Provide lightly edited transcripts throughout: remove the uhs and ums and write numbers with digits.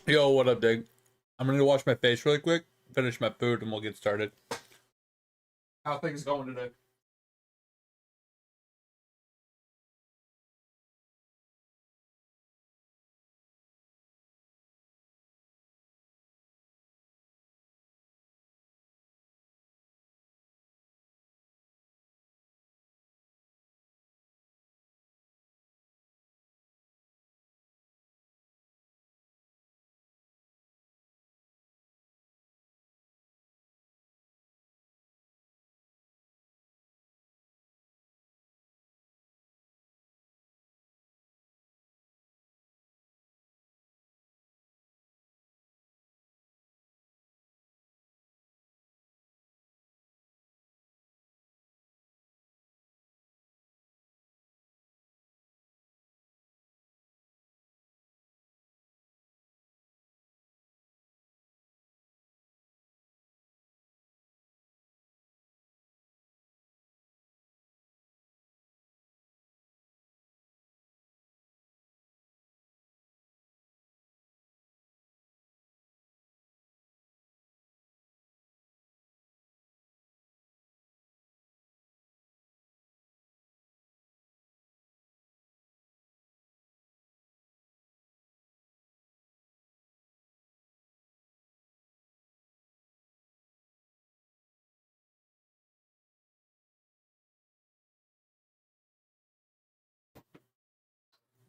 Yo, what up, Dig? I'm gonna wash my face really quick, finish my food, and we'll get started. How things going today?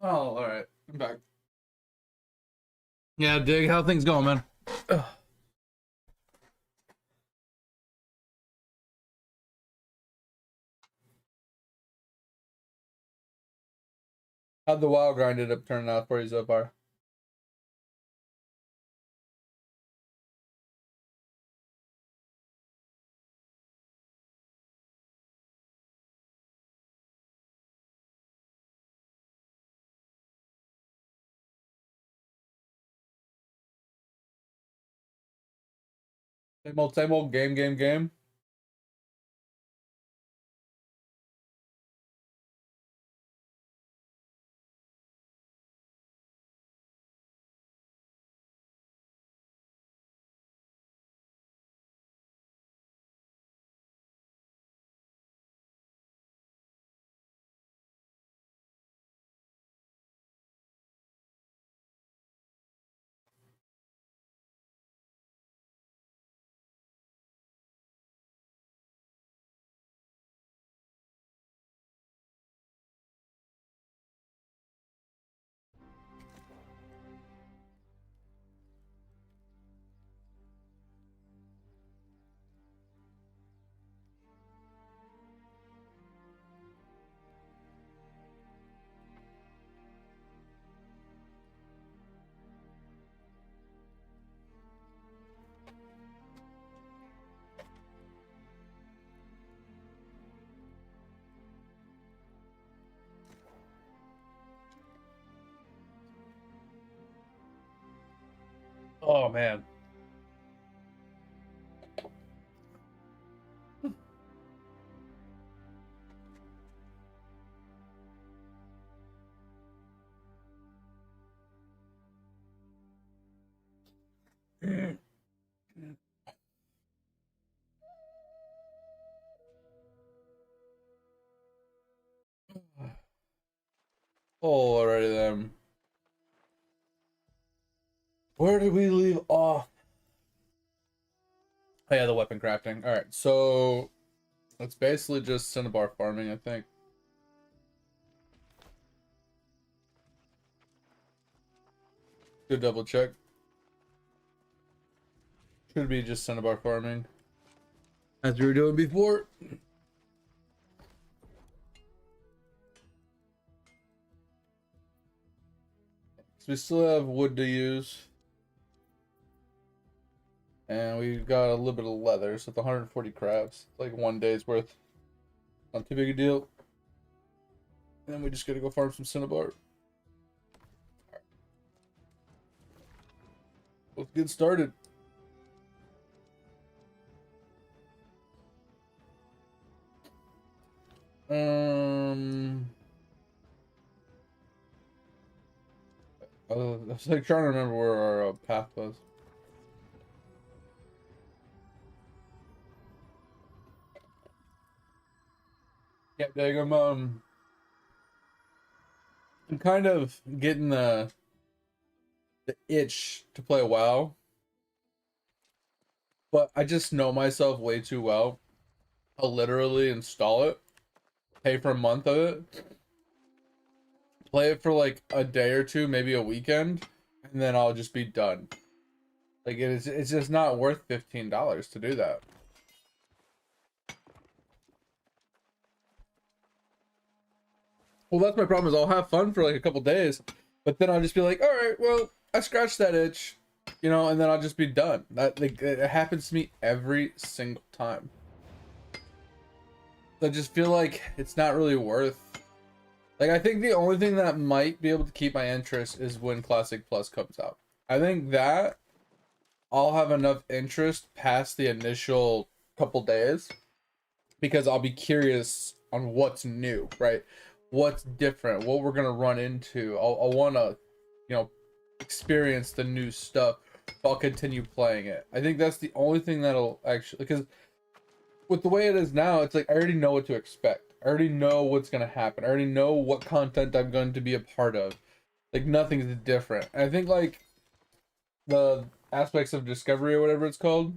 Oh, all right. I'm back. Yeah, Dig, how things going, man? Ugh. How'd the wild grind end up turning out for you so far? Same old game. Oh man. Alrighty then. Where did we leave off? Oh yeah, the weapon crafting. Alright, so it's basically just cinnabar farming, I think. Good double check. Should be just cinnabar farming. As we were doing before. So we still have wood to use. And we've got a little bit of leather, so it's 140 crafts. It's like one day's worth. Not too big a deal. And then we just gotta go farm some cinnabar. Let's get started. Um I was like trying to remember where our path was. Yeah, Dag, I'm kind of getting the itch to play WoW, but I just know myself way too well. I'll literally install it, pay for a month of it, play it for like a day or two, maybe a weekend, and then I'll just be done. Like it's just not worth $15 to do that. Well, that's my problem is I'll have fun for like a couple days, but then I'll just be like, all right, well, I scratched that itch, and then I'll just be done. That like it happens to me every single time. So I just feel like it's not really worth. Like I think the only thing that might be able to keep my interest is when Classic Plus comes out. I think that I'll have enough interest past the initial couple days because I'll be curious on what's new, right? What's different, what we're gonna run into. I'll want to, experience the new stuff. I'll continue playing it. I think that's the only thing that'll actually, because with the way it is now, it's like I already know what to expect. I already know what's gonna happen. I already know what content I'm going to be a part of. Like nothing's different. And I think like the aspects of discovery or whatever it's called,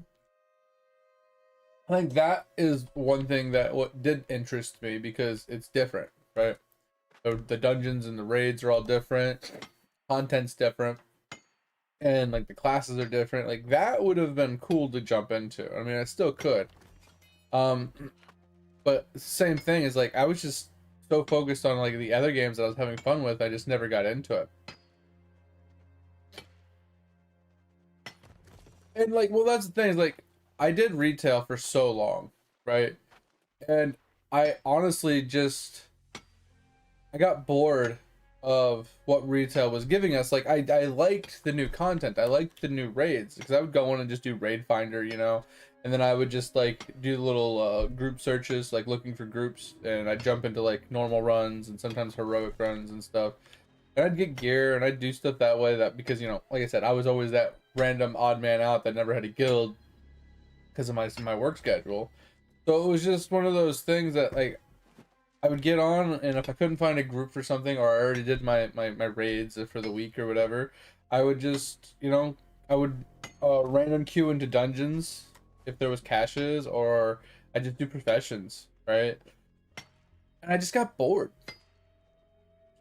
I think that is one thing that what did interest me because it's different, right? The dungeons and the raids are all different, content's different, and like the classes are different. Like that would have been cool to jump into. I mean, I still could. Um, but same thing is like I was just so focused on like the other games that I was having fun with, I just never got into it. And like, well, that's the thing is like I did retail for so long, right? And I honestly just I got bored of what retail was giving us. Like I liked the new content. I liked the new raids because I would go in and just do raid finder, and then I would just like do little group searches, like looking for groups, and I'd jump into like normal runs and sometimes heroic runs and stuff. And I'd get gear and I'd do stuff that way that because like I said, I was always that random odd man out that never had a guild because of my work schedule. So it was just one of those things that like I would get on, and if I couldn't find a group for something, or I already did my raids for the week or whatever, I would just, I would random queue into dungeons if there was caches, or I just do professions, right? And I just got bored.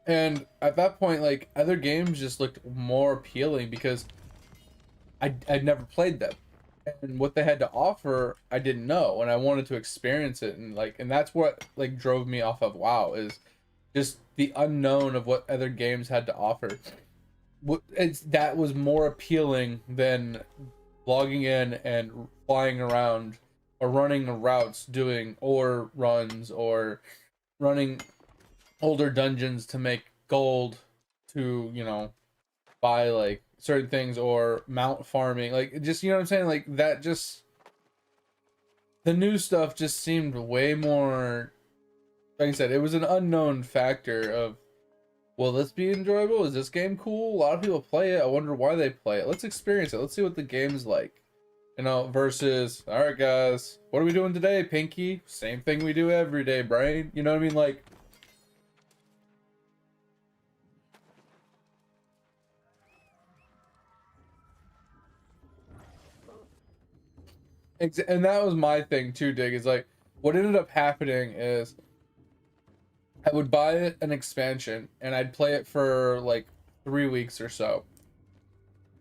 And at that point, like other games just looked more appealing because I'd never played them, and what they had to offer I didn't know, and I wanted to experience it, and that's what like drove me off of WoW is just the unknown of what other games had to offer. It's that was more appealing than logging in and flying around or running routes, doing ore runs or running older dungeons to make gold to buy like certain things or mount farming, like just what I'm saying, like that just the new stuff just seemed way more, like I said, it was an unknown factor of, will this be enjoyable, is this game cool, a lot of people play it, I wonder why they play it, let's experience it, let's see what the game's like, versus, all right guys, what are we doing today, Pinky? Same thing we do every day, Brain. You know what I mean? Like and that was my thing too, Dig, is like what ended up happening is I would buy an expansion and I'd play it for like 3 weeks or so.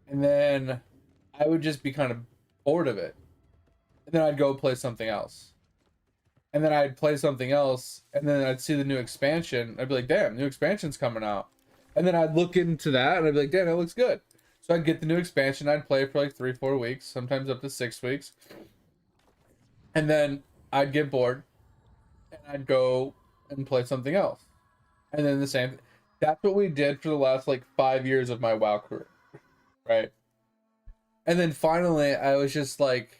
And then I would just be kind of bored of it. And then I'd go play something else. And then I'd play something else. And then I'd see the new expansion. I'd be like, damn, new expansion's coming out. And then I'd look into that and I'd be like, damn, that looks good. So I'd get the new expansion. I'd play it for like 3-4 weeks, sometimes up to 6 weeks. And then I'd get bored and I'd go and play something else. And then the same. That's what we did for the last like 5 years of my WoW career, right? And then finally, I was just like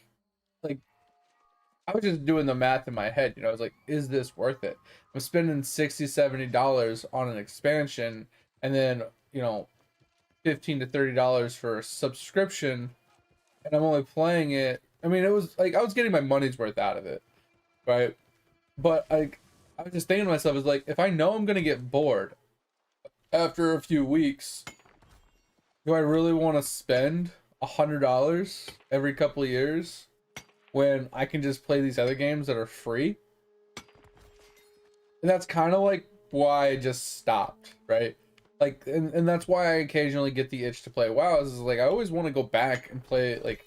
I was just doing the math in my head. I was like, is this worth it? I'm spending $60, $70 on an expansion, and then $15 to $30 for a subscription, and I'm only playing it. I mean, it was like I was getting my money's worth out of it, right? But I was just thinking to myself, is like, if I know I'm gonna get bored after a few weeks, do I really want to spend $100 every couple of years when I can just play these other games that are free? And that's kind of like why I just stopped, right? Like, and that's why I occasionally get the itch to play WoW. Is like I always want to go back and play, like,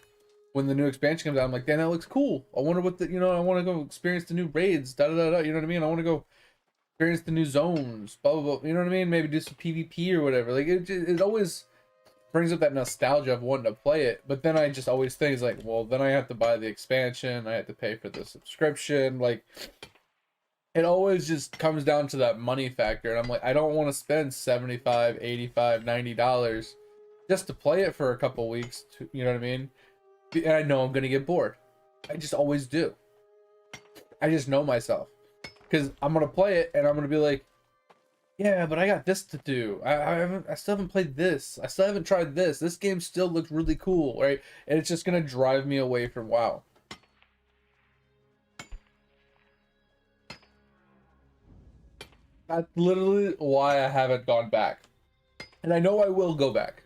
when the new expansion comes out. I'm like, damn, that looks cool. I wonder what the, I want to go experience the new raids, da da da da. You know what I mean? I want to go experience the new zones, blah blah blah. You know what I mean? Maybe do some PvP or whatever. Like it always brings up that nostalgia of wanting to play it. But then I just always think, like, well, then I have to buy the expansion. I have to pay for the subscription. Like, it always just comes down to that money factor. And I'm like, I don't want to spend $75, $85, $90 just to play it for a couple weeks. You know what I mean? And I know I'm going to get bored. I just always do. I just know myself. Because I'm going to play it and I'm going to be like, yeah, but I got this to do. I still haven't played this. I still haven't tried this. This game still looks really cool, right? And it's just going to drive me away from WoW. That's literally why I haven't gone back. And I know I will go back.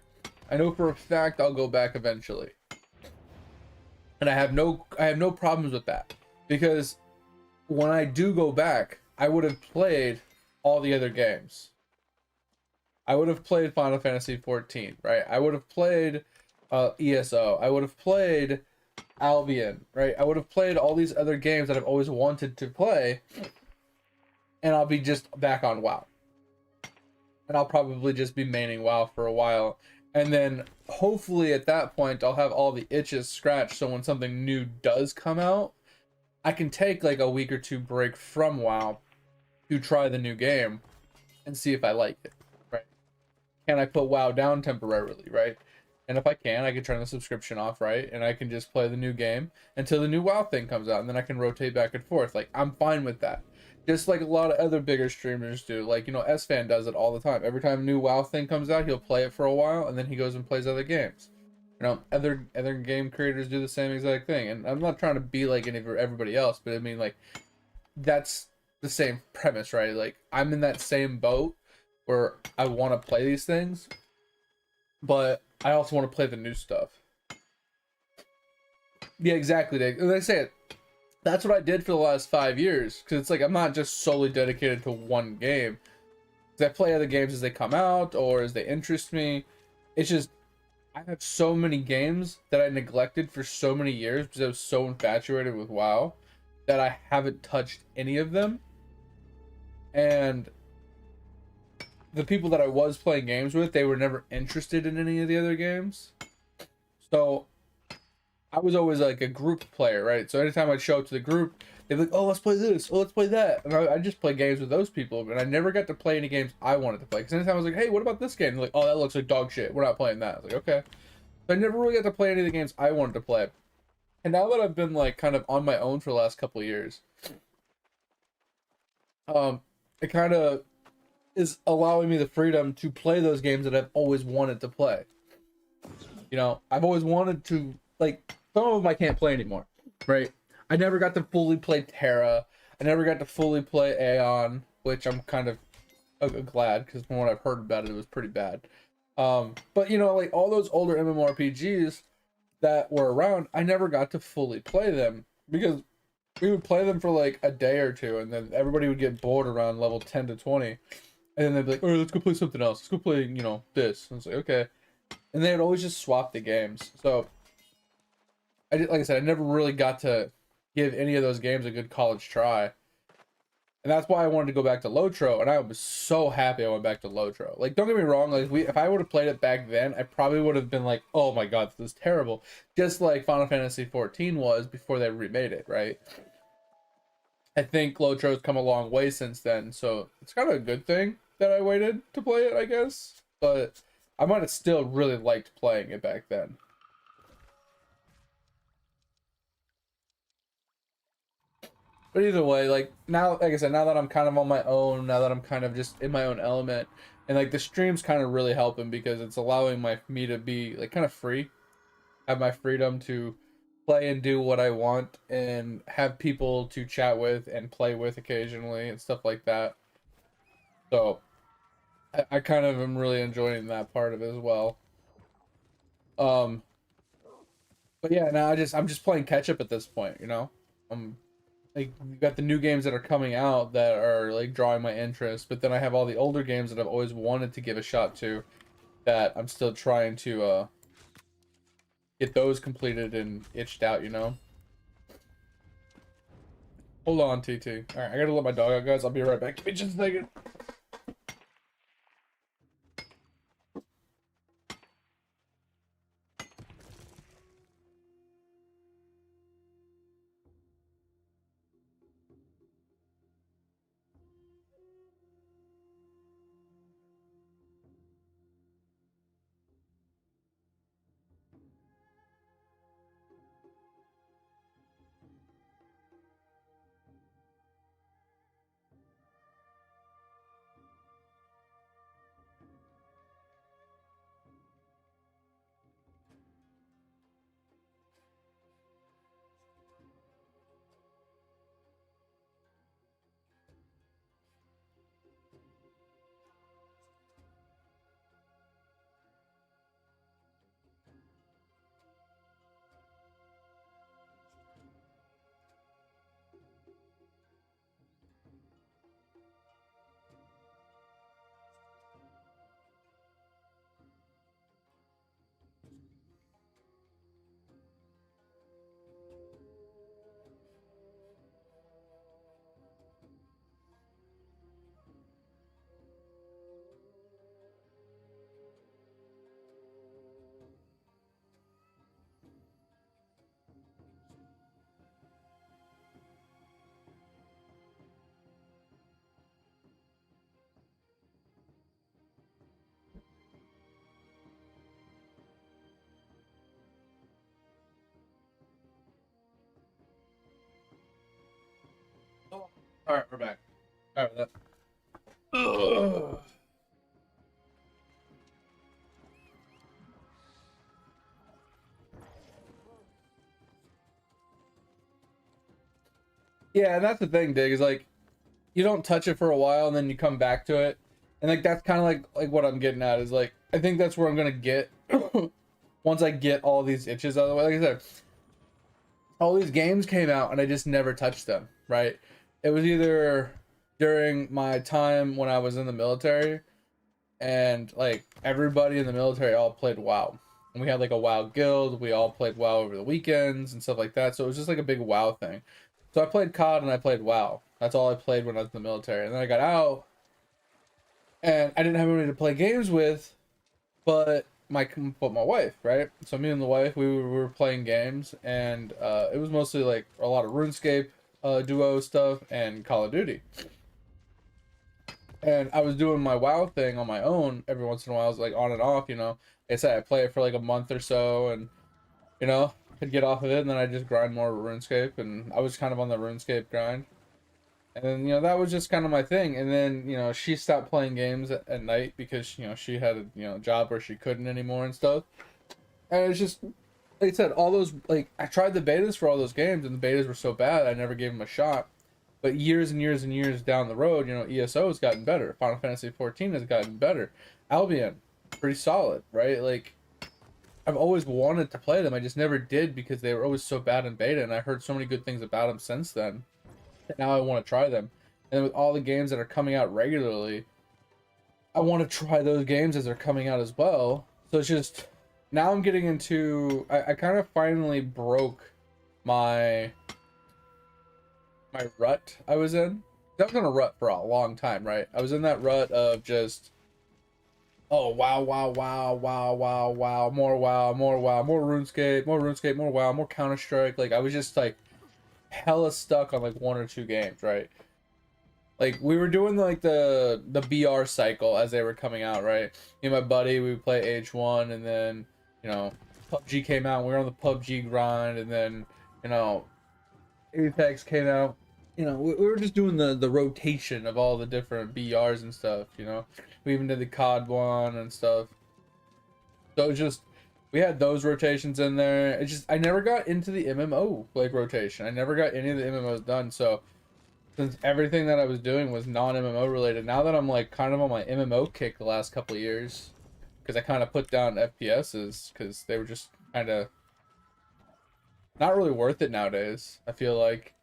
I know for a fact I'll go back eventually. And I have no problems with that. Because when I do go back, I would have played all the other games. I would have played Final Fantasy 14, right? I would have played ESO. I would have played Albion, right? I would have played all these other games that I've always wanted to play. And I'll be just back on WoW. And I'll probably just be maining WoW for a while. And then hopefully at that point, I'll have all the itches scratched. So when something new does come out, I can take like a week or two break from WoW to try the new game and see if I like it, right? Can I put WoW down temporarily, right? And if I can, I can turn the subscription off, right? And I can just play the new game until the new WoW thing comes out. And then I can rotate back and forth. Like, I'm fine with that. Just like a lot of other bigger streamers do. Like, S-Fan does it all the time. Every time a new WoW thing comes out, he'll play it for a while, and then he goes and plays other games. Other game creators do the same exact thing. And I'm not trying to be like everybody else, but I mean, like, that's the same premise, right? Like, I'm in that same boat where I want to play these things, but I also want to play the new stuff. Yeah, exactly, Dave. Like I said, that's what I did for the last 5 years. Because it's like, I'm not just solely dedicated to one game. Because I play other games as they come out or as they interest me. It's just, I have so many games that I neglected for so many years because I was so infatuated with WoW that I haven't touched any of them. And the people that I was playing games with, they were never interested in any of the other games. So I was always like a group player, right? So anytime I'd show up to the group, they'd be like, oh, let's play this, oh, let's play that. And I just play games with those people, and I never got to play any games I wanted to play. Because anytime I was like, hey, what about this game? They're like, oh, that looks like dog shit. We're not playing that. I was like, okay. So I never really got to play any of the games I wanted to play. And now that I've been like kind of on my own for the last couple of years, it kind of is allowing me the freedom to play those games that I've always wanted to play. I've always wanted to, like, some of them I can't play anymore, right? I never got to fully play Terra. I never got to fully play Aeon, which I'm kind of glad, because from what I've heard about it, it was pretty bad. But, like, all those older MMORPGs that were around, I never got to fully play them, because we would play them for, like, a day or two, and then everybody would get bored around level 10 to 20, and then they'd be like, all right, let's go play something else. Let's go play, this. And it's like, okay. And they'd always just swap the games. So, like I said, I never really got to give any of those games a good college try. And that's why I wanted to go back to Lotro, and I was so happy I went back to Lotro. Like, don't get me wrong, like, if I would have played it back then, I probably would have been like, oh my god, this is terrible. Just like Final Fantasy 14 was before they remade it, right? I think Lotro's come a long way since then, so it's kind of a good thing that I waited to play it, I guess. But I might have still really liked playing it back then. But either way, like, now, like I said, now that I'm kind of on my own, now that I'm kind of just in my own element, And like the streams kind of really helping because it's allowing me to be like kind of free, have my freedom to play and do what I want and have people to chat with and play with occasionally and stuff like that. So I kind of am really enjoying that part of it as well. Um, but yeah, now I'm just playing catch up at this point, you know. Like you got the new games that are coming out that are like drawing my interest, but then I have all the older games that I've always wanted to give a shot to that I'm still trying to get those completed and itched out, you know. Hold on, TT. All right, I gotta let my dog out, guys. I'll be right back. Give me just a second. Oh, all right, we're back. All right, with that. Ugh. Yeah, and that's the thing, Dig, is like you don't touch it for a while and then you come back to it. And like that's kind of like what I'm getting at is like I think that's where I'm gonna get once I get all these itches out of the way. Like I said, all these games came out and I just never touched them, right? It was either during my time when I was in the military and like everybody in the military all played WoW. And we had like a WoW guild, we all played WoW over the weekends and stuff like that. So it was just like a big WoW thing. So I played COD and I played WoW. That's all I played when I was in the military. And then I got out and I didn't have anybody to play games with, but my wife, right? So me and the wife, we were playing games, and it was mostly like a lot of RuneScape duo stuff and Call of Duty. And I was doing my WoW thing on my own every once in a while. I was like on and off, you know. Like I said, I play it for like a month or so, and you know, I'd get off of it, and then I just grind more RuneScape, and I was kind of on the RuneScape grind. And then, you know, that was just kind of my thing. And then, you know, she stopped playing games at night because, you know, she had a, you know, job where she couldn't anymore and stuff. And it's just, like I said, all those, like, I tried the betas for all those games and the betas were so bad, I never gave them a shot. But years and years and years down the road, you know, ESO has gotten better. Final Fantasy 14 has gotten better. Albion, pretty solid, right? Like, I've always wanted to play them. I just never did because they were always so bad in beta. And I heard so many good things about them since then. Now I want to try them. And with all the games that are coming out regularly, I want to try those games as they're coming out as well. So it's just now I'm getting into I kind of finally broke my rut I was in. I was in a rut for a long time, right? I was in that rut of just oh wow wow wow wow wow wow more wow more wow more RuneScape more RuneScape more wow more Counter Strike. Like I was just like hella stuck on like one or two games, right? Like we were doing like the BR cycle as they were coming out, right? Me and my buddy, we would play H1, and then you know PUBG came out. We were on the PUBG grind, and then you know Apex came out. you know, we were just doing the rotation of all the different BRs and stuff, you know. We even did the COD one and stuff. So it was just, we had those rotations in there. It's just, I never got into the MMO like rotation. I never got any of the MMOs done. So since everything that I was doing was non-MMO related, now that I'm like kind of on my MMO kick the last couple of years, because I kind of put down FPSs because they were just kind of not really worth it nowadays. I feel like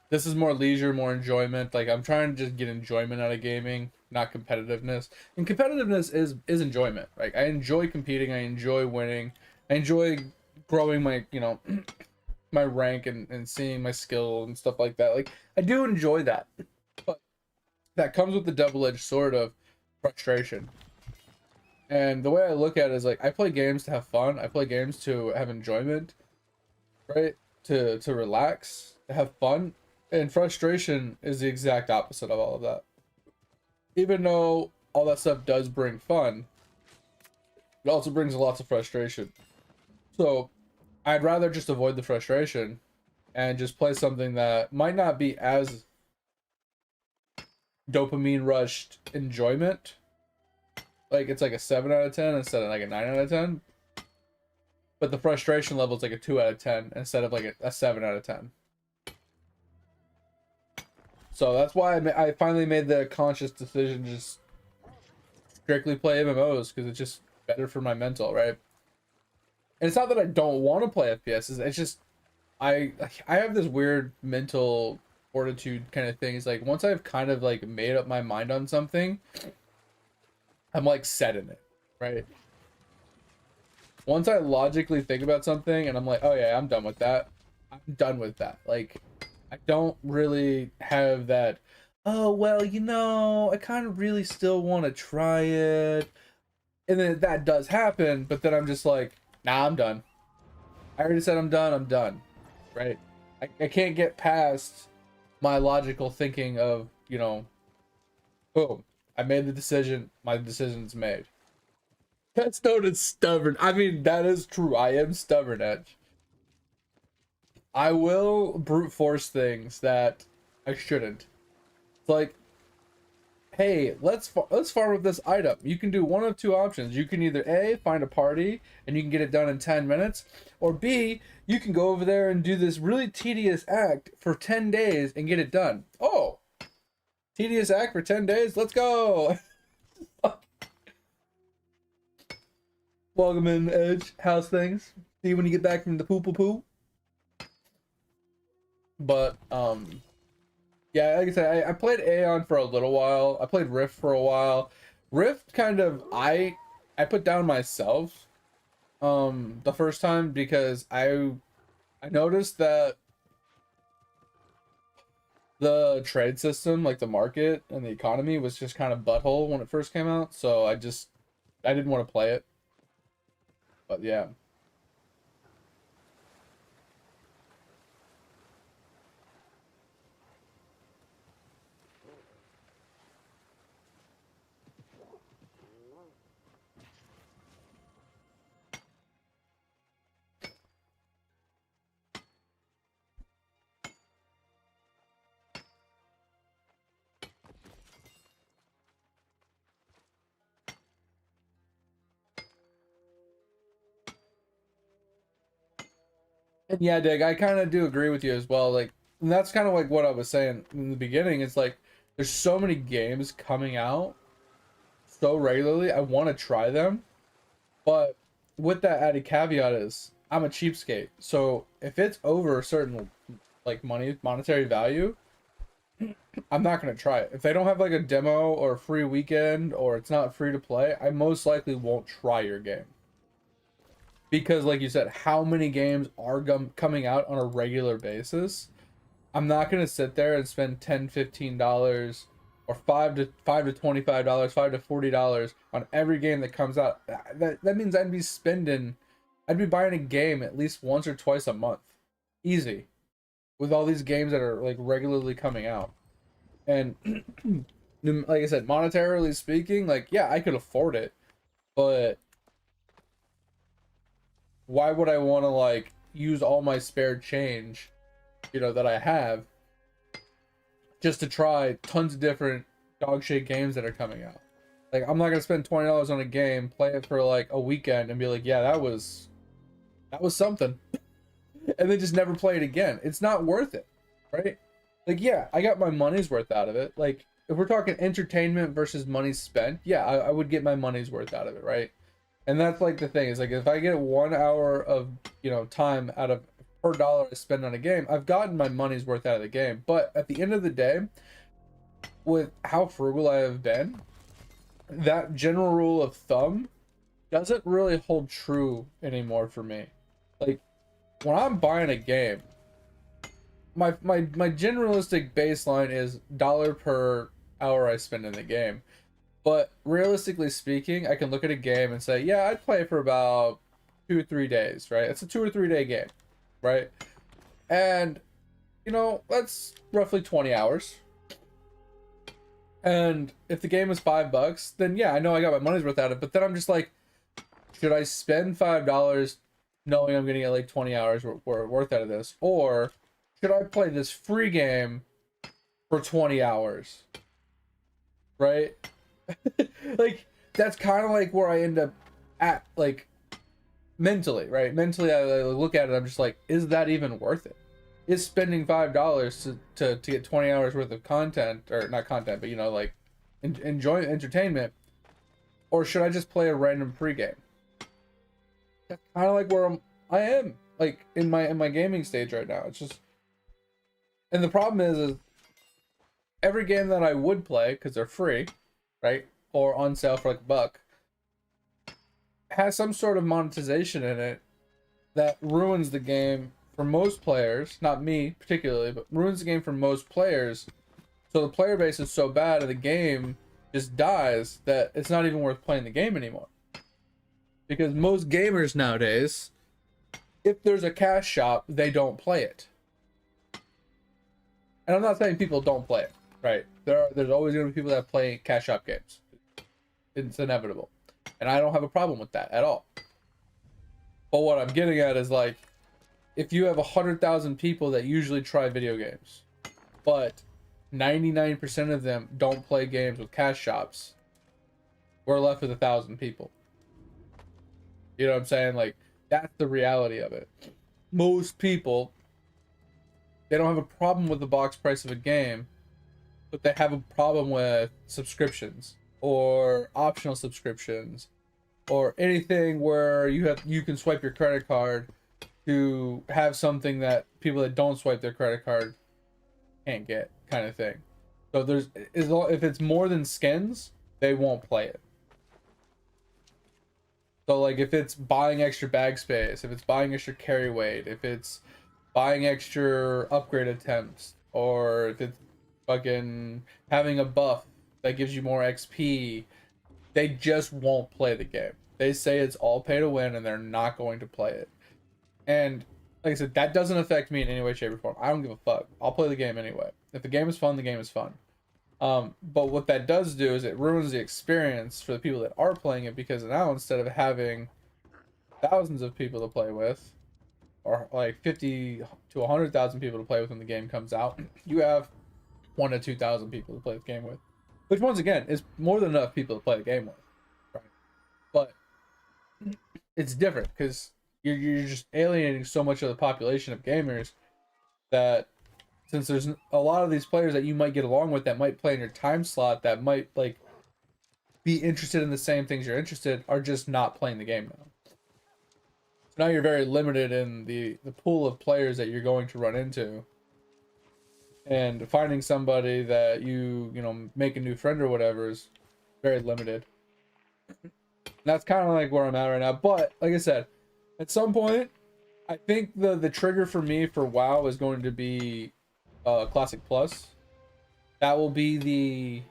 this is more leisure, more enjoyment. Like I'm trying to just get enjoyment out of gaming, not competitiveness. And competitiveness is enjoyment. Like I enjoy competing, I enjoy winning, I enjoy growing my, you know, my rank and seeing my skill and stuff like that. Like I do enjoy that. But that comes with the double-edged sword of frustration. And the way I look at it is like I play games to have fun. I play games to have enjoyment, right? To relax, to have fun. And frustration is the exact opposite of all of that. Even though all that stuff does bring fun, it also brings lots of frustration. So I'd rather just avoid the frustration and just play something that might not be as dopamine rushed enjoyment. Like it's like a 7 out of 10 instead of like a 9 out of 10. But the frustration level is like a 2 out of 10 instead of like a 7 out of 10. So that's why I finally made the conscious decision to just strictly play MMOs, because it's just better for my mental, right? And it's not that I don't want to play FPSs. It's just I have this weird mental fortitude kind of thing. It's like once I've kind of like made up my mind on something, I'm like set in it, right? Once I logically think about something and I'm like, oh yeah, I'm done with that. I'm done with that. Like I don't really have that, oh well, you know, I kind of really still want to try it. And then that does happen, but then I'm just like, nah, I'm done. I already said I'm done, right? I can't get past my logical thinking of, you know, boom, I made the decision, my decision's made. That's known as stubborn. I mean, that is true. I am stubborn, Edge. I will brute force things that I shouldn't. It's like, hey, let's farm up this item. You can do one of two options. You can either A, find a party and you can get it done in 10 minutes, or B, you can go over there and do this really tedious act for 10 days and get it done. Oh, tedious act for 10 days? Let's go. Welcome in, Edge. How's things? See you when you get back from the poo. But yeah, like I said, I played Aeon for a little while. I played Rift for a while. Rift kind of I put down myself the first time because I noticed that the trade system, like the market and the economy, was just kind of butthole when it first came out. So I didn't want to play it. But yeah. And yeah, Dig, I kind of do agree with you as well. Like, and that's kind of like what I was saying in the beginning. It's like there's so many games coming out so regularly. I want to try them, but with that added caveat is I'm a cheapskate. So if it's over a certain like monetary value, I'm not gonna try it. If they don't have like a demo or a free weekend or it's not free to play, I most likely won't try your game. Because like you said, how many games are coming out on a regular basis? I'm not gonna sit there and spend $10, $15 or five to $25, $5 to $40 on every game that comes out. That means I'd be buying a game at least once or twice a month. Easy. With all these games that are like regularly coming out. And like I said, monetarily speaking, like yeah, I could afford it, but why would I want to like use all my spare change that I have, just to try tons of different dog shit games that are coming out. Like, I'm not gonna spend $20 on a game, play it for like a weekend, and be like, yeah, that was something, and then just never play it again. It's not worth it, right? Like, yeah, I got my money's worth out of it. Like, if we're talking entertainment versus money spent, yeah, I would get my money's worth out of it, right? And that's like the thing is, like, if I get 1 hour of time out of per dollar I spend on a game, I've gotten my money's worth out of the game. But at the end of the day, with how frugal I have been, that general rule of thumb doesn't really hold true anymore for me. Like, when I'm buying a game, my generalistic baseline is dollar per hour I spend in the game. But realistically speaking, I can look at a game and say, yeah, I'd play for about 2 or 3 days, right? It's a 2 or 3 day game, right? And that's roughly 20 hours. And if the game is $5, then yeah, I know I got my money's worth out of it. But then I'm just like, should I spend $5 knowing I'm gonna get like 20 hours worth out of this, or should I play this free game for 20 hours? Right? Like, that's kind of like where I end up at, like, mentally, right? Mentally, I look at it, I'm just like, is that even worth it? Is spending $5 to get 20 hours worth of content, or not content, but like enjoy entertainment, or should I just play a random free game? That's kind of like where I am, like, in my gaming stage right now. It's just, and the problem is every game that I would play, because they're free, right, or on sale for like $1, has some sort of monetization in it that ruins the game for most players, not me particularly, but ruins the game for most players. So the player base is so bad and the game just dies that it's not even worth playing the game anymore. Because most gamers nowadays, if there's a cash shop, they don't play it. And I'm not saying people don't play it, right? There's always going to be people that play cash shop games. It's inevitable. And I don't have a problem with that at all. But what I'm getting at is, like, if you have 100,000 people that usually try video games, but 99% of them don't play games with cash shops, we're left with 1,000 people. You know what I'm saying? Like, that's the reality of it. Most people, they don't have a problem with the box price of a game, but they have a problem with subscriptions or optional subscriptions or anything where you can swipe your credit card to have something that people that don't swipe their credit card can't get, kind of thing. So if it's more than skins, they won't play it. So, like, if it's buying extra bag space, if it's buying extra carry weight, if it's buying extra upgrade attempts, or if it's fucking having a buff that gives you more XP, they just won't play the game. They say it's all pay to win and they're not going to play it. And like I said, that doesn't affect me in any way, shape, or form. I don't give a fuck. I'll play the game anyway. If the game is fun, the game is fun. But what that does do is it ruins the experience for the people that are playing it, because now instead of having thousands of people to play with, or like 50 to 100,000 people to play with when the game comes out, you have 1 to 2,000 people to play the game with, which once again is more than enough people to play the game with, right? But it's different because you're just alienating so much of the population of gamers that, since there's a lot of these players that you might get along with that might play in your time slot, that might like be interested in the same things you're interested, are just not playing the game now. So now you're very limited in the pool of players that you're going to run into, and finding somebody that you make a new friend or whatever is very limited. And that's kind of like where I'm at right now. But like I said, at some point, I think the trigger for me for WoW is going to be Classic Plus. That will be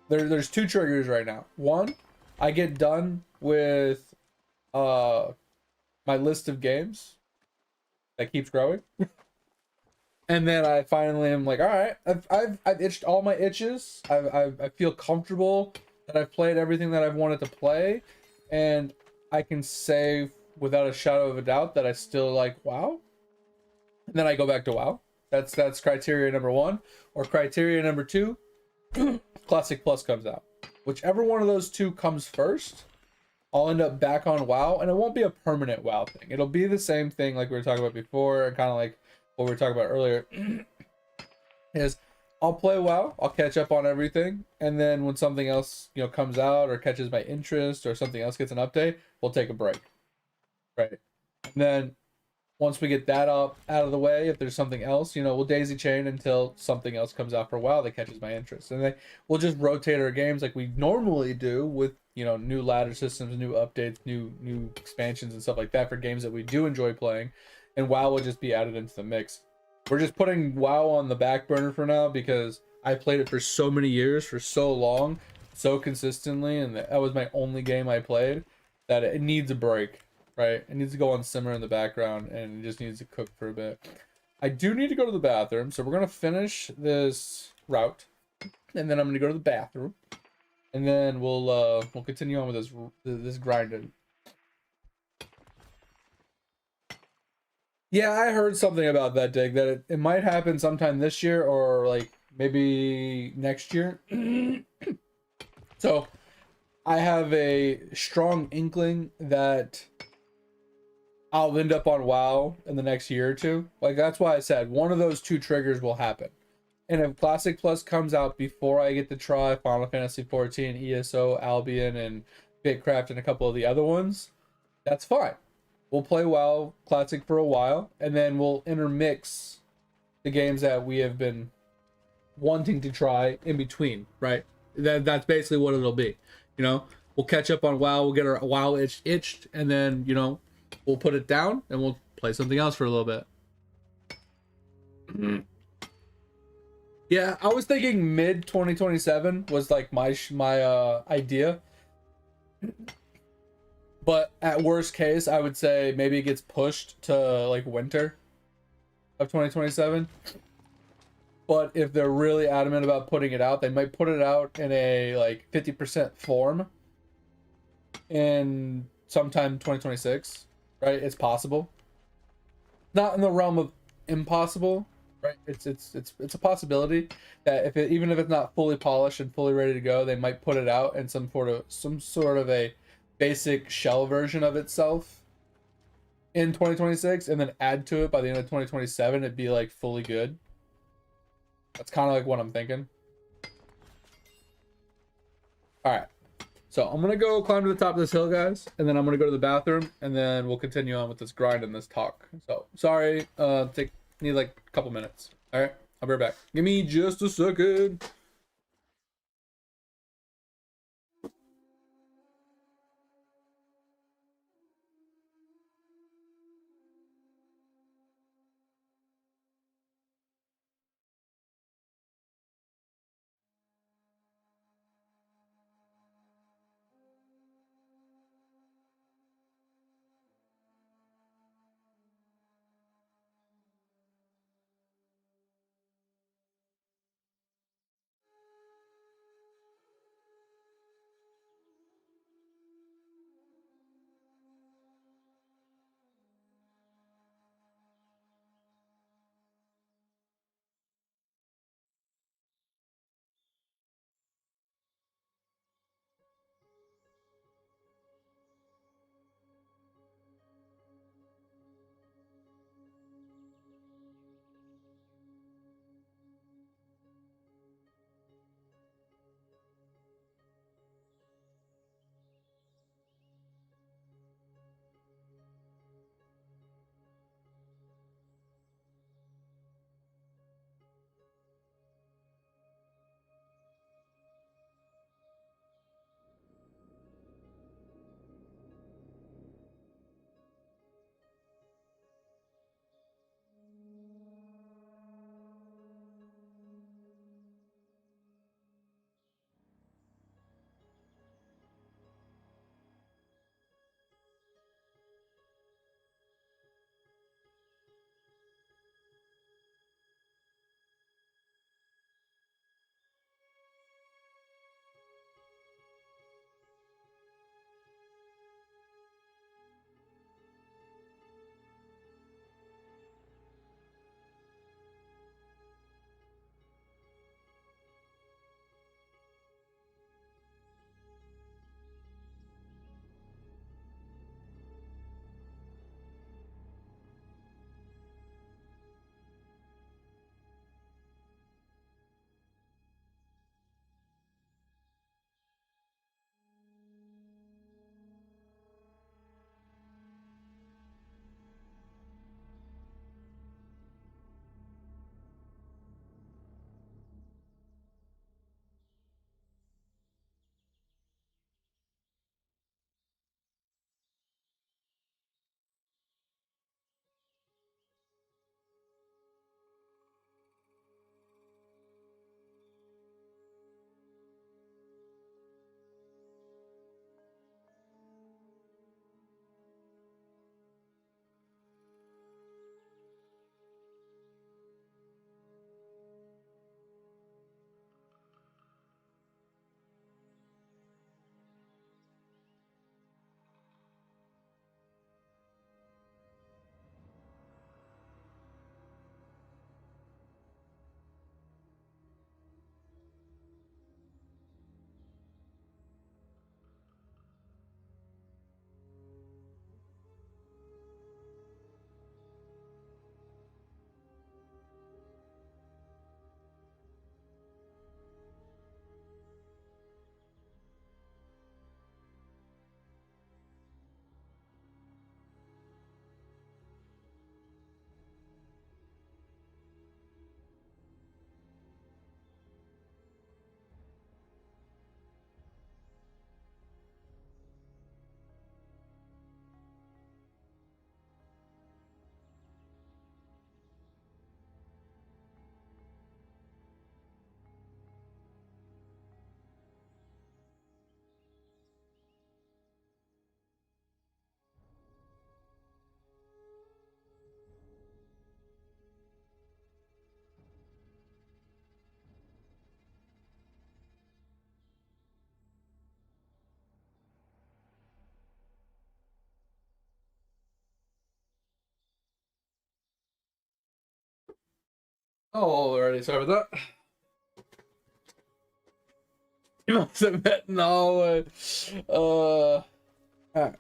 there's 2 triggers right now. One, I get done with my list of games that keeps growing. And then I finally am like, all right, I've itched all my itches. I feel comfortable that I've played everything that I've wanted to play, and I can say without a shadow of a doubt that I still like WoW. And then I go back to WoW. That's criteria number one. Or criteria number two, Classic Plus comes out. Whichever one of those two comes first, I'll end up back on WoW, and it won't be a permanent WoW thing. It'll be the same thing like we were talking about before, and kind of like what we were talking about earlier. Is I'll play WoW, I'll catch up on everything, and then when something else, comes out or catches my interest or something else gets an update, we'll take a break. Right. And then once we get that out of the way, if there's something else, we'll daisy chain until something else comes out for a while that catches my interest. And then we'll just rotate our games like we normally do with, new ladder systems, new updates, new expansions and stuff like that for games that we do enjoy playing. And WoW will just be added into the mix. We're just putting WoW on the back burner for now because I played it for so many years, for so long, so consistently, and that was my only game I played, that it needs a break. Right? It needs to go on simmer in the background and it just needs to cook for a bit. I do need to go to the bathroom, so we're gonna finish this route, and then I'm gonna go to the bathroom, and then we'll continue on with this grinding. Yeah, I heard something about that, Dig, that it might happen sometime this year or like maybe next year. So I have a strong inkling that I'll end up on WoW in the next year or two. Like, that's why I said one of those two triggers will happen. And if Classic Plus comes out before I get to try Final Fantasy 14, ESO, Albion, and Bitcraft, and a couple of the other ones, that's fine. We'll play WoW Classic for a while, and then we'll intermix the games that we have been wanting to try in between, right? That's basically what it'll be. We'll catch up on WoW, we'll get our WoW itched, and then, we'll put it down and we'll play something else for a little bit. Yeah, I was thinking mid 2027 was like my idea. But at worst case, I would say maybe it gets pushed to like winter of 2027. But if they're really adamant about putting it out, they might put it out in a like 50% form in sometime 2026, right? It's possible. Not in the realm of impossible, right? It's a possibility that even if it's not fully polished and fully ready to go, they might put it out in some sort of a basic shell version of itself in 2026, and then add to it by the end of 2027. It'd be like fully good. That's kind of like what I'm thinking. All right. So I'm gonna go climb to the top of this hill, guys, and then I'm gonna go to the bathroom, and then we'll continue on with this grind and this talk. So sorry, need like a couple minutes. All right, I'll be right back. Give me just a second. Oh, already. Sorry about that. You must have met no. Alright.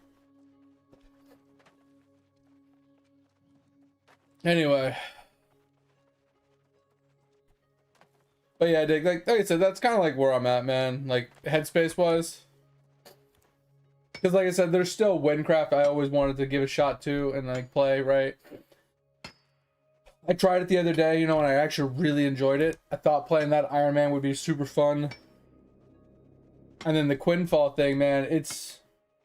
Anyway. But yeah, Dick, like I said, that's kind of like where I'm at, man. Like, headspace wise. Because, like I said, there's still Windcraft I always wanted to give a shot to and, like, play, right? I tried it the other day, you know, and I actually really enjoyed it. I thought playing that Ironman would be super fun. And then the Quinfall thing, man, it's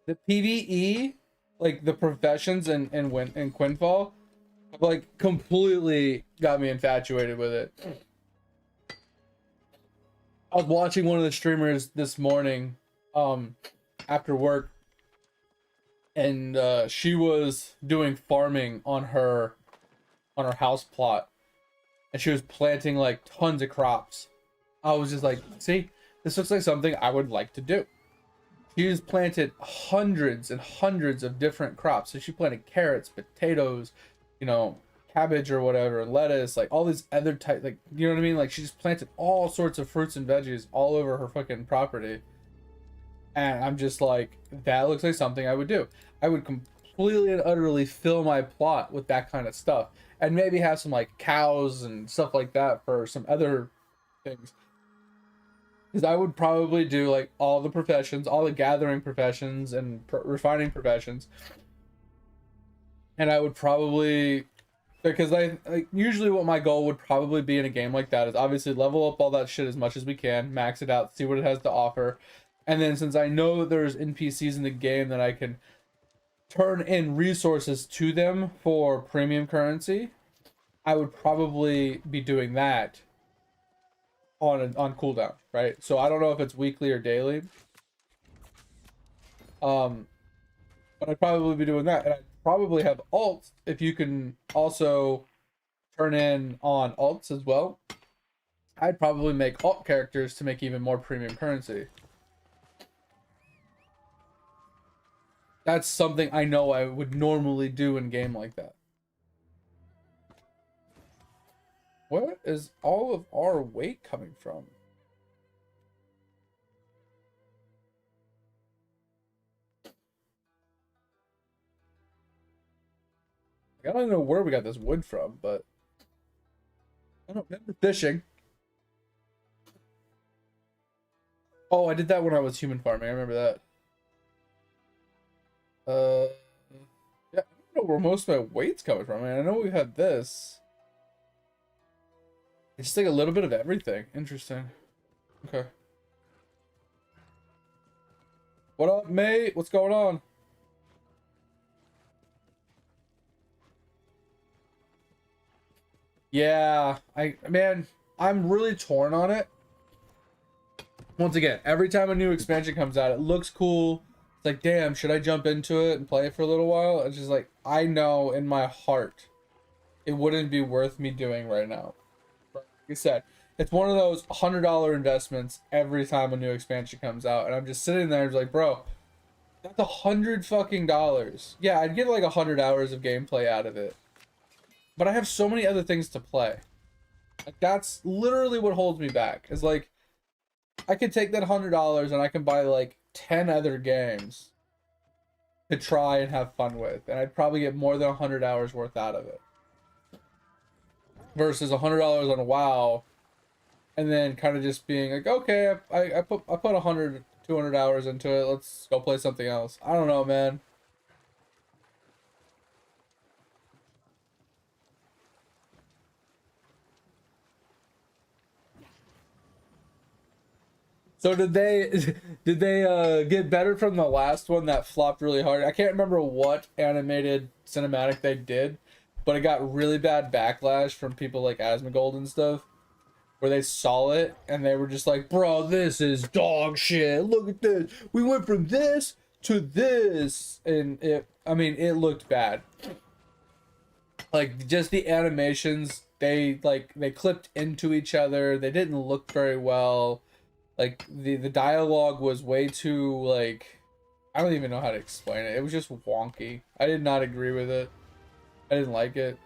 the PvE, like the professions and Quinfall, have like completely got me infatuated with it. I was watching one of the streamers this morning, after work, and she was doing farming on her house plot, and she was planting like tons of crops. I was just like, see, this looks like something I would like to do. She's planted hundreds and hundreds of different crops. So she planted carrots, potatoes, you know, cabbage or whatever, lettuce, like all these other type, like, you know what I mean? Like she just planted all sorts of fruits and veggies all over her fucking property. And I'm just like, that looks like something I would do. I would completely and utterly fill my plot with that kind of stuff. And maybe have some like cows and stuff like that for some other things. Because I would probably do like all the professions, all the gathering professions and refining professions. And I would probably, because I like, usually what my goal would probably be in a game like that is obviously level up all that shit as much as we can, max it out, see what it has to offer. And then since I know that there's NPCs in the game that I can turn in resources to them for premium currency, I would probably be doing that on cooldown, right? So I don't know if it's weekly or daily. But I'd probably be doing that, and I'd probably have alts if you can also turn in on alts as well. I'd probably make alt characters to make even more premium currency. That's something I know I would normally do in a game like that. Where is all of our weight coming from? I don't know where we got this wood from, but I don't remember fishing. Oh, I did that when I was human farming. I remember that. Yeah, I don't know where most of my weight's coming from, man. I know we had this. It's just like a little bit of everything. Interesting. Okay. What up, mate? What's going on? Yeah, man, I'm really torn on it. Once again, every time a new expansion comes out, it looks cool. It's like, damn, should I jump into it and play it for a little while? It's just like, I know in my heart it wouldn't be worth me doing right now. Like I said, it's one of those $100 investments every time a new expansion comes out, and I'm just sitting there just like, bro, that's $100 fucking. Yeah, I'd get like 100 hours of gameplay out of it, but I have so many other things to play. Like, that's literally what holds me back. Is like, I could take that $100 and I can buy like 10 other games to try and have fun with, and I'd probably get more than 100 hours worth out of it. Versus $100 on a WoW, and then kind of just being like, okay, I put 100, 200 hours into it. Let's go play something else. I don't know, man. So did they did they get better from the last one that flopped really hard? I can't remember what animated cinematic they did, but it got really bad backlash from people like Asmongold and stuff, where they saw it and they were just like, bro, this is dog shit. Look at this. We went from this to this, and I mean, it looked bad. Like, just the animations, they clipped into each other. They didn't look very well. Like, the dialogue was way too, like, I don't even know how to explain it. It was just wonky. I did not agree with it. I didn't like it.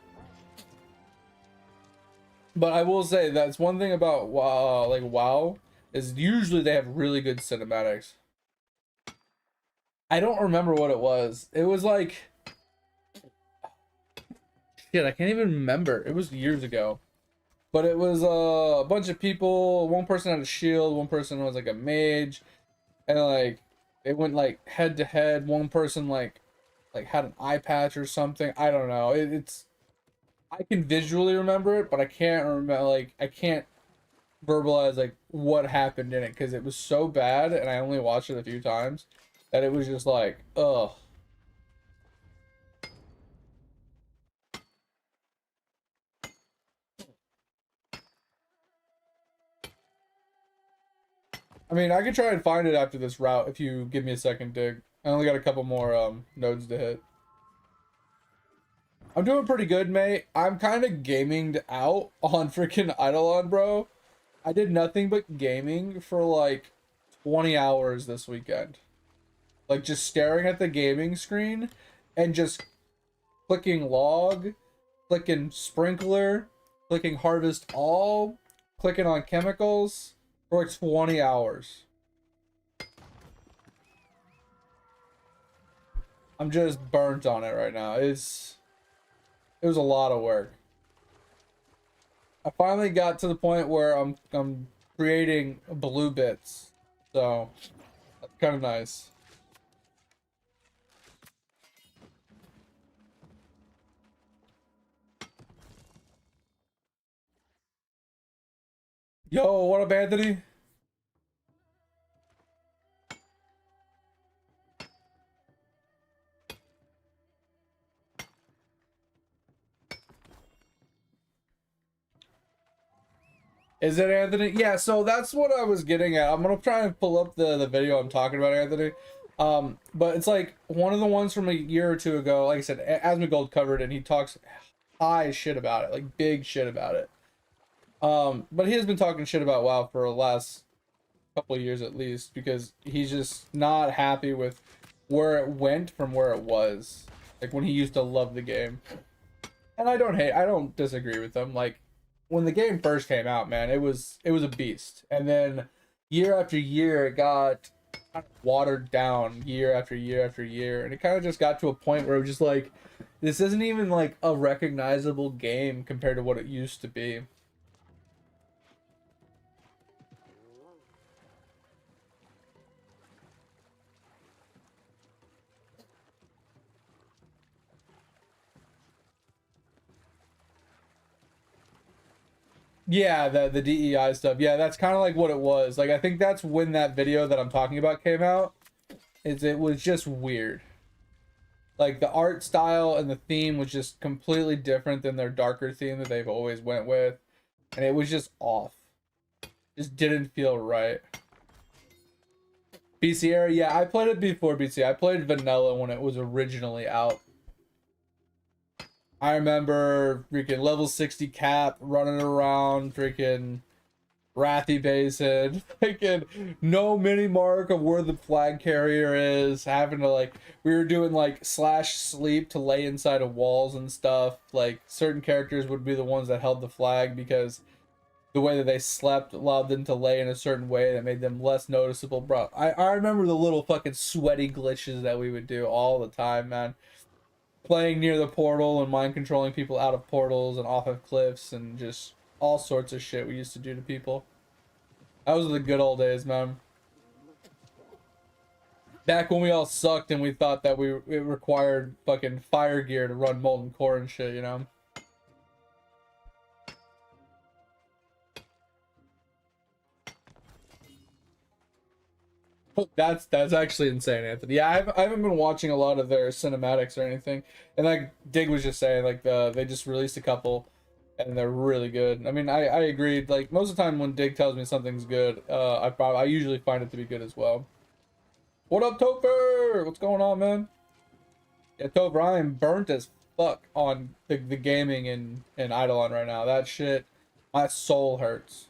But I will say that's one thing about WoW, like WoW, is usually they have really good cinematics. I don't remember what it was. It was like shit. I can't even remember. It was years ago. But it was a bunch of people. One person had a shield. One person was like a mage, and like they went like head to head. One person like had an eye patch or something. I don't know. It's I can visually remember it, but I can't remember. Like I can't verbalize like what happened in it because it was so bad, and I only watched it a few times that it was just like, ugh. I mean, I could try and find it after this route if you give me a second, Dig. I only got a couple more nodes to hit. I'm doing pretty good, mate. I'm kind of gaminged out on freaking Eidolon, bro. I did nothing but gaming for like 20 hours this weekend. Like just staring at the gaming screen and just clicking log, clicking sprinkler, clicking harvest all, clicking on chemicals for like 20 hours. I'm just burnt on it right now. It was a lot of work. I finally got to the point where I'm creating blue bits. So that's kind of nice. Yo, what up, Anthony? Is it Anthony? Yeah, so that's what I was getting at. I'm gonna try and pull up the video I'm talking about, Anthony. But it's like one of the ones from a year or two ago. Like I said, Asmongold covered it, and he talks high shit about it, like big shit about it. But he has been talking shit about WoW for the last couple of years at least, because he's just not happy with where it went from where it was. Like when he used to love the game. And I don't disagree with him. Like when the game first came out, man, it was a beast. And then year after year it got kind of watered down year after year after year, and it kind of just got to a point where it was just like this isn't even like a recognizable game compared to what it used to be. Yeah, the DEI stuff. Yeah, that's kind of like what it was. Like I think that's when that video that I'm talking about came out. Is it was just weird. Like the art style and the theme was just completely different than their darker theme that they've always went with, and it was just off. Just didn't feel right. BC era, yeah, I played it before BC. I played vanilla when it was originally out. I remember freaking level 60 cap running around freaking Wrathy Basin, freaking no mini mark of where the flag carrier is, having to like we were doing like slash sleep to lay inside of walls and stuff. Like certain characters would be the ones that held the flag because the way that they slept allowed them to lay in a certain way that made them less noticeable. Bro, I remember the little fucking sweaty glitches that we would do all the time, man. Playing near the portal and mind controlling people out of portals and off of cliffs and just all sorts of shit we used to do to people. Those were the good old days, man. Back when we all sucked and we thought that it required fucking fire gear to run molten core and shit, you know? That's actually insane, Anthony. Yeah, I haven't been watching a lot of their cinematics or anything. And like Dig was just saying, like they just released a couple and they're really good. I mean, I agreed. Like most of the time when Dig tells me something's good, I usually find it to be good as well. What up, Topher? What's going on, man? Yeah, Topher, I am burnt as fuck on the gaming in Eidolon right now. That shit, my soul hurts.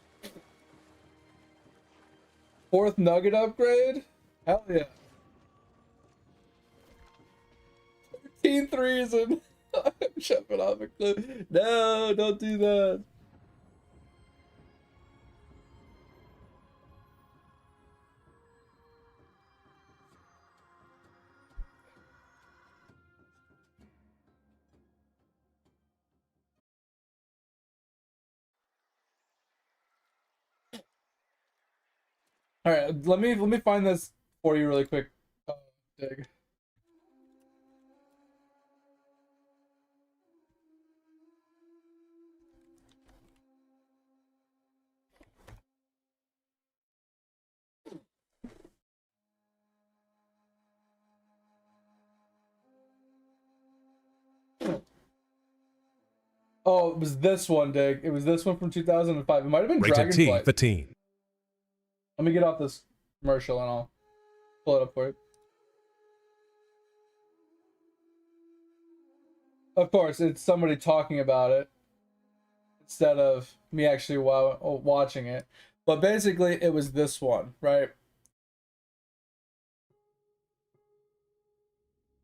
Fourth nugget upgrade? Hell yeah. 13 threes and I'm jumping off a cliff. No, don't do that. All right, let me find this for you really quick. Dig. Oh, it was this one, Dig. It was this one from 2005. It might have been Rated T Dragonflight. for teen. Let me get off this commercial and I'll pull it up for you. Of course, it's somebody talking about it instead of me actually watching it. But basically, it was this one, right?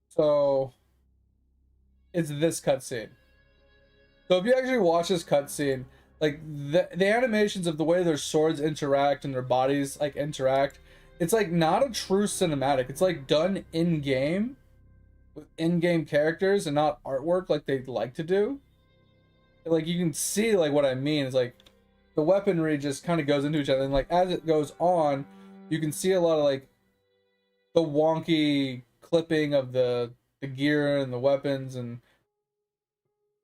So, it's this cutscene. So if you actually watch this cutscene, like the animations of the way their swords interact and their bodies like interact, it's like not a true cinematic. It's like done in game with in-game characters and not artwork like they'd like to do. Like you can see like what I mean is like the weaponry just kind of goes into each other, and like as it goes on, you can see a lot of like the wonky clipping of the gear and the weapons, and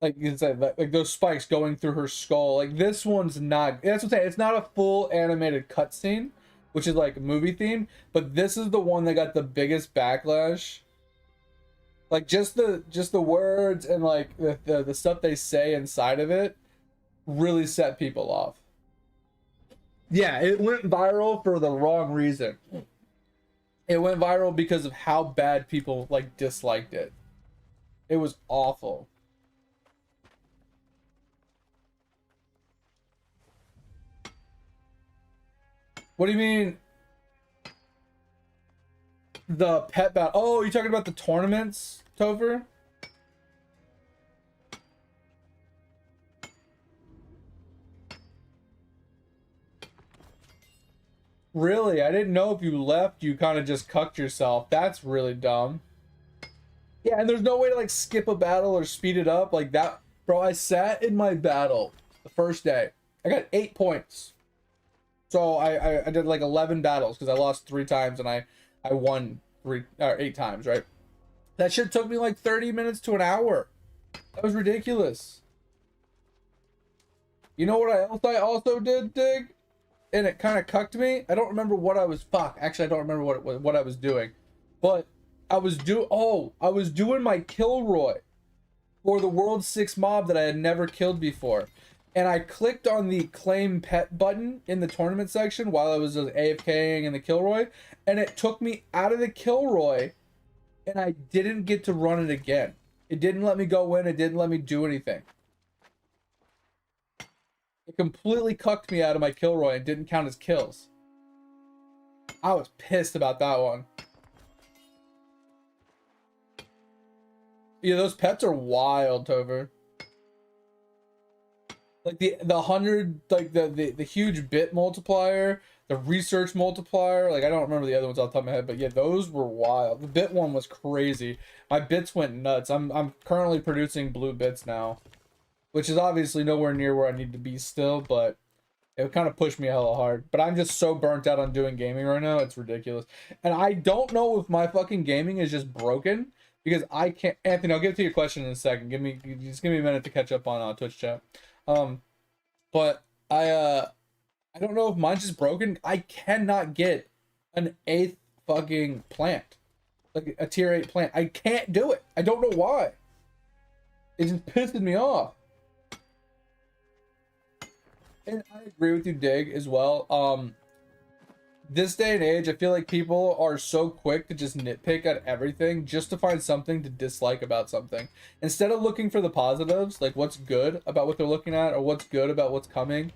like you said, like those spikes going through her skull. Like this one's not. That's what I'm saying. It's not a full animated cutscene, which is like movie themed. But this is the one that got the biggest backlash. Like just the words and like the stuff they say inside of it really set people off. Yeah, it went viral for the wrong reason. It went viral because of how bad people like disliked it. It was awful. What do you mean? The pet battle? Oh, you talking about the tournaments, Topher? Really? I didn't know if you left, you kind of just cucked yourself. That's really dumb. Yeah, and there's no way to like skip a battle or speed it up like that. Bro, I sat in my battle the first day. I got 8 points. So I did like 11 battles because I lost 3 times and I won 8 times, right? That shit took me like 30 minutes to an hour. That was ridiculous. You know what I also did, Dig? And it kind of cucked me. I don't remember what I was. Fuck. Actually, I don't remember what I was doing. But I was doing my Kilroy for the World 6 mob that I had never killed before. And I clicked on the claim pet button in the tournament section while I was AFKing in the Kilroy, and it took me out of the Kilroy, and I didn't get to run it again. It didn't let me go in. It didn't let me do anything. It completely cucked me out of my Kilroy and didn't count as kills. I was pissed about that one. Yeah, those pets are wild, Tover. Like the 100, like the huge bit multiplier, the research multiplier. Like I don't remember the other ones off the top of my head, but yeah, those were wild. The bit one was crazy. My bits went nuts. I'm currently producing blue bits now, which is obviously nowhere near where I need to be still, but it kind of pushed me hella hard. But I'm just so burnt out on doing gaming right now, it's ridiculous. And I don't know if my fucking gaming is just broken because I can't. Anthony, I'll get to your question in a second. Just give me a minute to catch up on Twitch chat. But I don't know if mine's just broken. I cannot get an 8th fucking plant, like a tier 8 plant. I can't do it. I don't know why. It just pisses me off. And I agree with you, Dig, as well. This day and age, I feel like people are so quick to just nitpick at everything just to find something to dislike about something. Instead of looking for the positives, like what's good about what they're looking at or what's good about what's coming,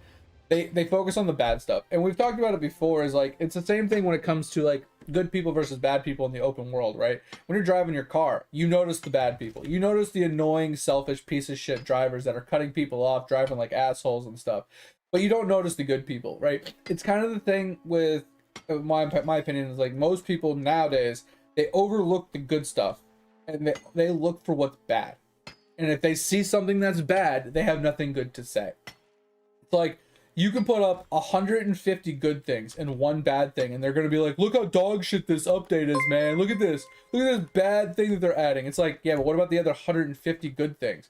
they focus on the bad stuff. And we've talked about it before, is like it's the same thing when it comes to like good people versus bad people in the open world, right? When you're driving your car, you notice the bad people. You notice the annoying, selfish piece of shit drivers that are cutting people off, driving like assholes and stuff. But you don't notice the good people, right? It's kind of the thing with my opinion is like most people nowadays, they overlook the good stuff and they look for what's bad. And if they see something that's bad, they have nothing good to say. It's like You can put up 150 good things and one bad thing, and they're gonna be like, look how dog shit this update is, man. Look at this. Look at this bad thing that they're adding. It's like, yeah, but what about the other 150 good things?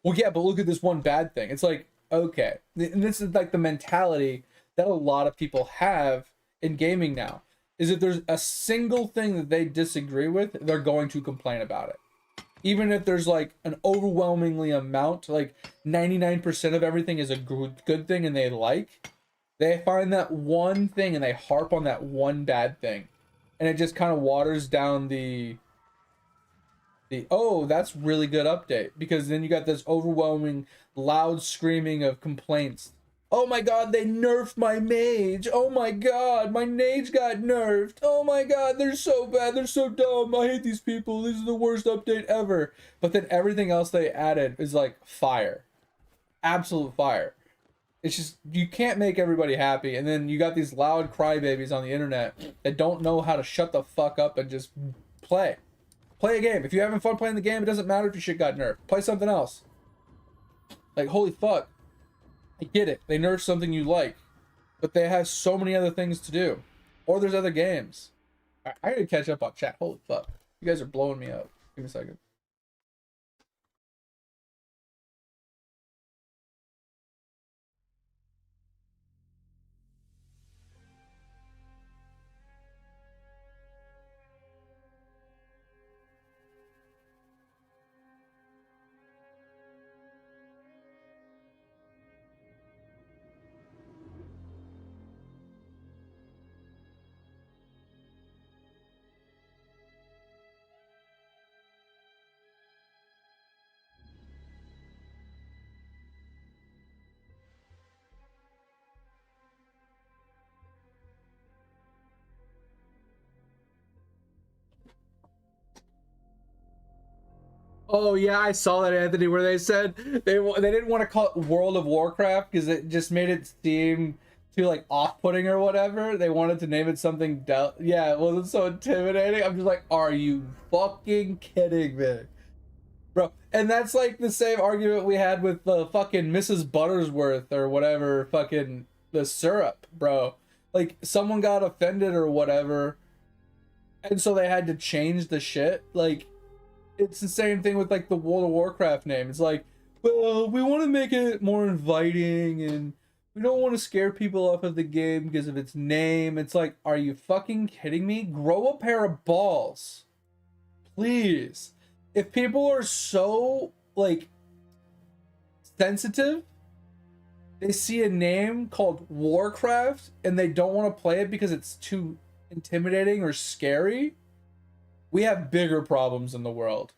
Well, yeah, but look at this one bad thing. It's like, okay. And this is like the mentality that a lot of people have in gaming now. Is if there's a single thing that they disagree with, they're going to complain about it. Even if there's like an overwhelmingly amount, like 99% of everything is a good thing and they find that one thing and they harp on that one bad thing. And it just kind of waters down oh, that's really good update, because then you got this overwhelming loud screaming of complaints. Oh my god, they nerfed my mage. Oh my god, my mage got nerfed. Oh my god, they're so bad. They're so dumb. I hate these people. This is the worst update ever. But then everything else they added is like fire. Absolute fire. It's just, you can't make everybody happy. And then you got these loud crybabies on the internet that don't know how to shut the fuck up and just play. Play a game. If you're having fun playing the game, it doesn't matter if your shit got nerfed. Play something else. Like, holy fuck. I get it. They nerfed something you like, but they have so many other things to do. Or there's other games. I gotta catch up on chat. Holy fuck. You guys are blowing me up. Give me a second. Oh yeah, I saw that, Anthony, where they said they didn't want to call it World of Warcraft because it just made it seem too like off-putting or whatever. They wanted to name it something yeah, it wasn't so intimidating. I'm just like, are you fucking kidding me? Bro, and that's like the same argument we had with the fucking Mrs. Buttersworth or whatever, fucking the syrup, bro. Like someone got offended or whatever, and so they had to change the shit. Like, it's the same thing with like the World of Warcraft name. It's like, well, we want to make it more inviting and we don't want to scare people off of the game because of its name. It's like, are you fucking kidding me? Grow a pair of balls. Please. If people are so like sensitive, they see a name called Warcraft and they don't want to play it because it's too intimidating or scary, we have bigger problems in the world.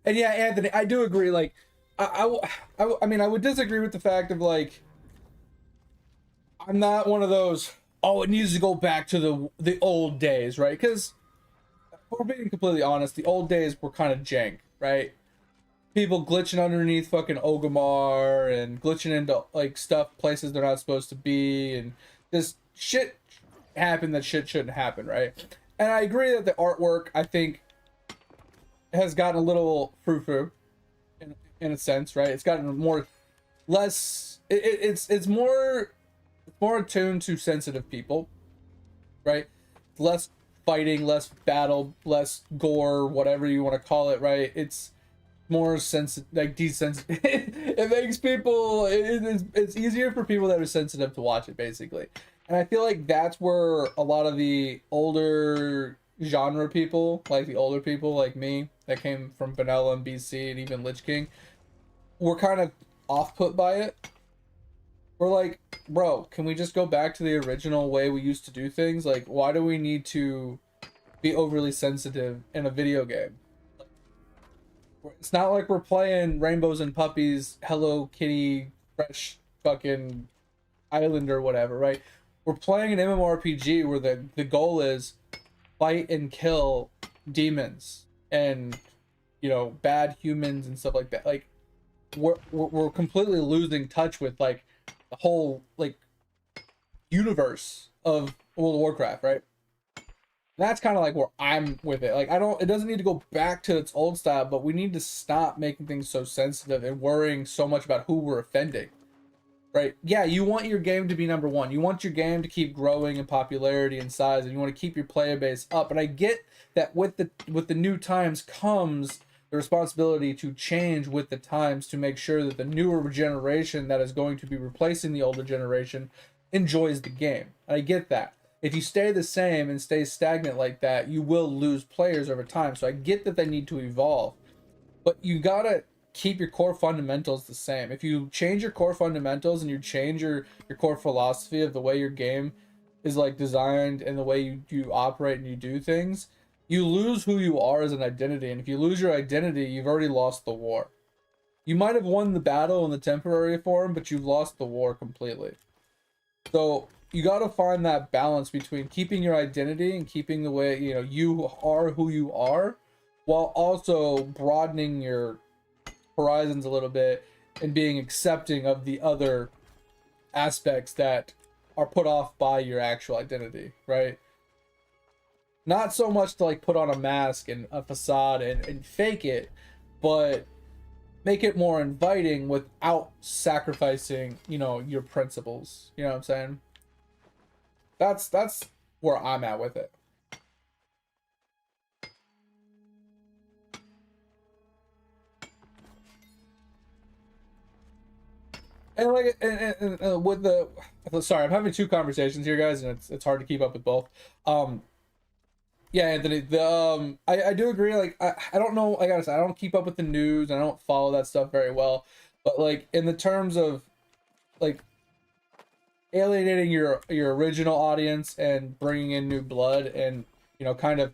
And yeah, Anthony, I do agree. Like, I mean, I would disagree with the fact of like, I'm not one of those, oh, it needs to go back to the old days, right? Because we're being completely honest, the old days were kind of jank, right? People glitching underneath fucking Ogamar and glitching into like stuff places they're not supposed to be, and this shit happened that shit shouldn't happen, right? And I agree that the artwork, I think, has gotten a little frou-frou in a sense, right? It's gotten more less it's more attuned to sensitive people, right? Less fighting, less battle, less gore, whatever you want to call it, right? It's more sensitive, like desensitive. It makes people, it's easier for people that are sensitive to watch it, basically. And I feel like that's where a lot of the older genre people, like the older people like me that came from Vanilla and BC and even Lich King, were kind of off put by it. We're like, bro, can we just go back to the original way we used to do things? Like, why do we need to be overly sensitive in a video game? It's not like we're playing Rainbows and Puppies, Hello Kitty, Fresh fucking Island or whatever, right? We're playing an MMORPG where the goal is fight and kill demons and, you know, bad humans and stuff like that. Like, we're completely losing touch with like the whole like universe of World of Warcraft, right? That's kind of like where I'm with it. Like, it doesn't need to go back to its old style, but we need to stop making things so sensitive and worrying so much about who we're offending, right? Yeah, you want your game to be number one. You want your game to keep growing in popularity and size, and you want to keep your player base up. And I get that with the new times comes the responsibility to change with the times to make sure that the newer generation that is going to be replacing the older generation enjoys the game. I get that. If you stay the same and stay stagnant like that, you will lose players over time. So I get that they need to evolve, but you gotta keep your core fundamentals the same. If you change your core fundamentals and you change your core philosophy of the way your game is like designed and the way you operate and you do things, you lose who you are as an identity. And if you lose your identity, you've already lost the war. You might have won the battle in the temporary form, but you've lost the war completely. So you got to find that balance between keeping your identity and keeping the way, you know, you are who you are, while also broadening your horizons a little bit and being accepting of the other aspects that are put off by your actual identity, right? Not so much to like put on a mask and a facade and fake it, but make it more inviting without sacrificing, you know, your principles. You know what I'm saying? That's where I'm at with it. And like, and with the, sorry, I'm having two conversations here, guys, and it's hard to keep up with both. Yeah, Anthony, I do agree. Like, I don't know. I gotta say, I don't keep up with the news. I don't follow that stuff very well. But like, in the terms of like alienating your original audience and bringing in new blood, and you know, kind of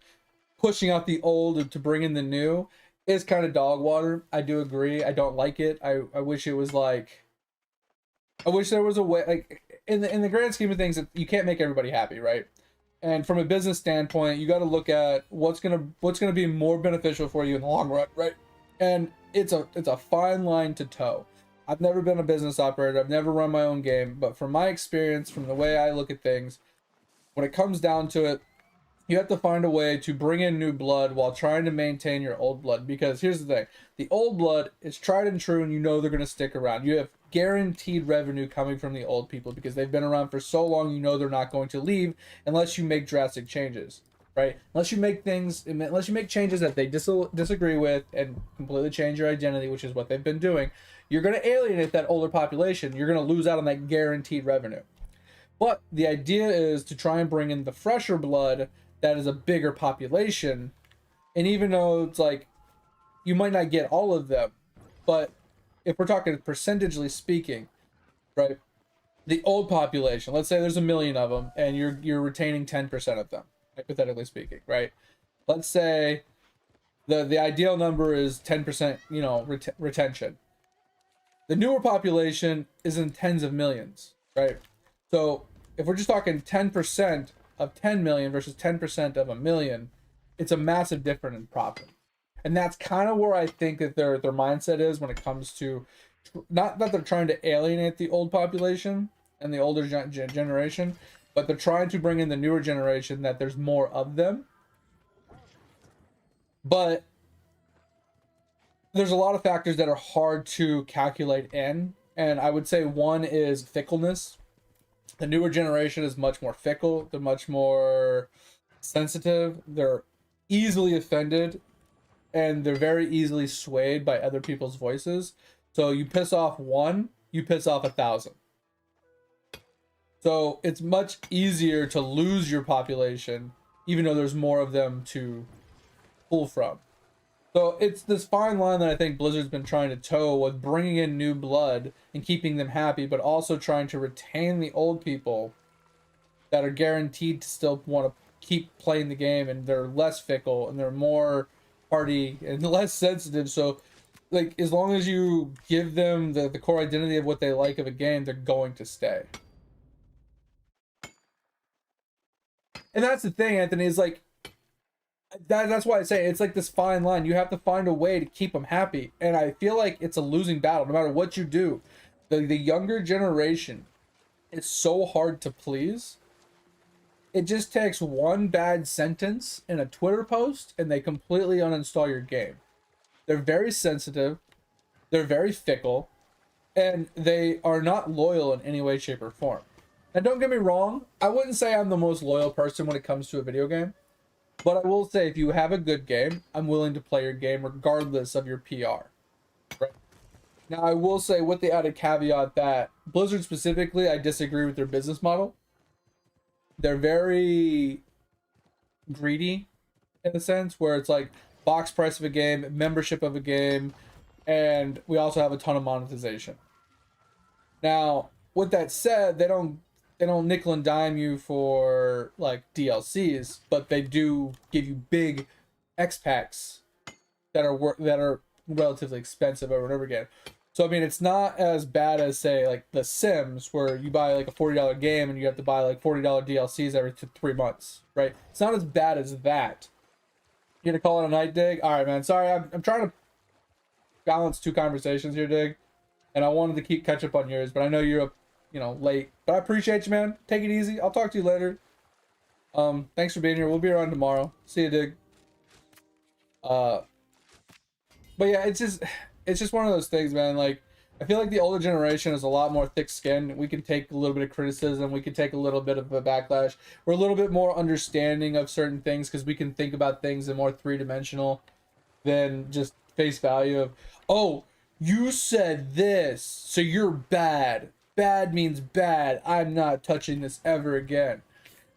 pushing out the old to bring in the new, is kind of dog water. I do agree. I don't like it. I wish it was like, I wish there was a way, like in the grand scheme of things, you can't make everybody happy, right? And from a business standpoint, you got to look at what's gonna be more beneficial for you in the long run, right? And it's a fine line to toe. I've never been a business operator. I've never run my own game, but from my experience, from the way I look at things, when it comes down to it, you have to find a way to bring in new blood while trying to maintain your old blood. Because here's the thing, the old blood is tried and true, and you know they're going to stick around. You have guaranteed revenue coming from the old people because they've been around for so long. You know they're not going to leave unless you make drastic changes, right? Unless you make changes that they disagree with and completely change your identity, which is what they've been doing, you're going to alienate that older population. You're going to lose out on that guaranteed revenue. But the idea is to try and bring in the fresher blood that is a bigger population. And even though it's like, you might not get all of them, but if we're talking percentagely speaking, right, the old population, let's say there's 1 million of them and you're retaining 10% of them, hypothetically speaking, right? Let's say the ideal number is 10%, you know, retention. The newer population is in tens of millions, right? So if we're just talking 10% of 10 million versus 10% of 1 million, it's a massive difference in profit. And that's kind of where I think that their mindset is when it comes to, not that they're trying to alienate the old population and the older generation, but they're trying to bring in the newer generation, that there's more of them. But there's a lot of factors that are hard to calculate in, and I would say one is fickleness. The newer generation is much more fickle. They're much more sensitive. They're easily offended, and they're very easily swayed by other people's voices. So you piss off one, you piss off 1,000. So it's much easier to lose your population, even though there's more of them to pull from. So it's this fine line that I think Blizzard's been trying to toe with bringing in new blood and keeping them happy, but also trying to retain the old people that are guaranteed to still want to keep playing the game, and they're less fickle and they're more party and less sensitive. So like, as long as you give them the core identity of what they like of a game, they're going to stay. And that's the thing, Anthony, is like, that's why I say it's like this fine line. You have to find a way to keep them happy, and I feel like it's a losing battle no matter what you do. The younger generation is so hard to please It just takes one bad sentence in a Twitter post and they completely uninstall your game. They're very sensitive, they're very fickle, and they are not loyal in any way, shape, or form. And don't get me wrong, I wouldn't say I'm the most loyal person when it comes to a video game, but I will say if you have a good game, I'm willing to play your game regardless of your PR. Right? Now, I will say with the added caveat that Blizzard specifically, I disagree with their business model. They're very greedy in a sense where it's like box price of a game, membership of a game, and we also have a ton of monetization. Now, with that said, they don't nickel and dime you for like DLCs, but they do give you big X packs that are relatively expensive over and over again. So I mean, it's not as bad as say like The Sims, where you buy like a $40 game and you have to buy like $40 DLCs every 3 months, right? It's not as bad as that. You gonna call it a night, Dig? All right, man. Sorry, I'm trying to balance two conversations here, Dig, and I wanted to keep catch up on yours, but I know you're up, late. But I appreciate you, man. Take it easy. I'll talk to you later. Thanks for being here. We'll be around tomorrow. See you, Dig. But yeah, it's just one of those things, man. Like, I feel like the older generation is a lot more thick-skinned. We can take a little bit of criticism. We can take a little bit of a backlash. We're a little bit more understanding of certain things because we can think about things in more three-dimensional than just face value of, oh, you said this, so you're bad. Bad means bad. I'm not touching this ever again.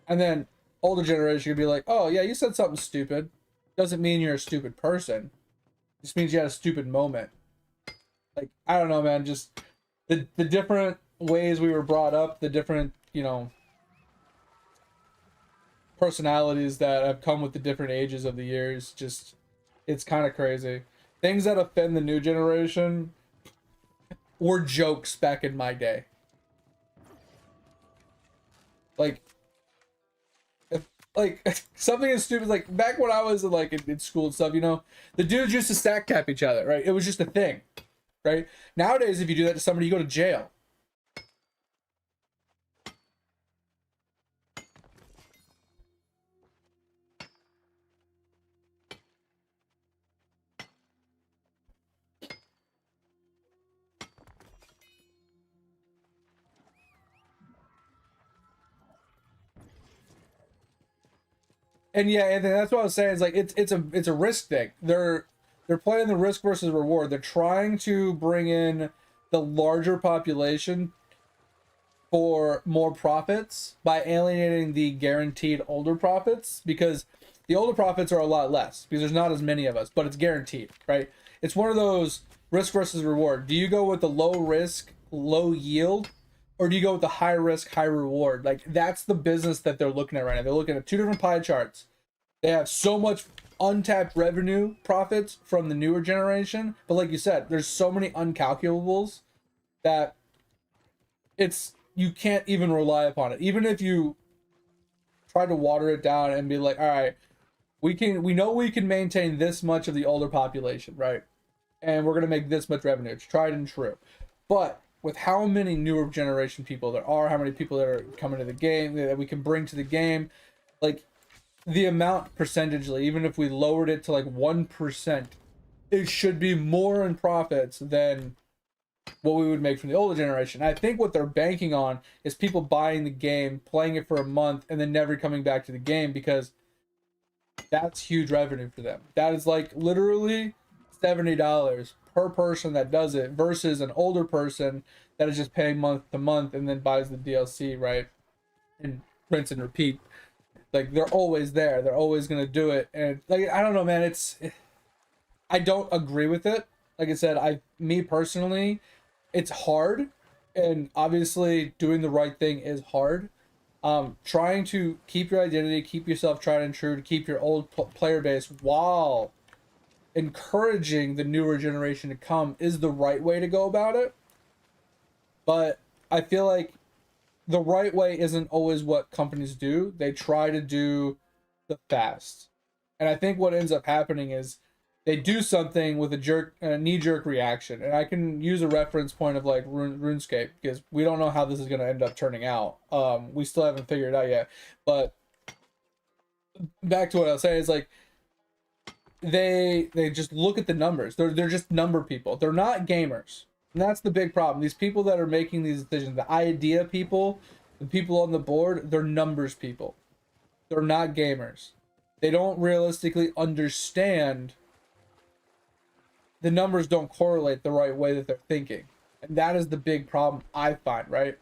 And then older generation could be like, oh, yeah, you said something stupid. Doesn't mean you're a stupid person. Just means you had a stupid moment. Like, I don't know, man. Just the different ways we were brought up, the different, personalities that have come with the different ages of the years. Just, it's kind of crazy. Things that offend the new generation were jokes back in my day. Like, something as stupid like back when I was in school and stuff, the dudes used to stack tap each other, right? It was just a thing, right? Nowadays, if you do that to somebody, you go to jail. And yeah, and that's what I was saying. Is like it's a risk thing. They're playing the risk versus reward. They're trying to bring in the larger population for more profits by alienating the guaranteed older profits, because the older profits are a lot less because there's not as many of us, but it's guaranteed, right? It's one of those risk versus reward. Do you go with the low risk, low yield, or do you go with the high risk, high reward? Like, that's the business that they're looking at right now. They're looking at two different pie charts. They have so much untapped revenue profits from the newer generation, but like you said, there's so many uncalculables that you can't even rely upon it. Even if you try to water it down and be like, all right, we know we can maintain this much of the older population, right? And we're gonna make this much revenue. It's tried and true. But with how many newer generation people there are, how many people that are coming to the game that we can bring to the game, like the amount percentagely, even if we lowered it to like 1%, it should be more in profits than what we would make from the older generation. I think what they're banking on is people buying the game, playing it for a month, and then never coming back to the game, because that's huge revenue for them. That is like literally $70 per person that does it versus an older person that is just paying month to month and then buys the DLC, right? And rinse and repeat. Like, they're always there. They're always going to do it. And like, I don't know, man, I don't agree with it. Like I said, me personally, it's hard, and obviously doing the right thing is hard. Trying to keep your identity, keep yourself tried and true, to keep your old player base while encouraging the newer generation to come is the right way to go about it. But I feel like the right way isn't always what companies do. They try to do the fast. And I think what ends up happening is they do something with a knee-jerk reaction. And I can use a reference point of like RuneScape, because we don't know how this is going to end up turning out. We still haven't figured it out yet. But back to what I was saying, is like they just look at the numbers. They're just number people. They're not gamers. And that's the big problem. These people that are making these decisions, the idea people, the people on the board, they're numbers people. They're not gamers. They don't realistically understand the numbers don't correlate the right way that they're thinking. And that is the big problem I find, right?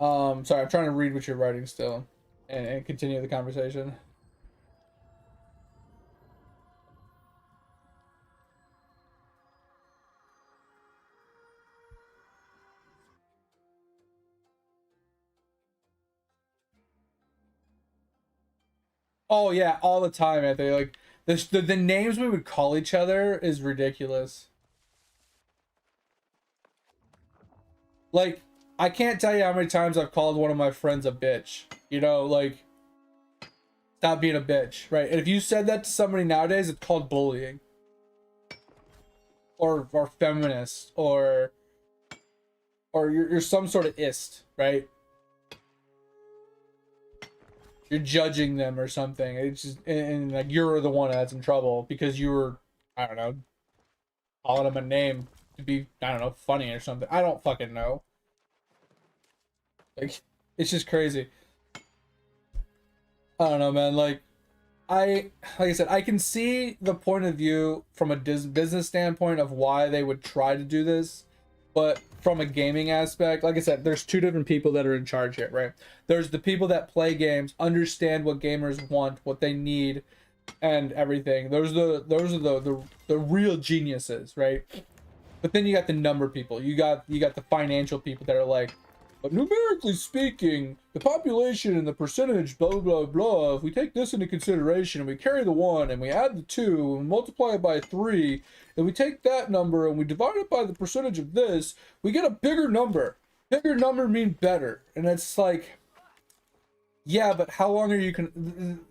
Sorry, I'm trying to read what you're writing still and continue the conversation. Oh yeah, all the time, Anthony. Like the names we would call each other is ridiculous. Like I can't tell you how many times I've called one of my friends a bitch. You know, like stop being a bitch, right? And if you said that to somebody nowadays, it's called bullying. Or feminist or you're some sort of ist, right? You're judging them or something. It's just and like you're the one that's in trouble because you were, I don't know, calling them a name to be, I don't know, funny or something. I don't fucking know. Like it's just crazy. I don't know, man. Like I said, I can see the point of view from a business standpoint of why they would try to do this, but from a gaming aspect, like I said, there's two different people that are in charge here, right? There's the people that play games, understand what gamers want, what they need, and everything. Those are the real geniuses, right? But then you got the number people. You got the financial people that are like, but numerically speaking, the population and the percentage, blah, blah, blah, if we take this into consideration and we carry the 1 and we add the 2 and multiply it by 3, and we take that number and we divide it by the percentage of this, we get a bigger number. Bigger number mean better. And it's like, yeah, but how long are you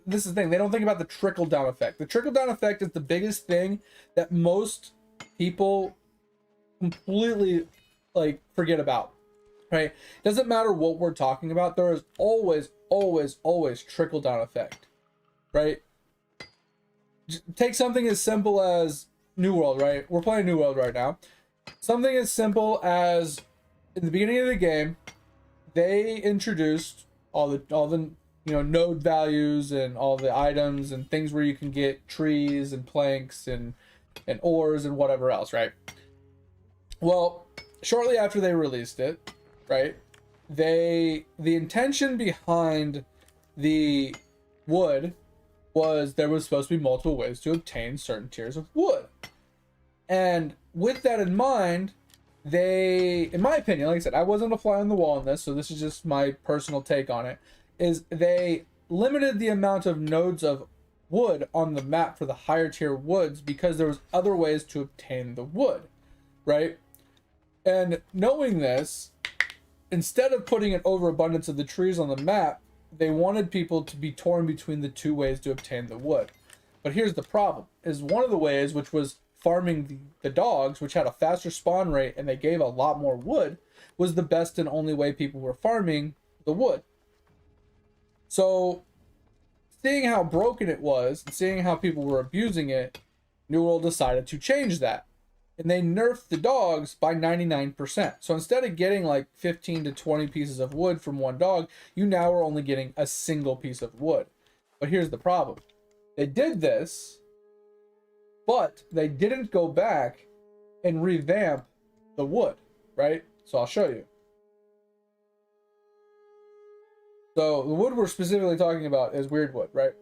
this is the thing. They don't think about the trickle-down effect. The trickle-down effect is the biggest thing that most people completely, like, forget about. Right? Doesn't matter what we're talking about, there is always trickle down effect. Right? Take something as simple as New World, right? We're playing New World right now. Something as simple as in the beginning of the game, they introduced all the node values and all the items and things where you can get trees and planks and ores and whatever else, right? Well, shortly after they released it, right? The intention behind the wood was there was supposed to be multiple ways to obtain certain tiers of wood. And with that in mind, they, in my opinion, like I said, I wasn't a fly on the wall on this, so this is just my personal take on it, is they limited the amount of nodes of wood on the map for the higher tier woods because there was other ways to obtain the wood, right? And knowing this, instead of putting an overabundance of the trees on the map, they wanted people to be torn between the two ways to obtain the wood. But here's the problem, is one of the ways, which was farming the dogs, which had a faster spawn rate and they gave a lot more wood, was the best and only way people were farming the wood. So, seeing how broken it was, and seeing how people were abusing it, New World decided to change that. And they nerfed the dogs by 99%. So instead of getting like 15 to 20 pieces of wood from one dog, you now are only getting a single piece of wood. But here's the problem. They did this, but they didn't go back and revamp the wood, right? So I'll show you. So the wood we're specifically talking about is weird wood, right?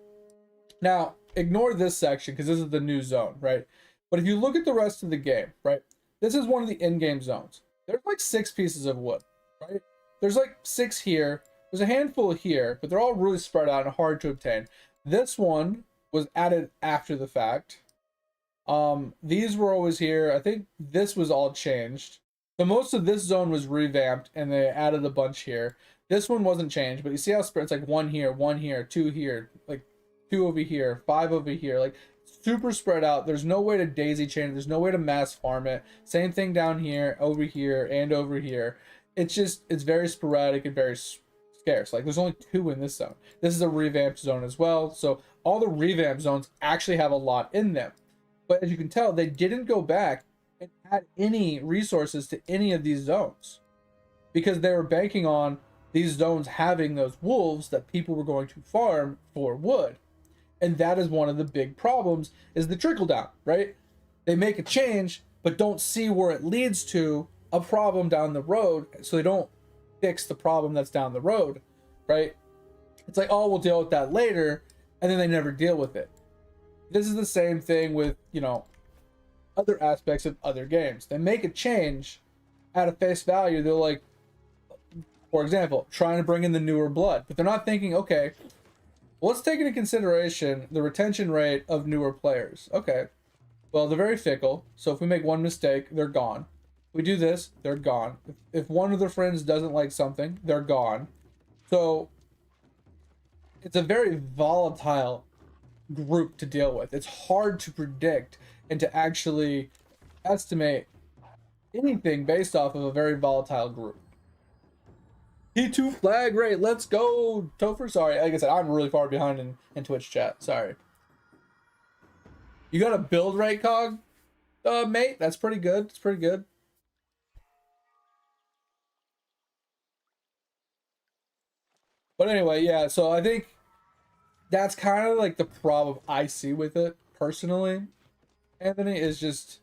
Now, ignore this section because this is the new zone, right? But if you look at the rest of the game, right? This is one of the in-game zones. There's like 6 pieces of wood, right? There's like 6 here. There's a handful here, but they're all really spread out and hard to obtain. This one was added after the fact. These were always here. I think this was all changed. So most of this zone was revamped and they added a bunch here. This one wasn't changed, but you see how spread, it's like 1 here, 2 here, like 2 over here, 5 over here, like super spread out. There's no way to daisy chain. There's no way to mass farm it. Same thing down here, over here, and over here. it's very sporadic and very scarce. Like there's only 2 in this zone. This is a revamped zone as well. So all the revamped zones actually have a lot in them. But as you can tell, they didn't go back and add any resources to any of these zones because they were banking on these zones having those wolves that people were going to farm for wood. And that is one of the big problems, is the trickle down, right? They make a change, but don't see where it leads to a problem down the road, so they don't fix the problem that's down the road, right? It's like, oh, we'll deal with that later, and then they never deal with it. This is the same thing with, you know, other aspects of other games. They make a change at a face value. They're like, for example, trying to bring in the newer blood, but they're not thinking, okay, well, let's take into consideration the retention rate of newer players. Okay, well, they're very fickle, so if we make one mistake, they're gone. We do this, they're gone. If one of their friends doesn't like something, they're gone. So it's a very volatile group to deal with. It's hard to predict and to actually estimate anything based off of a very volatile group. T2 flag rate, let's go, Topher. Sorry, like I said, I'm really far behind in Twitch chat. Sorry. You got a build rate, Cog? Mate, that's pretty good. It's pretty good. But anyway, yeah, so I think that's kind of like the problem I see with it personally, Anthony, is just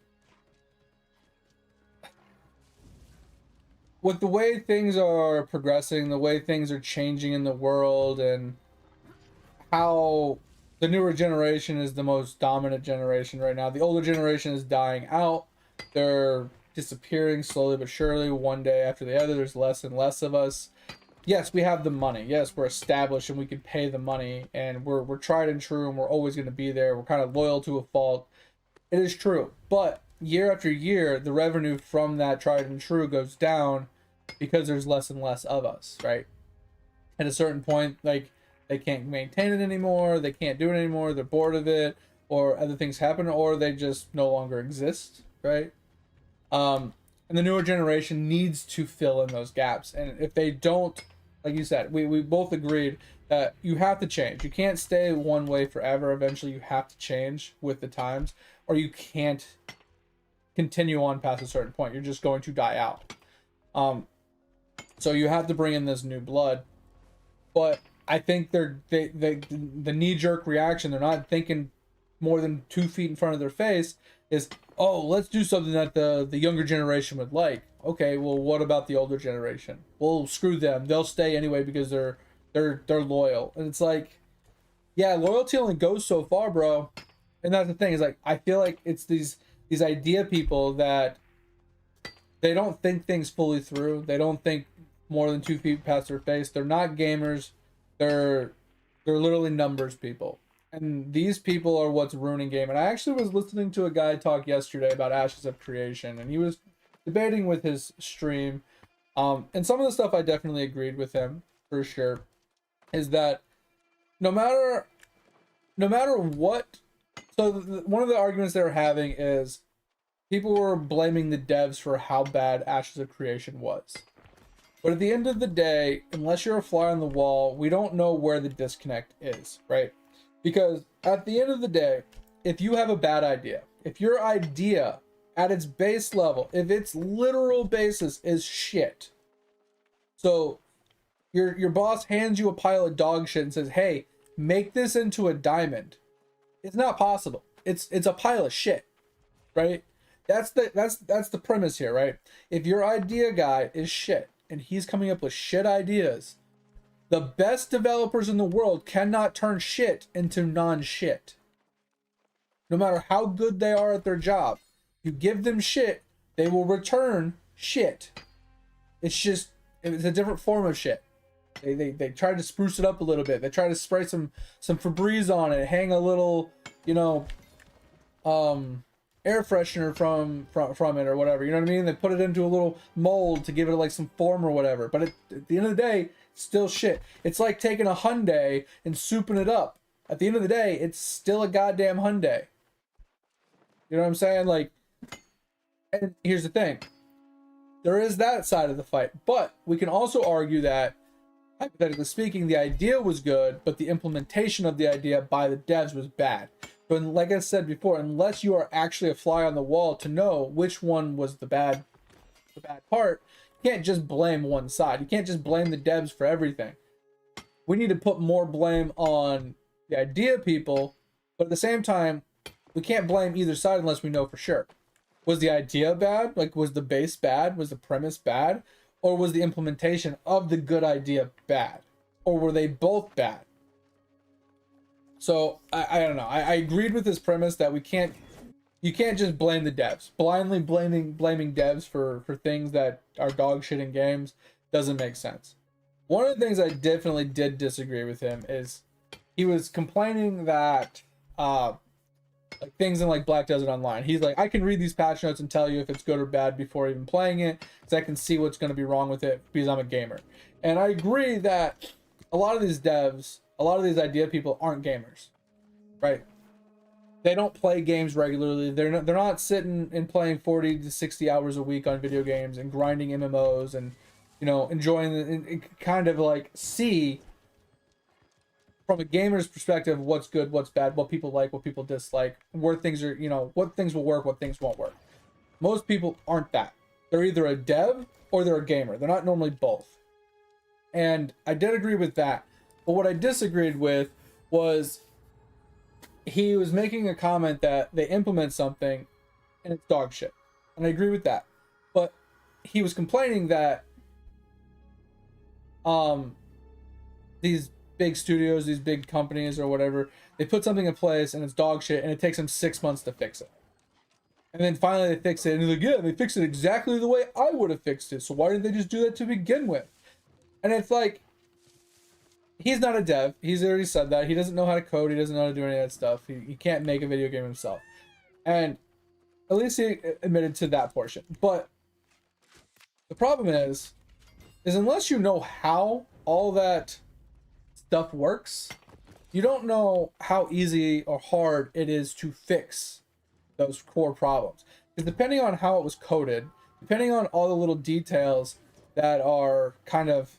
with the way things are progressing, the way things are changing in the world, and how the newer generation is the most dominant generation right now. The older generation is dying out. They're disappearing slowly but surely, one day after the other. There's less and less of us. Yes, we have the money. Yes, we're established and we can pay the money, and we're tried and true, and we're always going to be there. We're kind of loyal to a fault. It is true. But year after year, the revenue from that tried and true goes down because there's less and less of us, right? At a certain point, like, they can't maintain it anymore, they can't do it anymore, they're bored of it, or other things happen, or they just no longer exist, right? And the newer generation needs to fill in those gaps. And if they don't, like you said, we both agreed that you have to change. You can't stay one way forever. Eventually you have to change with the times, or you can't continue on past a certain point. You're just going to die out. So you have to bring in this new blood. But I think the knee-jerk reaction, they're not thinking more than 2 feet in front of their face, is, oh, let's do something that the younger generation would like. Okay, well, what about the older generation? Well, screw them. They'll stay anyway because they're loyal. And it's like, yeah, loyalty only goes so far, bro. And that's the thing, is like, I feel like it's these idea people that they don't think things fully through. They don't think more than 2 feet past their face. They're not gamers. They're literally numbers people. And these people are what's ruining game. And I actually was listening to a guy talk yesterday about Ashes of Creation, and he was debating with his stream. And some of the stuff I definitely agreed with him, for sure, is that no matter what, so one of the arguments they were having is people were blaming the devs for how bad Ashes of Creation was. But at the end of the day, unless you're a fly on the wall, we don't know where the disconnect is, right? Because at the end of the day, if you have a bad idea, if your idea at its base level, if its literal basis is shit, so your boss hands you a pile of dog shit and says, hey, make this into a diamond. It's not possible. It's a pile of shit, right? That's the premise here, right? If your idea guy is shit and he's coming up with shit ideas, the best developers in the world cannot turn shit into non-shit. No matter how good they are at their job, you give them shit, they will return shit. It's a different form of shit. They try to spruce it up a little bit. They try to spray some Febreze on it, hang a little, air freshener from it or whatever. You know what I mean? They put it into a little mold to give it like some form or whatever. But at the end of the day, it's still shit. It's like taking a Hyundai and souping it up. At the end of the day, it's still a goddamn Hyundai. You know what I'm saying? Like, and here's the thing. there is that side of the fight. But we can also argue that, hypothetically speaking, the idea was good, but the implementation of the idea by the devs was bad. But like I said before, unless you are actually a fly on the wall to know which one was the bad part, you can't just blame one side. You can't just blame the devs for everything. We need to put more blame on the idea people, but at the same time, we can't blame either side unless we know for sure. Was the idea bad? Like, was the base bad? Was the premise bad? Or was the implementation of the good idea bad? Or were they both bad? So I don't know. I agreed with this premise that you can't just blame the devs. Blindly blaming devs for things that are dog shit in games doesn't make sense. One of the things I definitely did disagree with him is he was complaining that like things in like Black Desert Online. He's like, I can read these patch notes and tell you if it's good or bad before even playing it, because I can see what's going to be wrong with it because I'm a gamer. And I agree that a lot of these devs, a lot of these idea people aren't gamers, right? They don't play games regularly. They're not sitting and playing 40 to 60 hours a week on video games and grinding MMOs and, you know, enjoying and kind of like see from a gamer's perspective what's good, what's bad, what people like, what people dislike, where things are, you know, what things will work, what things won't work. Most people aren't that. They're either a dev or they're a gamer. They're not normally both. And I did agree with that. But what I disagreed with was he was making a comment that they implement something and it's dog shit. And I agree with that. But he was complaining that these big studios, these big companies or whatever, they put something in place and it's dog shit and it takes them 6 months to fix it. And then finally they fix it and he's like, yeah, they fixed it exactly the way I would have fixed it. So why didn't they just do that to begin with? And it's like, he's not a dev. He's already said that. He doesn't know how to code. He doesn't know how to do any of that stuff. He can't make a video game himself. And at least he admitted to that portion. But the problem is unless you know how all that stuff works, you don't know how easy or hard it is to fix those core problems. Because depending on how it was coded, depending on all the little details that are kind of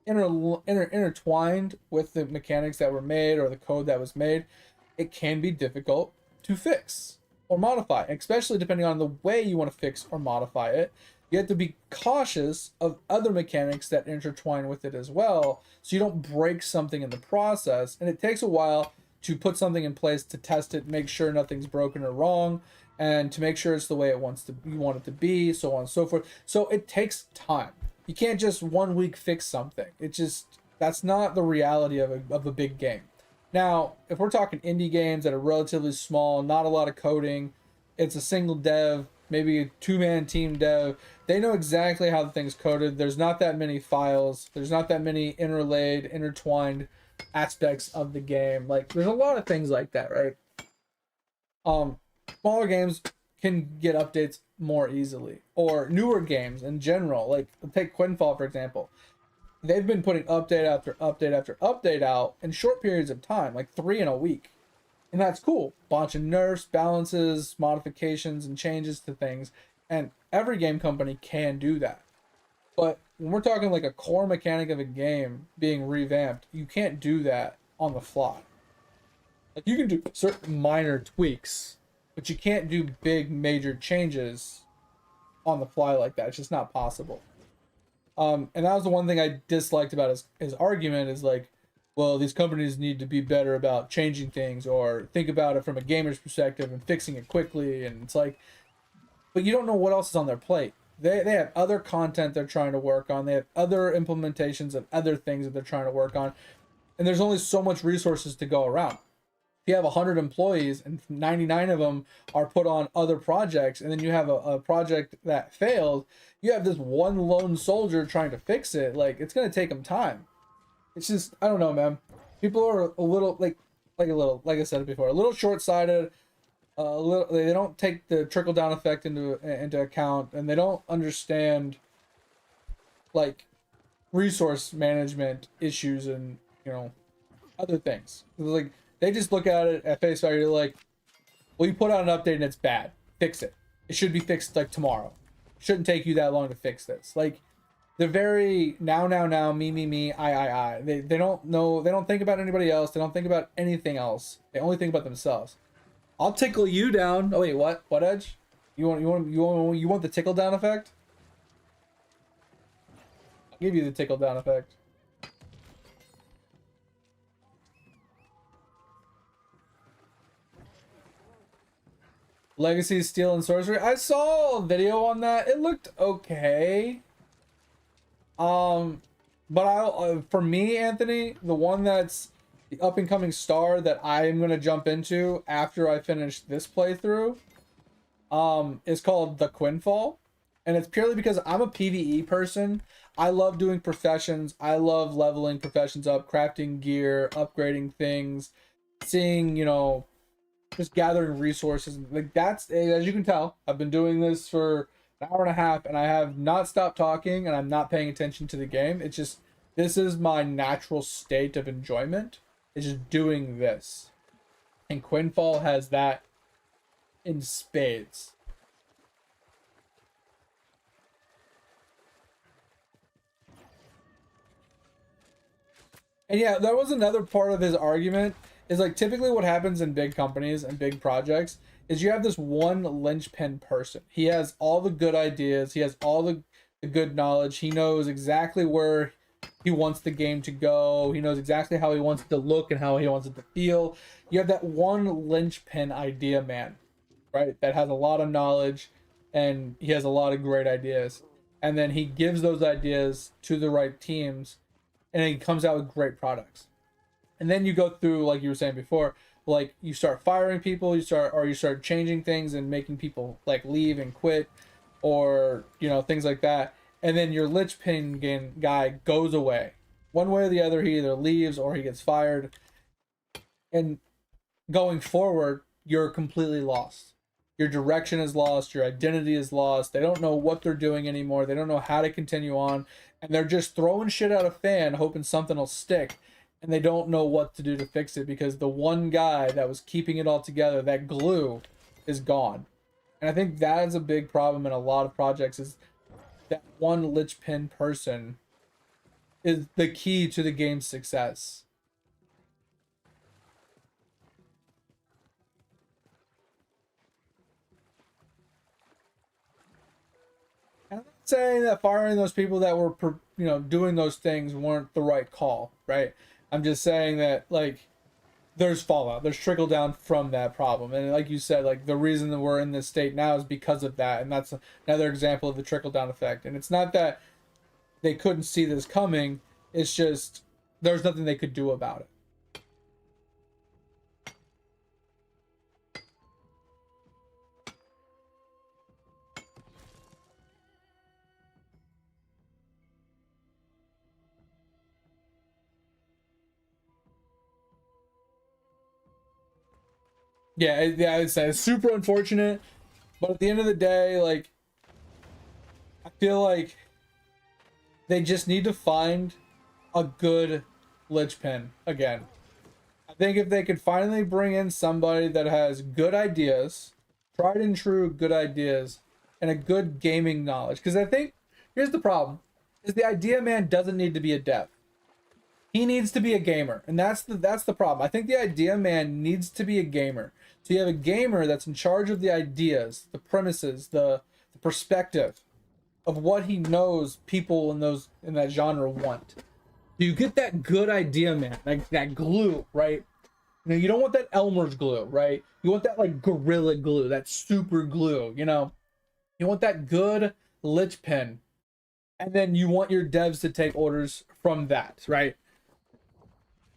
intertwined with the mechanics that were made or the code that was made, it can be difficult to fix or modify, especially depending on the way you want to fix or modify it. You have to be cautious of other mechanics that intertwine with it as well, so you don't break something in the process. And it takes a while to put something in place to test it, make sure nothing's broken or wrong, and to make sure it's the way you want it to be, so on and so forth. So it takes time. You can't just 1 week fix something. That's not the reality of a big game. Now, if we're talking indie games that are relatively small, not a lot of coding, it's a single dev, maybe a two-man team dev, they know exactly how the thing's coded. There's not that many files. There's not that many intertwined aspects of the game. Like, there's a lot of things like that, right? Smaller games can get updates more easily, or newer games in general. Like, take Quinfall for example. They've been putting update after update after update out in short periods of time, like 3 in a week. And that's cool. Bunch of nerfs, balances, modifications, and changes to things. And every game company can do that. But when we're talking like a core mechanic of a game being revamped, you can't do that on the fly. Like, you can do certain minor tweaks, but you can't do big major changes on the fly like that. It's just not possible. And that was the one thing I disliked about his argument is like, well, these companies need to be better about changing things or think about it from a gamer's perspective and fixing it quickly. And it's like, but you don't know what else is on their plate. They have other content they're trying to work on. They have other implementations of other things that they're trying to work on. And there's only so much resources to go around. If you have 100 employees and 99 of them are put on other projects, and then you have a project that failed, you have this one lone soldier trying to fix it. Like, it's going to take them time. It's just, I don't know, man. People are a little, like I said before, a little short-sighted. They don't take the trickle-down effect into account, and they don't understand, like, resource management issues and, you know, other things. Like, they just look at it at face value, like, well, you put out an update and it's bad. Fix it. It should be fixed, like, tomorrow. shouldn't take you that long to fix this. Like, they're very now, me, I. They don't know, they don't think about anybody else. They don't think about anything else. They only think about themselves. I'll tickle you down. Oh wait, what? What, Edge? You want the tickle down effect? I'll give you the tickle down effect. Legacy, Steel, and Sorcery. I saw a video on that. It looked okay. But for me, Anthony, the one that's the up and coming star that I'm gonna jump into after I finish this playthrough, is called the Quinfall, and it's purely because I'm a PvE person. I love doing professions. I love leveling professions up, crafting gear, upgrading things, seeing, you know, just gathering resources. Like, that's, as you can tell, I've been doing this for an hour and a half, and I have not stopped talking, and I'm not paying attention to the game. It's just, this is my natural state of enjoyment. It's just doing this. And Quinfall has that in spades. And yeah, that was another part of his argument, is like typically what happens in big companies and big projects is you have this one linchpin person. He has all the good ideas. He has all the good knowledge. He knows exactly where he wants the game to go. He knows exactly how he wants it to look and how he wants it to feel. You have that one linchpin idea man, right? That has a lot of knowledge and he has a lot of great ideas. And then he gives those ideas to the right teams and he comes out with great products. And then you go through, like you were saying before, like you start firing people, you start changing things and making people like leave and quit, or, you know, things like that. And then your linchpin guy goes away. One way or the other, he either leaves or he gets fired. And going forward, you're completely lost. Your direction is lost. Your identity is lost. They don't know what they're doing anymore. They don't know how to continue on. And they're just throwing shit at a fan, hoping something will stick. And they don't know what to do to fix it because the one guy that was keeping it all together, that glue, is gone. And I think that is a big problem in a lot of projects, is that one linchpin person is the key to the game's success. And I'm not saying that firing those people that were, you know, doing those things weren't the right call, right? I'm just saying that, like, there's fallout, there's trickle down from that problem. And like you said, like, the reason that we're in this state now is because of that. And that's another example of the trickle down effect. And it's not that they couldn't see this coming, it's just there's nothing they could do about it. Yeah, it's super unfortunate, but at the end of the day, like, I feel like they just need to find a good linchpin again. I think if they could finally bring in somebody that has good ideas, tried and true good ideas, and a good gaming knowledge, because I think here's the problem: is the idea man doesn't need to be a dev. He needs to be a gamer, and that's the problem. I think the idea man needs to be a gamer. So you have a gamer that's in charge of the ideas, the premises, the perspective of what he knows people in that genre want. You get that good idea man, like that glue, right? You know, you don't want that Elmer's glue, right? You want that like Gorilla Glue, that super glue, you know? You want that good linchpin, and then you want your devs to take orders from that, right?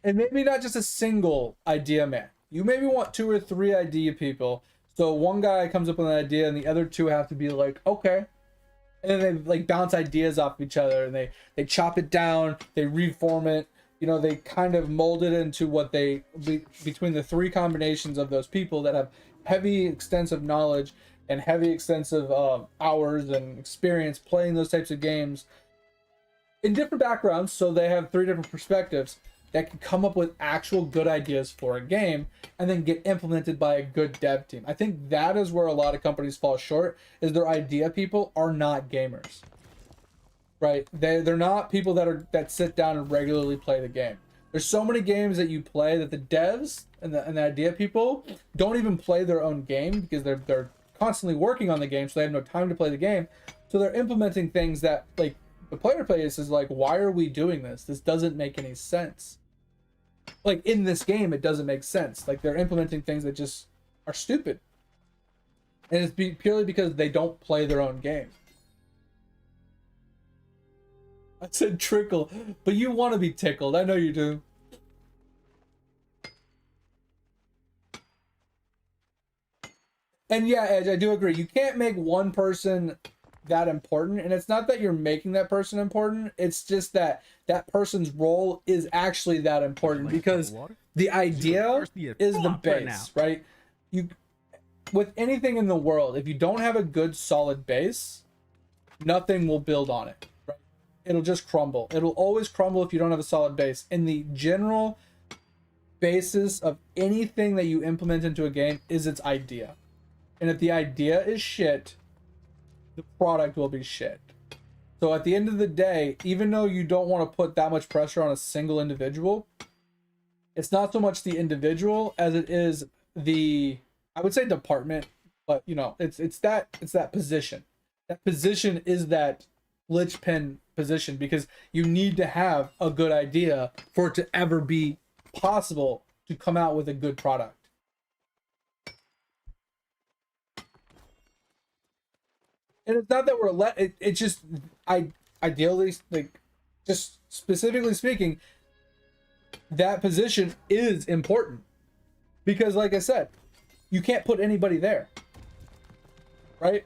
And maybe not just a single idea man. You maybe want 2 or 3 idea people. So one guy comes up with an idea and the other 2 have to be like, okay. And then they like bounce ideas off each other and they chop it down, they reform it. You know, they kind of mold it into what between the 3 combinations of those people that have heavy, extensive knowledge and heavy, extensive hours and experience playing those types of games in different backgrounds. So they have 3 different perspectives. that can come up with actual good ideas for a game and then get implemented by a good dev team. I think that is where a lot of companies fall short, is their idea people are not gamers. Right? They're not people that sit down and regularly play the game. There's so many games that you play that the devs and the idea people don't even play their own game because they're constantly working on the game, so they have no time to play the game. So they're implementing things that, like, the player base is like, why are we doing this? This doesn't make any sense. Like, in this game, it doesn't make sense. Like, they're implementing things that just are stupid. And it's purely because they don't play their own game. I said trickle, but you want to be tickled. I know you do. And yeah, Edge, I do agree. You can't make one person that important, and it's not that you're making that person important. It's just that that person's role is actually that important because the idea is the base, right? You, with anything in the world, if you don't have a good solid base, nothing will build on it. Right? It'll just crumble. It'll always crumble if you don't have a solid base. And the general basis of anything that you implement into a game is its idea. And if the idea is shit, the product will be shit. So at the end of the day, even though you don't want to put that much pressure on a single individual, it's not so much the individual as it is the, I would say, department, but you know, it's that position. That position is that linchpin position because you need to have a good idea for it to ever be possible to come out with a good product. And it's not that we're it's just, ideally, like, just specifically speaking, that position is important because, like I said, you can't put anybody there, right?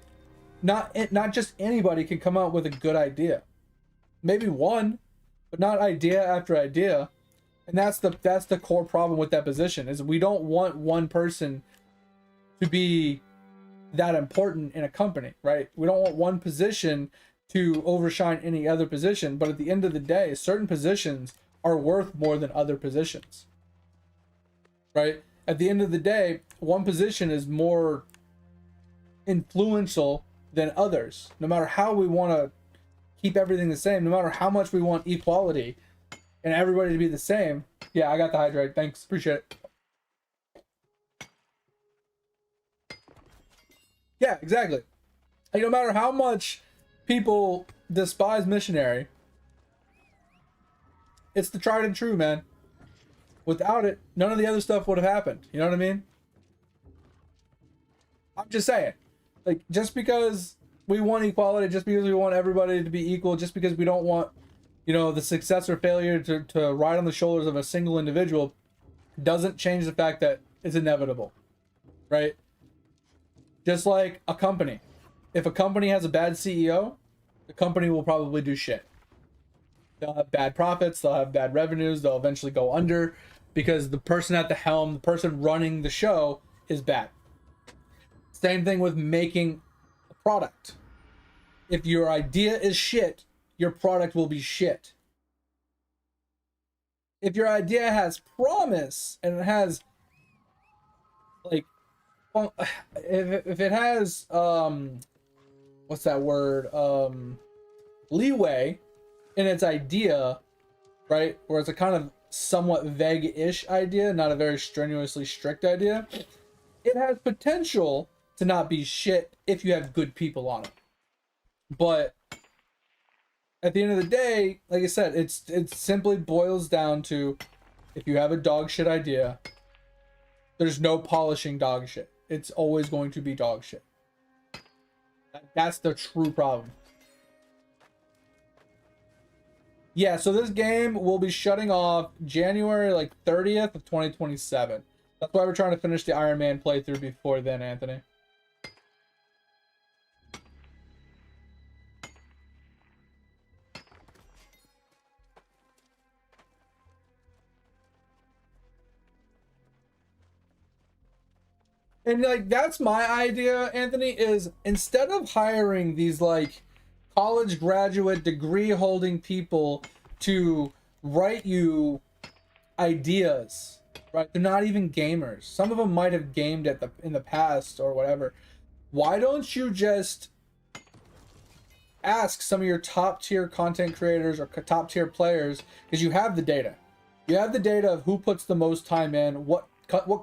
Not just anybody can come out with a good idea. Maybe one, but not idea after idea. And that's the core problem with that position, is we don't want one person to be that important in a company, right? We don't want one position to overshine any other position, but at the end of the day, certain positions are worth more than other positions, right? At the end of the day, one position is more influential than others. No matter how we want to keep everything the same, no matter how much we want equality and everybody to be the same. Yeah, I got the hydrate. Thanks. Appreciate it. Yeah, exactly. And no matter how much people despise missionary, it's the tried and true, man. Without it, none of the other stuff would have happened. You know what I mean? I'm just saying. Like, just because we want equality, just because we want everybody to be equal, just because we don't want, you know, the success or failure to ride on the shoulders of a single individual, doesn't change the fact that it's inevitable. Right? Just like a company. If a company has a bad CEO, the company will probably do shit. They'll have bad profits, they'll have bad revenues, they'll eventually go under because the person at the helm, the person running the show is bad. Same thing with making a product. If your idea is shit, your product will be shit. If your idea has promise and it has, like, if it has what's that word, leeway in its idea, right, where it's a kind of somewhat vague-ish idea, not a very strenuously strict idea, it has potential to not be shit if you have good people on it. But at the end of the day, like I said, it simply boils down to, if you have a dog shit idea, there's no polishing dog shit. It's always going to be dog shit. That's the true problem. Yeah, so this game will be shutting off January, like, 30th of 2027. That's why we're trying to finish the Ironman playthrough before then, Anthony. And, like, that's my idea, Anthony, is instead of hiring these, like, college graduate degree holding people to write you ideas, right? They're not even gamers. Some of them might have gamed in the past or whatever. Why don't you just ask some of your top tier content creators or top tier players, because you have the data. You have the data of who puts the most time in, what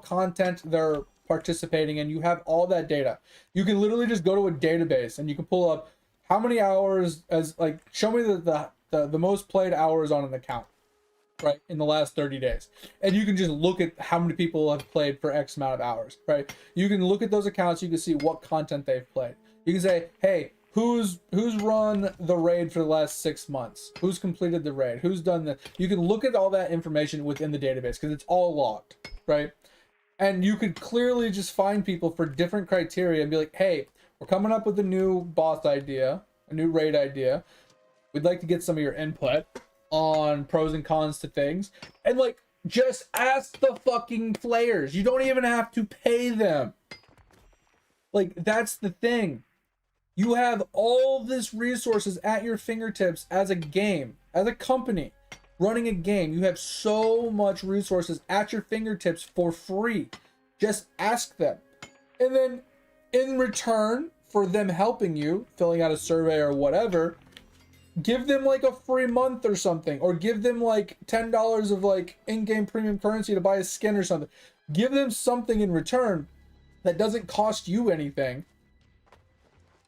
content they're participating in. You have all that data. You can literally just go to a database and you can pull up how many hours, as like, show me the most played hours on an account, right, in the last 30 days. And you can just look at how many people have played for X amount of hours, right? You can look at those accounts, you can see what content they've played. You can say, hey, who's run the raid for the last 6 months? Who's completed the raid? Who's done the... You can look at all that information within the database because it's all logged, right? And you could clearly just find people for different criteria and be like, hey, we're coming up with a new boss idea, a new raid idea. We'd like to get some of your input on pros and cons to things. And like, just ask the fucking players. You don't even have to pay them. Like, that's the thing. You have all this resources at your fingertips as a game, as a company running a game. You have so much resources at your fingertips for free. Just ask them. And then in return for them helping you, filling out a survey or whatever, give them like a free month or something, or give them like $10 of like in-game premium currency to buy a skin or something. Give them something in return that doesn't cost you anything,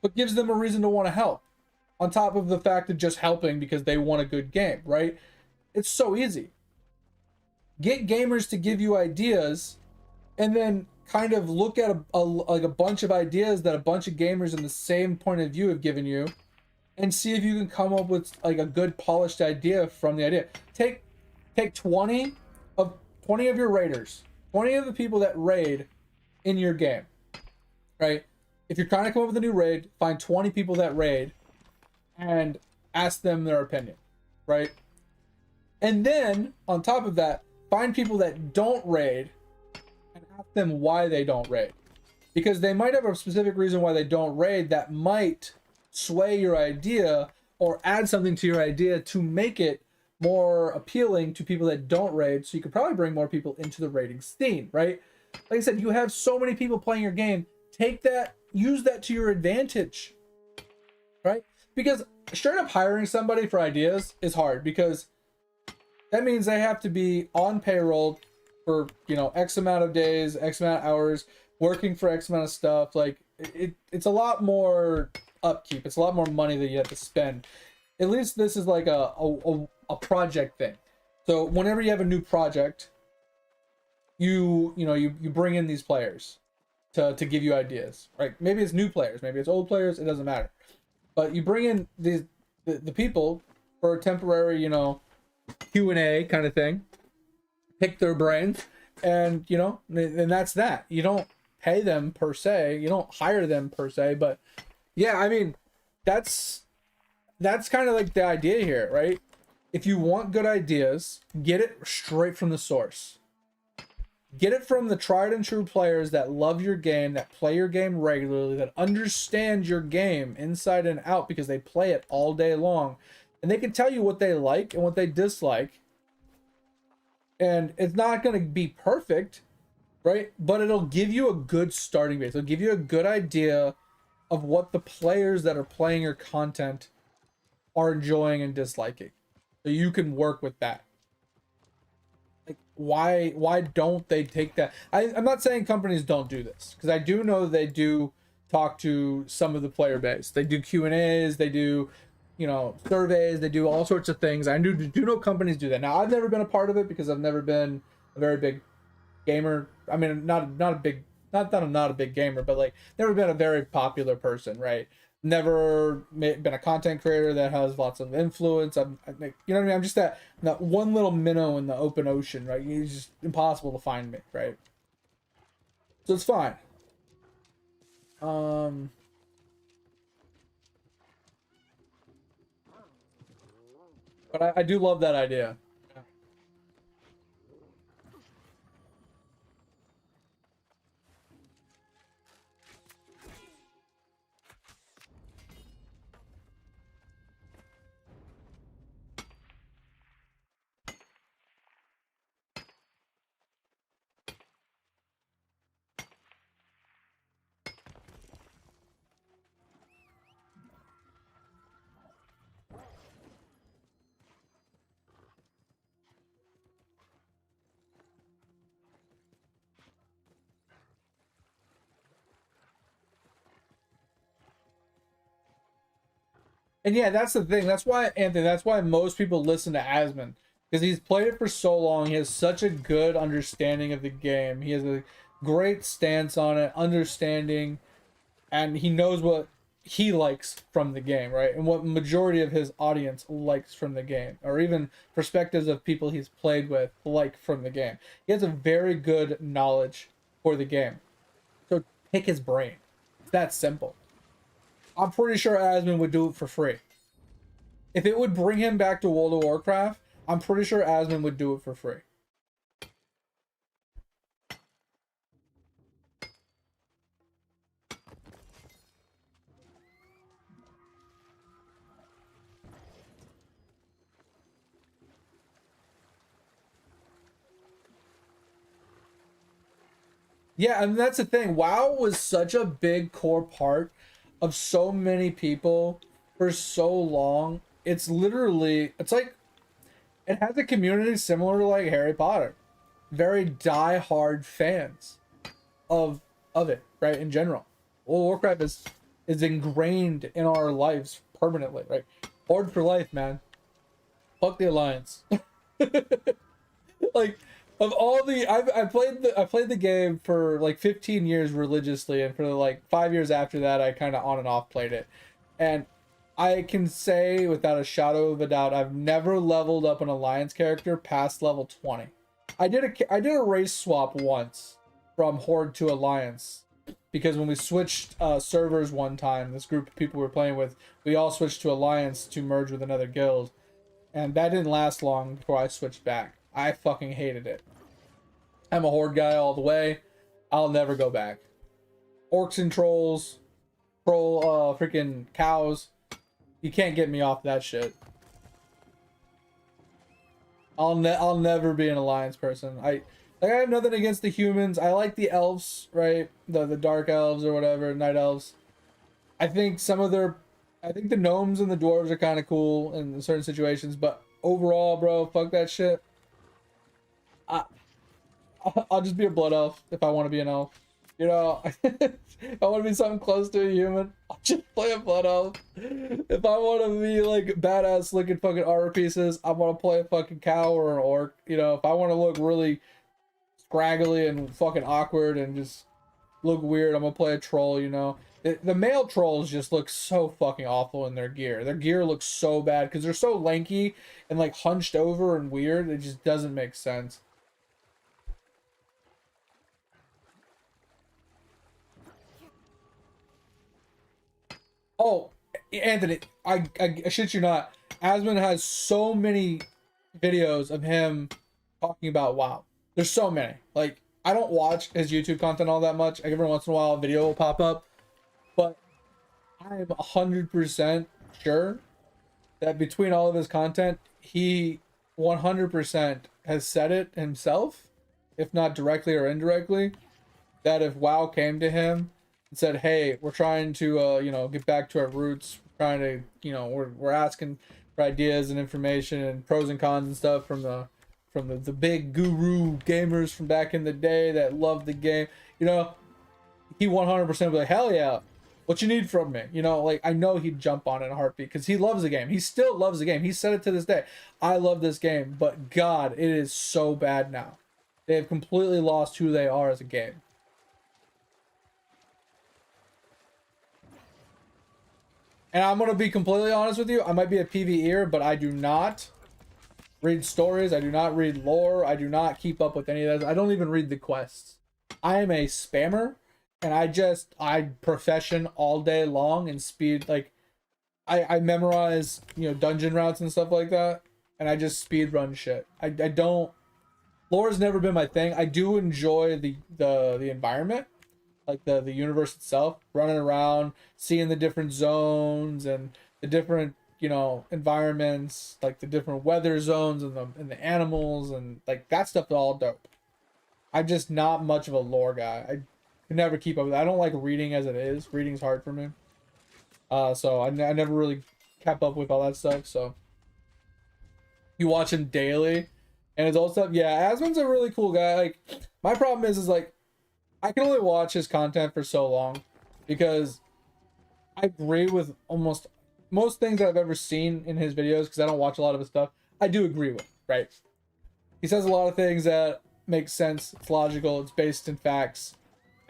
but gives them a reason to want to help, on top of the fact of just helping because they want a good game, right? It's so easy. Get gamers to give you ideas, and then kind of look at like a bunch of ideas that a bunch of gamers in the same point of view have given you, and see if you can come up with like a good polished idea from the idea. Take 20 of your raiders, 20 of the people that raid in your game, right? If you're trying to come up with a new raid, find 20 people that raid and ask them their opinion, right? And then on top of that, find people that don't raid and ask them why they don't raid, because they might have a specific reason why they don't raid that might sway your idea or add something to your idea to make it more appealing to people that don't raid. So you could probably bring more people into the raiding scene, right? Like I said, you have so many people playing your game. Take that, use that to your advantage, right? Because straight up hiring somebody for ideas is hard, because that means they have to be on payroll for, you know, X amount of days, X amount of hours, working for X amount of stuff. Like, it's a lot more upkeep. It's a lot more money that you have to spend. At least this is like a project thing. So whenever you have a new project, you bring in these players to give you ideas, right? Maybe it's new players, maybe it's old players, it doesn't matter. But you bring in the people for a temporary, you know, Q&A kind of thing, pick their brains, and, you know, and that's that. You don't pay them per se, you don't hire them per se, but yeah, I mean, that's kind of like the idea here, right? If you want good ideas, get it straight from the source. Get it from the tried and true players that love your game, that play your game regularly, that understand your game inside and out because they play it all day long. And they can tell you what they like and what they dislike. And it's not going to be perfect, right? But it'll give you a good starting base. It'll give you a good idea of what the players that are playing your content are enjoying and disliking. So you can work with that. Like, why don't they take that? I'm not saying companies don't do this, because I do know they do talk to some of the player base. They do Q&As, they do, you know, surveys, they do all sorts of things. I do know companies do that. Now, I've never been a part of it because I've never been a very big gamer. I mean, not a big, not that I'm not a big gamer, but like, never been a very popular person, right? Never been a content creator that has lots of influence. You know what I mean? I'm just that one little minnow in the open ocean, right? It's just impossible to find me, right? So it's fine. But I do love that idea. And yeah, that's the thing. That's why, Anthony, that's why most people listen to Asmon. Because he's played it for so long. He has such a good understanding of the game. He has a great stance on it, understanding, and he knows what he likes from the game, right? And what majority of his audience likes from the game, or even perspectives of people he's played with like from the game. He has a very good knowledge for the game. So pick his brain. It's that simple. I'm pretty sure Asmon would do it for free. If it would bring him back to World of Warcraft, I'm pretty sure Asmon would do it for free. Yeah, and that's the thing. WoW was such a big core part of so many people for so long. It's literally, it's like, it has a community similar to like Harry Potter. Very die-hard fans of it, right? In general, World of Warcraft is ingrained in our lives permanently, right? Horde for life, man. Fuck the Alliance. Like, of all the I played the game for like 15 years religiously, and for like 5 years after that I kind of on and off played it, and I can say without a shadow of a doubt I've never leveled up an Alliance character past level 20. I did a race swap once from Horde to Alliance, because when we switched servers one time, this group of people we were playing with, we all switched to Alliance to merge with another guild, and that didn't last long before I switched back. I fucking hated it. I'm a Horde guy all the way. I'll never go back. Orcs and trolls, freaking cows. You can't get me off that shit. I'll never be an Alliance person. I have nothing against the humans. I like the elves, right? The dark elves or whatever, night elves. I think I think the gnomes and the dwarves are kind of cool in certain situations, but overall, bro, fuck that shit. I I'll just be a blood elf if I want to be an elf. You know, if I want to be something close to a human, I'll just play a blood elf. If I want to be like badass looking fucking armor pieces, I want to play a fucking cow or an orc. You know, if I want to look really scraggly and fucking awkward and just look weird, I'm gonna play a troll. You know, the male trolls just look so fucking awful in their gear. Their gear looks so bad because they're so lanky and like hunched over and weird. It just doesn't make sense. Oh, Anthony, I shit you not. Asmon has so many videos of him talking about WoW. There's so many. Like, I don't watch his YouTube content all that much. Like, every once in a while, a video will pop up. But I'm 100% sure that between all of his content, he 100% has said it himself, if not directly or indirectly, that if WoW came to him and said, "Hey, we're trying to, get back to our roots. We're trying to, we're asking for ideas and information and pros and cons and stuff from the big guru gamers from back in the day that loved the game." He 100% would be like, "Hell yeah, what you need from me?" Like, I know he'd jump on it in a heartbeat because he loves the game. He still loves the game. He said it to this day. I love this game, but God, it is so bad now. They have completely lost who they are as a game. And I'm going to be completely honest with you. I might be a PvEer, but I do not read stories. I do not read lore. I do not keep up with any of that. I don't even read the quests. I am a spammer, and I profession all day long and speed. Like, I memorize, dungeon routes and stuff like that. And I just speed run shit. I don't, lore's never been my thing. I do enjoy the environment, like the universe itself, running around, seeing the different zones and the different environments, like the different weather zones and the animals, and like that stuff is all dope. I'm just not much of a lore guy. I can never keep up with it. I don't like reading as it is. Reading's hard for me. So I never really kept up with all that stuff. So you watch him daily and his old stuff. Yeah, Asmon's a really cool guy. Like, my problem is like, I can only watch his content for so long because I agree with almost most things that I've ever seen in his videos, because I don't watch a lot of his stuff, I do agree with, right? He says a lot of things that make sense, it's logical, it's based in facts,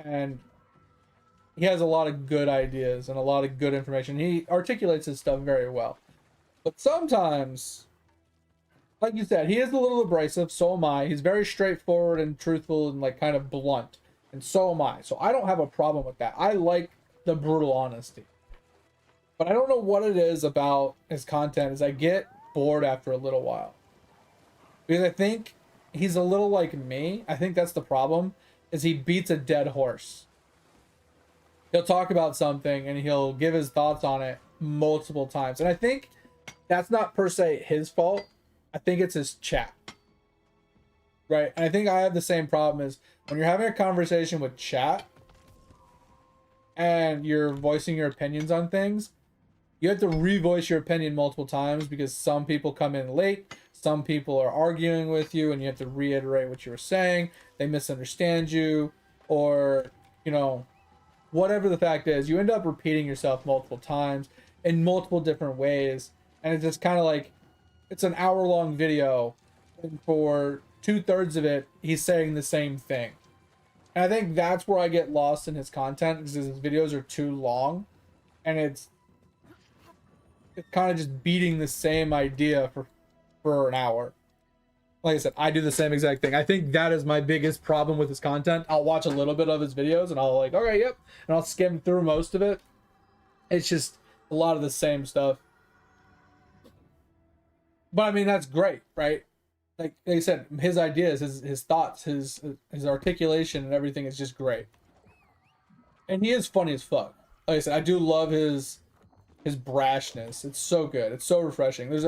and he has a lot of good ideas and a lot of good information. He articulates his stuff very well. But sometimes, like you said, he is a little abrasive, so am I. He's very straightforward and truthful and like kind of blunt, and so am I. So I don't have a problem with that. I like the brutal honesty. But I don't know what it is about his content is I get bored after a little while. Because I think he's a little like me. I think that's the problem, is he beats a dead horse. He'll talk about something and he'll give his thoughts on it multiple times. And I think that's not per se his fault. I think it's his chat. Right? And I think I have the same problem is when you're having a conversation with chat and you're voicing your opinions on things, you have to revoice your opinion multiple times because some people come in late, some people are arguing with you, and you have to reiterate what you were saying. They misunderstand you, or, you know, whatever the fact is, you end up repeating yourself multiple times in multiple different ways, and it's just kind of like it's an hour-long video, and for 2/3 of it, he's saying the same thing. And I think that's where I get lost in his content, because his videos are too long, and it's kind of just beating the same idea for an hour. Like I said, I do the same exact thing. I think that is my biggest problem with his content. I'll watch a little bit of his videos and I'll like, okay, yep, and I'll skim through most of it. It's just a lot of the same stuff. But I mean, that's great, right? Like I said, his ideas, his thoughts, his articulation and everything is just great. And he is funny as fuck. Like I said, I do love his brashness. It's so good. It's so refreshing. There's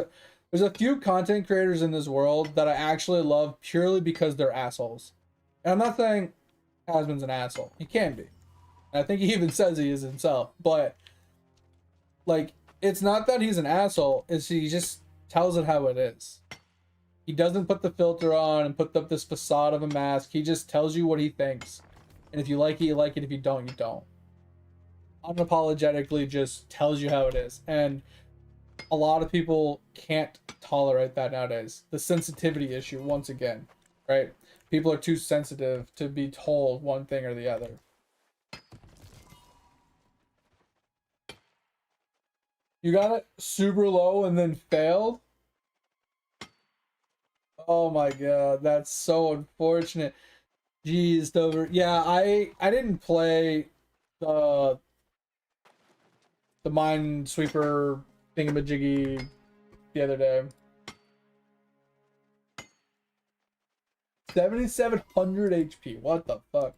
a few content creators in this world that I actually love purely because they're assholes. And I'm not saying Hasman's an asshole. He can be. And I think he even says he is himself. But like, it's not that he's an asshole, it's he just tells it how it is. He doesn't put the filter on and put up this facade of a mask. He just tells you what he thinks. And if you like it, you like it. If you don't, you don't. Unapologetically just tells you how it is. And a lot of people can't tolerate that nowadays. The sensitivity issue, once again, right? People are too sensitive to be told one thing or the other. You got it super low and then failed? Oh my god, that's so unfortunate. Jeez, Dover. Yeah, I didn't play the Minesweeper thingamajiggy the other day. 7,700 HP. What the fuck?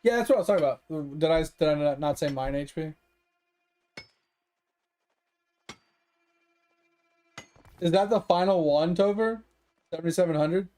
Yeah, that's what I was talking about. Did I not say mine HP? Is that the final one, Tover? 7,700?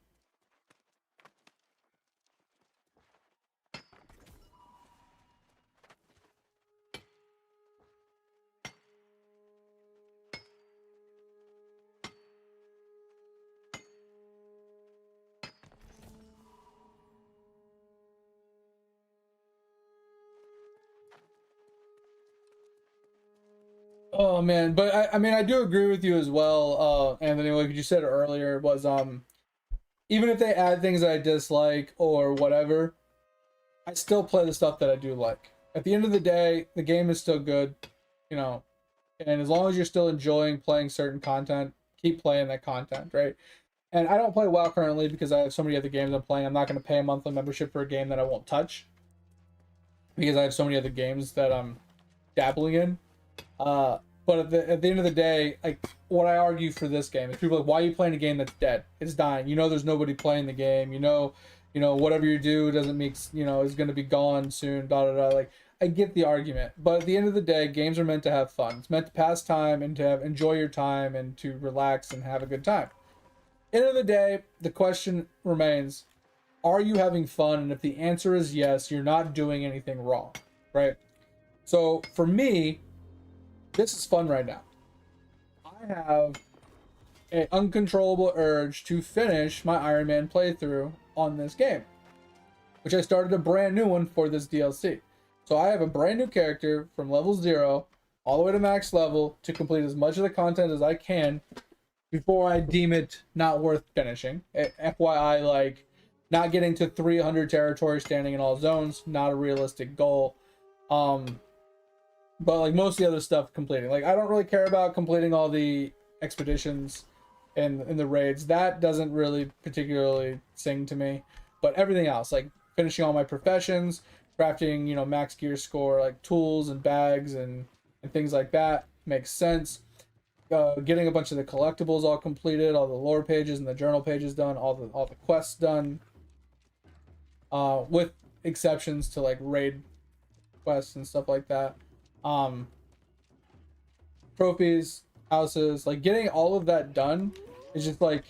Oh man, but I mean I do agree with you as well, Anthony. Like you said earlier, was even if they add things that I dislike or whatever, I still play the stuff that I do like. At the end of the day, the game is still good, you know, and as long as you're still enjoying playing certain content, keep playing that content, right? And I don't play WoW currently because I have so many other games I'm playing. I'm not going to pay a monthly membership for a game that I won't touch because I have so many other games that I'm dabbling in. But at the end of the day, like what I argue for this game is people are like, why are you playing a game that's dead? It's dying. You know, there's nobody playing the game. You know, whatever you do doesn't make, is going to be gone soon. Da da da. Like I get the argument, but at the end of the day, games are meant to have fun. It's meant to pass time and to enjoy your time and to relax and have a good time. End of the day, the question remains: are you having fun? And if the answer is yes, you're not doing anything wrong, right? So for me, this is fun right now. I have an uncontrollable urge to finish my Ironman playthrough on this game, which I started a brand new one for this DLC. So I have a brand new character from level 0 all the way to max level to complete as much of the content as I can before I deem it not worth finishing. FYI, like, not getting to 300 territory standing in all zones, not a realistic goal. But like most of the other stuff completing. Like, I don't really care about completing all the expeditions in the raids. That doesn't really particularly sing to me. But everything else, like finishing all my professions, crafting, max gear score, like tools and bags and things like that, makes sense. Getting a bunch of the collectibles all completed, all the lore pages and the journal pages done, all the quests done. With exceptions to like raid quests and stuff like that. Trophies, houses, like getting all of that done is just like,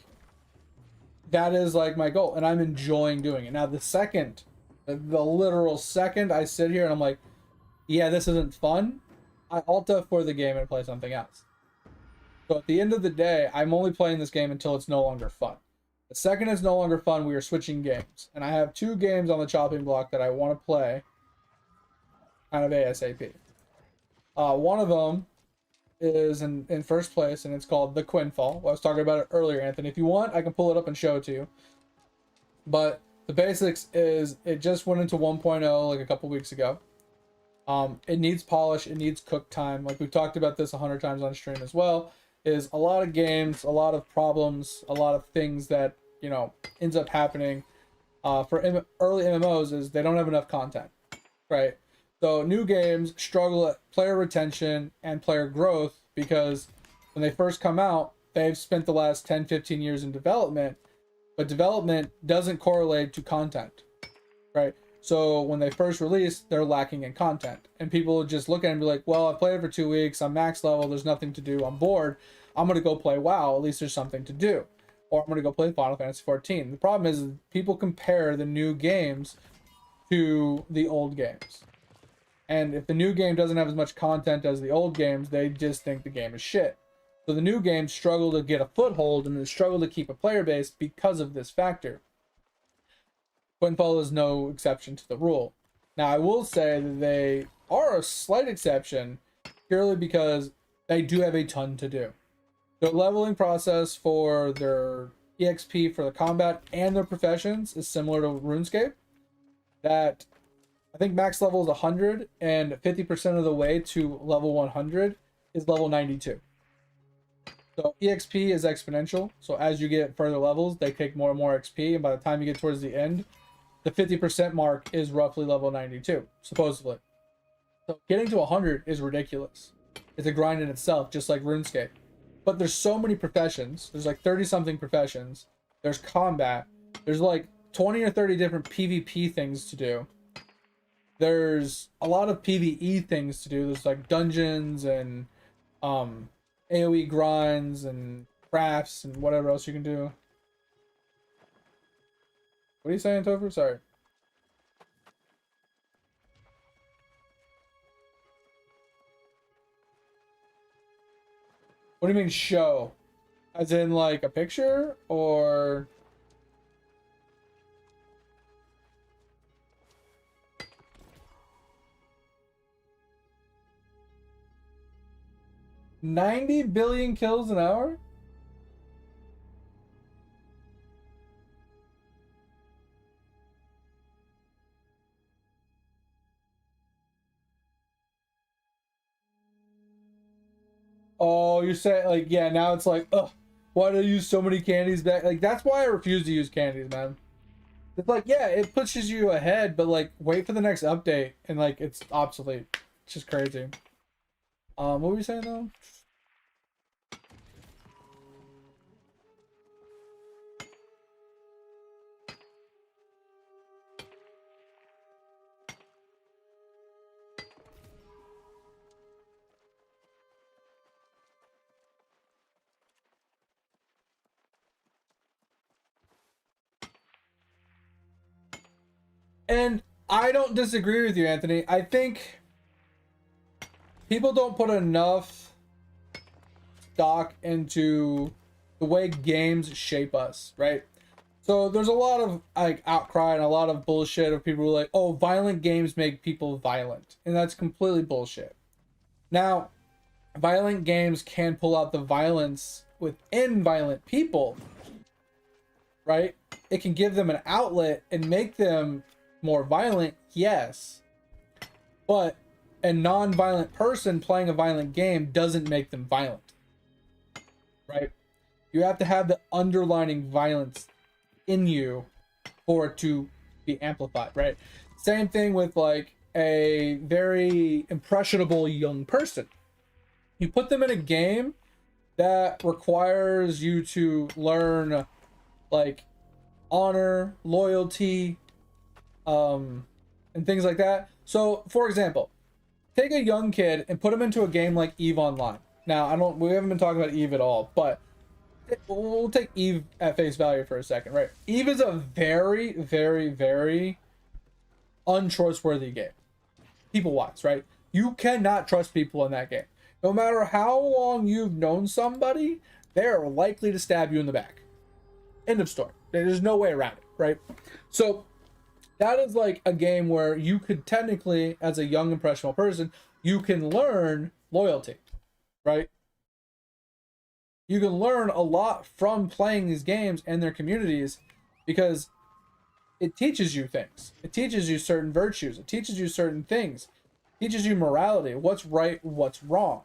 that is like my goal, and I'm enjoying doing it. Now the literal second I sit here and I'm like, yeah, this isn't fun, I alt F for the game and play something else. So at the end of the day, I'm only playing this game until it's no longer fun. The second it's no longer fun, we are switching games. And I have 2 games on the chopping block that I want to play kind of ASAP. One of them is in first place, and it's called The Quinfall. I was talking about it earlier, Anthony. If you want, I can pull it up and show it to you. But the basics is, it just went into 1.0 like a couple weeks ago. It needs polish, it needs cook time. Like we've talked about this 100 times on stream as well. Is a lot of games, a lot of problems, a lot of things that, ends up happening for early MMOs is they don't have enough content, right? So new games struggle at player retention and player growth because when they first come out, they've spent the last 10, 15 years in development, but development doesn't correlate to content, right? So when they first release, they're lacking in content. And people just look at it and be like, well, I played it for 2 weeks, I'm max level, there's nothing to do, I'm bored, I'm going to go play WoW, at least there's something to do. Or I'm going to go play Final Fantasy 14. The problem is people compare the new games to the old games. And if the new game doesn't have as much content as the old games, they just think the game is shit. So the new games struggle to get a foothold and they struggle to keep a player base because of this factor. Quinfall is no exception to the rule. Now, I will say that they are a slight exception purely because they do have a ton to do. The leveling process for their EXP for the combat and their professions is similar to RuneScape. That I think max level is 100, and 50% of the way to level 100 is level 92. So EXP is exponential. So as you get further levels, they take more and more XP, and by the time you get towards the end, the 50% mark is roughly level 92, supposedly. So getting to 100 is ridiculous. It's a grind in itself, just like RuneScape. But there's so many professions. There's like 30-something professions. There's combat. There's like 20 or 30 different PvP things to do. There's a lot of PvE things to do. There's like dungeons and AoE grinds and crafts and whatever else you can do. What are you saying, Topher? Sorry. What do you mean show? As in like a picture or... $90 billion kills an hour? Oh, you're saying like, yeah, now it's like, ugh, why do I use so many candies back? Like, that's why I refuse to use candies, man. It's like, yeah, it pushes you ahead, but like, wait for the next update and like, it's obsolete. It's just crazy. What were you saying though? And I don't disagree with you, Anthony. I think people don't put enough stock into the way games shape us, right? So there's a lot of like outcry and a lot of bullshit of people who are like, oh, violent games make people violent. And that's completely bullshit. Now, violent games can pull out the violence within violent people, right? It can give them an outlet and make them more violent, yes. But a non-violent person playing a violent game doesn't make them violent, right? You have to have the underlining violence in you for it to be amplified, right? Same thing with like a very impressionable young person. You put them in a game that requires you to learn like honor, loyalty, and things like that. So, for example, take a young kid and put him into a game like EVE Online. Now, we haven't been talking about EVE at all, but we'll take EVE at face value for a second, right? EVE is a very, very, very untrustworthy game, people-wise, right? You cannot trust people in that game. No matter how long you've known somebody, they are likely to stab you in the back. End of story. There's no way around it, right? So that is like a game where you could technically, as a young impressionable person, you can learn loyalty, right? You can learn a lot from playing these games and their communities because it teaches you things. It teaches you certain virtues. It teaches you certain things. It teaches you morality, what's right, what's wrong,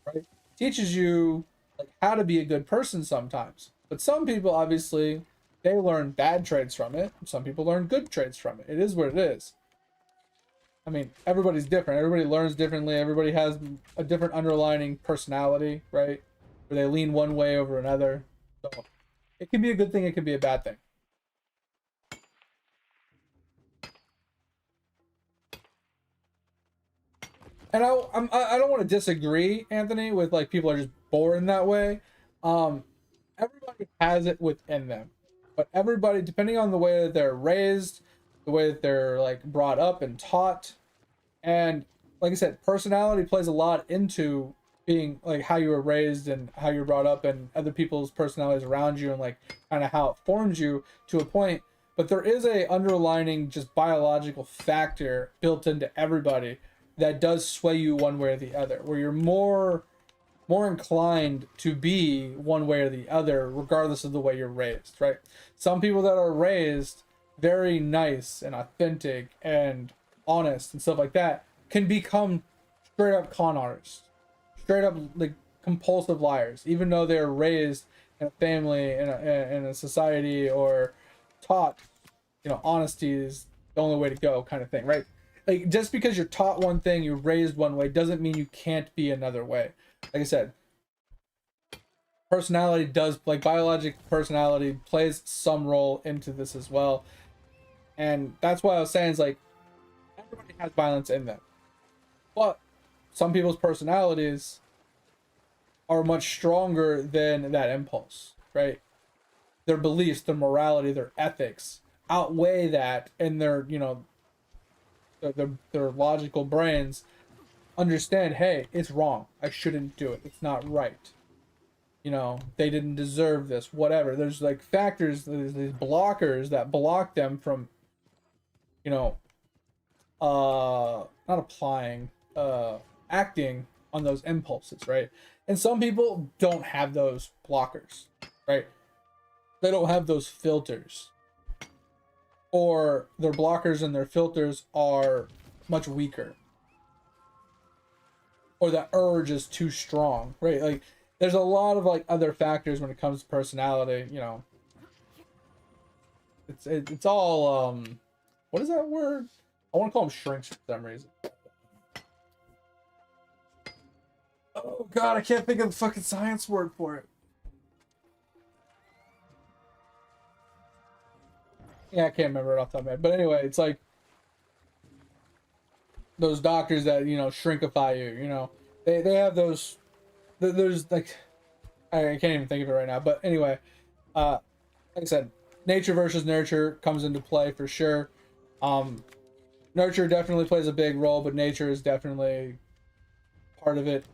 right? It teaches you like how to be a good person sometimes. But some people, obviously, they learn bad traits from it. Some people learn good traits from it. It is what it is. I mean, everybody's different. Everybody learns differently. Everybody has a different underlying personality, right? Where they lean one way over another. So it can be a good thing. It can be a bad thing. And I don't want to disagree, Anthony, with like people are just born that way. Everybody has it within them, but everybody, depending on the way that they're raised, the way that they're like brought up and taught, and like I said, personality plays a lot into being like how you were raised and how you're brought up and other people's personalities around you and like kind of how it forms you to a point. But there is a underlining just biological factor built into everybody that does sway you one way or the other, where you're more inclined to be one way or the other regardless of the way you're raised, right? Some people that are raised very nice and authentic and honest and stuff like that can become straight up con artists, straight up like compulsive liars, even though they're raised in a family, in a society, or taught, honesty is the only way to go, kind of thing, right? Like, just because you're taught one thing, you're raised one way, doesn't mean you can't be another way. Like I said, personality does, like, biologic personality plays some role into this as well. And that's why I was saying, is like, everybody has violence in them. But some people's personalities are much stronger than that impulse, right? Their beliefs, their morality, their ethics outweigh that, and their logical brains understand, hey, it's wrong. I shouldn't do it. It's not right. They didn't deserve this, whatever. There's like factors, there's these blockers that block them from, not applying, acting on those impulses, right? And some people don't have those blockers, right? They don't have those filters. Or their blockers and their filters are much weaker. Or the urge is too strong, right? Like, there's a lot of like other factors when it comes to personality, It's all, what is that word? I want to call them shrinks for some reason. Oh god, I can't think of the fucking science word for it. Yeah, I can't remember it off the top of my head. But anyway, it's like those doctors that, shrinkify you, They have those, there's like, I can't even think of it right now. But anyway, like I said, nature versus nurture comes into play for sure. Nurture definitely plays a big role, but nature is definitely part of it.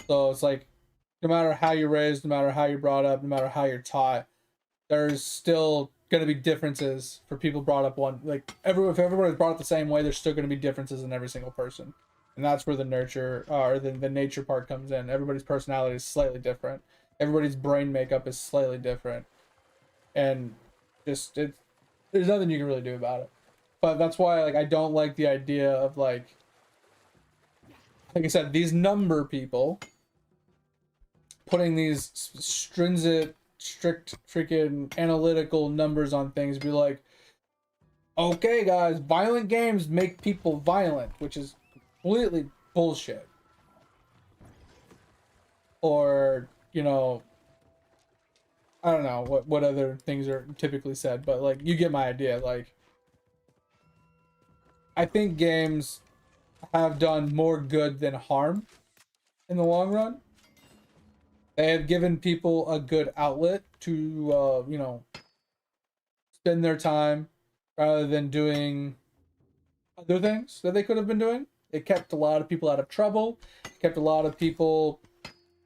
So it's like, no matter how you're raised, no matter how you're brought up, no matter how you're taught, there's still going to be differences for people brought up one. Like, if everybody's brought up the same way, there's still going to be differences in every single person. And that's where the nurture or the nature part comes in. Everybody's personality is slightly different. Everybody's brain makeup is slightly different, and just it's there's nothing you can really do about it. But that's why like I don't like the idea of like I said, these number people putting these stringent, strict, freaking analytical numbers on things. Be like, okay, guys, violent games make people violent, which is completely bullshit. Or, you know, I don't know what other things are typically said, but like you get my idea. Like, I think games have done more good than harm in the long run. They have given people a good outlet to, you know, spend their time rather than doing other things that they could have been doing. It kept a lot of people out of trouble. It kept a lot of people,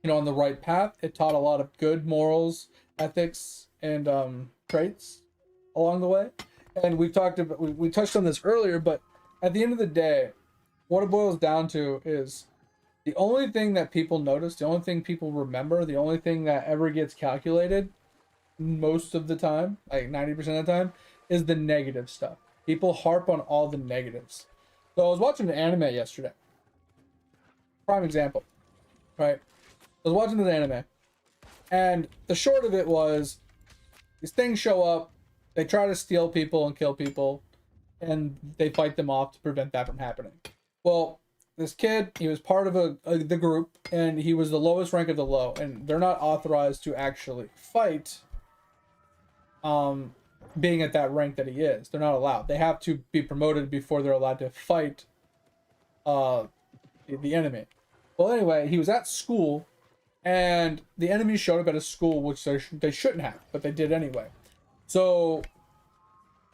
you know, on the right path. It taught a lot of good morals, ethics, and traits along the way. And we touched on this earlier, but at the end of the day, what it boils down to is the only thing that people notice, the only thing people remember, the only thing that ever gets calculated most of the time, like 90% of the time, is the negative stuff. People harp on all the negatives. So I was watching an anime yesterday. Prime example, right? I was watching this anime, and the short of it was these things show up, they try to steal people and kill people, and they fight them off to prevent that from happening. Well, this kid, he was part of the group, and he was the lowest rank of the low, and they're not authorized to actually fight being at that rank that he is. They're not allowed. They have to be promoted before they're allowed to fight the enemy. Well, anyway, he was at school, and the enemy showed up at a school, which they shouldn't have, but they did anyway. So,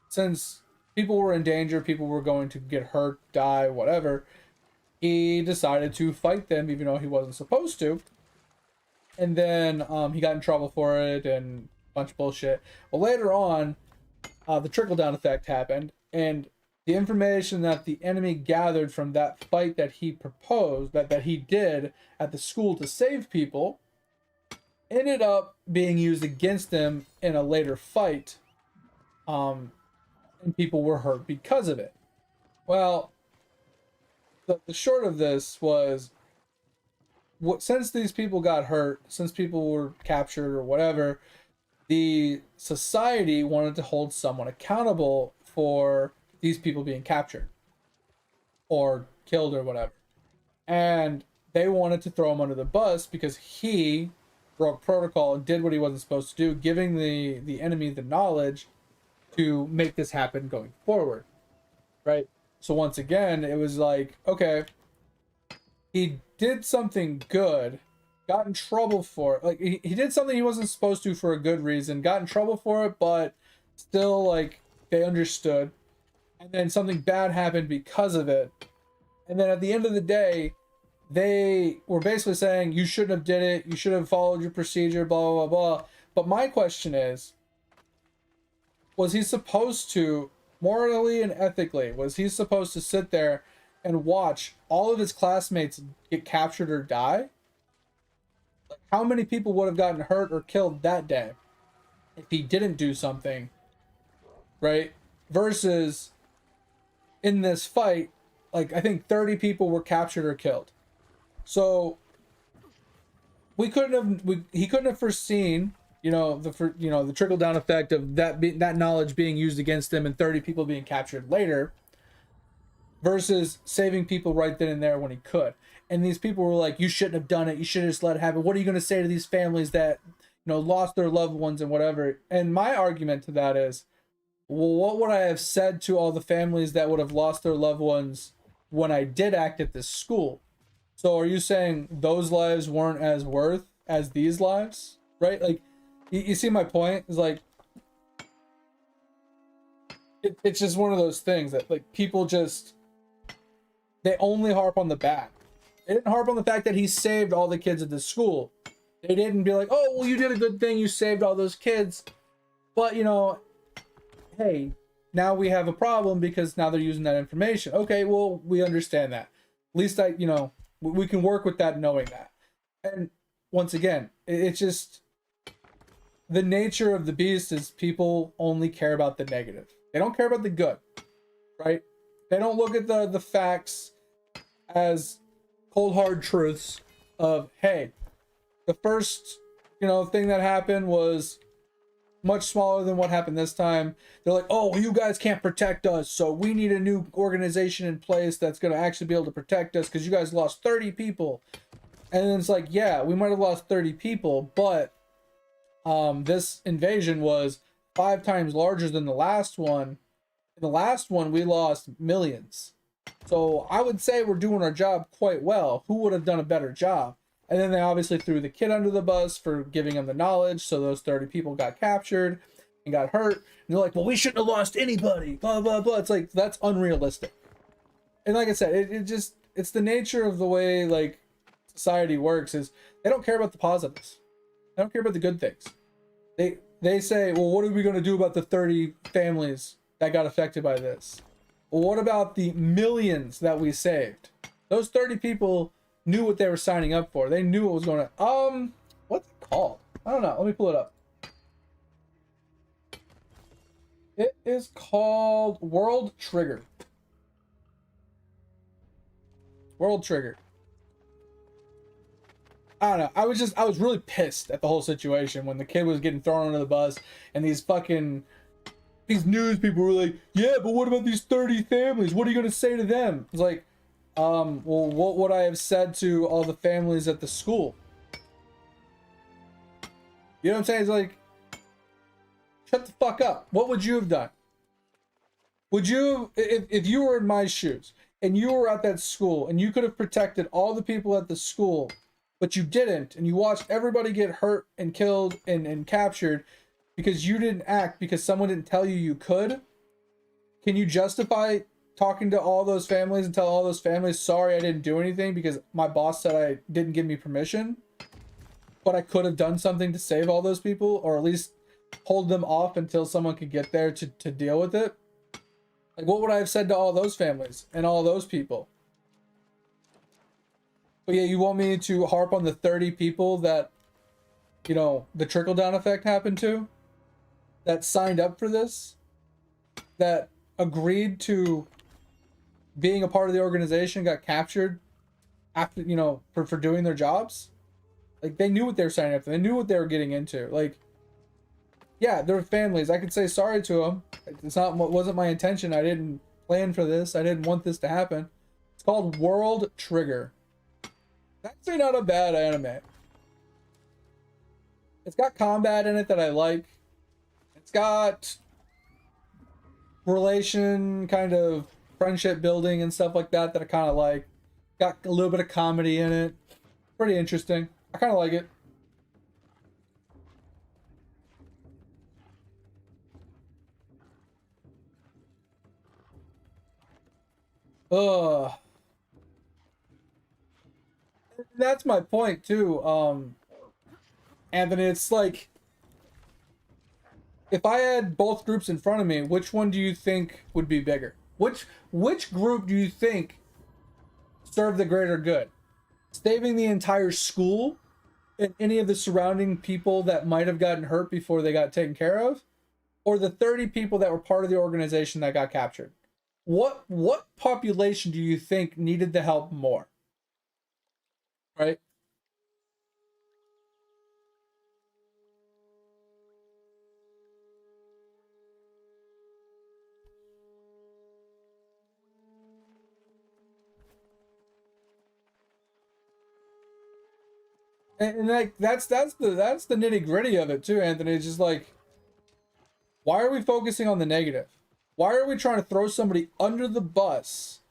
since people were in danger, people were going to get hurt, die, whatever, he decided to fight them, even though he wasn't supposed to. And then he got in trouble for it, and a bunch of bullshit. Well, later on, the trickle-down effect happened, and the information that the enemy gathered from that fight that he proposed, that he did at the school to save people, ended up being used against him in a later fight, and people were hurt because of it. Well, the short of this was, since these people got hurt, since people were captured or whatever, the society wanted to hold someone accountable for these people being captured or killed or whatever. And they wanted to throw him under the bus because he broke protocol and did what he wasn't supposed to do, giving the enemy the knowledge to make this happen going forward. Right? So once again, it was like, okay, he did something good, got in trouble for it. Like, he did something he wasn't supposed to for a good reason, got in trouble for it, but still, like, they understood. And then something bad happened because of it. And then at the end of the day, they were basically saying, you shouldn't have did it, you should have followed your procedure, blah, blah, blah. But my question is, was he supposed to, morally and ethically, was he supposed to sit there and watch all of his classmates get captured or die? Like, how many people would have gotten hurt or killed that day if he didn't do something, right? Versus in this fight, like, I think 30 people were captured or killed. So he couldn't have foreseen, the trickle down effect of that knowledge being used against him and 30 people being captured later, versus saving people right then and there when he could. And these people were like, you shouldn't have done it, you should have just let it happen. What are you going to say to these families that, lost their loved ones and whatever? And my argument to that is, well, what would I have said to all the families that would have lost their loved ones when I did act at this school? So are you saying those lives weren't as worth as these lives? Right? Like, you see my point? It's like, it's just one of those things that, like, people just, they only harp on the bad. They didn't harp on the fact that he saved all the kids at the school. They didn't be like, oh, well, you did a good thing, you saved all those kids. But, hey, now we have a problem because now they're using that information. Okay, well, we understand that. least we can work with that, knowing that. And once again, it's just the nature of the beast is people only care about the negative. They don't care about the good, right? They don't look at the facts as cold hard truths of, hey, the first thing that happened was much smaller than what happened this time. They're like, oh, you guys can't protect us, so we need a new organization in place that's going to actually be able to protect us because you guys lost 30 people. And then it's like, yeah, we might have lost 30 people, but this invasion was 5 times larger than the last one. In the last one, we lost millions. So I would say we're doing our job quite well. Who would have done a better job? And then they obviously threw the kid under the bus for giving him the knowledge. So those 30 people got captured and got hurt. And they're like, well, we shouldn't have lost anybody. Blah, blah, blah. It's like, that's unrealistic. And like I said, it's the nature of the way like society works is they don't care about the positives. They don't care about the good things. They say, well, what are we going to do about the 30 families that got affected by this? Well, what about the millions that we saved? Those 30 people knew what they were signing up for. They knew what was going on. What's it called? I don't know. Let me pull it up. It is called World Trigger. World Trigger. I don't know. I was really pissed at the whole situation when the kid was getting thrown under the bus and these news people were like, yeah, but what about these 30 families? What are you going to say to them? It's like, well, what would I have said to all the families at the school? You know what I'm saying? It's like, shut the fuck up. What would you have done? Would you, if you were in my shoes and you were at that school and you could have protected all the people at the school, but you didn't, and you watched everybody get hurt and killed and captured because you didn't act because someone didn't tell you you could? Can you justify talking to all those families and tell all those families, sorry, I didn't do anything because my boss said I didn't give me permission, but I could have done something to save all those people, or at least hold them off until someone could get there to deal with it? Like, what would I have said to all those families and all those people? But yeah, you want me to harp on the 30 people that, the trickle-down effect happened to? That signed up for this? That agreed to being a part of the organization, got captured after, for doing their jobs? Like, they knew what they were signing up for. They knew what they were getting into. Like, yeah, their families. I could say sorry to them. Wasn't my intention. I didn't plan for this. I didn't want this to happen. It's called World Trigger. Actually not a bad anime. It's got combat in it that I like. It's got relation, kind of friendship building and stuff like that I kind of like. Got a little bit of comedy in it. Pretty interesting. I kind of like it. Ugh. That's my point too, Anthony. It's like, if I had both groups in front of me, which one do you think would be bigger? Which group do you think served the greater good? Saving the entire school and any of the surrounding people that might have gotten hurt before they got taken care of, or the 30 people that were part of the organization that got captured? What population do you think needed the help more? Right? And like that's the nitty gritty of it too, Anthony. It's just like, why are we focusing on the negative? Why are we trying to throw somebody under the bus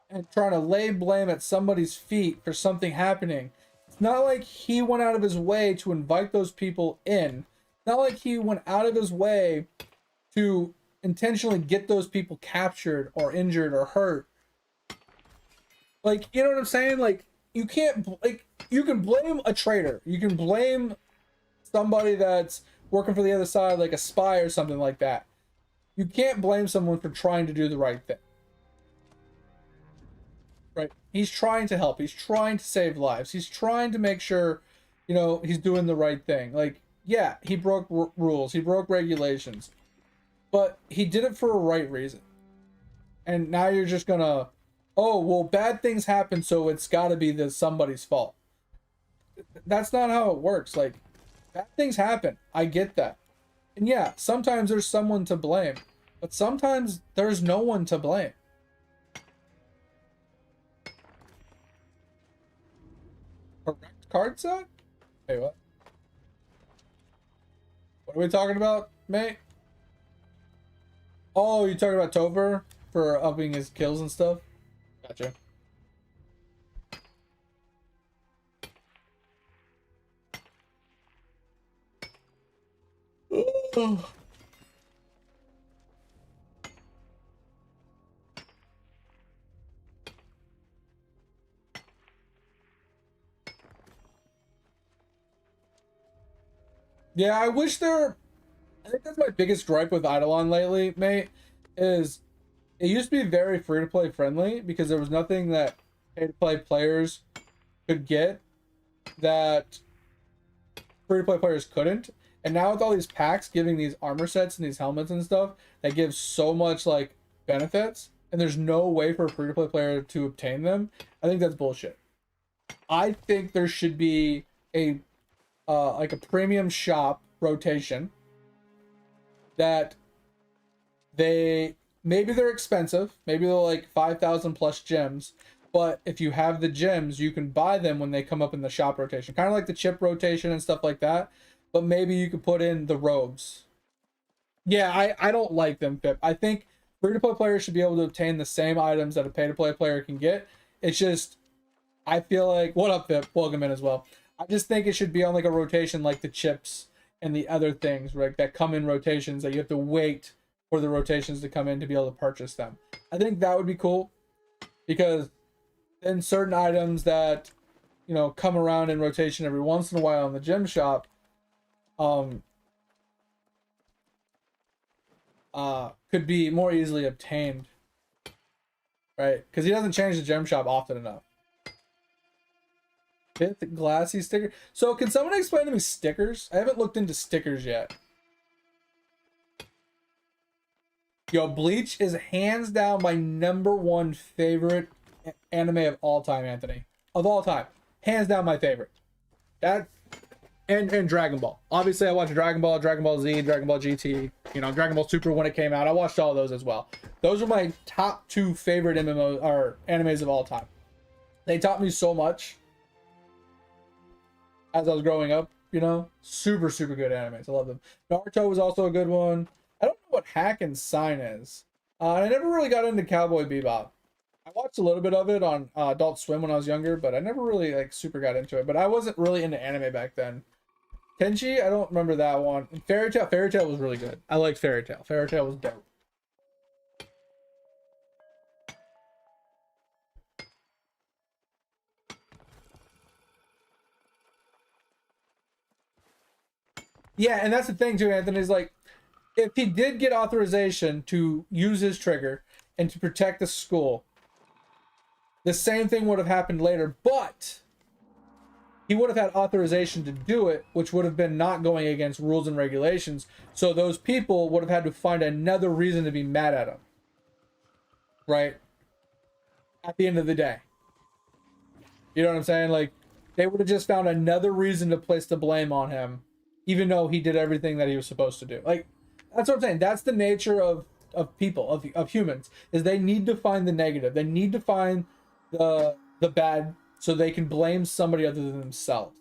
and trying to lay blame at somebody's feet for something happening? It's not like he went out of his way to invite those people in. It's not like he went out of his way to intentionally get those people captured or injured or hurt. Like, you know what I'm saying? Like, you can't, like, you can blame a traitor. You can blame somebody that's working for the other side, like a spy or something like that. You can't blame someone for trying to do the right thing. right? He's trying to help. He's trying to save lives. He's trying to make sure, he's doing the right thing. Like, yeah, he broke rules. He broke regulations. But he did it for a right reason. And now you're just gonna, oh, well, bad things happen, so it's gotta be somebody's fault. That's not how it works. Like, bad things happen. I get that. And yeah, sometimes there's someone to blame. But sometimes there's no one to blame. Correct card set? Hey, what? What are we talking about, mate? Oh, you talking about Topher for upping his kills and stuff? Gotcha. Yeah, I wish there. I think that's my biggest gripe with Eidolon lately, mate, is it used to be very free to play friendly because there was nothing that pay to play players could get that free to play players couldn't. And now with all these packs giving these armor sets and these helmets and stuff that give so much like benefits, and there's no way for a free to play player to obtain them, I think that's bullshit. I think there should be a like a premium shop rotation that maybe they're expensive, maybe they're like 5,000 plus gems, but if you have the gems, you can buy them when they come up in the shop rotation, kind of like the chip rotation and stuff like that. But maybe you could put in the robes. Yeah, I don't like them, Pip. I think free to play players should be able to obtain the same items that a pay to play player can get. It's just, I feel like, what up, Pip? Welcome in as well. I just think it should be on like a rotation like the chips and the other things, right, that come in rotations that you have to wait for the rotations to come in to be able to purchase them. I think that would be cool because then certain items that, come around in rotation every once in a while in the gym shop, could be more easily obtained, right? Because he doesn't change the gem shop often enough. Fifth glassy sticker. So can someone explain to me stickers? I haven't looked into stickers yet. Yo, Bleach is hands down my #1 favorite anime of all time, Anthony. Of all time. Hands down my favorite. That and Dragon Ball. Obviously I watched Dragon Ball, Dragon Ball Z, Dragon Ball GT, Dragon Ball Super when it came out. I watched all of those as well. Those are my top 2 favorite MMO or animes of all time. They taught me so much as I was growing up, super, super good animes. I love them. Naruto was also a good one. I don't know what Hack and Sign is. I never really got into Cowboy Bebop. I watched a little bit of it on Adult Swim when I was younger, but I never really like super got into it. But I wasn't really into anime back then. Tenchi, I don't remember that one. And Fairy Tail was really good. I liked Fairy Tail. Fairy Tail was dope. Yeah, and that's the thing too, Anthony, is like, if he did get authorization to use his trigger and to protect the school, the same thing would have happened later, but he would have had authorization to do it, which would have been not going against rules and regulations. So those people would have had to find another reason to be mad at him. Right? At the end of the day. You know what I'm saying? Like, they would have just found another reason to place the blame on him, even though he did everything that he was supposed to do. Like, that's what I'm saying. That's the nature of people, of humans, is they need to find the negative. They need to find the bad so they can blame somebody other than themselves.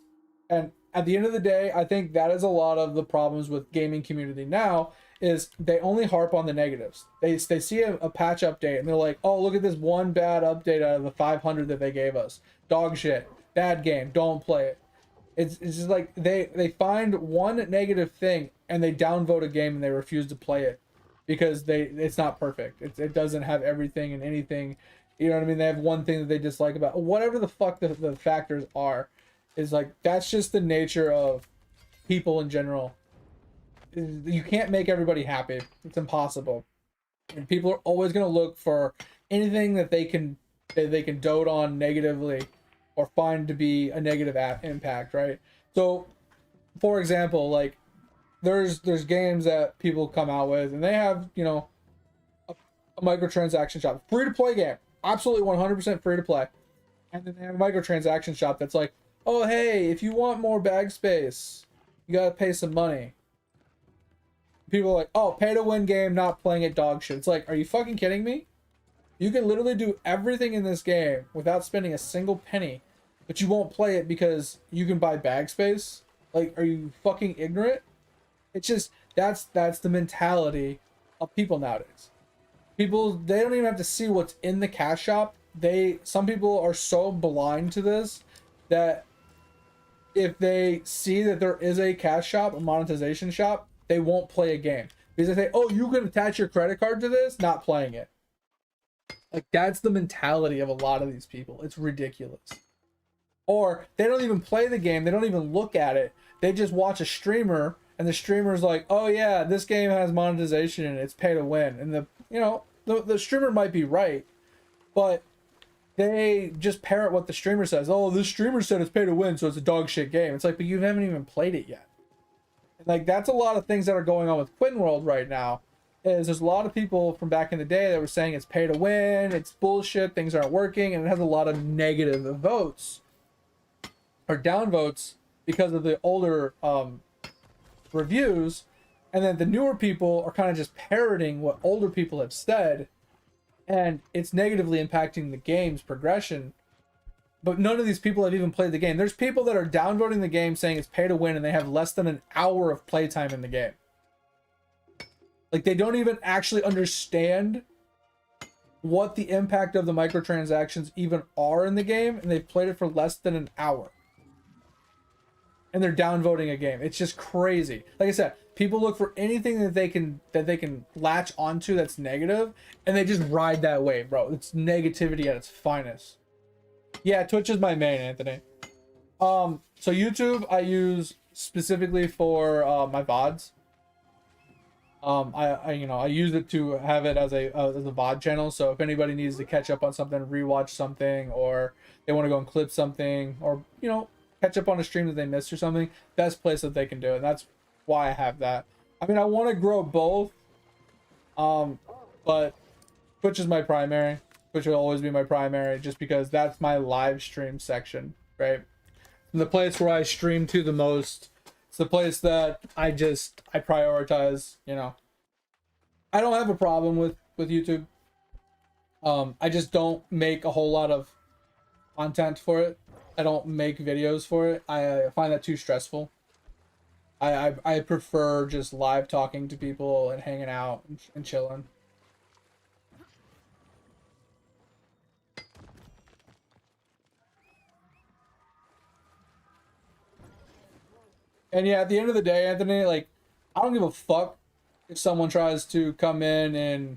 And at the end of the day, I think that is a lot of the problems with gaming community now, is they only harp on the negatives. They see a patch update and they're like, oh, look at this one bad update out of the 500 that they gave us. Dog shit. Bad game. Don't play it. It's just like they find one negative thing and they downvote a game and they refuse to play it because it's not perfect. It doesn't have everything and anything. You know what I mean? They have one thing that they dislike about whatever the fuck the factors are. Is like, that's just the nature of people in general. You can't make everybody happy. It's impossible. And people are always going to look for anything that they can they can dote on negatively or find to be a negative impact, right? So, for example, like there's games that people come out with and they have, you know, a microtransaction shop, free to play game, absolutely 100% free to play, and then they have a microtransaction shop that's like, oh hey, if you want more bag space, you gotta pay some money. People are like, oh, pay to win game, not playing it, dog shit. It's like, are you fucking kidding me? You can literally do everything in this game without spending a single penny, but you won't play it because you can buy bag space. Like, are you fucking ignorant? It's just, that's the mentality of people nowadays. People, they don't even have to see what's in the cash shop. Some people are so blind to this that if they see that there is a cash shop, a monetization shop, they won't play a game because they say, oh, you can attach your credit card to this, not playing it. Like, that's the mentality of a lot of these people. It's ridiculous. Or they don't even play the game, they don't even look at it, they just watch a streamer and the streamer's like, oh yeah, this game has monetization and it's pay to win, and the streamer might be right, but they just parrot what the streamer says. Oh, this streamer said it's pay to win, so it's a dog shit game. It's like, but you haven't even played it yet. Like, that's a lot of things that are going on with Quinn World right now. Is there's a lot of people from back in the day that were saying it's pay to win, it's bullshit, things aren't working, and it has a lot of negative votes or downvotes because of the older reviews, and then the newer people are kind of just parroting what older people have said, and it's negatively impacting the game's progression. But none of these people have even played the game. There's people that are downvoting the game saying it's pay to win and they have less than an hour of playtime in the game. Like, they don't even actually understand what the impact of the microtransactions even are in the game, and they've played it for less than an hour. And they're downvoting a game. It's just crazy. Like I said, people look for anything that they can latch onto that's negative, and they just ride that wave, bro. It's negativity at its finest. Yeah, Twitch is my main, Anthony. So YouTube I use specifically for my VODs. I use it to have it as a VOD channel. So if anybody needs to catch up on something, rewatch something, or they want to go and clip something, or catch up on a stream that they missed or something, best place that they can do it. And that's why I have that. I mean, I want to grow both, but Twitch is my primary. Twitch will always be my primary, just because that's my live stream section, right? And the place where I stream to the most. It's the place that I prioritize. I don't have a problem with YouTube. I just don't make a whole lot of content for it. I don't make videos for it. I find that too stressful. I prefer just live talking to people and hanging out and chilling. And yeah, at the end of the day, Anthony, like, I don't give a fuck if someone tries to come in and,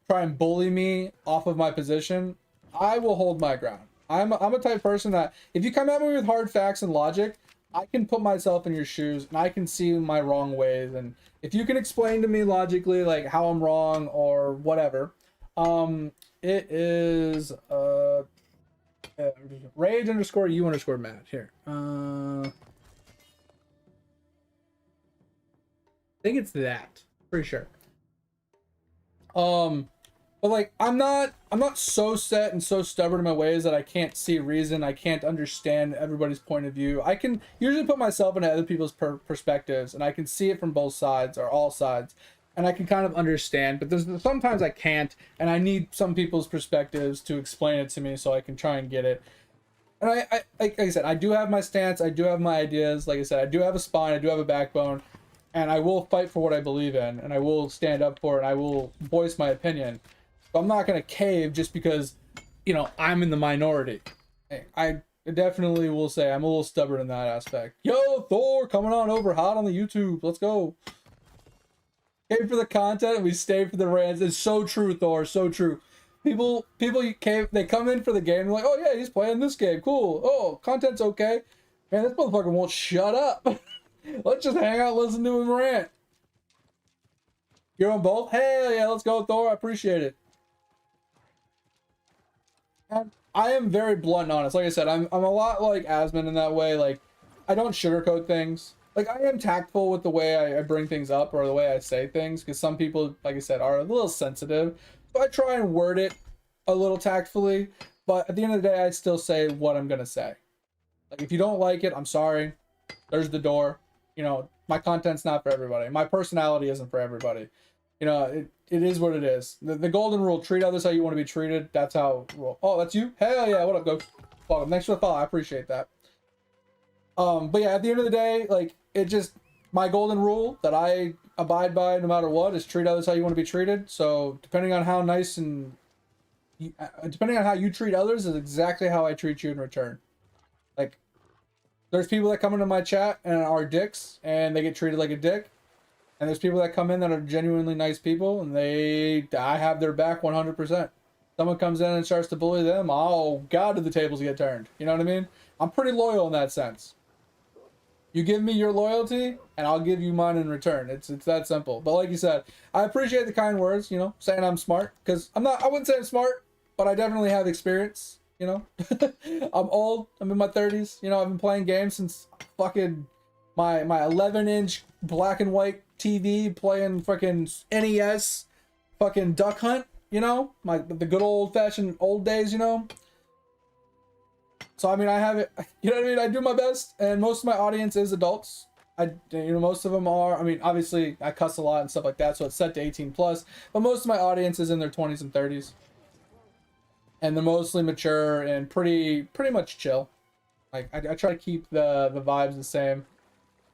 try and bully me off of my position. I will hold my ground. I'm a type of person that if you come at me with hard facts and logic, I can put myself in your shoes and I can see my wrong ways. And if you can explain to me logically, like, how I'm wrong or whatever, it is Rage_U_Mad here. I think it's that. Pretty sure. But like, I'm not so set and so stubborn in my ways that I can't see reason. I can't understand everybody's point of view. I can usually put myself into other people's perspectives, and I can see it from both sides or all sides, and I can kind of understand. But there's sometimes I can't, and I need some people's perspectives to explain it to me so I can try and get it. And I like I said, I do have my stance. I do have my ideas. Like I said, I do have a spine. I do have a backbone. And I will fight for what I believe in, and I will stand up for it, and I will voice my opinion. But I'm not going to cave just because, I'm in the minority. I definitely will say I'm a little stubborn in that aspect. Yo, Thor, coming on over hot on the YouTube. Let's go. Cave for the content, we stay for the rants. It's so true, Thor, so true. People cave, they come in for the game, they're like, oh yeah, he's playing this game, cool. Oh, content's okay. Man, this motherfucker won't shut up. Let's just hang out, listen to him rant. You're on both? Hell yeah, let's go, Thor. I appreciate it. And I am very blunt and honest. Like I said, I'm a lot like Asmon in that way. Like, I don't sugarcoat things. Like, I am tactful with the way I bring things up or the way I say things, because some people, like I said, are a little sensitive. So I try and word it a little tactfully, but at the end of the day, I still say what I'm gonna say. Like, if you don't like it, I'm sorry. There's the door. You know, my content's not for everybody. My personality isn't for everybody. You know, it is what it is. The golden rule: treat others how you want to be treated. That's how. Well, oh, that's you. Hell yeah! What up, Ghost? Welcome. Thanks for the follow. I appreciate that. But yeah, at the end of the day, like, it just, my golden rule that I abide by no matter what is treat others how you want to be treated. So depending on how nice and depending on how you treat others is exactly how I treat you in return. Like, there's people that come into my chat and are dicks and they get treated like a dick. And there's people that come in that are genuinely nice people and I have their back 100%. Someone comes in and starts to bully them, oh God, do the tables get turned. You know what I mean? I'm pretty loyal in that sense. You give me your loyalty, and I'll give you mine in return. It's that simple. But like you said, I appreciate the kind words, you know, saying I'm smart. Because I wouldn't say I'm smart, but I definitely have experience, you know. I'm old. I'm in my 30s. You know, I've been playing games since fucking my 11-inch black and white TV, playing fucking NES, fucking Duck Hunt, you know. The good old-fashioned old days, you know. So, I mean, I have it, you know what I mean? I do my best, and most of my audience is adults. Most of them are, I mean, obviously, I cuss a lot and stuff like that, so it's set to 18 plus, but most of my audience is in their 20s and 30s. And they're mostly mature and pretty much chill. Like, I try to keep the vibes the same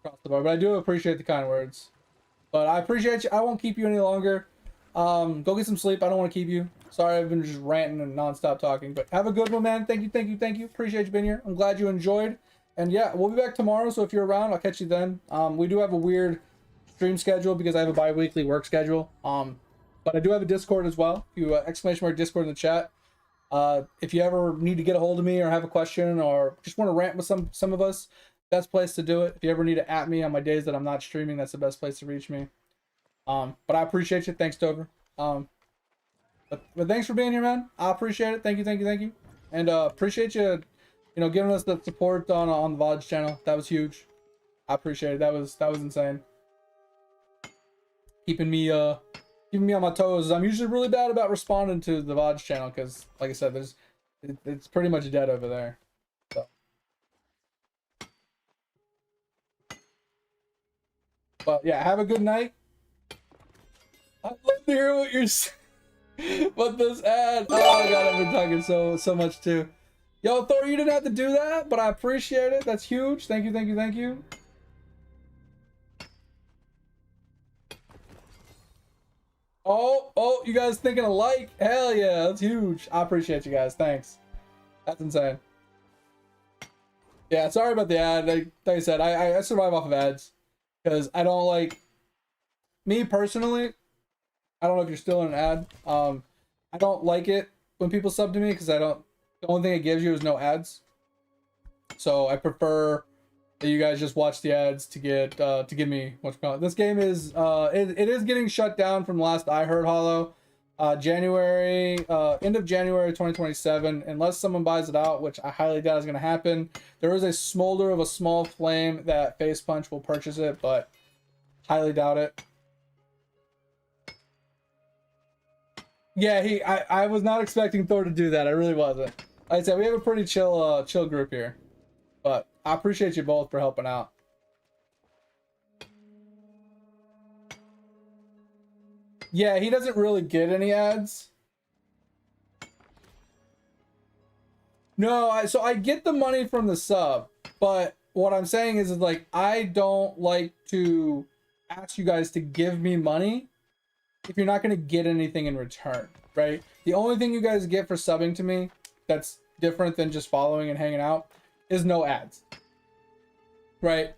across the board, but I do appreciate the kind words. But I appreciate you. I won't keep you any longer. Go get some sleep. I don't want to keep you. Sorry, I've been just ranting and non-stop talking, but have a good one, man. Thank you. Appreciate you being here. I'm glad you enjoyed. And yeah, we'll be back tomorrow, so if you're around, I'll catch you then. We do have a weird stream schedule because I have a bi-weekly work schedule. But I do have a Discord as well. If you exclamation mark Discord in the chat. If you ever need to get a hold of me or have a question or just want to rant with some of us, best place to do it. If you ever need to at me on my days that I'm not streaming, that's the best place to reach me. But I appreciate you. Thanks, Dover. But thanks for being here, man. I appreciate it. Thank you. And appreciate you, you know, giving us the support on the VODs channel. That was huge. I appreciate it. That was insane. Keeping me on my toes. I'm usually really bad about responding to the VODs channel because, like I said, it's pretty much dead over there. So. But yeah, have a good night. I'd love to hear what you're saying. But this ad, oh god, I've been talking so much too. Yo, Thor, you didn't have to do that, but I appreciate it. That's huge. Thank you. Oh, you guys thinking alike? Hell yeah, that's huge. I appreciate you guys. Thanks. That's insane. Yeah, sorry about the ad. Like I said, I survive off of ads because I don't like, me personally. I don't know if you're still in an ad. I don't like it when people sub to me because the only thing it gives you is no ads. So I prefer that you guys just watch the ads to give me what's going on. This game is it is getting shut down from last I heard, Hollow. End of January 2027, unless someone buys it out, which I highly doubt is going to happen. There is a smolder of a small flame that Face Punch will purchase it, but highly doubt it. Yeah, I was not expecting Thor to do that. I really wasn't. Like I said, we have a pretty chill group here. But I appreciate you both for helping out. Yeah, he doesn't really get any ads. No, so I get the money from the sub, but what I'm saying is like, I don't like to ask you guys to give me money if you're not going to get anything in return, right? The only thing you guys get for subbing to me that's different than just following and hanging out is no ads, right?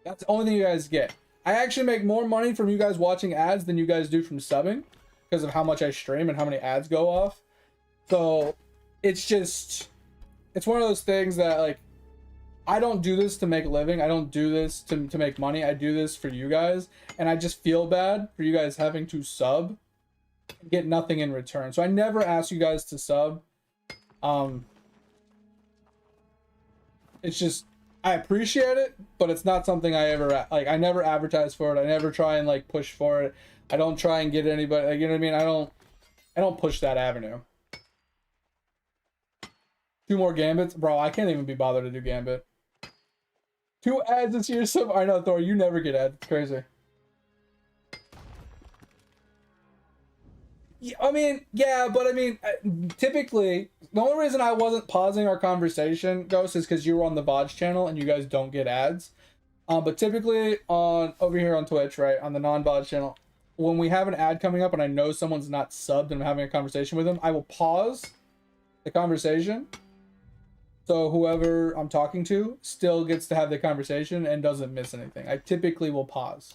That's the only thing you guys get. I actually make more money from you guys watching ads than you guys do from subbing because of how much I stream and how many ads go off. So it's one of those things that, like, I don't do this to make a living. I don't do this to make money. I do this for you guys. And I just feel bad for you guys having to sub and get nothing in return. So I never ask you guys to sub. It's just, I appreciate it, but it's not something I ever, like, I never advertise for it. I never try and like push for it. I don't try and get anybody, like, you know what I mean? I don't push that avenue. 2 more gambits? Bro, I can't even be bothered to do gambit. 2 ads this year, so I know, Thor, you never get ads. It's crazy. Yeah, I mean, yeah, but I mean, typically, the only reason I wasn't pausing our conversation, Ghost, is because you were on the VODs channel and you guys don't get ads. But typically on over here on Twitch, right, on the non-VODs channel, when we have an ad coming up and I know someone's not subbed and I'm having a conversation with them, I will pause the conversation. So whoever I'm talking to still gets to have the conversation and doesn't miss anything. I typically will pause.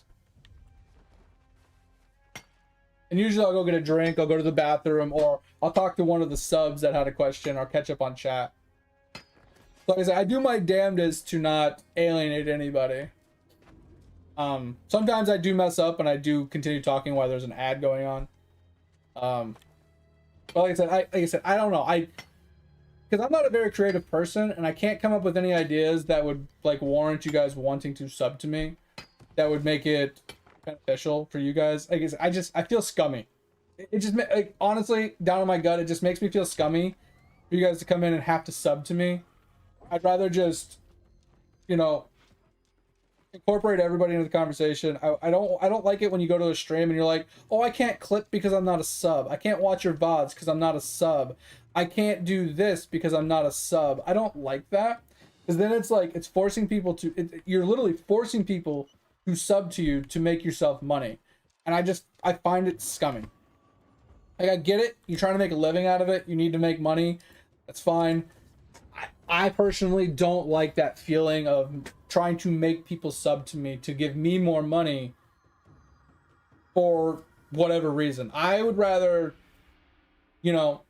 And usually I'll go get a drink, I'll go to the bathroom, or I'll talk to one of the subs that had a question or catch up on chat. So like I said, I do my damnedest to not alienate anybody. Sometimes I do mess up and I do continue talking while there's an ad going on. But like I said, I don't know. Because I'm not a very creative person and I can't come up with any ideas that would like warrant you guys wanting to sub to me. That would make it beneficial for you guys. I feel scummy. It just, like, honestly, down in my gut, it just makes me feel scummy for you guys to come in and have to sub to me. I'd rather just, you know, incorporate everybody into the conversation. I don't like it when you go to a stream and you're like, oh, I can't clip because I'm not a sub. I can't watch your VODs because I'm not a sub. I can't do this because I'm not a sub. I don't like that, because then it's like it's forcing people to. You're literally forcing people who sub to you to make yourself money, and I find it scummy. Like, I get it, you're trying to make a living out of it, you need to make money, that's fine. I personally don't like that feeling of trying to make people sub to me to give me more money for whatever reason. I would rather, you know,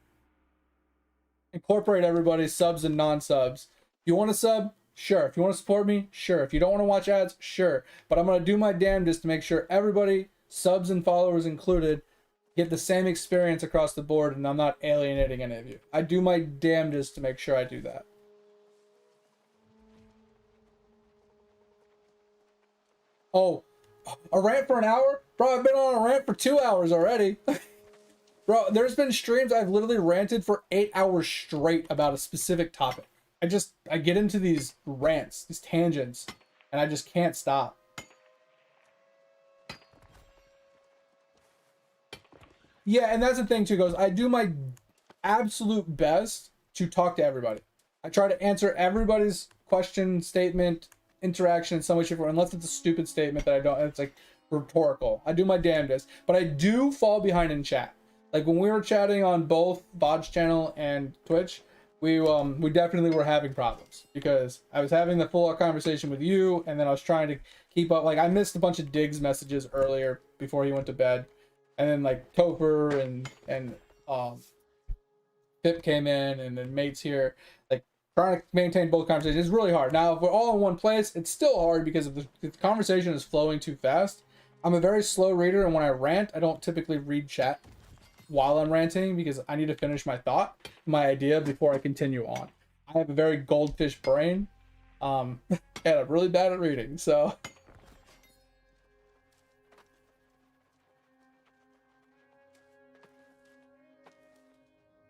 incorporate everybody's subs and non-subs. If you want to sub, sure. If you want to support me, sure. If you don't want to watch ads, sure. But I'm going to do my damnedest to make sure everybody, subs and followers included, get the same experience across the board, and I'm not alienating any of you. I do my damnedest to make sure I do that. Oh, a rant for an hour? Bro, I've been on a rant for 2 hours already. Bro, there's been streams I've literally ranted for 8 hours straight about a specific topic. I get into these rants, these tangents, and I just can't stop. Yeah, and that's the thing too, goes, I do my absolute best to talk to everybody. I try to answer everybody's question, statement, interaction in some way, shape, or form, unless it's a stupid statement that I don't, it's like rhetorical. I do my damnedest, but I do fall behind in chat. Like when we were chatting on both VOD's channel and Twitch, we definitely were having problems because I was having the full conversation with you, and then I was trying to keep up. Like, I missed a bunch of Diggs messages earlier before he went to bed, and then like Topher and Pip came in, and then Mate's here. Like, trying to maintain both conversations is really hard. Now, if we're all in one place, it's still hard because if the conversation is flowing too fast. I'm a very slow reader, and when I rant, I don't typically read chat while I'm ranting because I need to finish my thought, my idea, before I continue on. I have a very goldfish brain, and I'm really bad at reading, so.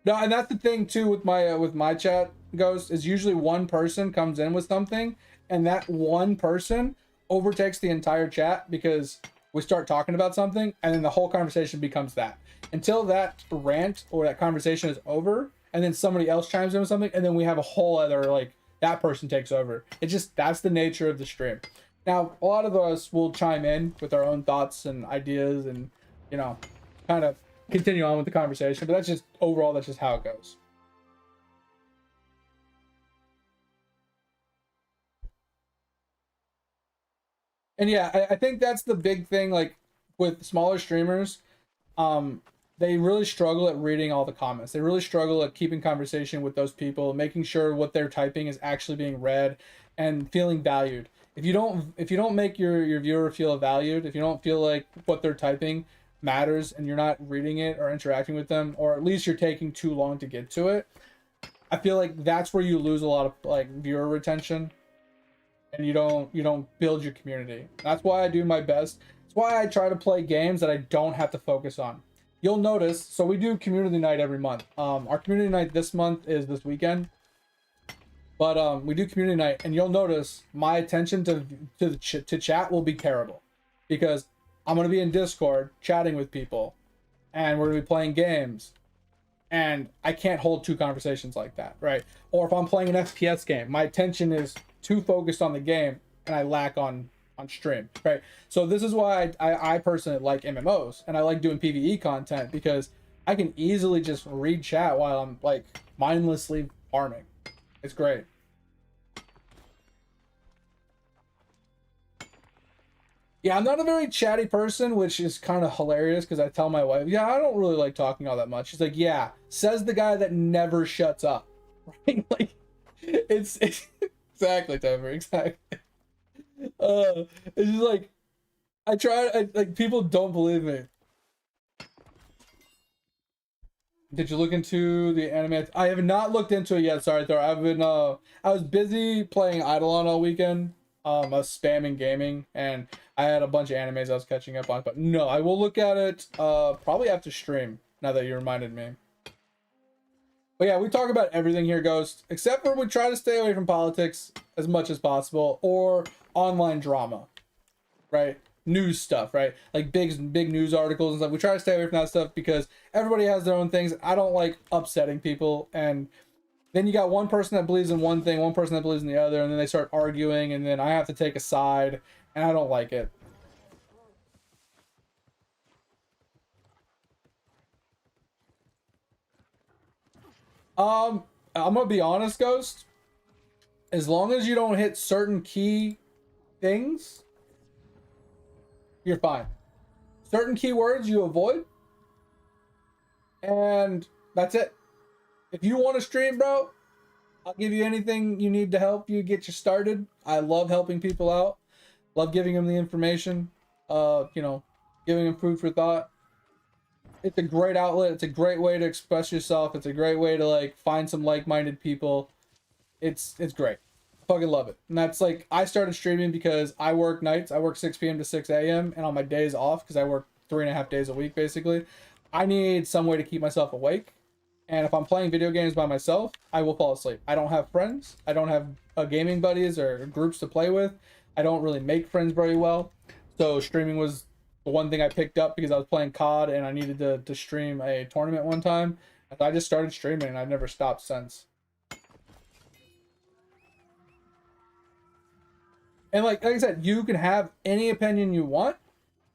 No, and that's the thing too with my chat, Ghost, is usually one person comes in with something, and that one person overtakes the entire chat because we start talking about something, and then the whole conversation becomes that. Until that rant or that conversation is over, and then somebody else chimes in with something, and then we have a whole other, like, that person takes over. It's just, that's the nature of the stream. Now, a lot of us will chime in with our own thoughts and ideas and, you know, kind of continue on with the conversation, but that's just, overall, that's just how it goes. And yeah, I think that's the big thing, like, with smaller streamers, they really struggle at reading all the comments. They really struggle at keeping conversation with those people, making sure what they're typing is actually being read and feeling valued. If you don't make your viewer feel valued, if you don't feel like what they're typing matters and you're not reading it or interacting with them, or at least you're taking too long to get to it, I feel like that's where you lose a lot of like viewer retention, and you don't build your community. That's why I do my best. That's why I try to play games that I don't have to focus on. You'll notice, so we do community night every month. Our community night this month is this weekend, but we do community night, and you'll notice my attention to chat will be terrible, because I'm gonna be in Discord chatting with people, and we're gonna be playing games, and I can't hold two conversations like that, right? Or if I'm playing an FPS game, my attention is too focused on the game, and I lack on stream, right? So this is why I personally like MMOs, and I like doing PvE content, because I can easily just read chat while I'm like mindlessly farming. It's great. Yeah, I'm not a very chatty person, which is kind of hilarious, because I tell my wife, yeah, I don't really like talking all that much. She's like, yeah, says the guy that never shuts up. Right? Like, it's exactly, Trevor, exactly. It's just like, like, people don't believe me. Did you look into the anime? I have not looked into it yet. Sorry, Thor. I've been I was busy playing Eidolon all weekend. I was spamming gaming, and I had a bunch of animes I was catching up on. But no, I will look at it probably after stream. Now that you reminded me. But yeah, we talk about everything here, Ghost, except for we try to stay away from politics as much as possible, or online drama, right? News stuff, right? Like big news articles and stuff. We try to stay away from that stuff because everybody has their own things. I don't like upsetting people, and then you got one person that believes in one thing, one person that believes in the other, and then they start arguing, and then I have to take a side, and I don't like it. I'm gonna be honest, Ghost. As long as you don't hit certain key things, you're fine. Certain keywords you avoid, and that's it. If you want to stream, bro, I'll give you anything you need to help you get you started. I love helping people out. Love giving them the information. You know, giving them food for thought. It's a great outlet. It's a great way to express yourself. It's a great way to like find some like-minded people. It's great. I fucking love it. And that's like, I started streaming because I work nights. I work 6 p.m. to 6 a.m. and on my days off, because I work 3.5 days a week basically, I need some way to keep myself awake. And if I'm playing video games by myself, I will fall asleep. I don't have friends. I don't have gaming buddies or groups to play with. I don't really make friends very well. So streaming was the one thing I picked up because I was playing COD and I needed to stream a tournament one time. And I just started streaming and I've never stopped since. And like I said, you can have any opinion you want.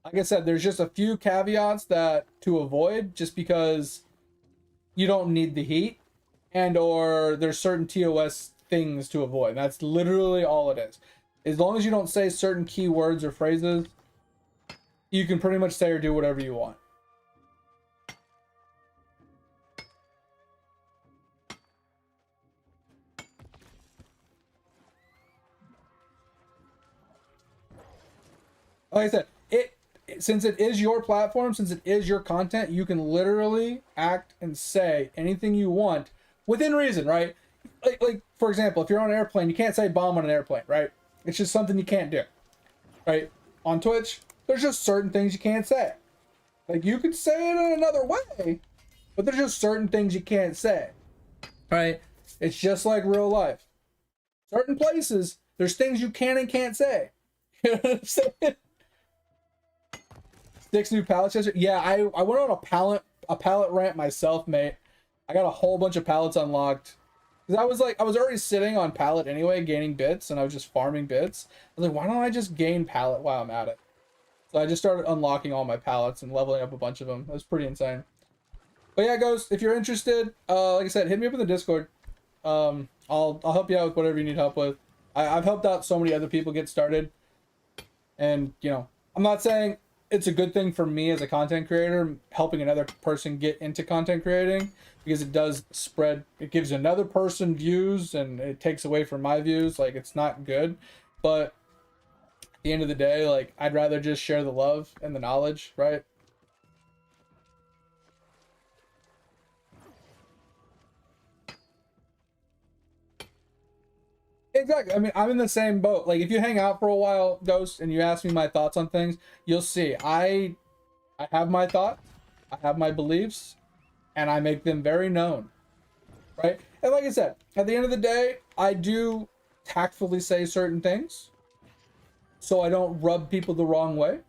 Like I said, there's just a few caveats that to avoid, just because you don't need the heat, and or there's certain TOS things to avoid. That's literally all it is. As long as you don't say certain keywords or phrases, you can pretty much say or do whatever you want. Like I said, since it is your platform, since it is your content, you can literally act and say anything you want within reason, right? Like for example, if you're on an airplane, you can't say bomb on an airplane, right? It's just something you can't do, right? On Twitch, there's just certain things you can't say. Like, you could say it in another way, but there's just certain things you can't say, right? It's just like real life. Certain places, there's things you can and can't say. You know what I'm saying? 6 new pallets yesterday. Yeah, I went on a pallet rant myself, mate. I got a whole bunch of pallets unlocked. Because I was already sitting on pallet anyway, gaining bits, and I was just farming bits. I was like, why don't I just gain pallet while I'm at it? So I just started unlocking all my pallets and leveling up a bunch of them. It was pretty insane. But yeah, Ghost, if you're interested, like I said, hit me up in the Discord. I'll help you out with whatever you need help with. I've helped out so many other people get started. And, you know, I'm not saying it's a good thing for me as a content creator, helping another person get into content creating, because it does spread, it gives another person views and it takes away from my views. Like, it's not good. But at the end of the day, like, I'd rather just share the love and the knowledge, right? Exactly. I mean, I'm in the same boat. Like, if you hang out for a while, Ghost, and you ask me my thoughts on things, you'll see. I have my thoughts, I have my beliefs, and I make them very known. Right? And like I said, at the end of the day, I do tactfully say certain things so I don't rub people the wrong way.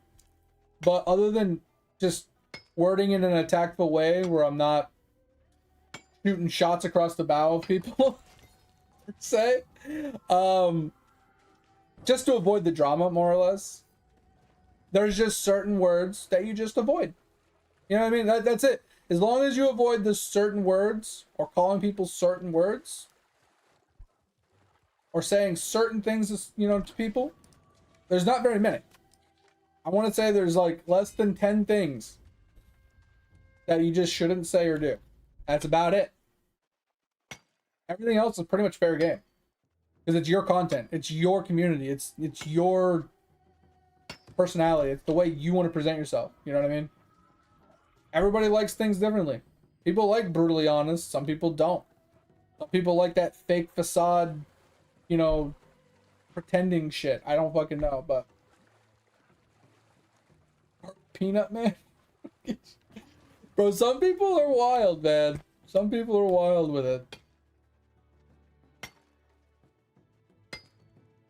But other than just wording it in a tactful way where I'm not shooting shots across the bow of people, say, um, just to avoid the drama, more or less. There's just certain words that you just avoid. You know what I mean? That's it. As long as you avoid the certain words or calling people certain words or saying certain things, to people, there's not very many. I want to say there's like less than 10 things that you just shouldn't say or do. That's about it. Everything else is pretty much fair game because it's your content, it's your community, it's your personality, it's the way you want to present yourself. You know what I mean? Everybody likes things differently. People like brutally honest. Some people don't. Some people like that fake facade, pretending shit. I don't fucking know, but Peanut Man. Bro, some people are wild, man. Some people are wild with it.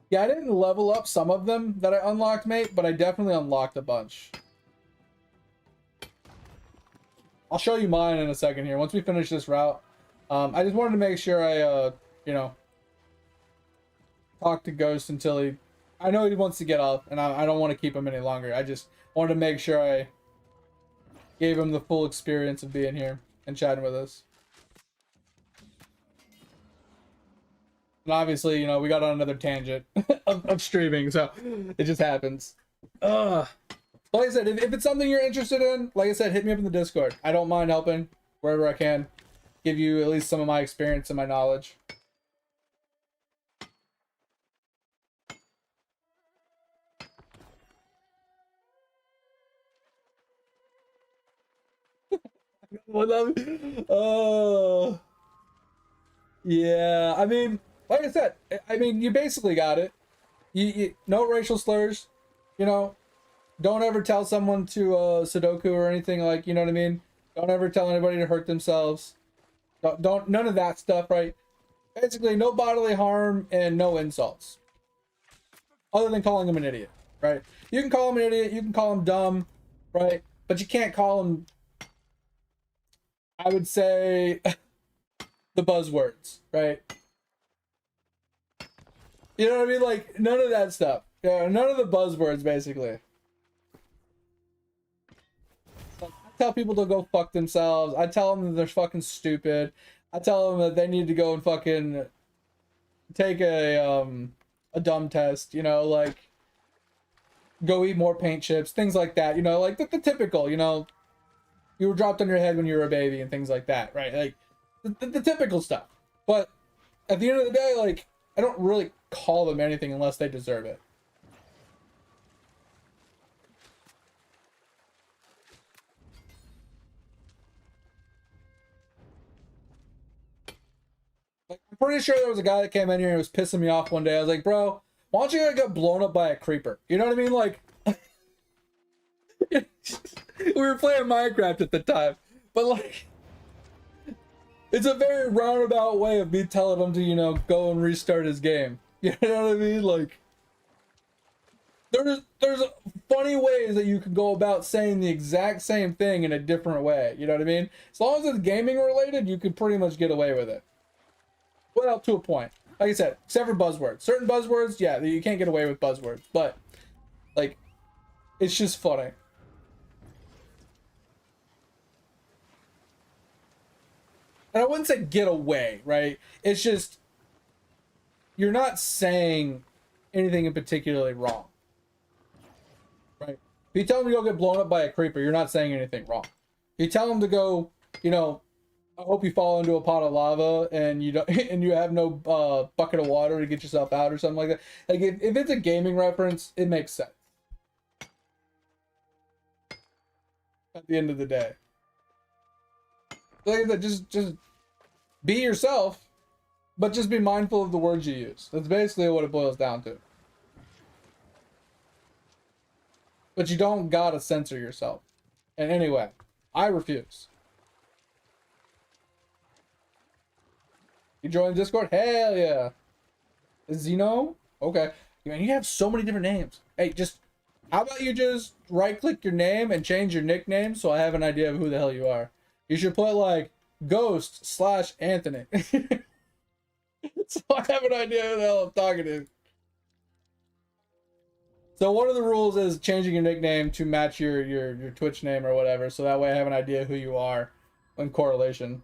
Yeah, I didn't level up some of them that I unlocked, mate, but I definitely unlocked a bunch. I'll show you mine in a second here. Once we finish this route, I just wanted to make sure I, talk to Ghost until I know he wants to get off, and I don't want to keep him any longer. I just wanted to make sure I gave him the full experience of being here and chatting with us. And obviously, we got on another tangent of streaming, so it just happens. Like I said, if it's something you're interested in, like I said, hit me up in the Discord. I don't mind helping wherever I can. Give you at least some of my experience and my knowledge. Oh, yeah. I mean, like I said, you basically got it. You no racial slurs, don't ever tell someone to Sudoku or anything, like, you know what I mean? Don't ever tell anybody to hurt themselves. Don't none of that stuff, right? Basically, no bodily harm and no insults. Other than calling him an idiot, right? You can call him an idiot, you can call him dumb, right? But you can't call him, I would say, the buzzwords, right? You know what I mean? Like, none of that stuff. Yeah, none of the buzzwords, basically. Like, I tell people to go fuck themselves. I tell them that they're fucking stupid. I tell them that they need to go and fucking take a dumb test, like go eat more paint chips, things like that, like the typical, you were dropped on your head when you were a baby and things like that, right? Like the typical stuff. But at the end of the day, like, I don't really call them anything unless they deserve it. Like, I'm pretty sure there was a guy that came in here and was pissing me off one day. I was like, bro, why don't you get blown up by a creeper? You know what I mean? Like, we were playing Minecraft at the time, but like, it's a very roundabout way of me telling him to, go and restart his game. You know what I mean? Like, there's funny ways that you can go about saying the exact same thing in a different way. You know what I mean? As long as it's gaming related, you can pretty much get away with it. Well, to a point. Like I said, except for buzzwords. Certain buzzwords, yeah, you can't get away with buzzwords. But, like, it's just funny. And I wouldn't say get away, right? It's just, you're not saying anything in particularly wrong. Right? If you tell them to go get blown up by a creeper, you're not saying anything wrong. If you tell them to go, I hope you fall into a pot of lava and you don't, and you have no bucket of water to get yourself out or something like that. Like, if it's a gaming reference, it makes sense. At the end of the day, like I said, just be yourself, But just be mindful of the words you use. That's basically what it boils down to. But you don't gotta censor yourself. And anyway, I refuse. You join Discord? Hell yeah. Zeno? Okay. Man, you have so many different names. Hey, just how about you just right click your name and change your nickname so I have an idea of who the hell you are. You should put like Ghost/Anthony. So I have an idea who the hell I'm talking to. So one of the rules is changing your nickname to match your Twitch name or whatever, so that way I have an idea who you are in correlation.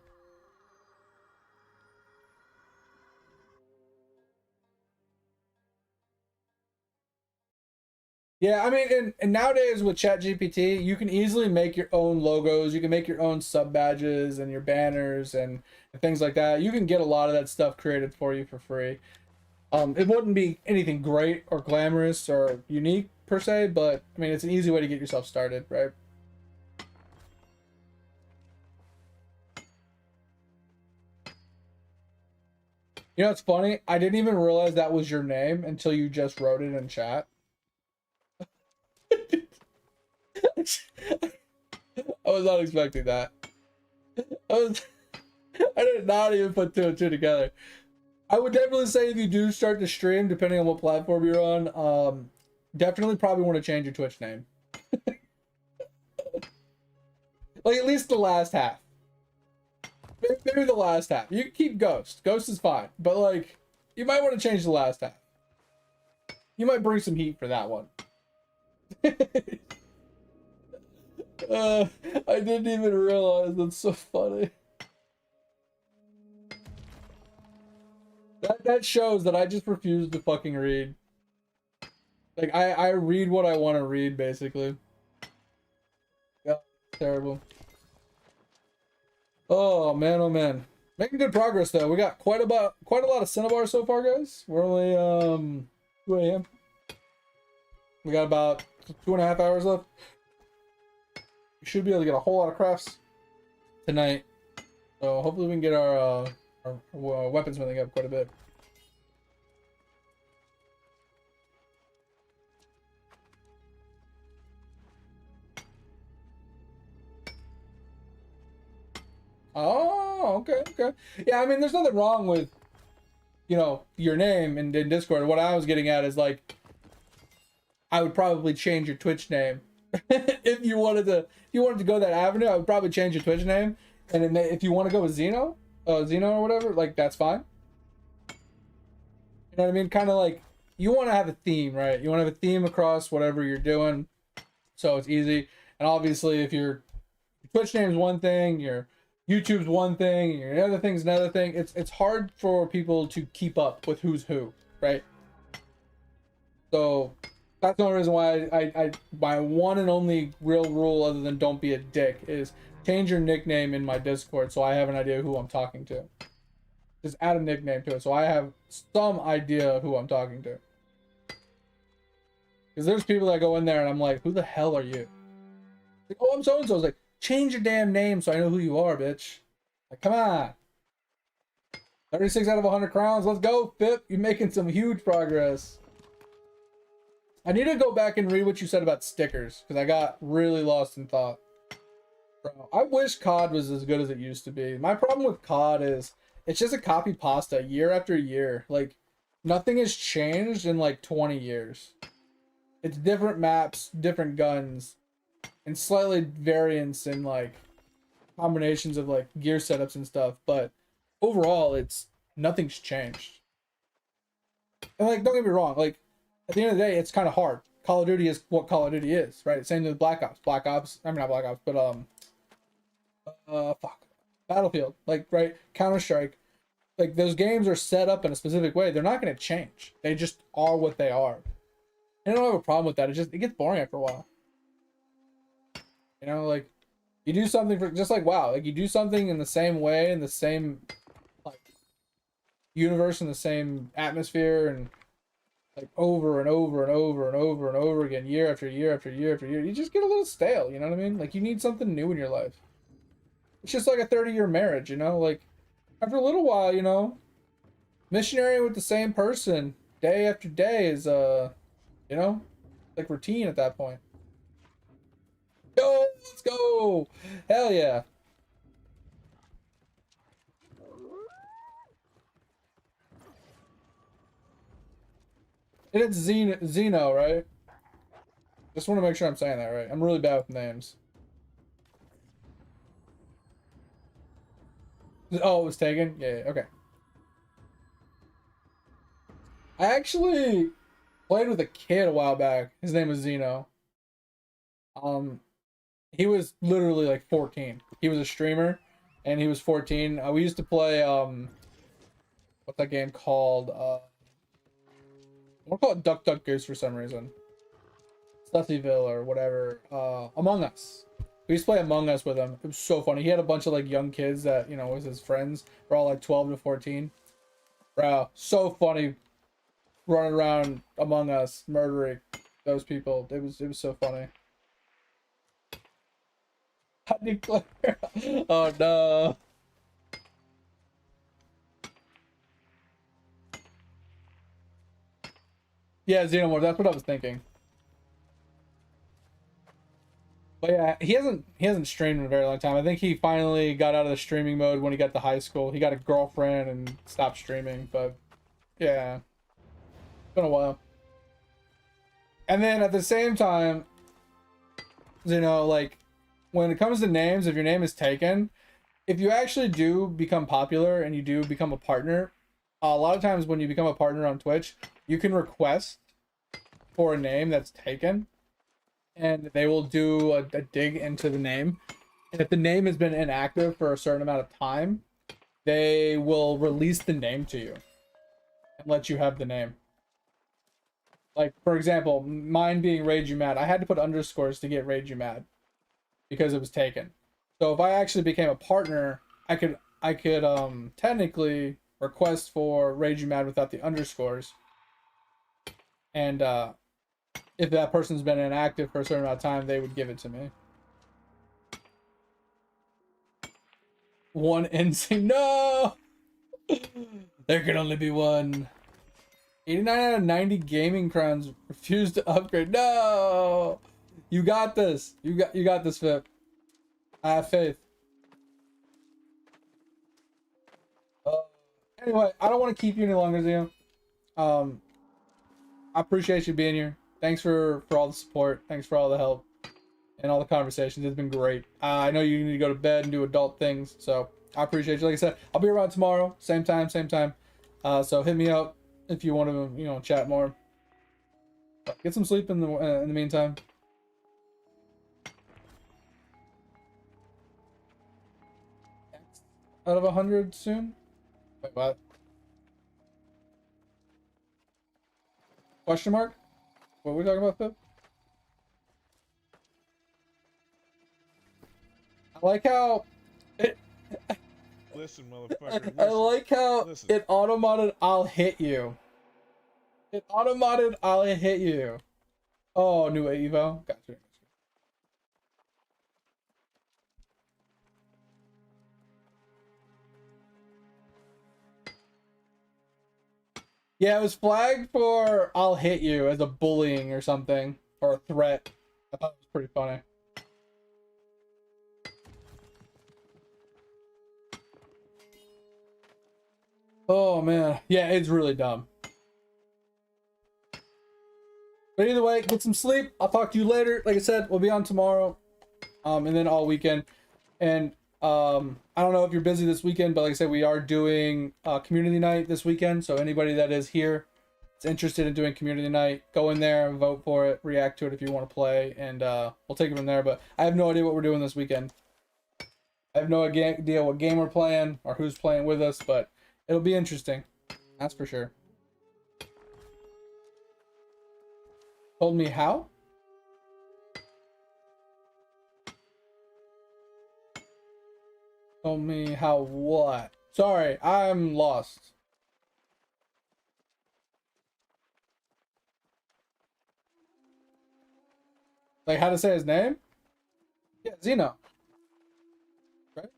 Yeah, I mean, and nowadays with ChatGPT, you can easily make your own logos. You can make your own sub badges and your banners and things like that. You can get a lot of that stuff created for you for free. It wouldn't be anything great or glamorous or unique per se, but I mean, it's an easy way to get yourself started, right? You know, it's funny. I didn't even realize that was your name until you just wrote it in chat. I was not expecting that. I did not even put two and two together. I would definitely say if you do start to stream, depending on what platform you're on, definitely probably want to change your Twitch name. Like at least the last half. Maybe the last half. You can keep Ghost. Ghost is fine. But like, you might want to change the last half. You might bring some heat for that one. I didn't even realize. That's so funny. That shows that I just refuse to fucking read. Like I read what I want to read, basically. Yeah, terrible. Oh man, oh man. Making good progress though. We got quite a lot of Cinnabar so far, guys. We're only 2 a.m. We got about 2.5 hours left. We should be able to get a whole lot of crafts tonight. So hopefully we can get our weaponsmithing up quite a bit. Oh, okay, okay. Yeah, I mean, there's nothing wrong with, you know, your name in Discord. What I was getting at is like, I would probably change your Twitch name if you wanted to go that avenue. I would probably change your Twitch name, and then if you want to go with Zeno or whatever, like that's fine. You know what I mean? Kind of like you want to have a theme, right? You want to have a theme across whatever you're doing, so it's easy. And obviously, if your Twitch name is one thing, your YouTube's one thing, your other thing's another thing. It's hard for people to keep up with who's who, right? So that's the only reason why I my one and only real rule, other than don't be a dick, is change your nickname in my Discord so I have an idea who I'm talking to. Just add a nickname to it so I have some idea of who I'm talking to. Because there's people that go in there and I'm like, who the hell are you? Like, oh, I'm so and so. I was like, change your damn name so I know who you are, bitch. Like, come on. 36 out of 100 crowns. Let's go, Pip. You're making some huge progress. I need to go back and read what you said about stickers because I got really lost in thought. Bro, I wish COD was as good as it used to be. My problem with COD is it's just a copy pasta year after year. Like, nothing has changed in like 20 years. It's different maps, different guns, and slightly variants in like combinations of like gear setups and stuff. But overall, it's nothing's changed. And like, don't get me wrong, like at the end of the day, it's kind of hard. Call of Duty is what Call of Duty is, right? Same with Black Ops. I mean not Black Ops, but Battlefield, like, right? Counter-Strike. Like, those games are set up in a specific way. They're not going to change. They just are what they are. And I don't have a problem with that. It gets boring after a while. You know, like, you do something for, just like WoW, like, you do something in the same way, in the same, like, universe, in the same atmosphere, and, like, over and over and over and over and over again, year after year after year after year, you just get a little stale, you know what I mean? Like, you need something new in your life. It's just like a 30-year marriage, you know? Like, after a little while, you know, Missionary with the same person day after day is you know, like routine at that point. Go, let's go. Hell yeah. And it's Zeno, right? Just want to make sure I'm saying that right. I'm really bad with names. Oh, it was taken? Yeah, yeah, okay. I actually played with a kid a while back. His name was Zeno. Um, he was literally like 14. He was a streamer, and he was 14. We used to play what's that game called? We'll call it Duck Duck Goose for some reason. Stuffyville or whatever. Among Us. We used to play Among Us with him. It was so funny. He had a bunch of like young kids that was his friends. We're all like 12 to 14. Bro, so funny running around Among Us, murdering those people. It was so funny. I declare. Oh no. Yeah, Xenomorph. That's what I was thinking. But yeah, he hasn't streamed in a very long time. I think he finally got out of the streaming mode when he got to high school. He got a girlfriend and stopped streaming. But yeah, it's been a while. And then at the same time, like when it comes to names, if your name is taken, if you actually do become popular and you do become a partner, a lot of times when you become a partner on Twitch, you can request for a name that's taken, and they will do a dig into the name. And if the name has been inactive for a certain amount of time, they will release the name to you and let you have the name. Like, for example, mine being RageUMad, I had to put underscores to get RageUMad because it was taken. So if I actually became a partner, I could technically request for RageUMad without the underscores, and if that person's been inactive for a certain amount of time, they would give it to me. One NC, no, there can only be one. 89 out of 90 gaming crowns refuse to upgrade. No, you got this. You got this, Vip. I have faith. Uh, anyway, I don't want to keep you any longer, Zio. Um, I appreciate you being here. Thanks for all the support. Thanks for all the help and all the conversations. It's been great. I know you need to go to bed and do adult things, so I appreciate you. Like I said, I'll be around tomorrow, same time, same time. So hit me up if you want to, chat more. Get some sleep in the meantime. Out of 100 soon. Wait, what? Question mark? What are we talking about, Pip? I like how it, Listen, motherfucker. I like how Listen. it automated I'll hit you. It automated I'll hit you. Oh, new Evo. Gotcha. Yeah, it was flagged for I'll hit you as a bullying or something. Or a threat. I thought it was pretty funny. Oh man. Yeah, it's really dumb. But either way, get some sleep. I'll talk to you later. Like I said, we'll be on tomorrow. And then all weekend. And I don't know if you're busy this weekend, but like I said, we are doing community night this weekend. So anybody that is here is interested in doing community night, go in there, vote for it, react to it if you want to play, and we'll take it from there. But I have no idea what we're doing this weekend. I have no idea what game we're playing or who's playing with us, but it'll be interesting. That's for sure. Told me how? Told me how what? Sorry, I'm lost. Like how to say his name? Yeah, Zeno. Right?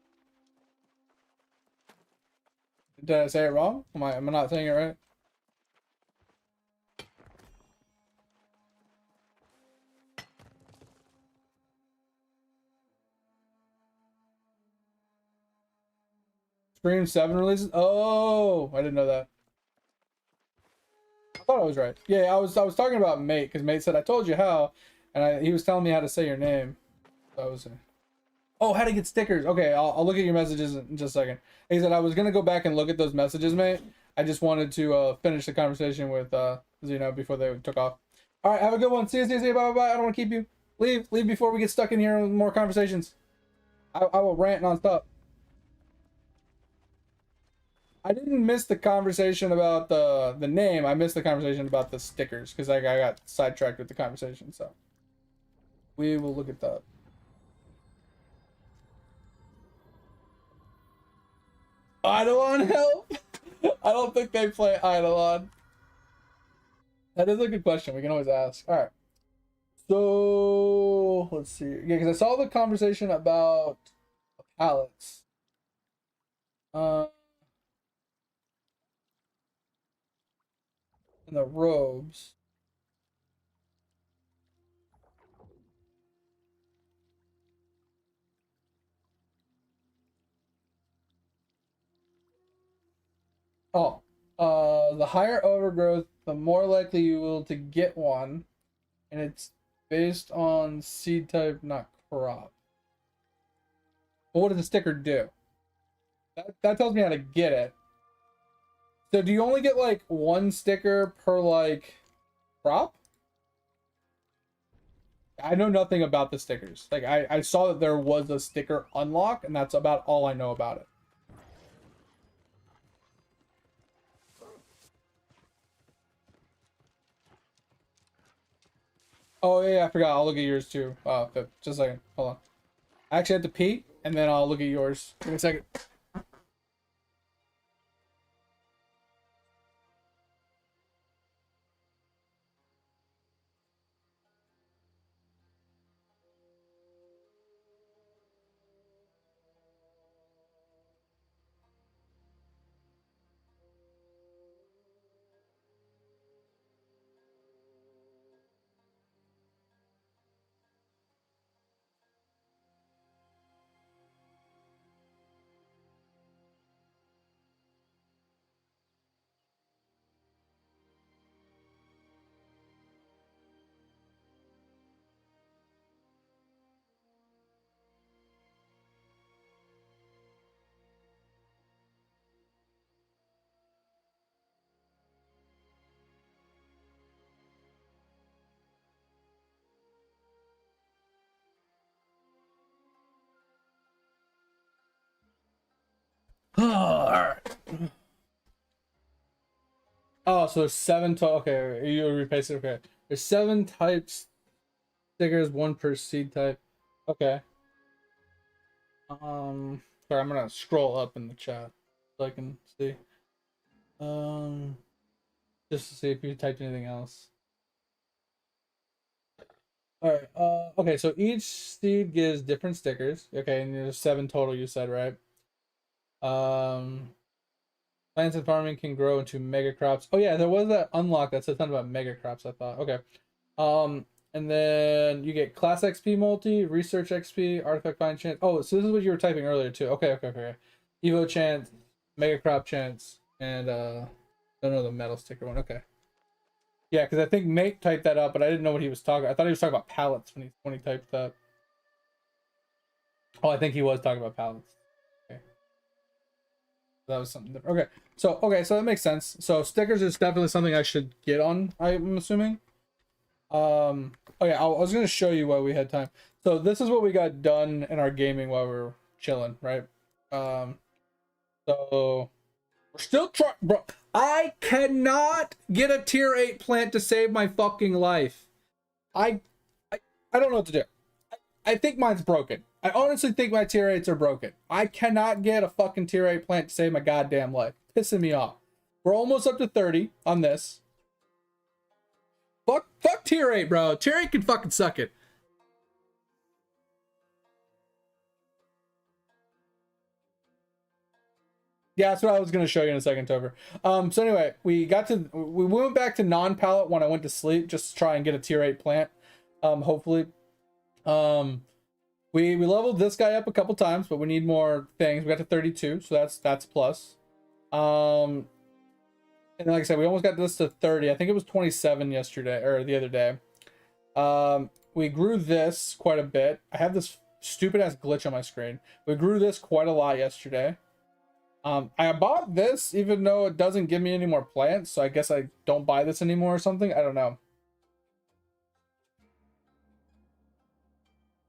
did I say it wrong? Am I not saying it right? Scream 7 releases? Oh, I didn't know that. I thought I was right. Yeah, I was talking about Mate, because Mate said I told you how, and he was telling me how to say your name. So I was oh, how to get stickers. Okay, I'll look at your messages in just a second. He said I was gonna go back and look at those messages, Mate. I just wanted to finish the conversation with Zeno before they took off. All right, have a good one. See you. Bye bye. I don't want to keep you. Leave before we get stuck in here with more conversations. I will rant nonstop. I didn't miss the conversation about the name. I missed the conversation about the stickers because I got sidetracked with the conversation. So we will look at that. Eidolon help? I don't think they play Eidolon. That is a good question. We can always ask. All right. So let's see. Yeah, because I saw the conversation about palettes. And the robes. Oh, the higher overgrowth, the more likely you will to get one, and it's based on seed type, not crop. But what does the sticker do? That tells me how to get it. So do you only get like one sticker per like crop? I know nothing about the stickers. Like I saw that there was a sticker unlock, and that's about all I know about it. Oh yeah, I forgot. I'll look at yours too. Just a second. Hold on. I actually have to pee, and then I'll look at yours. Give me a second. Alright. Oh, so there's 7 to okay, you repaste it, okay. There's 7 types stickers, 1 per seed type. Okay. Sorry, I'm gonna scroll up in the chat so I can see. Um just to see if you typed anything else. Alright, okay, so each seed gives different stickers. Okay, and there's 7 total you said, right? Plants and farming can grow into mega crops. Oh yeah, there was that unlock that said something about mega crops, I thought. Okay. And then you get class XP multi, research XP, artifact find chance. Oh, so this is what you were typing earlier too. Okay. Evo chance, mega crop chance, and don't know the metal sticker one. Okay. Yeah, because I think Mate typed that up, but I didn't know what he was talking. I thought he was talking about pallets when he typed that. Oh, I think he was talking about pallets. Okay. That was something different. So that makes sense. So stickers is definitely something I should get on, I'm assuming. Oh yeah, I was gonna show you while we had time. So this is what we got done in our gaming while we were chilling, right? So we're still trying, bro. I cannot get a tier 8 plant to save my fucking life. I don't know what to do. I think mine's broken. I honestly think my tier 8s are broken. I cannot get a fucking tier 8 plant to save my goddamn life. Pissing me off. We're almost up to 30 on this. Fuck tier 8, bro. Tier 8 can fucking suck it. Yeah, that's what I was gonna show you in a second, Topher. So anyway, we went back to non-pallet when I went to sleep, just to try and get a tier 8 plant. Hopefully. We leveled this guy up a couple times, but we need more things. We got to 32, so that's plus. And like I said, we almost got this to 30. I think it was 27 yesterday or the other day. We grew this quite a bit. I have this stupid ass glitch on my screen. We grew this quite a lot yesterday. I bought this even though it doesn't give me any more plants, so I guess I don't buy this anymore or something. I don't know.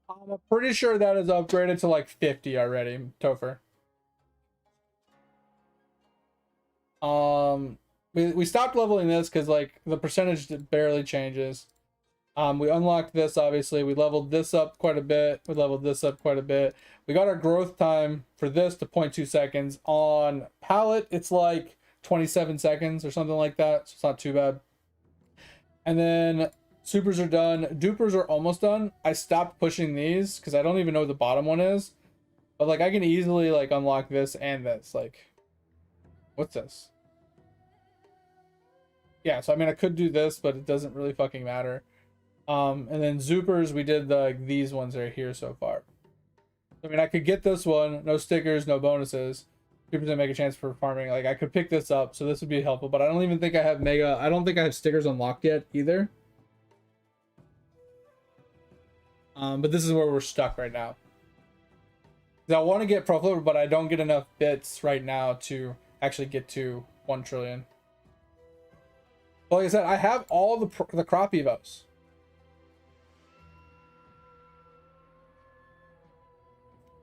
I'm pretty sure that is upgraded to like 50 already, Topher. We stopped leveling this because like the percentage barely changes. We unlocked this, obviously. We leveled this up quite a bit. We leveled this up quite a bit. We got our growth time for this to 0.2 seconds. On pallet, it's like 27 seconds or something like that, so it's not too bad. And then supers are done. Dupers are almost done. I stopped pushing these because I don't even know what the bottom one is. But like I can easily like unlock this and this. Like, what's this? Yeah, so I mean I could do this, but it doesn't really fucking matter. And then Zoopers, we did these ones right here so far. I mean, I could get this one, no stickers, no bonuses. 2% make a chance for farming. Like, I could pick this up, so this would be helpful. But I don't even think I have I don't think I have stickers unlocked yet either. But this is where we're stuck right now. I want to get Pro Flipper, but I don't get enough bits right now to actually get to 1 trillion. But like I said, I have all the crop evos.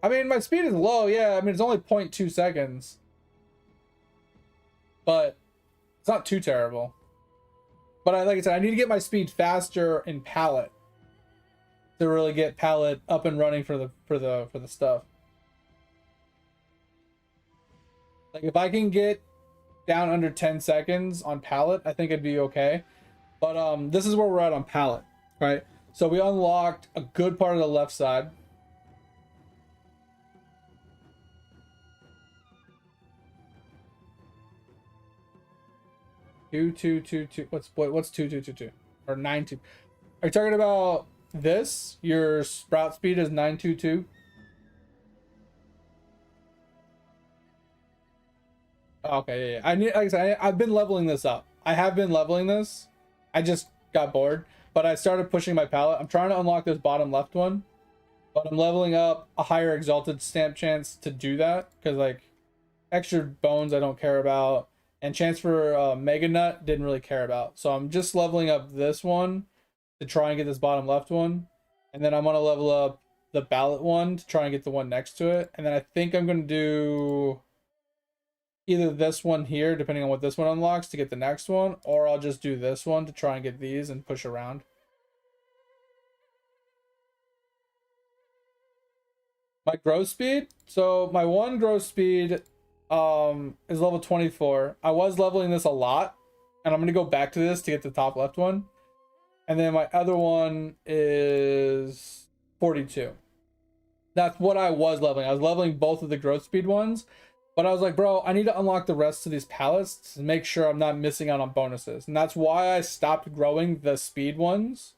I mean, my speed is low, yeah. I mean, it's only 0.2 seconds. But it's not too terrible. But like I said, I need to get my speed faster in pallet to really get pallet up and running for the stuff. Like if I can get down under 10 seconds on pallet, I think it'd be okay. But this is where we're at on pallet, right? So we unlocked a good part of the left side. What's 2222 or 92? Are you talking about this? Your sprout speed is 922. Okay, yeah. Like I said, I've been leveling this up. I have been leveling this. I just got bored, but I started pushing my pallet. I'm trying to unlock this bottom left one, but I'm leveling up a higher exalted stamp chance to do that because like extra bones I don't care about. And chance for Mega Nut didn't really care about. So I'm just leveling up this one to try and get this bottom left one. And then I'm going to level up the ballot one to try and get the one next to it. And then I think I'm going to do either this one here, depending on what this one unlocks, to get the next one. Or I'll just do this one to try and get these and push around. My growth speed? So my one growth speed is level 24. I was leveling this a lot, and I'm gonna go back to this to get the top left one. And then my other one is 42. That's what I was leveling. I was leveling both of the growth speed ones, but I was like, bro, I need to unlock the rest of these pallets to make sure I'm not missing out on bonuses. And that's why I stopped growing the speed ones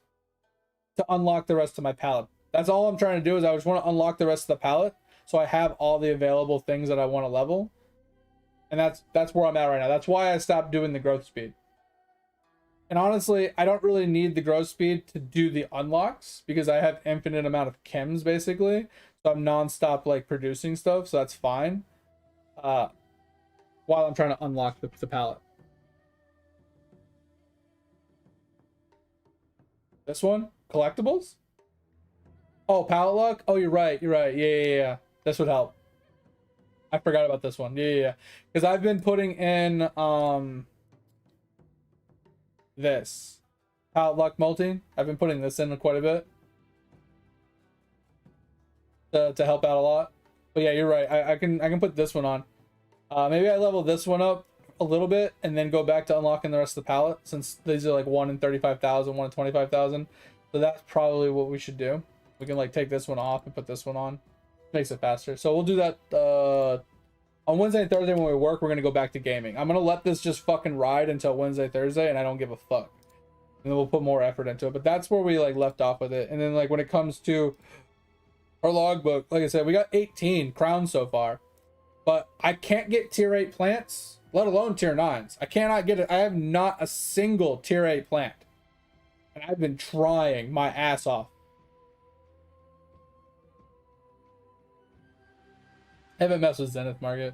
to unlock the rest of my pallet. That's all I'm trying to do is I just want to unlock the rest of the pallet so I have all the available things that I want to level. And that's where I'm at right now. That's why I stopped doing the growth speed. And honestly, I don't really need the growth speed to do the unlocks because I have infinite amount of chems basically. So I'm non-stop like producing stuff, so that's fine. While I'm trying to unlock the pallet. This one? Collectibles? Oh, pallet luck? Oh, you're right. You're right. Yeah. This would help. I forgot about this one. Yeah. Because I've been putting in this pallet luck multi. I've been putting this in quite a bit to help out a lot. But yeah, you're right. I can put this one on. Maybe I level this one up a little bit and then go back to unlocking the rest of the palette since these are like 1 in 35,000, 1 in 25,000. So that's probably what we should do. We can like take this one off and put this one on. Makes it faster. So we'll do that On Wednesday and Thursday when we work, we're gonna go back to gaming. I'm gonna let this just fucking ride until Wednesday, Thursday, and I don't give a fuck. And then we'll put more effort into it. But that's where we like left off with it. And then like when it comes to our logbook, like I said, we got 18 crowns so far. But I can't get tier 8 plants, let alone tier 9s. I cannot get it. I have not a single tier 8 plant. And I've been trying my ass off. I haven't messed with Zenith Market.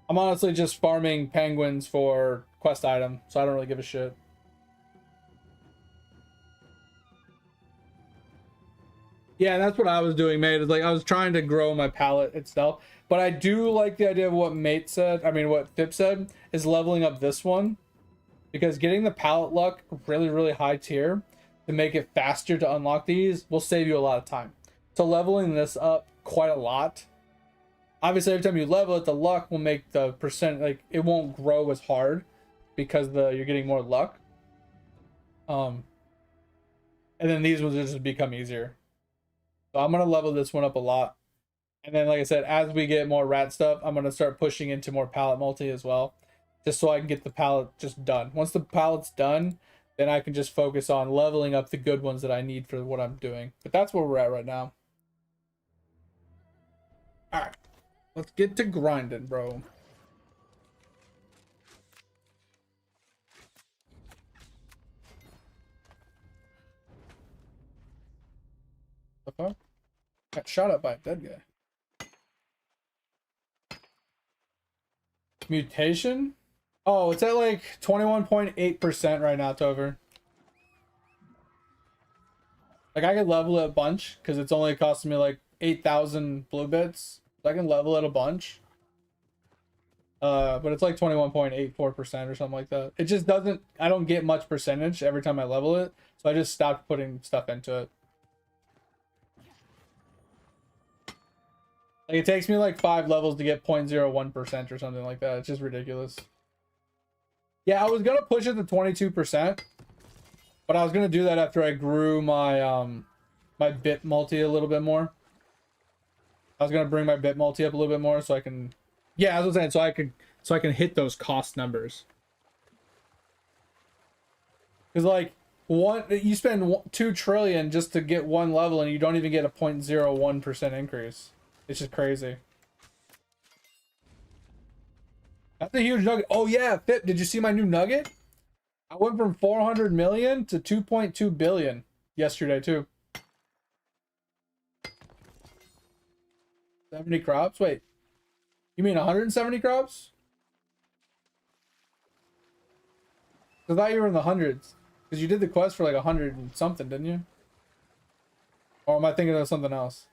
I'm honestly just farming penguins for quest item, so I don't really give a shit. Yeah, and that's what I was doing, mate. Is like I was trying to grow my palette itself. But I do like the idea of what Mate said. I mean, what Fip said is leveling up this one. Because getting the palette luck really, really high tier to make it faster to unlock these will save you a lot of time. So leveling this up quite a lot. Obviously, every time you level it, the luck will make the percent, like, it won't grow as hard because you're getting more luck. And then these ones will just become easier. So I'm going to level this one up a lot. And then, like I said, as we get more rat stuff, I'm going to start pushing into more palette multi as well. Just so I can get the palette just done. Once the palette's done, then I can just focus on leveling up the good ones that I need for what I'm doing. But that's where we're at right now. Alright. Let's get to grinding, bro. The fuck? Got shot at by a dead guy. Mutation? Oh, it's at like 21.8% right now, Tover. Like I could level it a bunch because it's only costing me like 8,000 blue bits. So I can level it a bunch. But it's like 21.84% or something like that. It just doesn't, I don't get much percentage every time I level it. So I just stopped putting stuff into it. Like it takes me like 5 levels to get 0.01% or something like that. It's just ridiculous. Yeah, I was gonna push it to 22%, but I was gonna do that after I grew my my bit multi a little bit more. I was gonna bring my bit multi up a little bit more so I can, yeah, as I was saying, so I can hit those cost numbers. Because like you spend 2 trillion just to get 1 level and you don't even get a 0.01% increase. It's just crazy. That's a huge nugget. Oh yeah, Fip, did you see my new nugget? I went from 400 million to 2.2 billion yesterday too. 70 crops? Wait. You mean 170 crops? I thought you were in the hundreds. Because you did the quest for like 100 and something, didn't you? Or am I thinking of something else?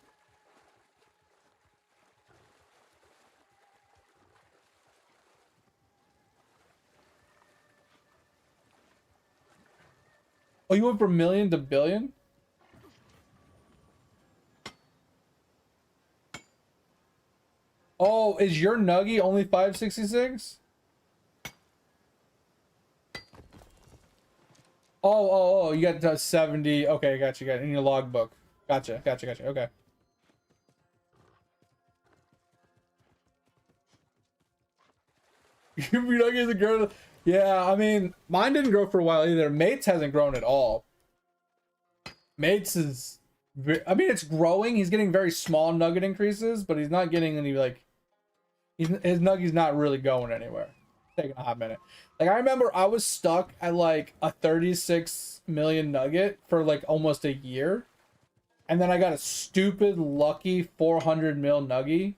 Oh, you went from million to billion? Oh, is your nuggy only 566? Oh, you got to 70. Okay, got you, in your logbook. Gotcha. Okay. Your nuggy isn't growing. Yeah, I mean, mine didn't grow for a while either. Mates hasn't grown at all. Mates is, I mean, it's growing. He's getting very small nugget increases, but he's not getting any like, his nugget's not really going anywhere. Taking a hot minute. Like I remember I was stuck at like a 36 million nugget for like almost a year, and then I got a stupid lucky 400 mil nuggy,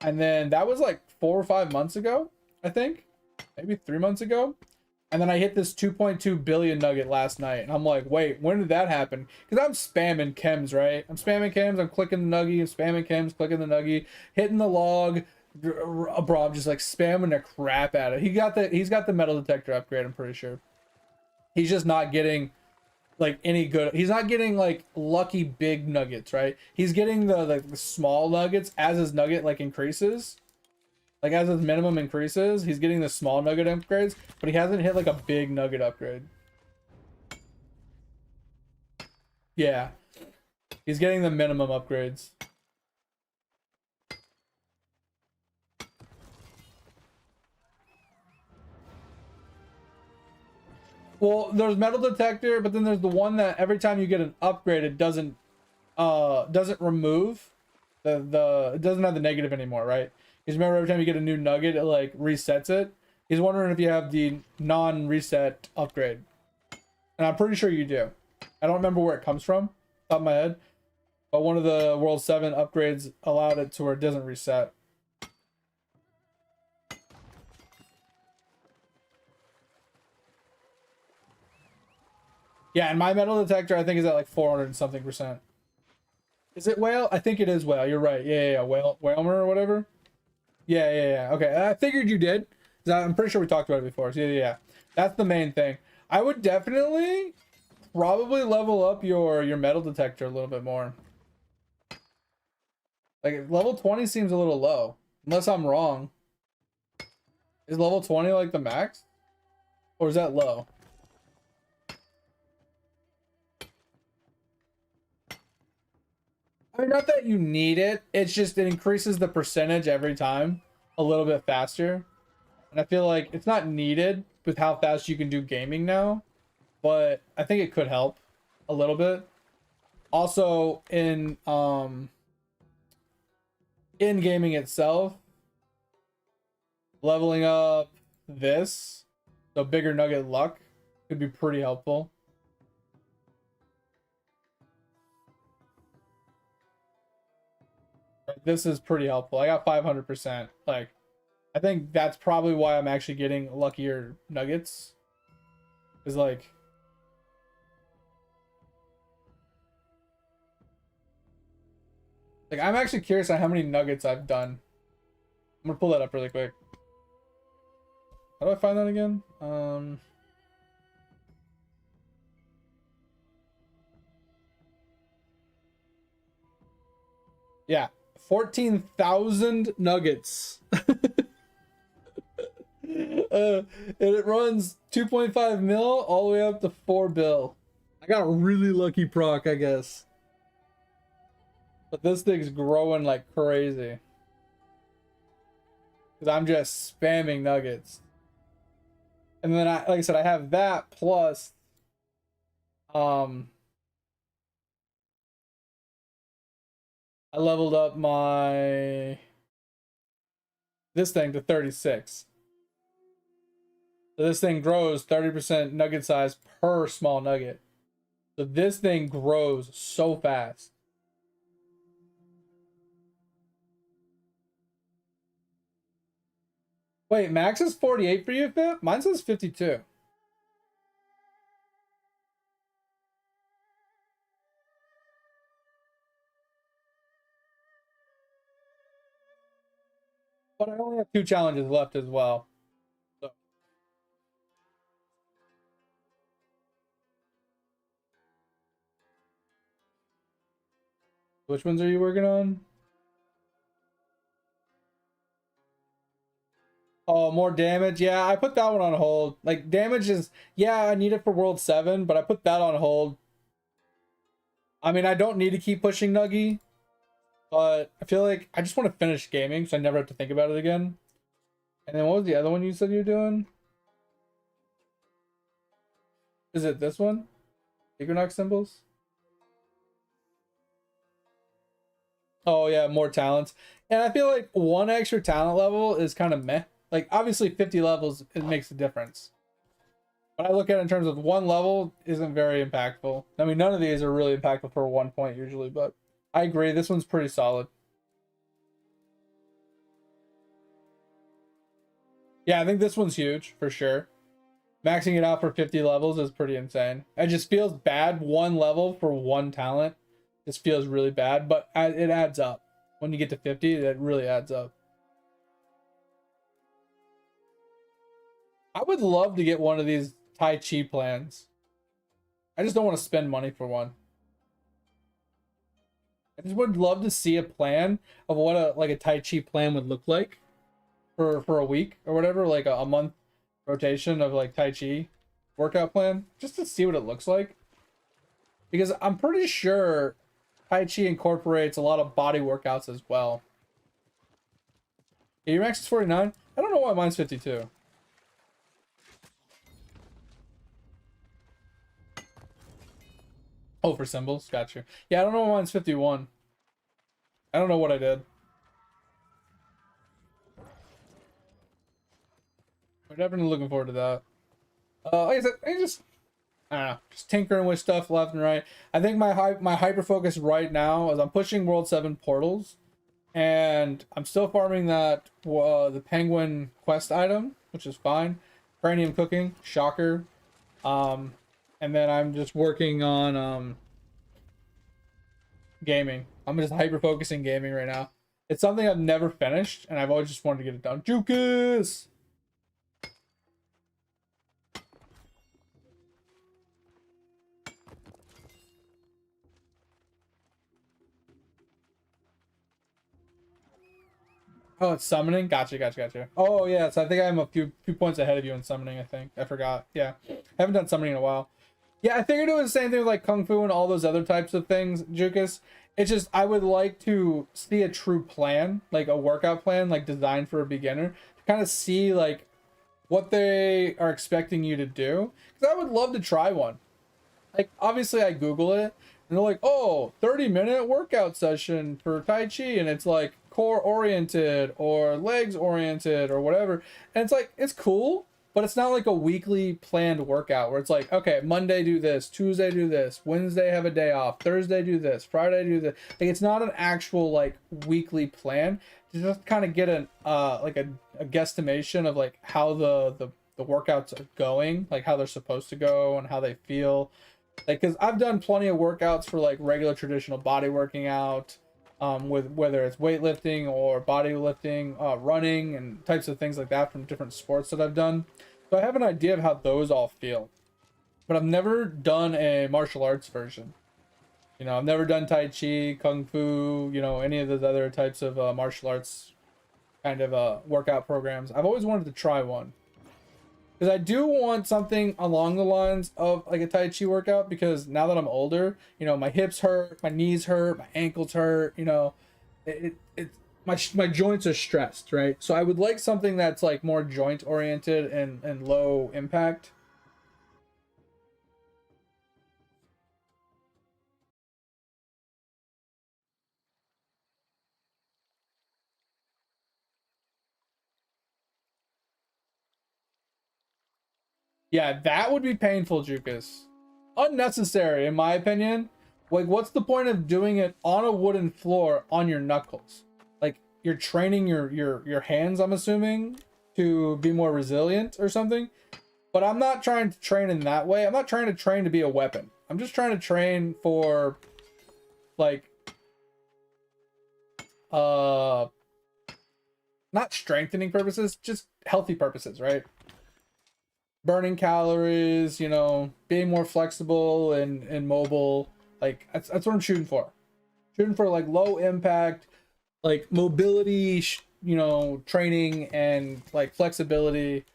and then that was like 4 or 5 months ago, I think, maybe 3 months ago. And then I hit this 2.2 billion nugget last night. And I'm like, wait, when did that happen? Because I'm spamming chems, right? I'm spamming chems. I'm clicking the nuggy. I'm spamming chems, clicking the nuggy, hitting the log. Bro, I'm just like spamming the crap out of it. He's got the metal detector upgrade, I'm pretty sure. He's just not getting like any good. He's not getting like lucky big nuggets, right? He's getting the small nuggets as his nugget like increases. Like as his minimum increases, he's getting the small nugget upgrades, but he hasn't hit like a big nugget upgrade. Yeah. He's getting the minimum upgrades. Well, there's metal detector, but then there's the one that every time you get an upgrade, it doesn't remove it doesn't have the negative anymore, right? Because remember, every time you get a new nugget, it like resets it. He's wondering if you have the non-reset upgrade, and I'm pretty sure you do. I don't remember where it comes from, top of my head, but one of the World 7 upgrades allowed it to where it doesn't reset. Yeah, and my metal detector, I think, is at like 400 and something %. Is it whale? I think it is whale. You're right. Yeah. Whalemer or whatever. Yeah. Okay, I figured you did. I'm pretty sure we talked about it before. So yeah. That's the main thing. I would definitely probably level up your metal detector a little bit more. Like level 20 seems a little low, unless I'm wrong. Is level 20 like the max, or is that low? I mean, not that you need it. It's just it increases the percentage every time a little bit faster. And I feel like it's not needed with how fast you can do gaming now, but I think it could help a little bit. Also in gaming itself, leveling up this, so bigger nugget luck, could be pretty helpful. This is pretty helpful. I got 500%. Like, I think that's probably why I'm actually getting luckier nuggets. Is like, I'm actually curious on how many nuggets I've done. I'm gonna pull that up really quick. How do I find that again? Yeah, 14,000 nuggets. And it runs 2.5 mil all the way up to 4 bill. I got a really lucky proc, I guess. But this thing's growing like crazy. Because I'm just spamming nuggets. And then like I said, I have that plus I leveled up this thing to 36. So this thing grows 30% nugget size per small nugget. So this thing grows so fast. Wait, max is 48 for you, Fit? Mine says 52. But I only have 2 challenges left as well. So. Which ones are you working on? Oh, more damage. Yeah, I put that one on hold. Like, damage is, yeah, I need it for World 7, but I put that on hold. I mean, I don't need to keep pushing Nuggy, but I feel like I just want to finish gaming so I never have to think about it again. And then what was the other one you said you were doing? Is it this one? Equinox symbols? Oh yeah, more talents. And I feel like one extra talent level is kind of meh. Like obviously 50 levels, it makes a difference. But I look at it in terms of one level isn't very impactful. I mean, none of these are really impactful for 1 point usually, but I agree. This one's pretty solid. Yeah, I think this one's huge for sure. Maxing it out for 50 levels is pretty insane. It just feels bad. One level for one talent just feels really bad, but it adds up. When you get to 50, that really adds up. I would love to get one of these Tai Chi plans. I just don't want to spend money for one. I just would love to see a plan of what a Tai Chi plan would look like for a week or whatever, like a month rotation of like Tai Chi workout plan, just to see what it looks like. Because I'm pretty sure Tai Chi incorporates a lot of body workouts as well. Yeah, your max is 49. I don't know why mine's 52. Oh, for symbols, got you. Yeah, I don't know why mine's 51. I don't know what I did. We're definitely looking forward to that. Like I said, I don't know, just tinkering with stuff left and right. I think my hyper focus right now is I'm pushing World 7 portals, and I'm still farming that the penguin quest item, which is fine. Cranium cooking, shocker. Um, and then I'm just working on gaming. I'm just hyper focusing gaming right now. It's something I've never finished, and I've always just wanted to get it done. Jukas! Oh, it's summoning? Gotcha, gotcha, gotcha. Oh, yeah, so I think I'm a few points ahead of you in summoning, I think. I forgot. Yeah. I haven't done summoning in a while. Yeah, I figured it was the same thing with like Kung Fu and all those other types of things, Jukas. It's just I would like to see a true plan, like a workout plan, like designed for a beginner, to kind of see like what they are expecting you to do. Because I would love to try one. Like, obviously, I Google it, and they're like, oh, 30-minute workout session for Tai Chi, and it's like core oriented or legs oriented or whatever. And it's like, it's cool, but it's not like a weekly planned workout where it's like, okay, Monday do this, Tuesday do this, Wednesday have a day off, Thursday do this, Friday do this. Like, it's not an actual like weekly plan. To just kind of get an like a guesstimation of like how the workouts are going, like how they're supposed to go and how they feel. Like, because I've done plenty of workouts for like regular traditional body working out, with whether it's weightlifting or bodylifting, running and types of things like that from different sports that I've done. So I have an idea of how those all feel, but I've never done a martial arts version. You know, I've never done Tai Chi, Kung Fu, you know, any of those other types of martial arts kind of workout programs. I've always wanted to try one. Because I do want something along the lines of like a Tai Chi workout, because now that I'm older, you know, my hips hurt, my knees hurt, my ankles hurt, you know, my joints are stressed, right? So I would like something that's like more joint oriented and low impact. Yeah, that would be painful, Jukas. Unnecessary, in my opinion. Like, what's the point of doing it on a wooden floor on your knuckles? Like, you're training your hands, I'm assuming, to be more resilient or something. But I'm not trying to train in that way. I'm not trying to train to be a weapon. I'm just trying to train for, like, uh, not strengthening purposes, just healthy purposes, right? Burning calories, you know, being more flexible and mobile. Like, that's what I'm shooting for. Shooting for like low impact, like mobility, you know, training and like flexibility.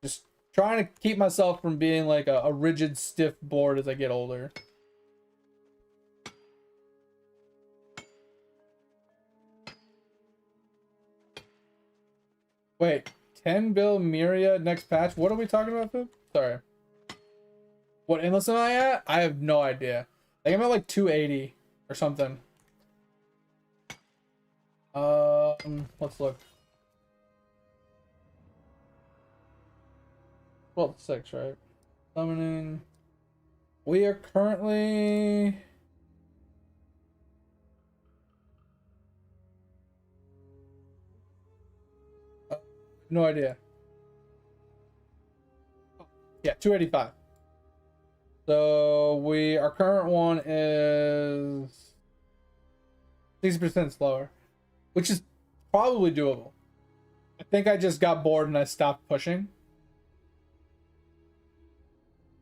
Just trying to keep myself from being like a rigid, stiff board as I get older. Wait, 10 bill Myria next patch? What are we talking about, Foop? Sorry. What endless am I at? I have no idea. I think I'm at like 280 or something. Let's look. Well, 6, right? Summoning. We are currently... no idea. Yeah, 285. So our current one is 60% slower, which is probably doable. I think I just got bored and I stopped pushing.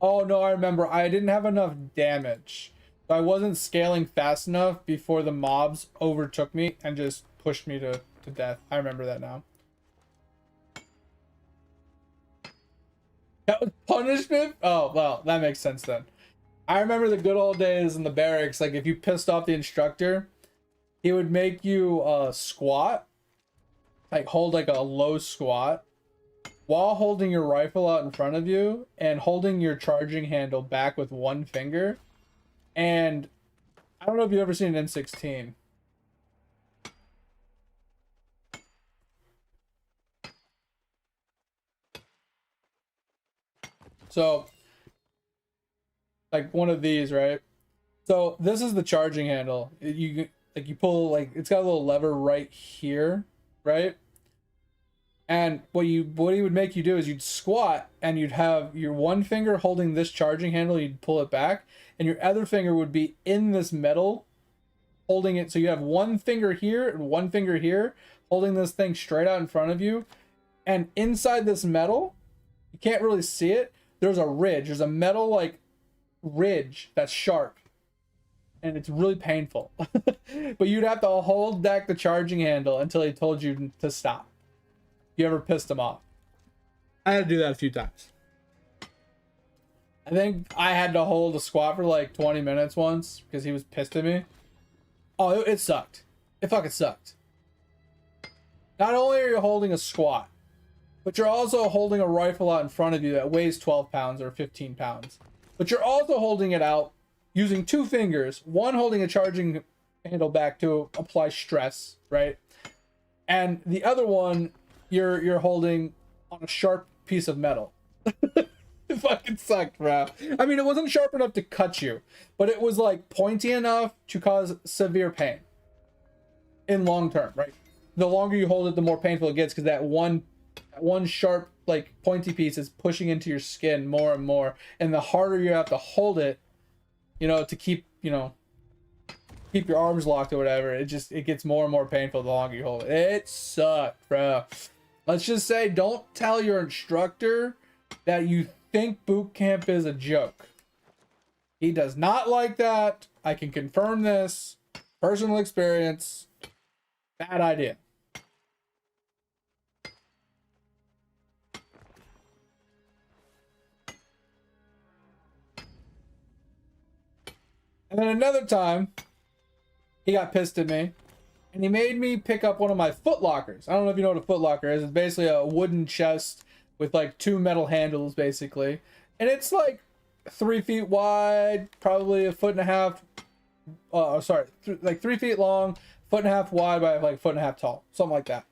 Oh no, I remember. I didn't have enough damage. So I wasn't scaling fast enough before the mobs overtook me and just pushed me to death. I remember that now. That was punishment? Oh, well, that makes sense then. I remember the good old days in the barracks. Like, if you pissed off the instructor, he would make you squat. Like, hold like a low squat while holding your rifle out in front of you and holding your charging handle back with one finger. And I don't know if you've ever seen an M16. So, like one of these, right? So this is the charging handle. You pull, like, it's got a little lever right here, right? And what he would make you do is you'd squat and you'd have your one finger holding this charging handle, you'd pull it back, and your other finger would be in this metal holding it. So you have one finger here and one finger here holding this thing straight out in front of you. And inside this metal, you can't really see it. There's a ridge. There's a metal like ridge that's sharp. And it's really painful. But you'd have to hold back the charging handle until he told you to stop. You ever pissed him off? I had to do that a few times. I think I had to hold a squat for like 20 minutes once because he was pissed at me. Oh, it sucked. It fucking sucked. Not only are you holding a squat, but you're also holding a rifle out in front of you that weighs 12 pounds or 15 pounds. But you're also holding it out using two fingers, one holding a charging handle back to apply stress, right? And the other one you're holding on a sharp piece of metal. It fucking sucked, bro. I mean, it wasn't sharp enough to cut you, but it was like pointy enough to cause severe pain in long term, right? The longer you hold it, the more painful it gets because that one sharp, like, pointy piece is pushing into your skin more and more, and the harder you have to hold it, you know, to keep your arms locked or whatever, it gets more and more painful the longer you hold it. It sucked, bro. Let's just say, don't tell your instructor that you think boot camp is a joke. He does not like that. I can confirm this. Personal experience. Bad idea. And then another time, he got pissed at me, and he made me pick up one of my foot lockers. I don't know if you know what a foot locker is. It's basically a wooden chest with like two metal handles, basically. And it's like 3 feet wide, probably a foot and a half. Like 3 feet long, foot and a half wide by like a foot and a half tall, something like that.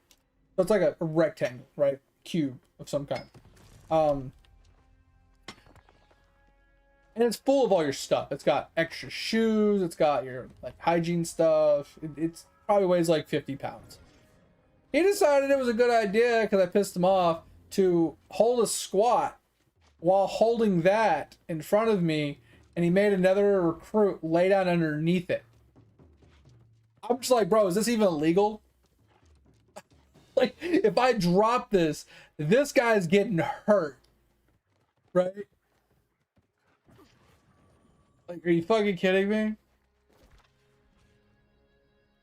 So it's like a rectangle, right? Cube of some kind. And it's full of all your stuff. It's got extra shoes. It's got your like hygiene stuff. It's probably weighs like 50 pounds. He decided it was a good idea, because I pissed him off, to hold a squat while holding that in front of me, and he made another recruit lay down underneath it. I'm just like, bro, is this even legal? Like, if I drop this guy's getting hurt, right? Like, are you fucking kidding me?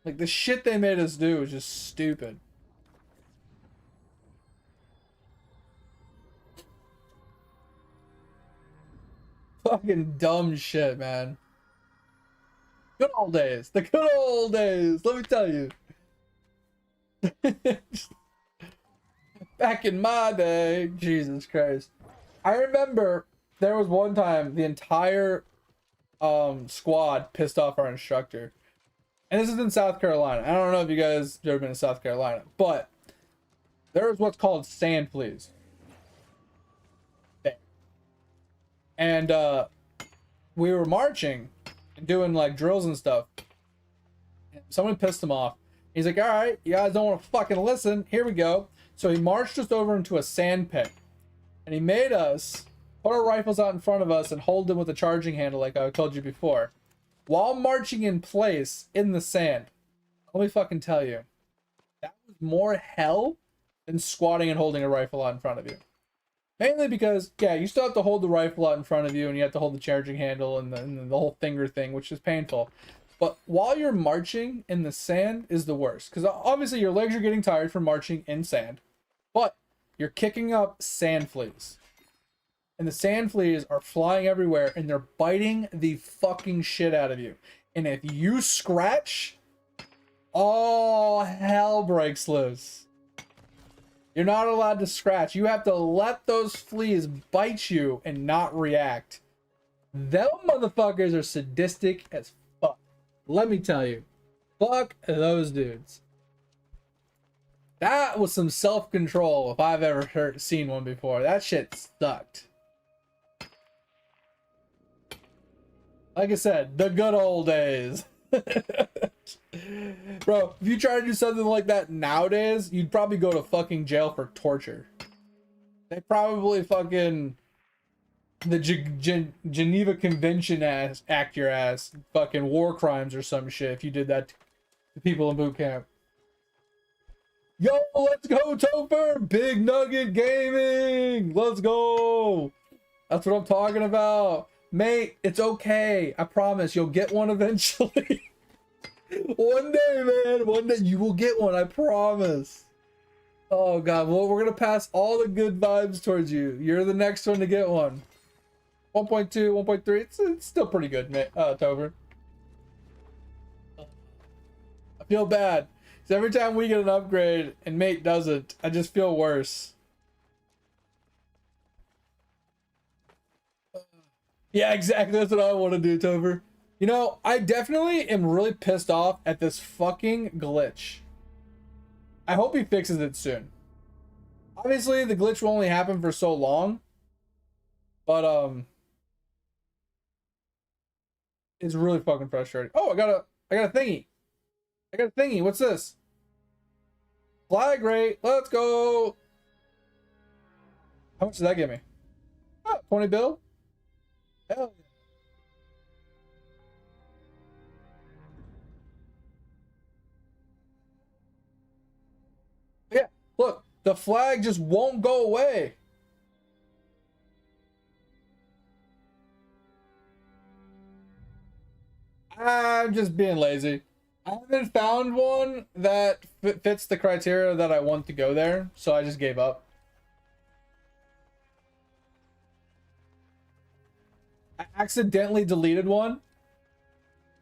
Like, the shit they made us do is just stupid. Fucking dumb shit, man. Good old days. The good old days. Let me tell you. Back in my day. Jesus Christ. I remember there was one time the entire squad pissed off our instructor. And this is in South Carolina. I don't know if you guys have ever been to South Carolina, but there's what's called sand fleas. And we were marching and doing like drills and stuff. And someone pissed him off. He's like, all right, you guys don't want to fucking listen. Here we go. So he marched us over into a sand pit. And he made us put our rifles out in front of us and hold them with a charging handle like I told you before. While marching in place in the sand. Let me fucking tell you. That was more hell than squatting and holding a rifle out in front of you. Mainly because, yeah, you still have to hold the rifle out in front of you, and you have to hold the charging handle and the whole finger thing, which is painful. But while you're marching in the sand is the worst. Because obviously your legs are getting tired from marching in sand. But you're kicking up sand fleas. And the sand fleas are flying everywhere, and they're biting the fucking shit out of you. And if you scratch, all hell breaks loose. You're not allowed to scratch. You have to let those fleas bite you and not react. Them motherfuckers are sadistic as fuck. Let me tell you. Fuck those dudes. That was some self-control if I've ever seen one before. That shit sucked. Like I said, the good old days. Bro, if you try to do something like that nowadays, you'd probably go to fucking jail for torture. They probably fucking the Geneva Convention act your ass, fucking war crimes or some shit if you did that to people in boot camp. Yo, let's go, Topher! Big Nugget Gaming! Let's go! That's what I'm talking about. Mate, it's okay. I promise you'll get one eventually. One day, man. One day you will get one. I promise. Oh, God. Well, we're going to pass all the good vibes towards you. You're the next one to get one. 1.2, 1.3. It's still pretty good, mate. Topher. I feel bad. So every time we get an upgrade and mate doesn't, I just feel worse. Yeah, exactly. That's what I want to do, Topher. You know, I definitely am really pissed off at this fucking glitch. I hope he fixes it soon. Obviously, the glitch will only happen for so long. But, it's really fucking frustrating. Oh, I got a thingy. I got a thingy. What's this? Flag rate. Let's go. How much did that give me? Oh, 20 bill? Hell yeah. Yeah, look. The flag just won't go away. I'm just being lazy. I haven't found one that fits the criteria that I want to go there, so I just gave up. I accidentally deleted one.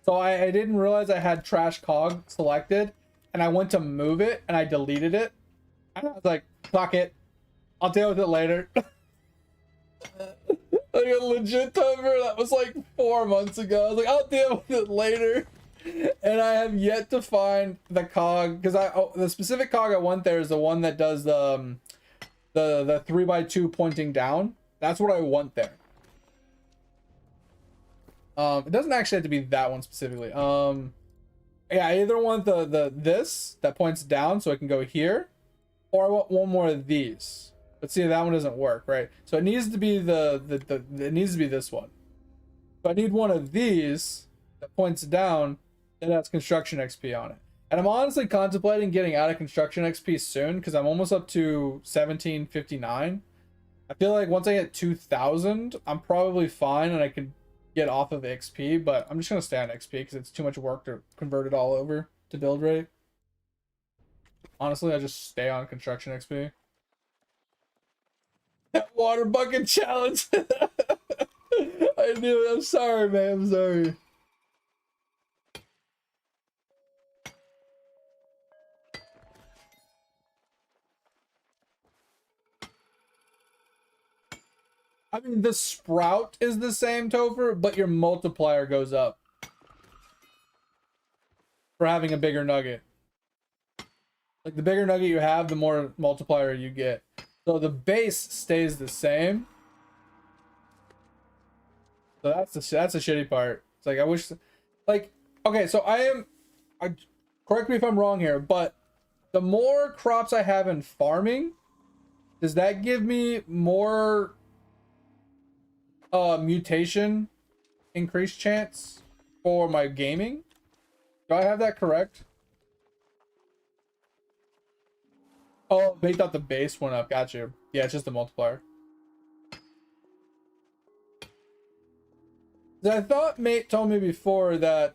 So I didn't realize I had trash cog selected, and I went to move it, and I deleted it. And I was like, fuck it. I'll deal with it later. Like a legit timer, that was like 4 months ago. I was like, I'll deal with it later. And I have yet to find the cog, because the specific cog I want there is the one that does the 3x2 pointing down. That's what I want there. It doesn't actually have to be that one specifically. Yeah, I either want this that points down so it can go here, or I want one more of these. But see, that one doesn't work, right? So it needs to be it needs to be this one. So I need one of these that points down and has construction XP on it. And I'm honestly contemplating getting out of construction XP soon because I'm almost up to 1759. I feel like once I get 2000, I'm probably fine and I can get off of XP, but I'm just gonna stay on XP because it's too much work to convert it all over to build rate. Honestly, I just stay on construction XP. That water bucket challenge. I knew it. I'm sorry, man. I'm sorry. I mean, the sprout is the same, Topher, but your multiplier goes up for having a bigger nugget. Like, the bigger nugget you have, the more multiplier you get. So the base stays the same. So that's a shitty part. It's like, I wish, like, okay, so correct me if I'm wrong here, but the more crops I have in farming, does that give me more mutation increased chance for my gaming? Do I have that correct? Oh, they thought the base went up. Got you. Yeah, it's just the multiplier. I thought mate told me before that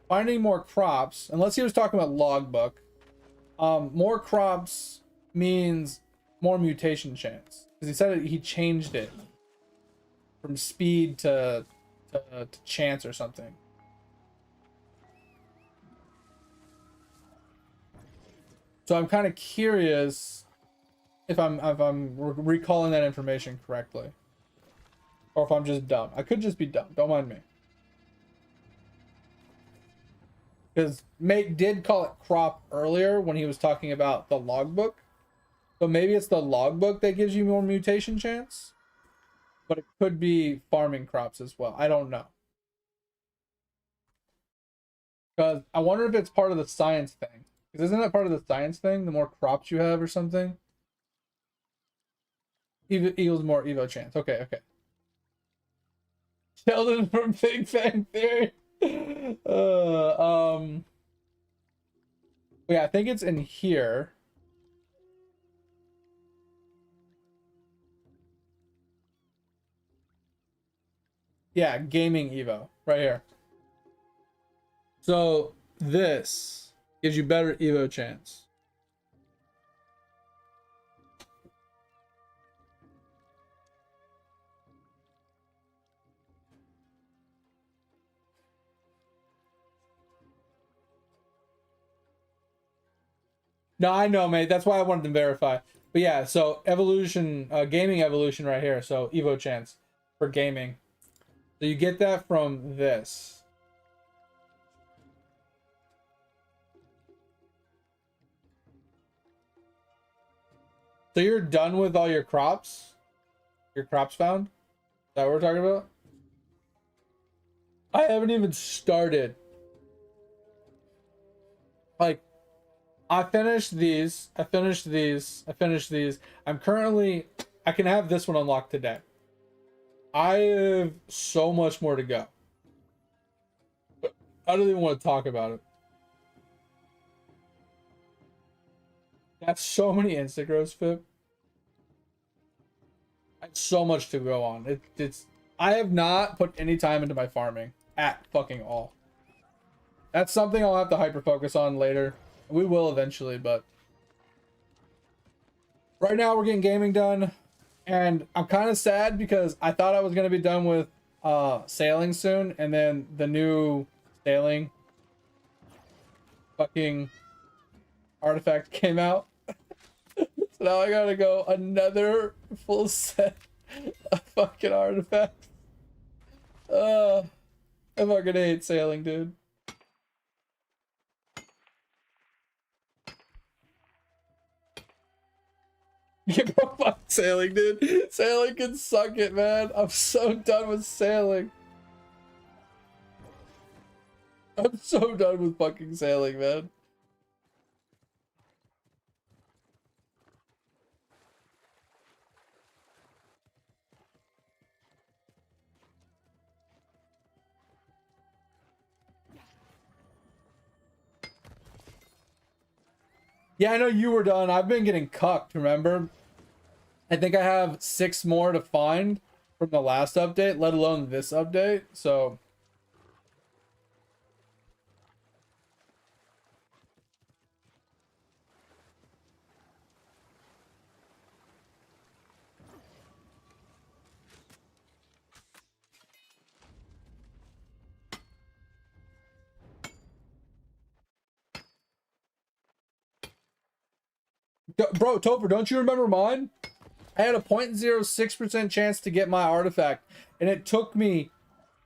finding more crops, unless he was talking about logbook, more crops means more mutation chance. Because he said he changed it from speed to chance or something. So I'm kind of curious if I'm recalling that information correctly. Or if I'm just dumb. I could just be dumb. Don't mind me. Because Mate did call it crop earlier when he was talking about the logbook. So maybe it's the logbook that gives you more mutation chance. But it could be farming crops as well. I don't know. Because I wonder if it's part of the science thing. Because isn't that part of the science thing? The more crops you have or something? Equals more Evo chance. Okay, okay. Sheldon from Big Bang Theory. Yeah, I think it's in here. Yeah, gaming Evo right here. So this gives you better Evo chance. No, I know, mate. That's why I wanted to verify. But yeah, so evolution, gaming evolution right here. So Evo chance for gaming. So you get that from this. So you're done with all your crops? Your crops found? Is that what we're talking about? I haven't even started. Like, I finished these. I finished these. I finished these. I'm currently... I can have this one unlocked today. I have so much more to go. I don't even want to talk about it. That's so many Instagrams, Pip. I have so much to go on. It's... I have not put any time into my farming. At fucking all. That's something I'll have to hyper focus on later. We will eventually, but... Right now we're getting gaming done. And I'm kind of sad because I thought I was going to be done with sailing soon. And then the new sailing fucking artifact came out. So now I gotta go another full set of fucking artifacts. I fucking hate sailing, dude. Yeah, bro, fuck sailing, dude. Sailing can suck it, man. I'm so done with sailing. I'm so done with fucking sailing, man. Yeah, I know you were done. I've been getting cucked, remember? I think I have 6 more to find from the last update, let alone this update. So bro, Topher, don't you remember mine? I had a 0.06% chance to get my artifact, and it took me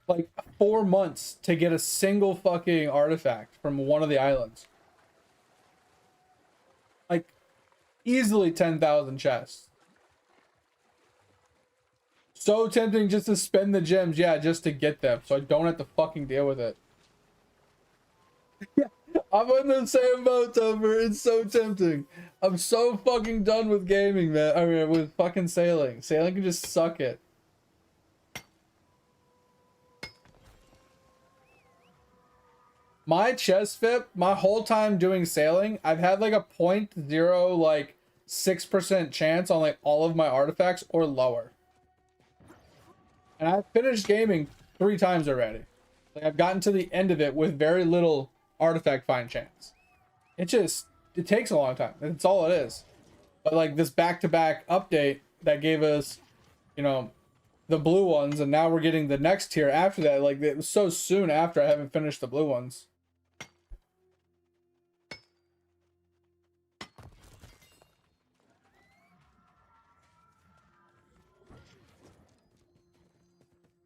like 4 months to get a single fucking artifact from one of the islands. Like, easily 10,000 chests. So tempting just to spend the gems, yeah, just to get them, so I don't have to fucking deal with it. Yeah, I'm in the same boat, Topher. It's so tempting. I'm so fucking done with gaming, man. I mean, with fucking sailing. Sailing can just suck it. My chest fit, my whole time doing sailing, I've had like a 0.0 like 6% chance on like all of my artifacts or lower. And I've finished gaming 3 times already. Like I've gotten to the end of it with very little artifact find chance. It takes a long time. That's all it is. But like this back-to-back update that gave us, you know, the blue ones, and now we're getting the next tier after that. Like it was so soon after I haven't finished the blue ones.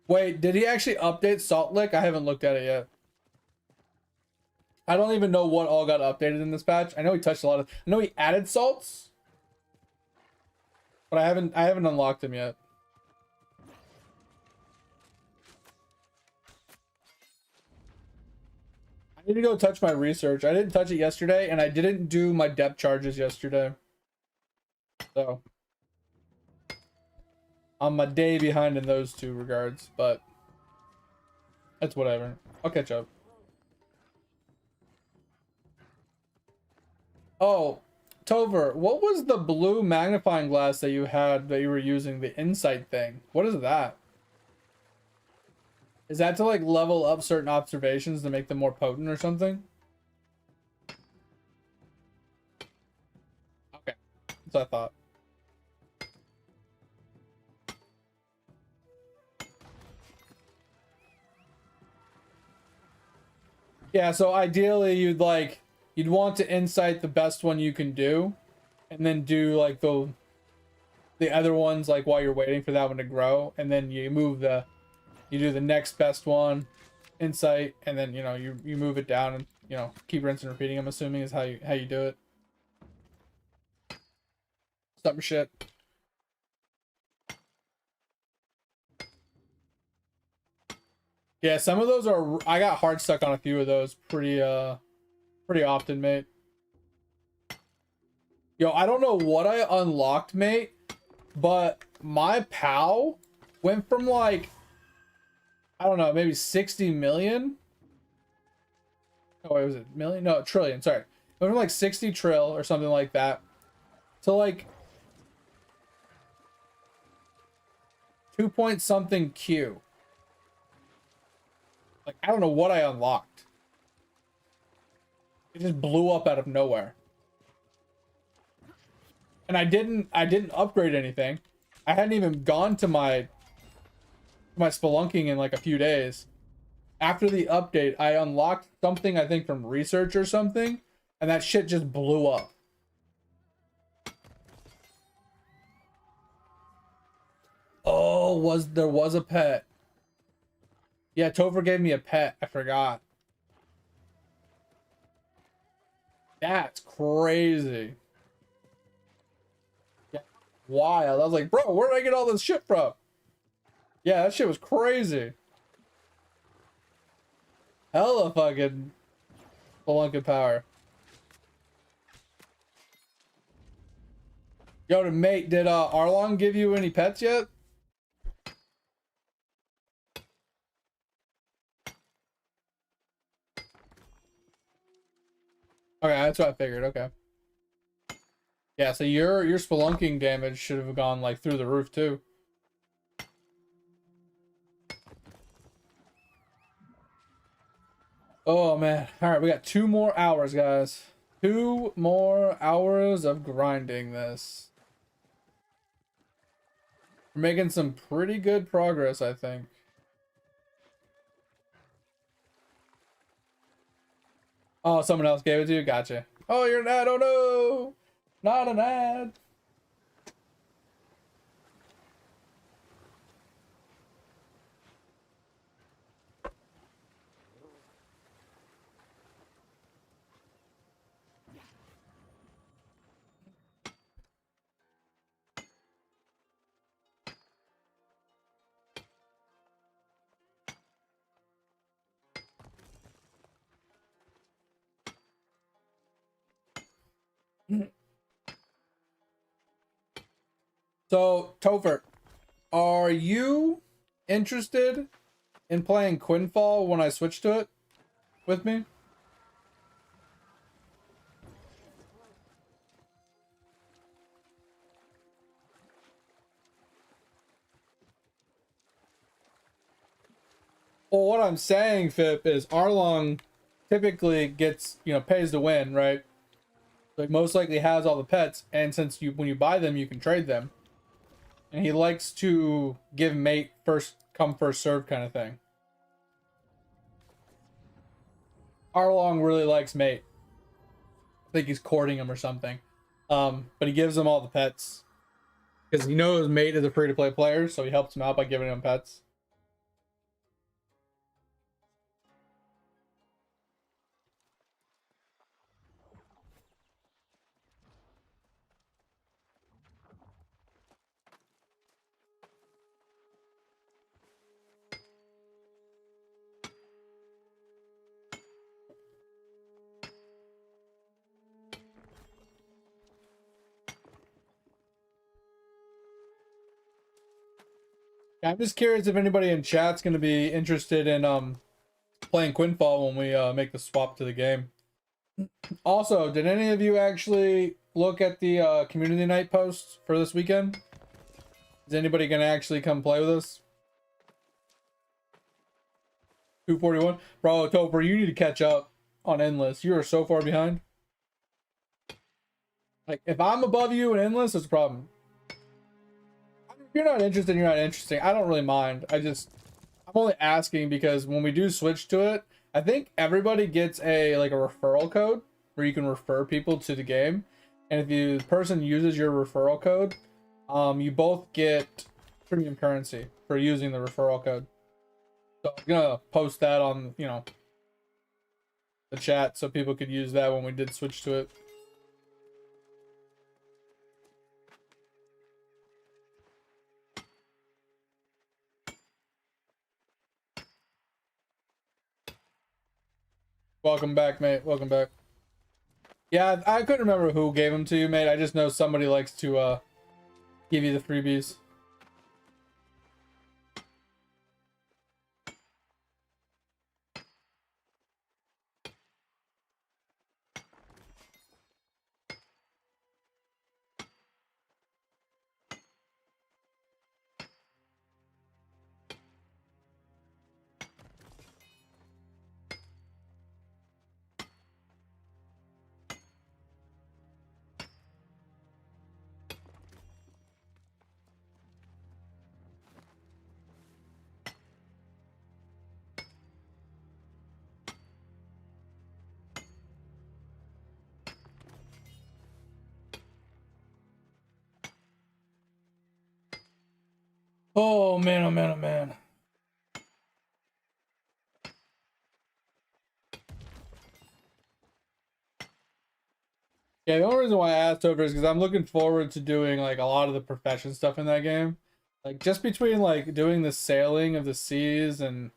Wait, did he actually update Salt Lick? I haven't looked at it yet. I don't even know what all got updated in this patch. I know he touched a lot of. I know he added salts, but I haven't unlocked him yet. I need to go touch my research. I didn't touch it yesterday, and I didn't do my depth charges yesterday. So I'm a day behind in those two regards, but that's whatever. I'll catch up. Oh, Tover, what was the blue magnifying glass that you had that you were using, the insight thing? What is that? Is that to like level up certain observations to make them more potent or something? Okay, that's what I thought. Yeah, so ideally you'd want to insight the best one you can do, and then do like the other ones like while you're waiting for that one to grow, and then you do the next best one, insight, and then you move it down and keep rinsing and repeating. I'm assuming is how you do it. Something shit. Yeah, some of those are. I got hard stuck on a few of those pretty often, mate. Yo, I don't know what I unlocked, mate, but my POW went from like, I don't know, maybe 60 million. Oh, wait, was it million? No, trillion. Sorry, it went from like 60 trill or something like that to like 2 point something Q. Like, I don't know what I unlocked. It just blew up out of nowhere. And I didn't upgrade anything. I hadn't even gone to my spelunking in like a few days. After the update, I unlocked something, I think from research or something, and that shit just blew up. Oh, there was a pet. Yeah, Topher gave me a pet. I forgot. That's crazy. Yeah, wild. I was like, bro, where did I get all this shit from? Yeah, that shit was crazy. Hella fucking spelunking power. Yo, mate, did Arlong give you any pets yet? Okay, that's what I figured. Okay. Yeah, so your spelunking damage should have gone like through the roof too. Oh man. All right, we got 2 more hours, guys. 2 more hours of grinding this. We're making some pretty good progress, I think. Oh, someone else gave it to you? Gotcha. Oh, you're an ad. Oh no. Not an ad. So, Topher, are you interested in playing Quinfall when I switch to it with me? Well, what I'm saying, Fip, is Arlong typically gets, pays to win, right? Like most likely has all the pets, and since when you buy them, you can trade them. And he likes to give mate first come first serve kind of thing. Arlong really likes mate. I think he's courting him or something. But he gives him all the pets because he knows mate is a free to play player, so he helps him out by giving him pets. Yeah, I'm just curious if anybody in chat's gonna be interested in playing Quinfall when we make the swap to the game. Also, did any of you actually look at the community night posts for this weekend? Is anybody gonna actually come play with us? 241? Bro, Topher, you need to catch up on Endless. You are so far behind. Like, if I'm above you in Endless, it's a problem. If you're not interested, you're not interesting. I don't really mind. I'm only asking because when we do switch to it, I think everybody gets a referral code where you can refer people to the game. And if the person uses your referral code, you both get premium currency for using the referral code. So I'm gonna post that on, the chat so people could use that when we did switch to it. Welcome back, mate. Welcome back. Yeah, I couldn't remember who gave them to you, mate. I just know somebody likes to give you the freebies. Oh man, oh man, oh man. Yeah, the only reason why I asked over is because I'm looking forward to doing like a lot of the profession stuff in that game. Like just between like doing the sailing of the seas and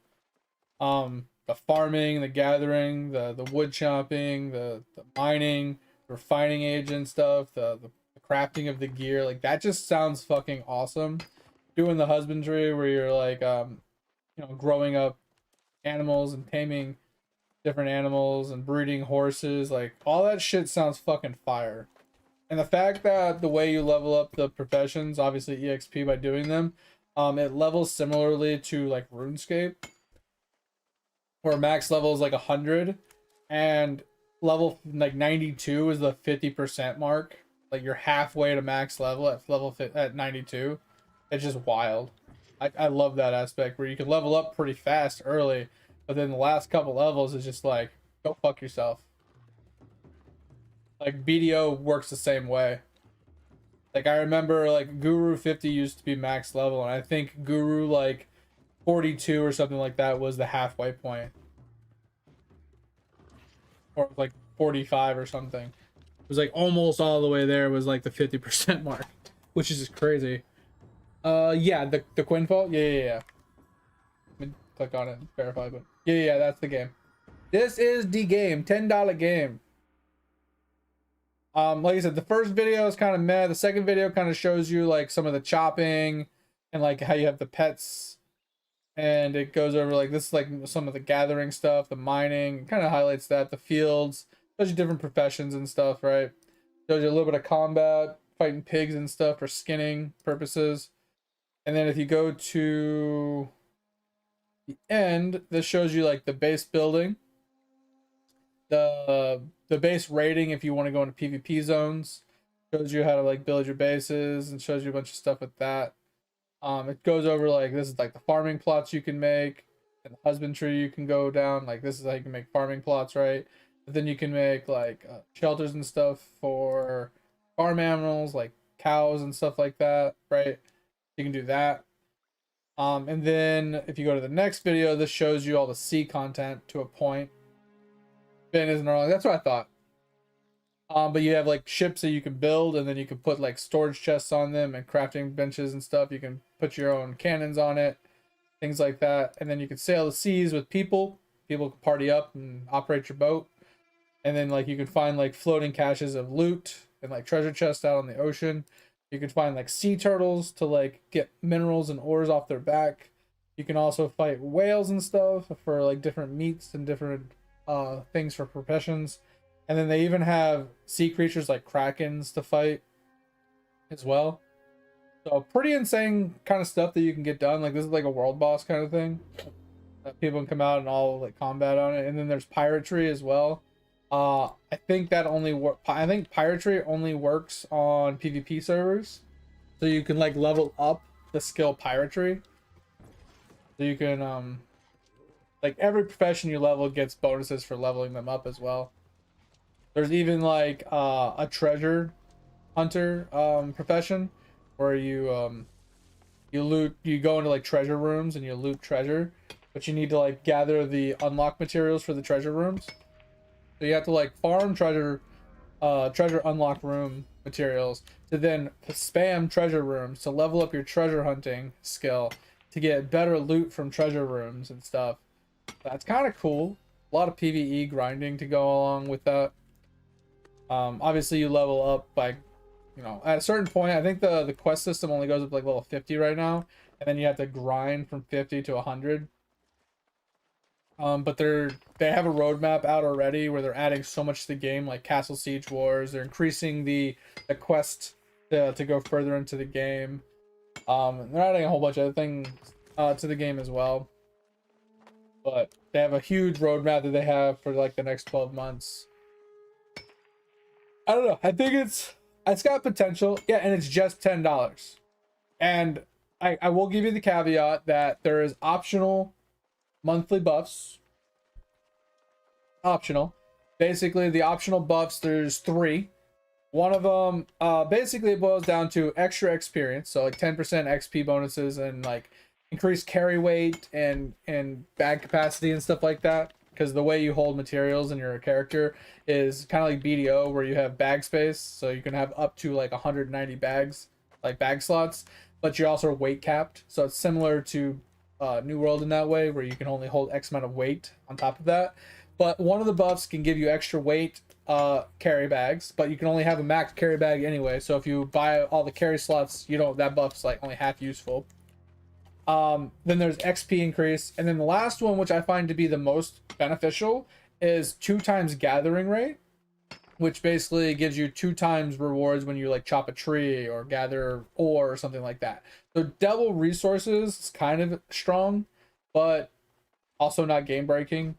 the farming, the gathering, the wood chopping, the mining, refining agent stuff, the crafting of the gear, like that just sounds fucking awesome. Doing the husbandry where you're like growing up animals and taming different animals and breeding horses, like all that shit sounds fucking fire. And the fact that the way you level up the professions, obviously EXP by doing them, it levels similarly to like RuneScape, where max level is like 100 and level like 92 is the 50% mark. Like you're halfway to max level at 92. It's just wild. I love that aspect where you can level up pretty fast early, but then the last couple levels is just like, go fuck yourself. Like BDO works the same way. Like I remember like Guru 50 used to be max level, and I think Guru like 42 or something like that was the halfway point. Or like 45 or something. It was like almost all the way there was like the 50% mark, which is just crazy. Yeah, the Quinfall? Yeah. Let me click on it and verify, but yeah, that's the game. This is the game, $10 game. Like I said, the first video is kind of meh. The second video kind of shows you like some of the chopping and like how you have the pets, and it goes over like this is like some of the gathering stuff, the mining, kind of highlights that, the fields, shows you different professions and stuff, right? Shows you a little bit of combat, fighting pigs and stuff for skinning purposes. And then if you go to the end, this shows you like the base building, the base rating if you want to go into PvP zones, shows you how to like build your bases and shows you a bunch of stuff with that. It goes over like this is like the farming plots you can make and the husbandry you can go down. Like this is how you can make farming plots, right? But then you can make like shelters and stuff for farm animals like cows and stuff like that, right? You can do that. And then if you go to the next video, this shows you all the sea content to a point. Ben isn't wrong. That's what I thought. But you have like ships that you can build, and then you can put like storage chests on them and crafting benches and stuff. You can put your own cannons on it, things like that. And then you can sail the seas with people. People can party up and operate your boat. And then like you can find like floating caches of loot and like treasure chests out on the ocean. You can find like sea turtles to like get minerals and ores off their back. You can also fight whales and stuff for like different meats and different things for professions. And then they even have sea creatures like krakens to fight as well. So pretty insane kind of stuff that you can get done. Like this is like a world boss kind of thing. People can come out and all like combat on it. And then there's piratry as well. I think that I think piratry only works on PvP servers. So you can like level up the skill piratry. So you can like every profession you level gets bonuses for leveling them up as well. There's even like a treasure hunter profession where you go into like treasure rooms and you loot treasure, but you need to like gather the unlock materials for the treasure rooms. So you have to like farm treasure unlock room materials to then spam treasure rooms to level up your treasure hunting skill to get better loot from treasure rooms and stuff. That's kind of cool. A lot of PvE grinding to go along with that. Obviously you level up by, at a certain point. I think the quest system only goes up like level 50 right now, and then you have to grind from 50 to 100. But they have a roadmap out already where they're adding so much to the game, like Castle Siege Wars. They're increasing the quest to go further into the game. They're adding a whole bunch of other things to the game as well. But they have a huge roadmap that they have for like the next 12 months. I don't know. I think it's got potential. Yeah, and it's just $10. And I will give you the caveat that there is optional monthly buffs. Optional. Basically, the optional buffs, there's 3. One of them basically boils down to extra experience, so like 10% XP bonuses and like increased carry weight and bag capacity and stuff like that, because the way you hold materials in your character is kind of like BDO, where you have bag space, so you can have up to like 190 bags, like bag slots, but you're also weight capped, so it's similar to New World in that way, where you can only hold X amount of weight on top of that. But one of the buffs can give you extra weight carry bags, but you can only have a max carry bag anyway, so if you buy all the carry slots, that buff's like only half useful. Then there's XP increase, and then the last one, which I find to be the most beneficial, is 2 times gathering rate, which basically gives you 2 times rewards when you like chop a tree or gather ore or something like that. So double resources is kind of strong, but also not game breaking.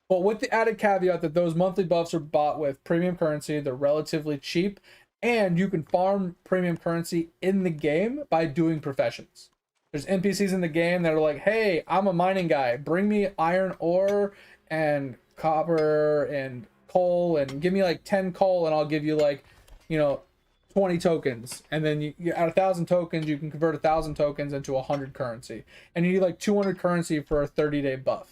But with the added caveat that those monthly buffs are bought with premium currency, they're relatively cheap, and you can farm premium currency in the game by doing professions. There's NPCs in the game that are like, hey, I'm a mining guy. Bring me iron ore and copper and coal, and give me like 10 coal and I'll give you like, 20 tokens. And then you at 1,000 tokens, you can convert 1,000 tokens into 100 currency. And you need like 200 currency for a 30-day buff.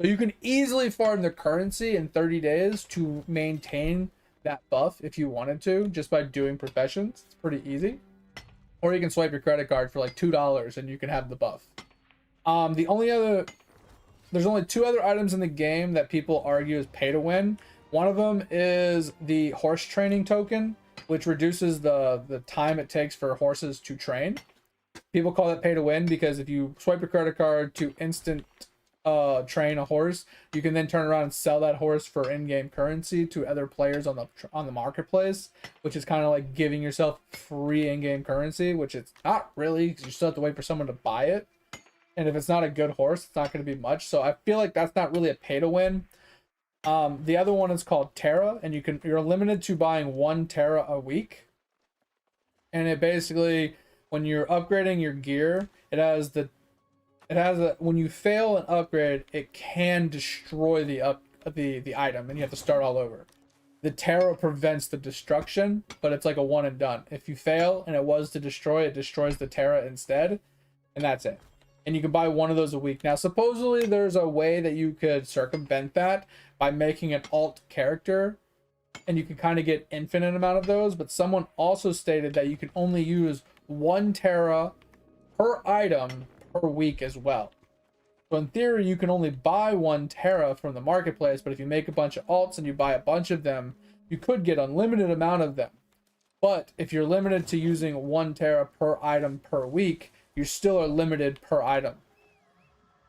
So you can easily farm the currency in 30 days to maintain that buff if you wanted to, just by doing professions. It's pretty easy. Or you can swipe your credit card for like $2 and you can have the buff. There's only 2 other items in the game that people argue is pay to win. One of them is the horse training token, which reduces the time it takes for horses to train. People call it pay to win because if you swipe your credit card to instant train a horse, you can then turn around and sell that horse for in-game currency to other players on the marketplace, which is kind of like giving yourself free in-game currency, which it's not really, because you still have to wait for someone to buy it, and if it's not a good horse, it's not going to be much. So I feel like that's not really a pay to win. The other one is called Terra, and you're limited to buying 1 Terra a week, and it basically, when you're upgrading your gear, when you fail an upgrade, it can destroy the item, and you have to start all over. The Terra prevents the destruction, but it's like a one and done. If you fail and it was to destroy, it destroys the Terra instead, and that's it. And you can buy 1 of those a week. Now, supposedly there's a way that you could circumvent that by making an alt character, and you can kind of get infinite amount of those, but someone also stated that you can only use 1 Terra per item per week as well. So in theory, you can only buy 1 Terra from the marketplace, but if you make a bunch of alts and you buy a bunch of them, you could get unlimited amount of them. But if you're limited to using 1 tera per item per week, you still are limited per item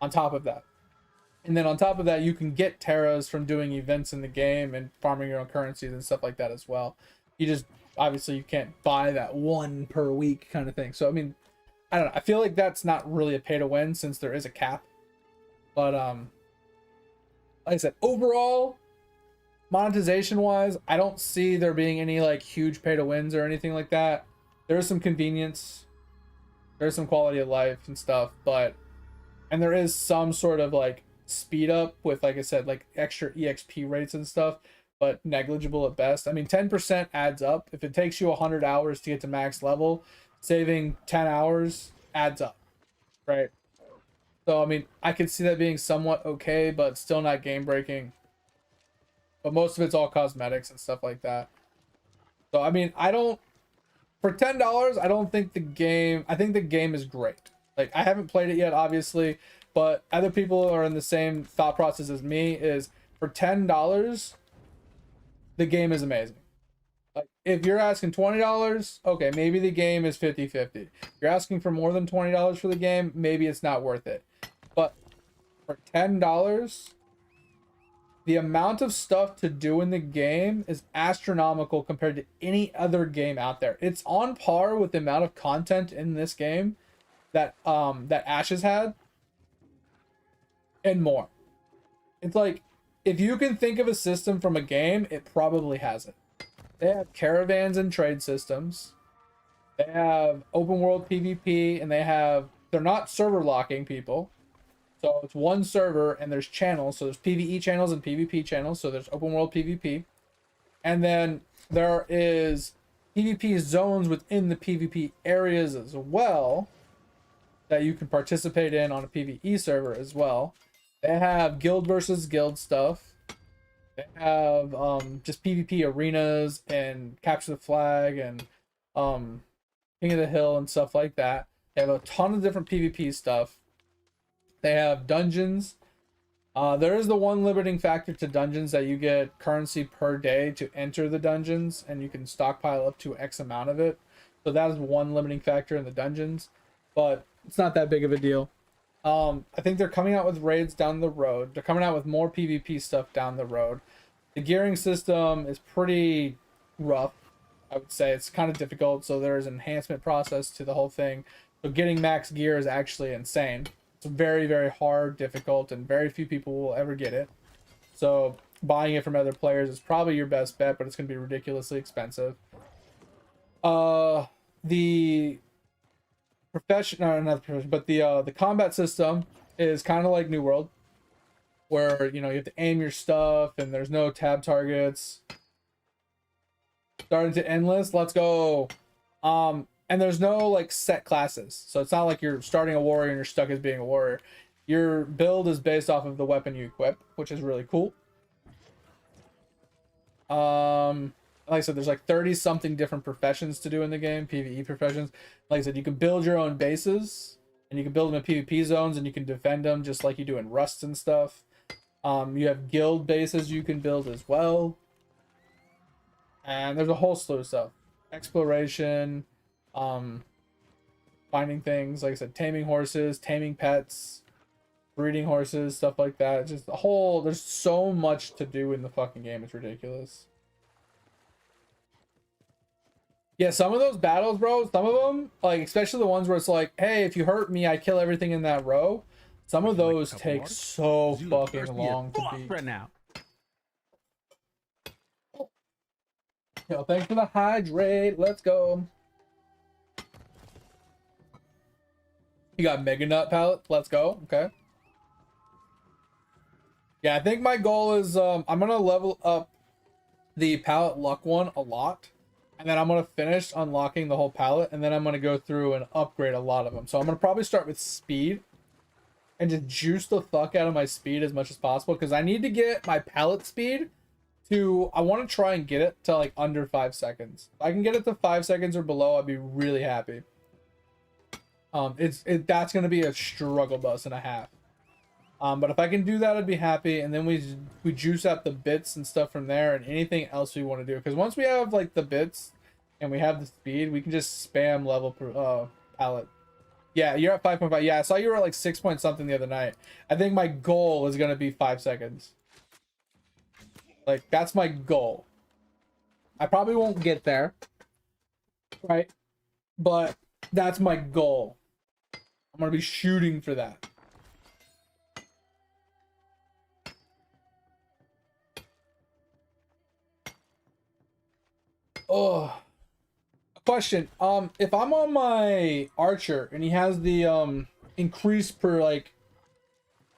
on top of that. And then on top of that, you can get teras from doing events in the game and farming your own currencies and stuff like that as well. You just, obviously, you can't buy that 1 per week kind of thing. So, I mean, I don't know. I feel like that's not really a pay to win since there is a cap. But, like I said, overall, monetization wise, I don't see there being any like huge pay to wins or anything like that. There's some convenience, there's some quality of life and stuff, and there is some sort of like speed up with, like I said, like extra exp rates and stuff, but negligible at best. I mean, 10% adds up. If it takes you 100 hours to get to max level, saving 10 hours adds up, right? So I mean, I could see that being somewhat okay, but still not game breaking. But most of it's all cosmetics and stuff like that. So I mean, I don't, for $10, I don't think the game, I think the game is great. Like, I haven't played it yet, obviously, but other people are in the same thought process as me, is for $10, the game is amazing. Like, if you're asking $20, okay, maybe the game is 50-50. If you're asking for more than $20 for the game, maybe it's not worth it. But for $10, the amount of stuff to do in the game is astronomical compared to any other game out there. It's on par with the amount of content in this game that Ash has had, and more. It's like, if you can think of a system from a game, it probably has it. They have caravans and trade systems. They have open world PvP, and they're not server locking people. So it's one server and there's channels. So there's PvE channels and PvP channels. So there's open world PvP. And then there is PvP zones within the PvP areas as well that you can participate in on a PvE server as well. They have guild versus guild stuff. They have just PvP arenas and capture the flag and King of the Hill and stuff like that. They have a ton of different PvP stuff. They have dungeons. There is the one limiting factor to dungeons, that you get currency per day to enter the dungeons, and you can stockpile up to X amount of it. So that is one limiting factor in the dungeons, but it's not that big of a deal. I think they're coming out with raids down the road. They're coming out with more PvP stuff down the road. The gearing system is pretty rough, I would say. It's kind of difficult, so there's an enhancement process to the whole thing. So getting max gear is actually insane. It's very, very hard, difficult, and very few people will ever get it. So buying it from other players is probably your best bet, but it's going to be ridiculously expensive. The profession, no, not the profession, but the combat system is kind of like New World, where, you know, you have to aim your stuff and there's no tab targets. Starting to endless, let's go. And there's no like set classes, so it's not like you're starting a warrior and you're stuck as being a warrior. Your build is based off of the weapon you equip, which is really cool. Like I said, there's like 30 something different professions to do in the game, PvE professions. Like I said, you can build your own bases, and you can build them in PvP zones, and you can defend them just like you do in Rust and stuff. You have guild bases you can build as well, and there's a whole slew of stuff. Exploration, finding things, like I said, taming horses, taming pets, breeding horses, stuff like that. Just the whole, there's so much to do in the fucking game, it's ridiculous. Yeah, some of those battles, bro, some of them, like, especially the ones where it's like, hey, if you hurt me, I kill everything in that row. Some of those take so fucking long to beat. Right now. Yo, thanks for the hydrate. Let's go. You got Mega Nut palette. Let's go. Okay. Yeah, I think my goal is I'm gonna level up the palette luck one a lot, and then I'm gonna finish unlocking the whole palette, and then I'm gonna go through and upgrade a lot of them. So I'm gonna probably start with speed and just juice the fuck out of my speed as much as possible, because I need to get my palette speed to, I want to try and get it to like under 5 seconds. If I can get it to 5 seconds or below, I'd be really happy. That's gonna be a struggle bus and a half. But if I can do that, I'd be happy, and then we juice out the bits and stuff from there, and anything else we want to do. Because once we have like the bits, and we have the speed, we can just spam level pallet. Yeah, you're at 5.5. Yeah, I saw you were at like 6 point something the other night. I think my goal is gonna be 5 seconds. Like, that's my goal. I probably won't get there, right? But that's my goal. I'm gonna be shooting for that. Oh, question. If I'm on my archer and he has the increase per like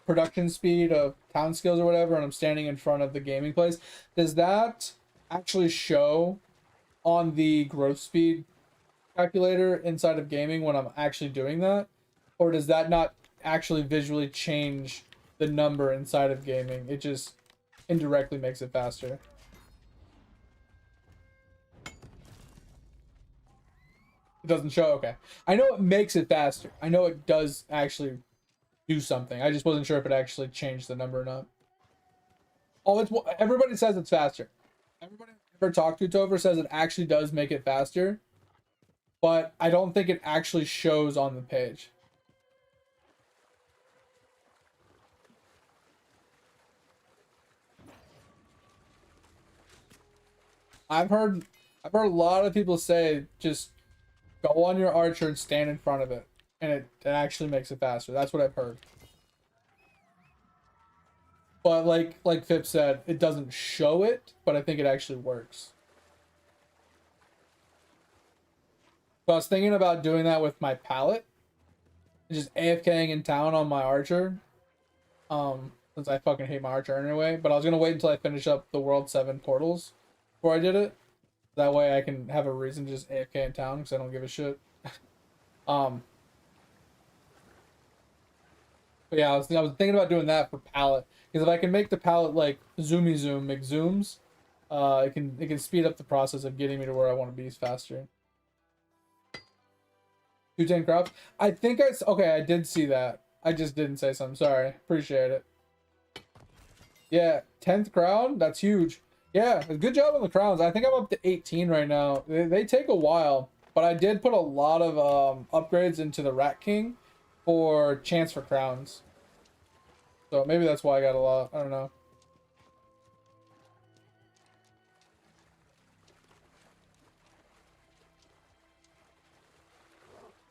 production speed of town skills or whatever, and I'm standing in front of the gaming place, does that actually show on the growth speed calculator inside of gaming when I'm actually doing that? Or does that not actually visually change the number inside of gaming? It just indirectly makes it faster. It doesn't show? Okay. I know it makes it faster. I know it does actually do something. I just wasn't sure if it actually changed the number or not. Oh, it's everybody says it's faster. Everybody I've ever talked to Topher says it actually does make it faster, but I don't think it actually shows on the page. I've heard a lot of people say just go on your archer and stand in front of it, and it actually makes it faster. That's what I've heard. But like Phip said, it doesn't show it, but I think it actually works. So I was thinking about doing that with my pallet, just AFKing in town on my archer. Since I fucking hate my archer anyway. But I was gonna wait until I finish up the World 7 portals before I did it. That way I can have a reason to just AFK in town because I don't give a shit. But yeah, I was thinking about doing that for pallet because if I can make the pallet like zoomy zoom, make zooms, it can speed up the process of getting me to where I want to be faster. 210 crops. I think okay. I did see that. I just didn't say something. Sorry. Appreciate it. Yeah, 10th crown. That's huge. Yeah, good job on the crowns. I think I'm up to 18 right now. They take a while, but I did put a lot of upgrades into the Rat King for chance for crowns. So maybe that's why I got a lot. I don't know.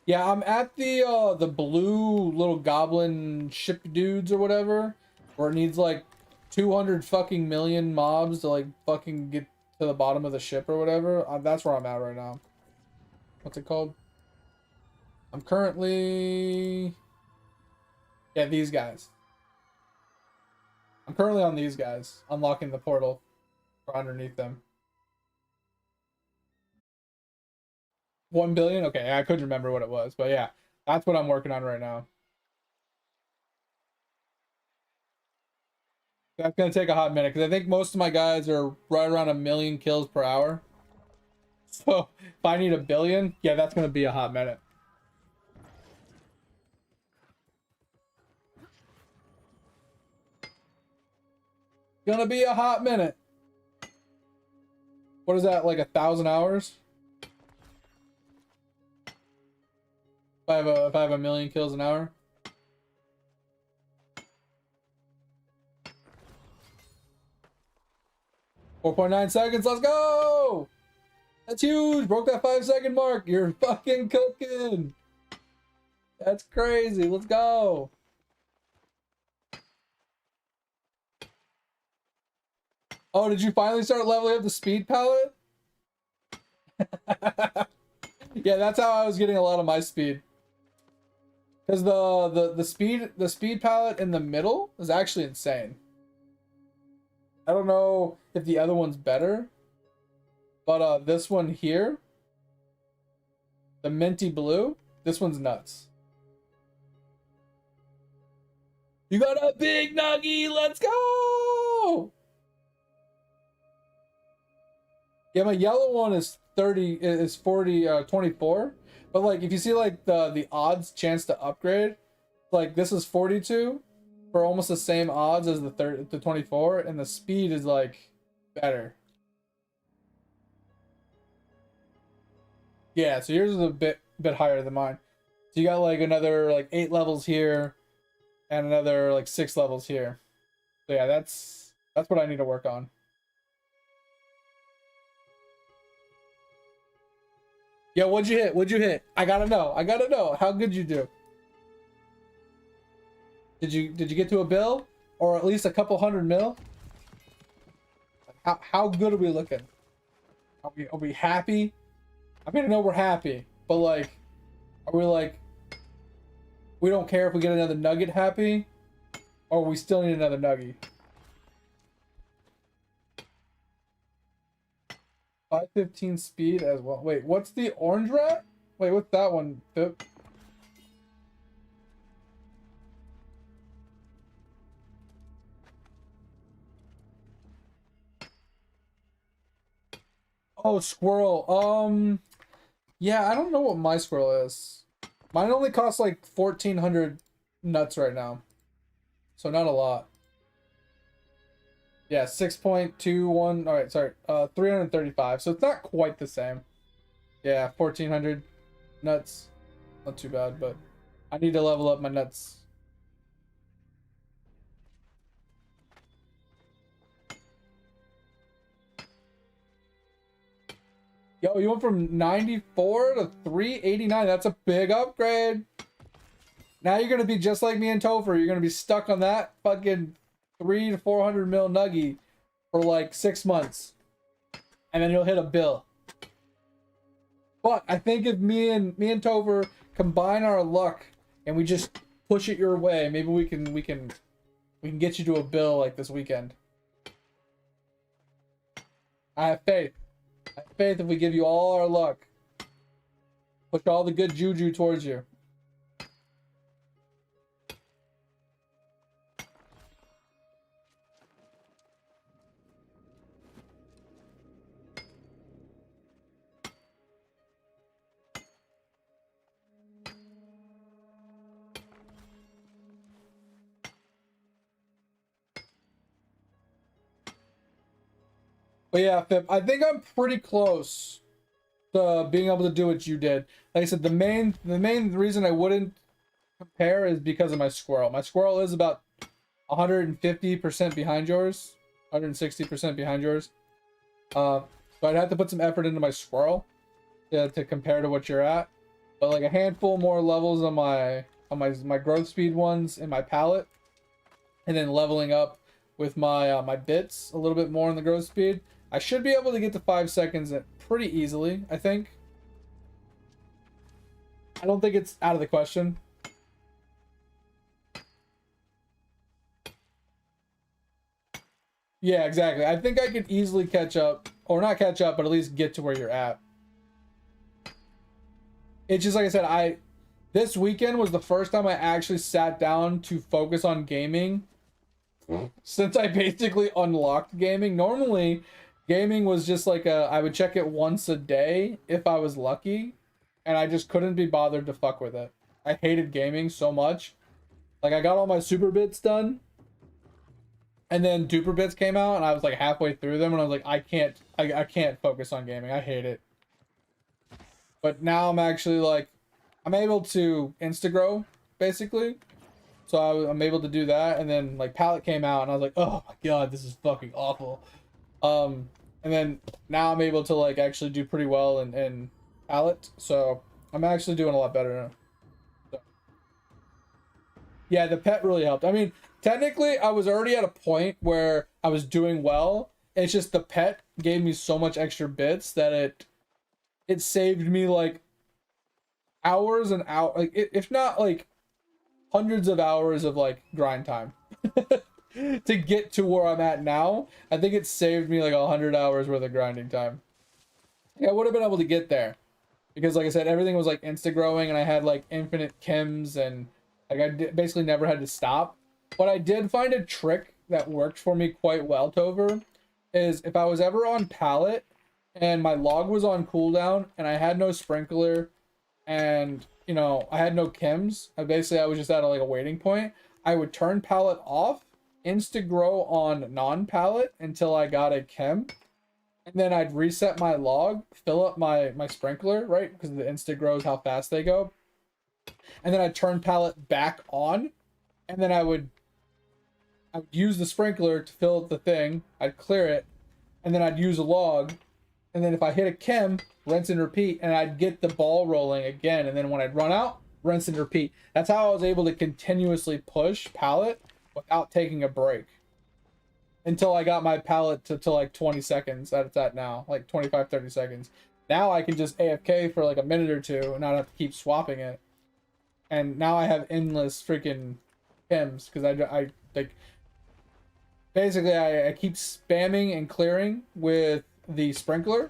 Yeah, I'm at the blue little goblin ship dudes or whatever, where it needs like 200 fucking million mobs to like fucking get to the bottom of the ship or whatever. That's where I'm at right now. What's it called? I'm currently... Yeah, these guys. I'm currently on these guys, unlocking the portal for underneath them. 1 billion? Okay, I couldn't remember what it was, but yeah, that's what I'm working on right now. That's gonna take a hot minute because I think most of my guys are right around 1,000,000 kills per hour. So if I need 1 billion, yeah, that's gonna be a hot minute. Gonna be a hot minute. What is that, like 1,000 hours? If I have 1,000,000 kills an hour. 4.9 seconds, let's go! That's huge! Broke that 5-second mark. You're fucking cooking! That's crazy, let's go! Oh, did you finally start leveling up the speed palette? Yeah, that's how I was getting a lot of my speed. Because the speed palette in the middle is actually insane. I don't know if the other one's better, but this one here, the minty blue, this one's nuts. You got a big nuggie, let's go! Yeah, my yellow one is 24, but like if you see like the odds chance to upgrade, like this is 42 for almost the same odds as the 24, and the speed is like better. Yeah, so yours is a bit higher than mine. So you got like another like 8 levels here and another like 6 levels here. So yeah, that's what I need to work on. Yeah, what'd you hit? What'd you hit? I gotta know. I gotta know. How good you do? Did you get to a bill? Or at least a couple hundred mil? How good are we looking? Are we happy? I mean, I know we're happy, but like, are we like, we don't care if we get another nugget happy, or we still need another nugget? 515 speed as well. Wait, what's the orange rat? Wait, what's that one, Pip? Oh, squirrel. Yeah, I don't know what my squirrel is. Mine only costs like 1,400 nuts right now, so not a lot. Yeah, 6.21. All right, sorry. 335. So it's not quite the same. Yeah, 1,400 nuts. Not too bad, but I need to level up my nuts. Yo, you went from 94 to 389. That's a big upgrade. Now you're gonna be just like me and Topher. You're gonna be stuck on that fucking 300 to 400 mil nuggy for like 6 months, and then you'll hit a bill. But I think if me and Topher combine our luck and we just push it your way, maybe we can get you to a bill like this weekend. I have faith. I have faith if we give you all our luck. Push all the good juju towards you. But yeah, Pip, I think I'm pretty close to being able to do what you did. Like I said, the main reason I wouldn't compare is because of my squirrel. My squirrel is about 150% behind yours, 160% behind yours. So I'd have to put some effort into my squirrel to compare to what you're at. But like a handful more levels on my growth speed ones in my palette, and then leveling up with my bits a little bit more in the growth speed. I should be able to get to 5 seconds pretty easily, I think. I don't think it's out of the question. Yeah, exactly. I think I could easily catch up, or not catch up, but at least get to where you're at. It's just like I said, this weekend was the first time I actually sat down to focus on gaming since I basically unlocked gaming. Normally, gaming was just like I would check it once a day if I was lucky, and I just couldn't be bothered to fuck with it. I hated gaming so much. Like I got all my super bits done, and then duper bits came out, and I was like halfway through them, and I was like, I can't focus on gaming. I hate it. But now I'm actually like, I'm able to insta-grow basically. So I'm able to do that, and then like palette came out, and I was like, oh my god, this is fucking awful. And then now I'm able to like actually do pretty well in palette, so I'm actually doing a lot better now. So, yeah, the pet really helped. I mean, technically, I was already at a point where I was doing well. It's just the pet gave me so much extra bits that it saved me like hours and hours, like if not like hundreds of hours of like grind time to get to where I'm at now. I think it saved me like 100 hours worth of grinding time. Yeah, I would have been able to get there because like I said, everything was like insta growing, and I had like infinite chems, and like basically never had to stop. But I did find a trick that worked for me quite well, Tover, is if I was ever on pallet and my log was on cooldown and I had no sprinkler and I had no chems. I was just at like a waiting point. I would turn pallet off, insta grow on non pallet until I got a chem, and then I'd reset my log, fill up my sprinkler, right? Because the instant grows how fast they go. And then I'd turn pallet back on, and then I would use the sprinkler to fill up the thing. I'd clear it, and then I'd use a log, and then if I hit a chem, rinse and repeat, and I'd get the ball rolling again. And then when I'd run out, rinse and repeat. That's how I was able to continuously push pallet without taking a break until I got my pallet to like 20 seconds that it's at now, like 25, 30 seconds. Now I can just AFK for like a minute or two and not have to keep swapping it. And now I have endless freaking chems because I like basically I keep spamming and clearing with the sprinkler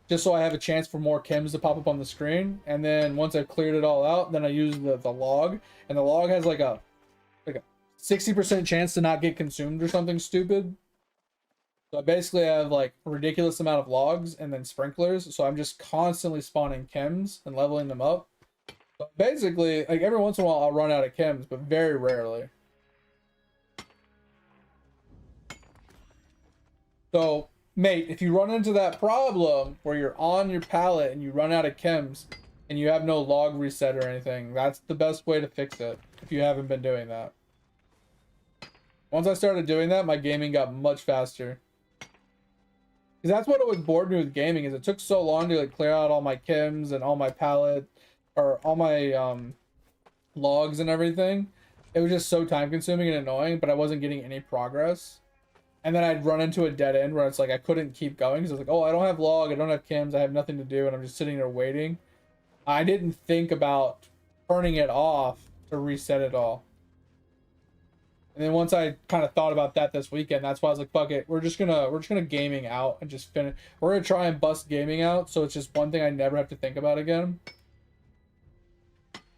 just so I have a chance for more chems to pop up on the screen. And then once I've cleared it all out, then I use the log, and the log has like a 60% chance to not get consumed or something stupid. So I basically have like a ridiculous amount of logs and then sprinklers. So I'm just constantly spawning chems and leveling them up. So basically, like every once in a while I'll run out of chems, but very rarely. So, mate, if you run into that problem where you're on your pallet and you run out of chems and you have no log reset or anything, that's the best way to fix it if you haven't been doing that. Once I started doing that, my gaming got much faster. Because that's what always bored me with gaming, is it took so long to like clear out all my chems and all my pallet, or all my logs and everything. It was just so time consuming and annoying, but I wasn't getting any progress. And then I'd run into a dead end where it's like I couldn't keep going because I was like, oh, I don't have log, I don't have chems, I have nothing to do, and I'm just sitting there waiting. I didn't think about turning it off to reset it all. And then once I kind of thought about that this weekend, that's why I was like, fuck it, we're just gonna gaming out and just finish. We're gonna try and bust gaming out, so it's just one thing I never have to think about again.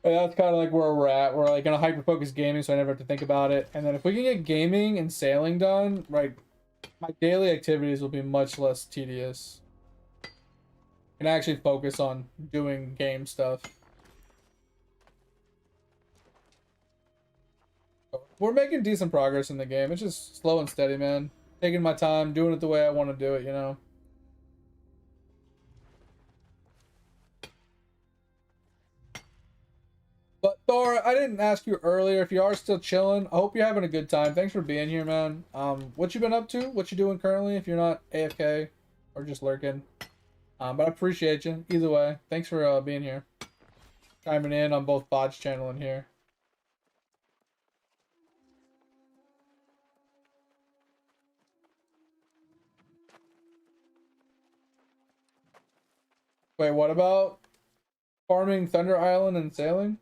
But that's kind of like where we're at. We're like gonna hyper focus gaming, so I never have to think about it. And then if we can get gaming and sailing done, right, my daily activities will be much less tedious. I can actually focus on doing game stuff. We're making decent progress in the game. It's just slow and steady, man. Taking my time, doing it the way I want to do it, you know? But Thor, I didn't ask you earlier if you are still chilling. I hope you're having a good time. Thanks for being here, man. What you been up to? What you doing currently if you're not AFK or just lurking? But I appreciate you either way. Thanks for being here. Chiming in on both Bod's channel and here. Wait, what about farming Thunder Island and sailing?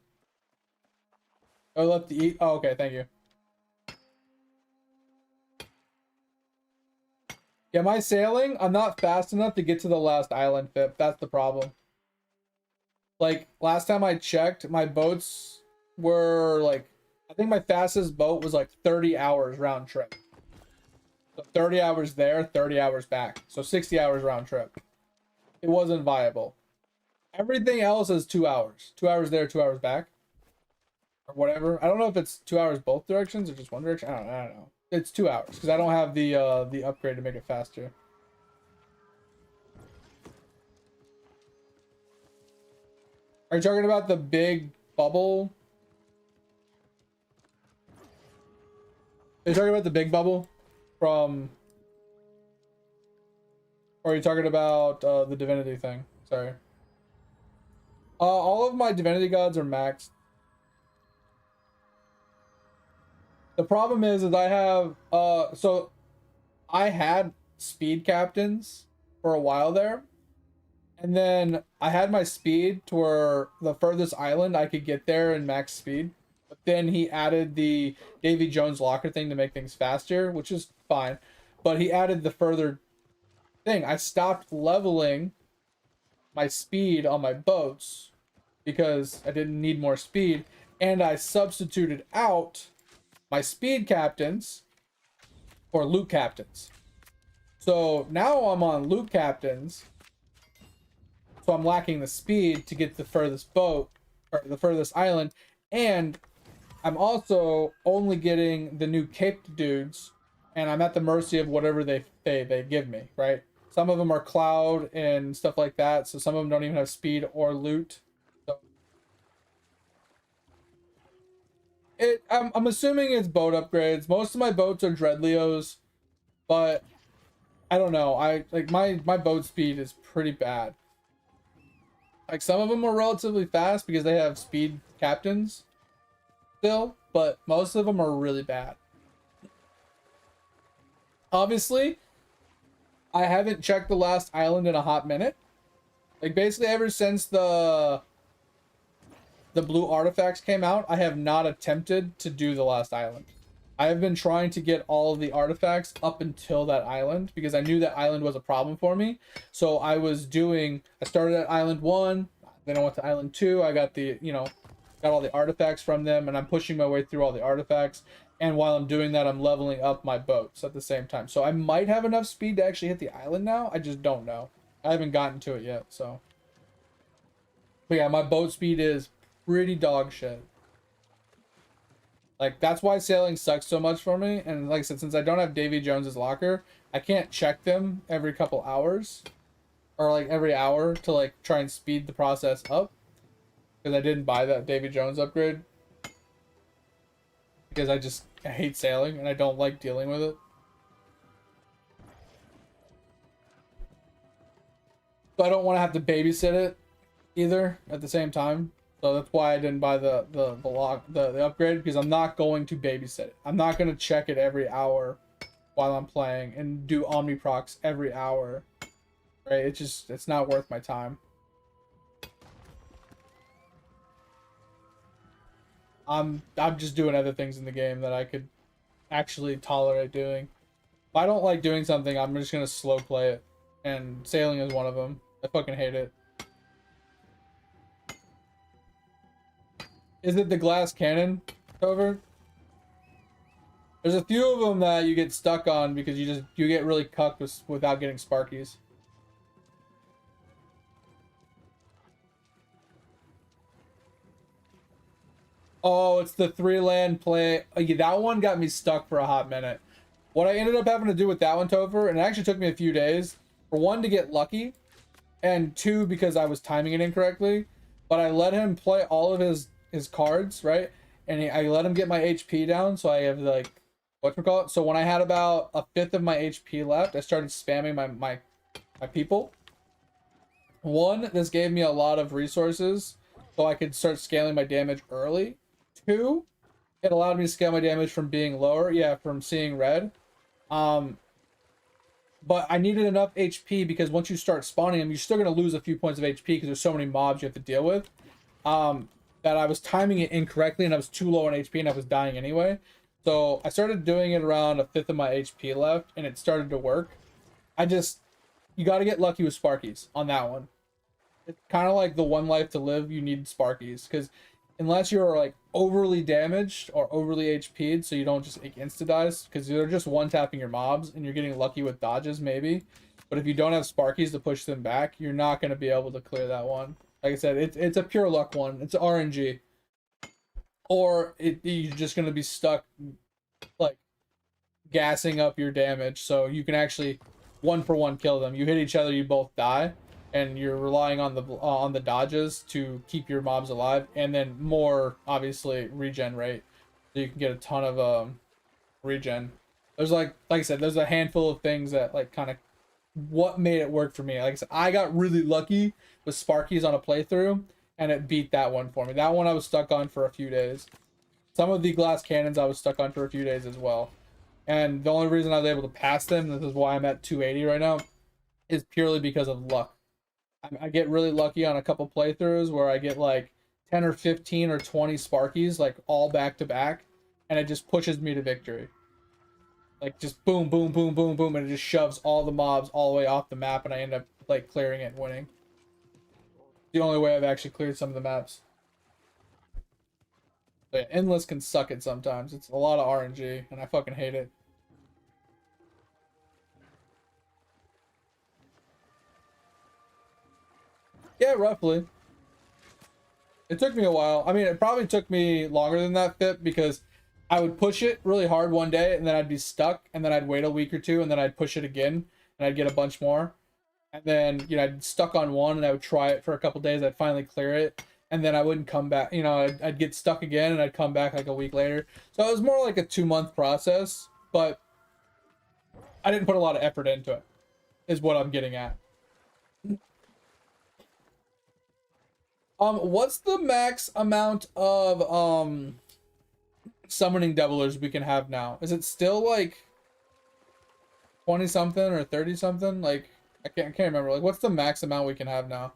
Oh, left to eat. Oh, okay, thank you. Yeah, my sailing, I'm not fast enough to get to the last island FIP. That's the problem. Like, last time I checked, my boats were like, I think my fastest boat was like 30 hours round trip. So 30 hours there, 30 hours back. So 60 hours round trip. It wasn't viable. Everything else is 2 hours. 2 hours there, 2 hours back. Or whatever. I don't know if it's 2 hours both directions or just one direction. I don't know. It's 2 hours because I don't have the upgrade to make it faster. Are you talking about the big bubble? Are you talking about the big bubble from? Or are you talking about the divinity thing? Sorry. All of my divinity gods are maxed. The problem is I have so I had speed captains for a while there, and then I had my speed to where the furthest island I could get there in max speed. But then he added the Davy Jones locker thing to make things faster, which is fine. But he added the further thing. I stopped leveling my speed on my boats because I didn't need more speed, and I substituted out my speed captains for loot captains. So now I'm on loot captains, so I'm lacking the speed to get the furthest boat or the furthest island, and I'm also only getting the new caped dudes, and I'm at the mercy of whatever they give me, right? Some of them are cloud and stuff like that, so some of them don't even have speed or loot. So I'm assuming it's boat upgrades. Most of my boats are Dreadleos, but I don't know. I like my boat speed is pretty bad. Like some of them are relatively fast because they have speed captains still, but most of them are really bad. Obviously, I haven't checked the last island in a hot minute. Like basically ever since the blue artifacts came out, I have not attempted to do the last island. I have been trying to get all of the artifacts up until that island because I knew that island was a problem for me. So I started at island 1, then I went to island 2. I got got all the artifacts from them, and I'm pushing my way through all the artifacts. And while I'm doing that, I'm leveling up my boats at the same time. So I might have enough speed to actually hit the island now. I just don't know. I haven't gotten to it yet, so. But yeah, my boat speed is pretty dog shit. Like, that's why sailing sucks so much for me. And like I said, since I don't have Davy Jones's locker, I can't check them every couple hours. Or like every hour to like try and speed the process up. Because I didn't buy that Davy Jones upgrade. Because I hate sailing and I don't like dealing with it. So I don't want to have to babysit it either at the same time. So that's why I didn't buy the upgrade, because I'm not going to babysit it. I'm not going to check it every hour while I'm playing and do Omniprocs every hour. Right? It's not worth my time. I'm just doing other things in the game that I could actually tolerate doing. If I don't like doing something, I'm just going to slow play it. And sailing is one of them. I fucking hate it. Is it the glass cannon cover? There's a few of them that you get stuck on because you get really cucked without getting sparkies. Oh, it's the 3-land play. Yeah, that one got me stuck for a hot minute. What I ended up having to do with that one, Topher, and it actually took me a few days, for one, to get lucky, and two, because I was timing it incorrectly, but I let him play all of his cards, right? And I let him get my HP down, so I have like, whatchamacallit? So when I had about a fifth of my HP left, I started spamming my people. One, this gave me a lot of resources, so I could start scaling my damage early. Two, it allowed me to scale my damage from being lower, from seeing red. But I needed enough HP because once you start spawning them, you're still going to lose a few points of HP because there's so many mobs you have to deal with. That I was timing it incorrectly and I was too low on HP and I was dying anyway. So I started doing it around a fifth of my HP left and it started to work. You got to get lucky with Sparkies on that one. It's kind of like the one life to live, you need Sparkies, because unless you're like overly damaged or overly HP'd, so you don't just like insta dies, because they're just one tapping your mobs and you're getting lucky with dodges maybe. But if you don't have Sparkies to push them back, you're not going to be able to clear that one. Like I said, it's a pure luck one. It's RNG. Or you're just going to be stuck like gassing up your damage, so you can actually 1-for-1 kill them. You hit each other, you both die, and you're relying on the dodges to keep your mobs alive, and then more obviously regen rate, so you can get a ton of regen. There's like I said, there's a handful of things that like kind of what made it work for me. Like I said, I got really lucky with Sparkies on a playthrough, and it beat that one for me. That one I was stuck on for a few days. Some of the glass cannons I was stuck on for a few days as well. And the only reason I was able to pass them, this is why I'm at 280 right now, is purely because of luck. I get really lucky on a couple playthroughs where I get like 10 or 15 or 20 Sparkies, like all back to back, and it just pushes me to victory. Like just boom, boom, boom, boom, boom, and it just shoves all the mobs all the way off the map, and I end up like clearing it and winning. The only way I've actually cleared some of the maps. But yeah, Endless can suck it sometimes. It's a lot of RNG, and I fucking hate it. Yeah, roughly. It took me a while. I mean, it probably took me longer than that, Fit, because I would push it really hard one day, and then I'd be stuck, and then I'd wait a week or two, and then I'd push it again, and I'd get a bunch more. And then, you know, I'd stuck on one and I would try it for a couple days. I'd finally clear it. And then I wouldn't come back. You know, I'd get stuck again and I'd come back like a week later. So it was more like a 2-month process, but I didn't put a lot of effort into it, is what I'm getting at. What's the max amount of summoning doublers we can have now? Is it still like 20 something or 30 something? Like I can't remember. Like what's the max amount we can have now?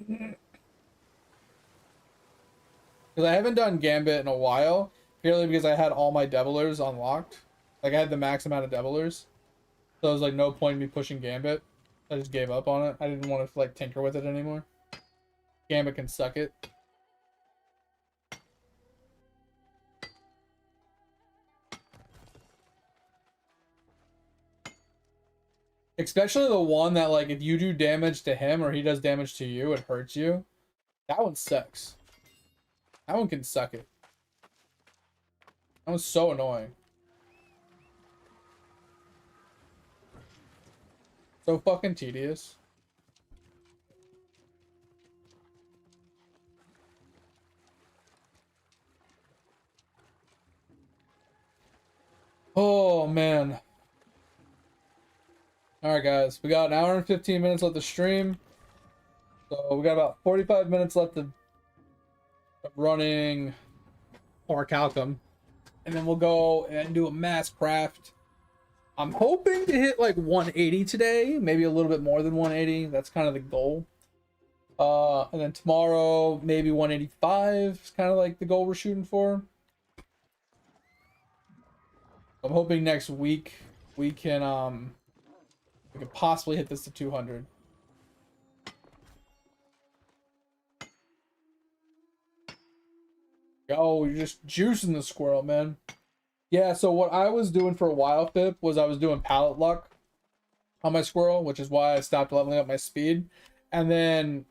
Because I haven't done Gambit in a while, purely because I had all my doublers unlocked. Like I had the max amount of doublers. So there's like no point in me pushing Gambit. I just gave up on it. I didn't want to like tinker with it anymore. Gambit can suck it. Especially the one that like if you do damage to him or he does damage to you, it hurts you. That one sucks. That one can suck it. That was so annoying. So fucking tedious. Oh man. Alright guys, we got an hour and 15 minutes left to stream. So we got about 45 minutes left of running Orichalcum. And then we'll go and do a mass craft. I'm hoping to hit like 180 today, maybe a little bit more than 180. That's kind of the goal. And then tomorrow, maybe 185 is kind of like the goal we're shooting for. I'm hoping next week we can possibly hit this to 200. Oh, you're just juicing the squirrel, man. Yeah, so what I was doing for a while, Pip, was I was doing pallet luck on my squirrel, which is why I stopped leveling up my speed. And then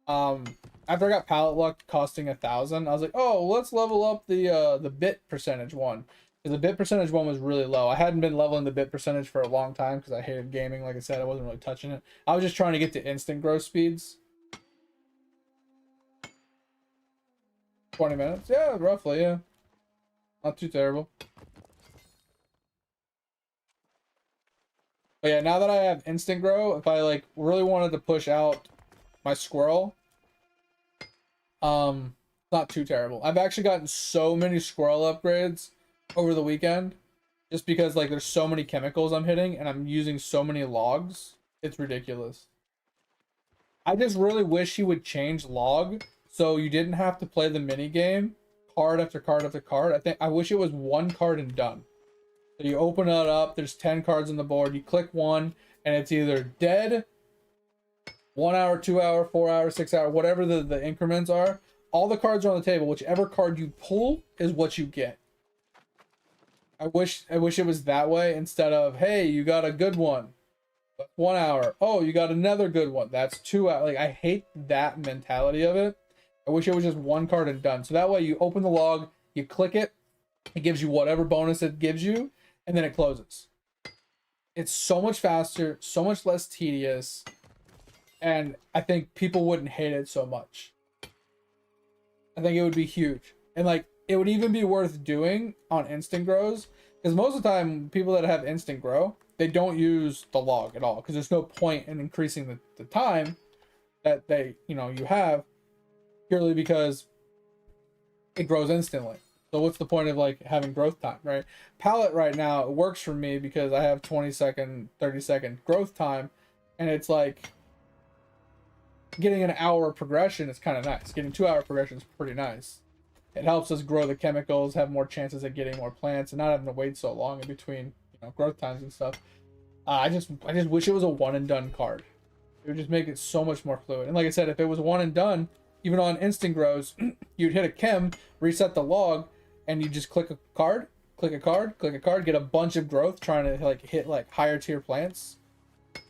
after I got pallet luck costing 1,000, I was like, oh, let's level up the bit percentage one. Because the bit percentage one was really low. I hadn't been leveling the bit percentage for a long time because I hated gaming. Like I said, I wasn't really touching it. I was just trying to get to instant growth speeds. 20 minutes? Yeah, roughly, yeah. Not too terrible. But yeah, now that I have instant grow, if I like really wanted to push out my squirrel, not too terrible. I've actually gotten so many squirrel upgrades over the weekend just because like there's so many chemicals I'm hitting and I'm using so many logs. It's ridiculous. I just really wish he would change log so you didn't have to play the mini game card after card after card. I wish it was one card and done. So you open it up, there's 10 cards on the board, you click one, and it's either dead, 1 hour, 2 hour, 4 hour, 6 hour, whatever the increments are. All the cards are on the table. Whichever card you pull is what you get. I wish it was that way instead of, hey, you got a good one. That's 1 hour. Oh, you got another good one. That's 2 hours. Like, I hate that mentality of it. I wish it was just one card and done. So that way you open the log, you click it, it gives you whatever bonus it gives you, and then it closes. It's so much faster, so much less tedious, and I think people wouldn't hate it so much. I think it would be huge. And like, it would even be worth doing on instant grows, because most of the time, people that have instant grow, they don't use the log at all, because there's no point in increasing the time that you have, purely because it grows instantly. So what's the point of like having growth time, right? Palette right now, it works for me because I have 20-second, 30-second growth time, and it's like getting an hour progression is kind of nice. Getting 2 hour progression is pretty nice. It helps us grow the chemicals, have more chances at getting more plants, and not having to wait so long in between, growth times and stuff. I just wish it was a one and done card. It would just make it so much more fluid. And like I said, if it was one and done, even on instant grows, you'd hit a chem, reset the log, and you just click a card, click a card, click a card, get a bunch of growth, trying to like hit like higher tier plants.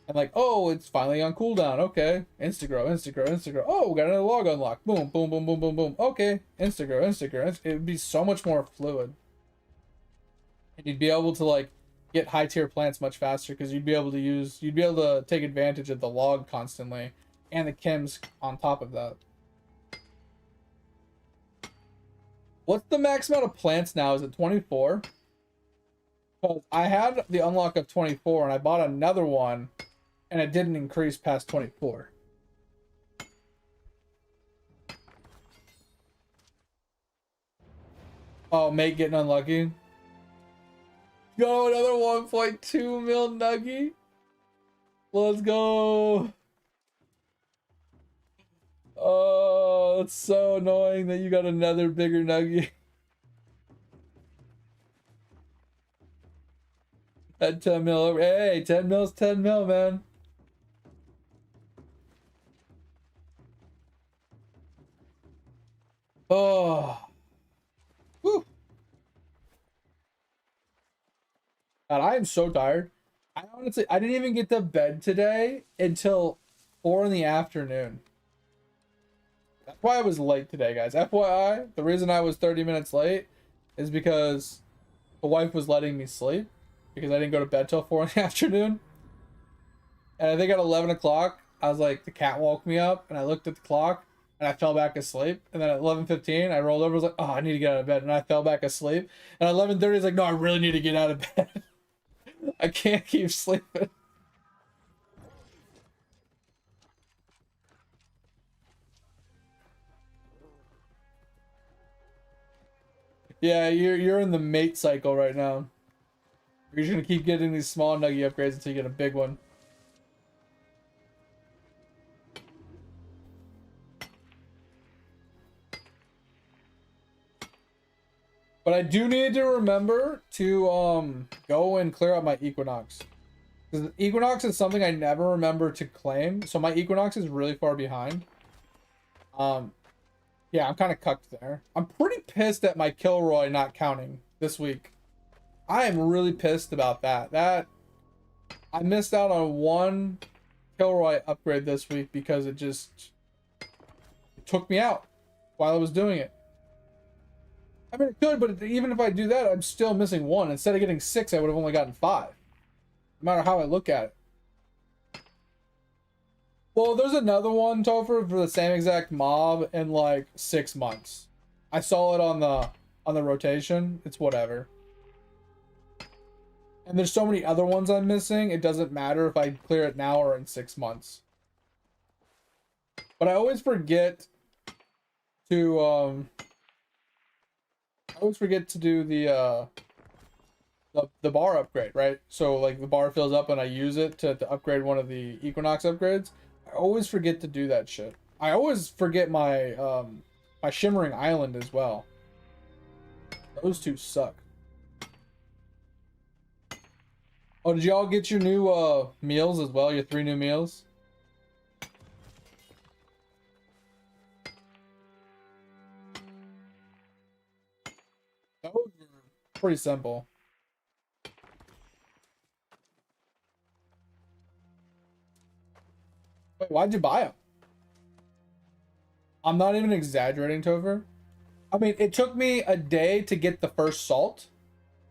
And like, oh, it's finally on cooldown. Okay, insta grow, insta grow, insta grow. Oh, we got another log unlocked. Boom, boom, boom, boom, boom, boom. Okay, insta grow, insta grow. It would be so much more fluid. And you'd be able to like get high tier plants much faster because you'd be able to take advantage of the log constantly and the chems on top of that. What's the max amount of plants now? Is it 24? Because I had the unlock of 24 and I bought another one and it didn't increase past 24. Oh, mate getting unlucky. Go, another 1.2 mil nuggy. Let's go. Oh, it's so annoying that you got another bigger nuggy. At 10 mil. Hey, 10 mil's 10 mil, man. Oh. Whew. God, I am so tired. I didn't even get to bed today until 4 in the afternoon. That's why I was late today, guys. FYI, the reason I was 30 minutes late is because the wife was letting me sleep because I didn't go to bed till 4 in the afternoon. And I think at 11 o'clock, I was like, the cat woke me up and I looked at the clock and I fell back asleep. And then at 11:15, I rolled over, I was like, oh, I need to get out of bed. And I fell back asleep. And at 11:30, I was like, no, I really need to get out of bed. I can't keep sleeping. Yeah, you're in the mate cycle right now. You're just gonna keep getting these small nuggy upgrades until you get a big one. But I do need to remember to go and clear out my Equinox. Because Equinox is something I never remember to claim. So my Equinox is really far behind. Yeah, I'm kind of cucked there. I'm pretty pissed at my Kilroy not counting this week. I am really pissed about that. I missed out on one Kilroy upgrade this week because it took me out while I was doing it. I mean, it could, but even if I do that, I'm still missing one. Instead of getting 6, I would have only gotten 5. No matter how I look at it. Well, there's another one, Topher, for the same exact mob in like 6 months. I saw it on the rotation. It's whatever. And there's so many other ones I'm missing. It doesn't matter if I clear it now or in 6 months. But I always forget to do the bar upgrade, right? So like the bar fills up and I use it to upgrade one of the Equinox upgrades. I always forget to do that shit. I always forget my my Shimmering Island as well. Those two suck. Oh, did y'all get your new meals as well? Your 3 new meals? Those were pretty simple. Wait, why'd you buy them? I'm not even exaggerating, Topher. I mean, it took me a day to get the first salt.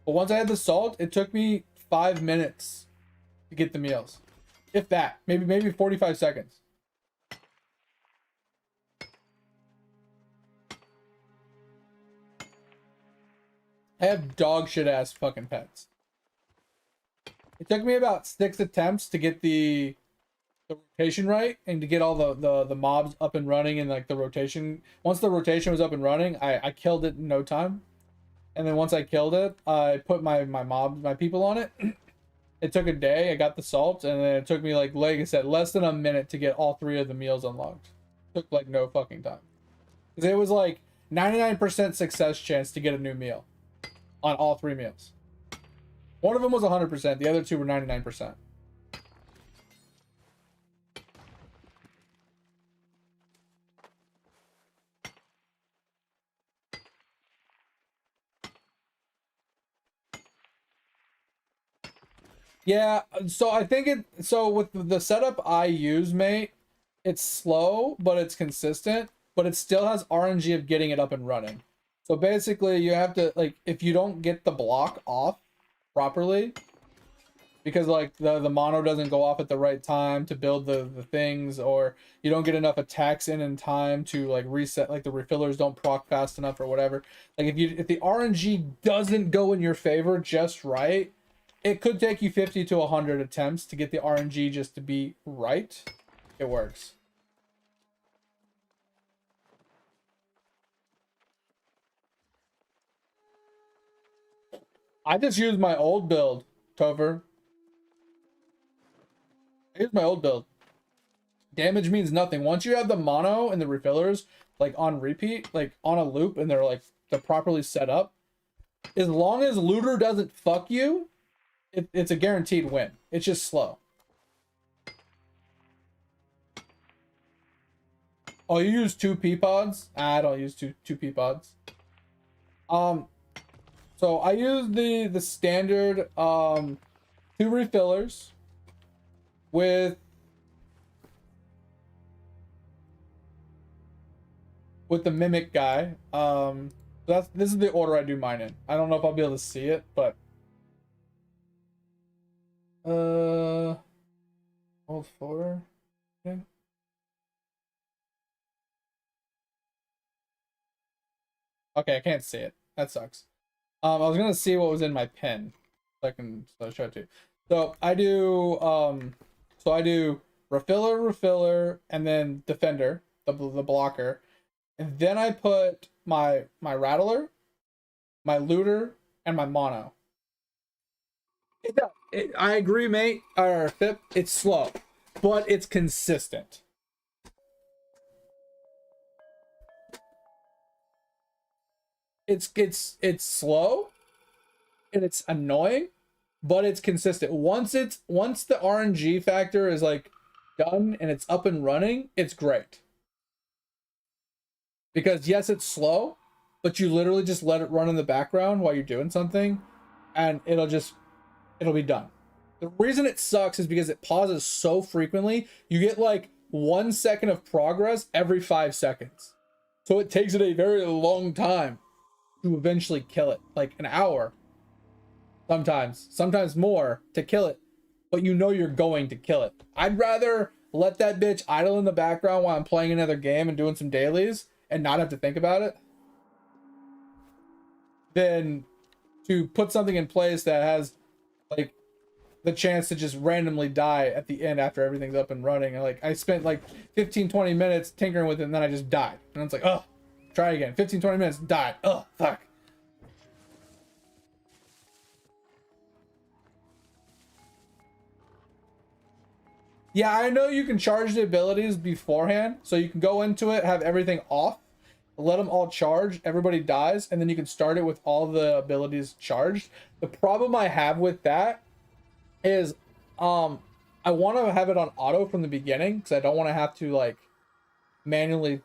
But once I had the salt, it took me 5 minutes to get the meals. If that. Maybe 45 seconds. I have dog shit ass fucking pets. It took me about 6 attempts to get the rotation right and to get all the mobs up and running and like the rotation. Once the rotation was up and running, I killed it in no time. And then once I killed it, I put my people on it. It took a day. I got the salt, and then it took me like I said, less than a minute to get all 3 of the meals unlocked. It took like no fucking time. Because it was like 99% success chance to get a new meal on all 3 meals. One of them was 100%. The other 2 were 99%. Yeah, so I think with the setup I use, mate, it's slow, but it's consistent, but it still has RNG of getting it up and running. So basically, you have to, like, if you don't get the block off properly, because like the mono doesn't go off at the right time to build the things, or you don't get enough attacks in time to like reset, like the refillers don't proc fast enough or whatever. Like if the RNG doesn't go in your favor just right, it could take you 50 to 100 attempts to get the RNG just to be right. It works. I just used my old build, Topher. Here's my old build. Damage means nothing. Once you have the mono and the refillers like on repeat, like on a loop, and they're properly set up, as long as looter doesn't fuck you, it's a guaranteed win. It's just slow. Oh, you use 2 P pods? I don't use two P pods. So I use the standard 2 refillers with the mimic guy. This is the order I do mine in. I don't know if I'll be able to see it, but hold 4. Okay. Okay, I can't see it. That sucks. I was gonna see what was in my pen, so I can show it to you. So I do refiller, and then defender, the blocker, and then I put my rattler, my looter, and my mono. I agree, mate. Or Fip, it's slow, but it's consistent. It's slow and it's annoying, but it's consistent. Once the RNG factor is like done and it's up and running, it's great. Because yes, it's slow, but you literally just let it run in the background while you're doing something, and it'll be done. The reason it sucks is because it pauses so frequently. You get like 1 second of progress every 5 seconds. So it takes it a very long time to eventually kill it, like an hour. Sometimes more to kill it, but you know you're going to kill it. I'd rather let that bitch idle in the background while I'm playing another game and doing some dailies and not have to think about it than to put something in place that has like the chance to just randomly die at the end after everything's up and running. And like I spent like 15-20 minutes tinkering with it and then I just died. And it's like, oh, try again. 15-20 minutes, died. Oh, fuck. Yeah, I know you can charge the abilities beforehand, so you can go into it, have everything off, let them all charge, everybody dies, and then you can start it with all the abilities charged. The problem I have with that is I want to have it on auto from the beginning because I don't want to have to like manually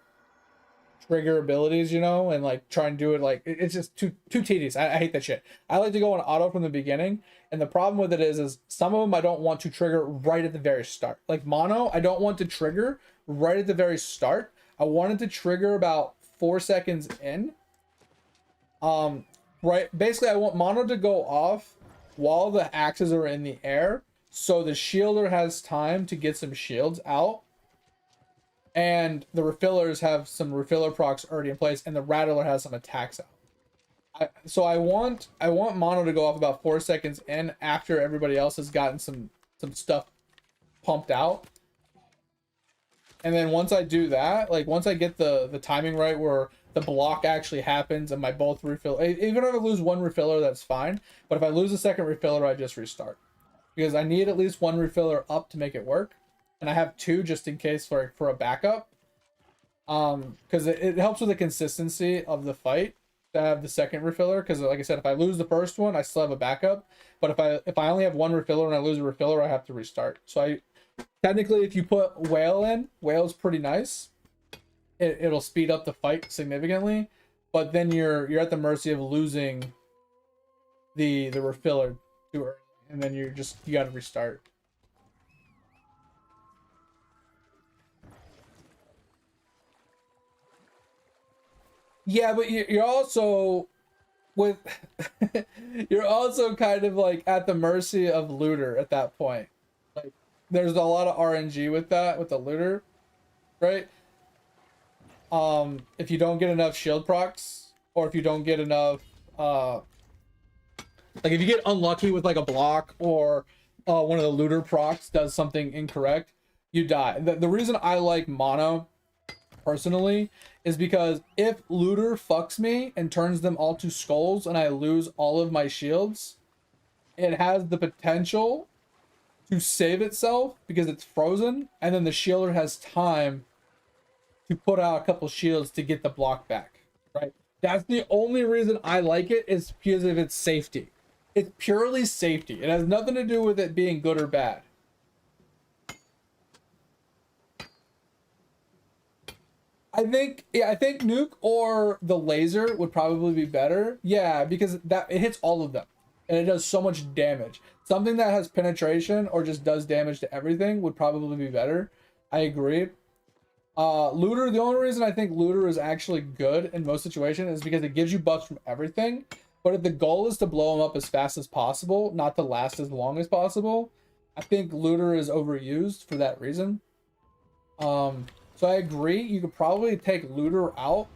trigger abilities, and like try and do it. Like it's just too tedious. I hate that shit. I like to go on auto from the beginning, and the problem with it is some of them I don't want to trigger right at the very start. Like mono, I don't want to trigger right at the very start. I wanted to trigger about 4 seconds in. Right. Basically, I want mono to go off while the axes are in the air, so the shielder has time to get some shields out, and the refillers have some refiller procs already in place, and the rattler has some attacks out. So I want mono to go off about 4 seconds in after everybody else has gotten some stuff pumped out. And then once I do that, like once I get the timing right where the block actually happens and my both refill, even if I lose one refiller, that's fine. But if I lose a second refiller, I just restart. Because I need at least one refiller up to make it work. And I have 2 just in case for a backup. Because it helps with the consistency of the fight to have the second refiller. Because like I said, if I lose the first one, I still have a backup. But if I only have one refiller and I lose a refiller, I have to restart. So technically, if you put whale in, whale's pretty nice. It'll speed up the fight significantly, but then you're at the mercy of losing the refiller too early, and then you got to restart. Yeah, but you're also with you're also kind of like at the mercy of looter at that point. Like there's a lot of RNG with that, with the looter, right? If you don't get enough shield procs, or if you don't get enough like if you get unlucky with like a block, or one of the looter procs does something incorrect, you die. The reason I like mono personally is because if looter fucks me and turns them all to skulls and I lose all of my shields, it has the potential to save itself because it's frozen, and then the shielder has time to put out a couple shields to get the block back, right? That's the only reason I like it, is because of its safety. It's purely safety. It has nothing to do with it being good or bad. I think nuke or the laser would probably be better. Yeah, because that it hits all of them and it does so much damage. Something that has penetration or just does damage to everything would probably be better. I agree. Looter, the only reason I think looter is actually good in most situations is because it gives you buffs from everything. But if the goal is to blow them up as fast as possible, not to last as long as possible, I think looter is overused for that reason. So I agree, you could probably take looter out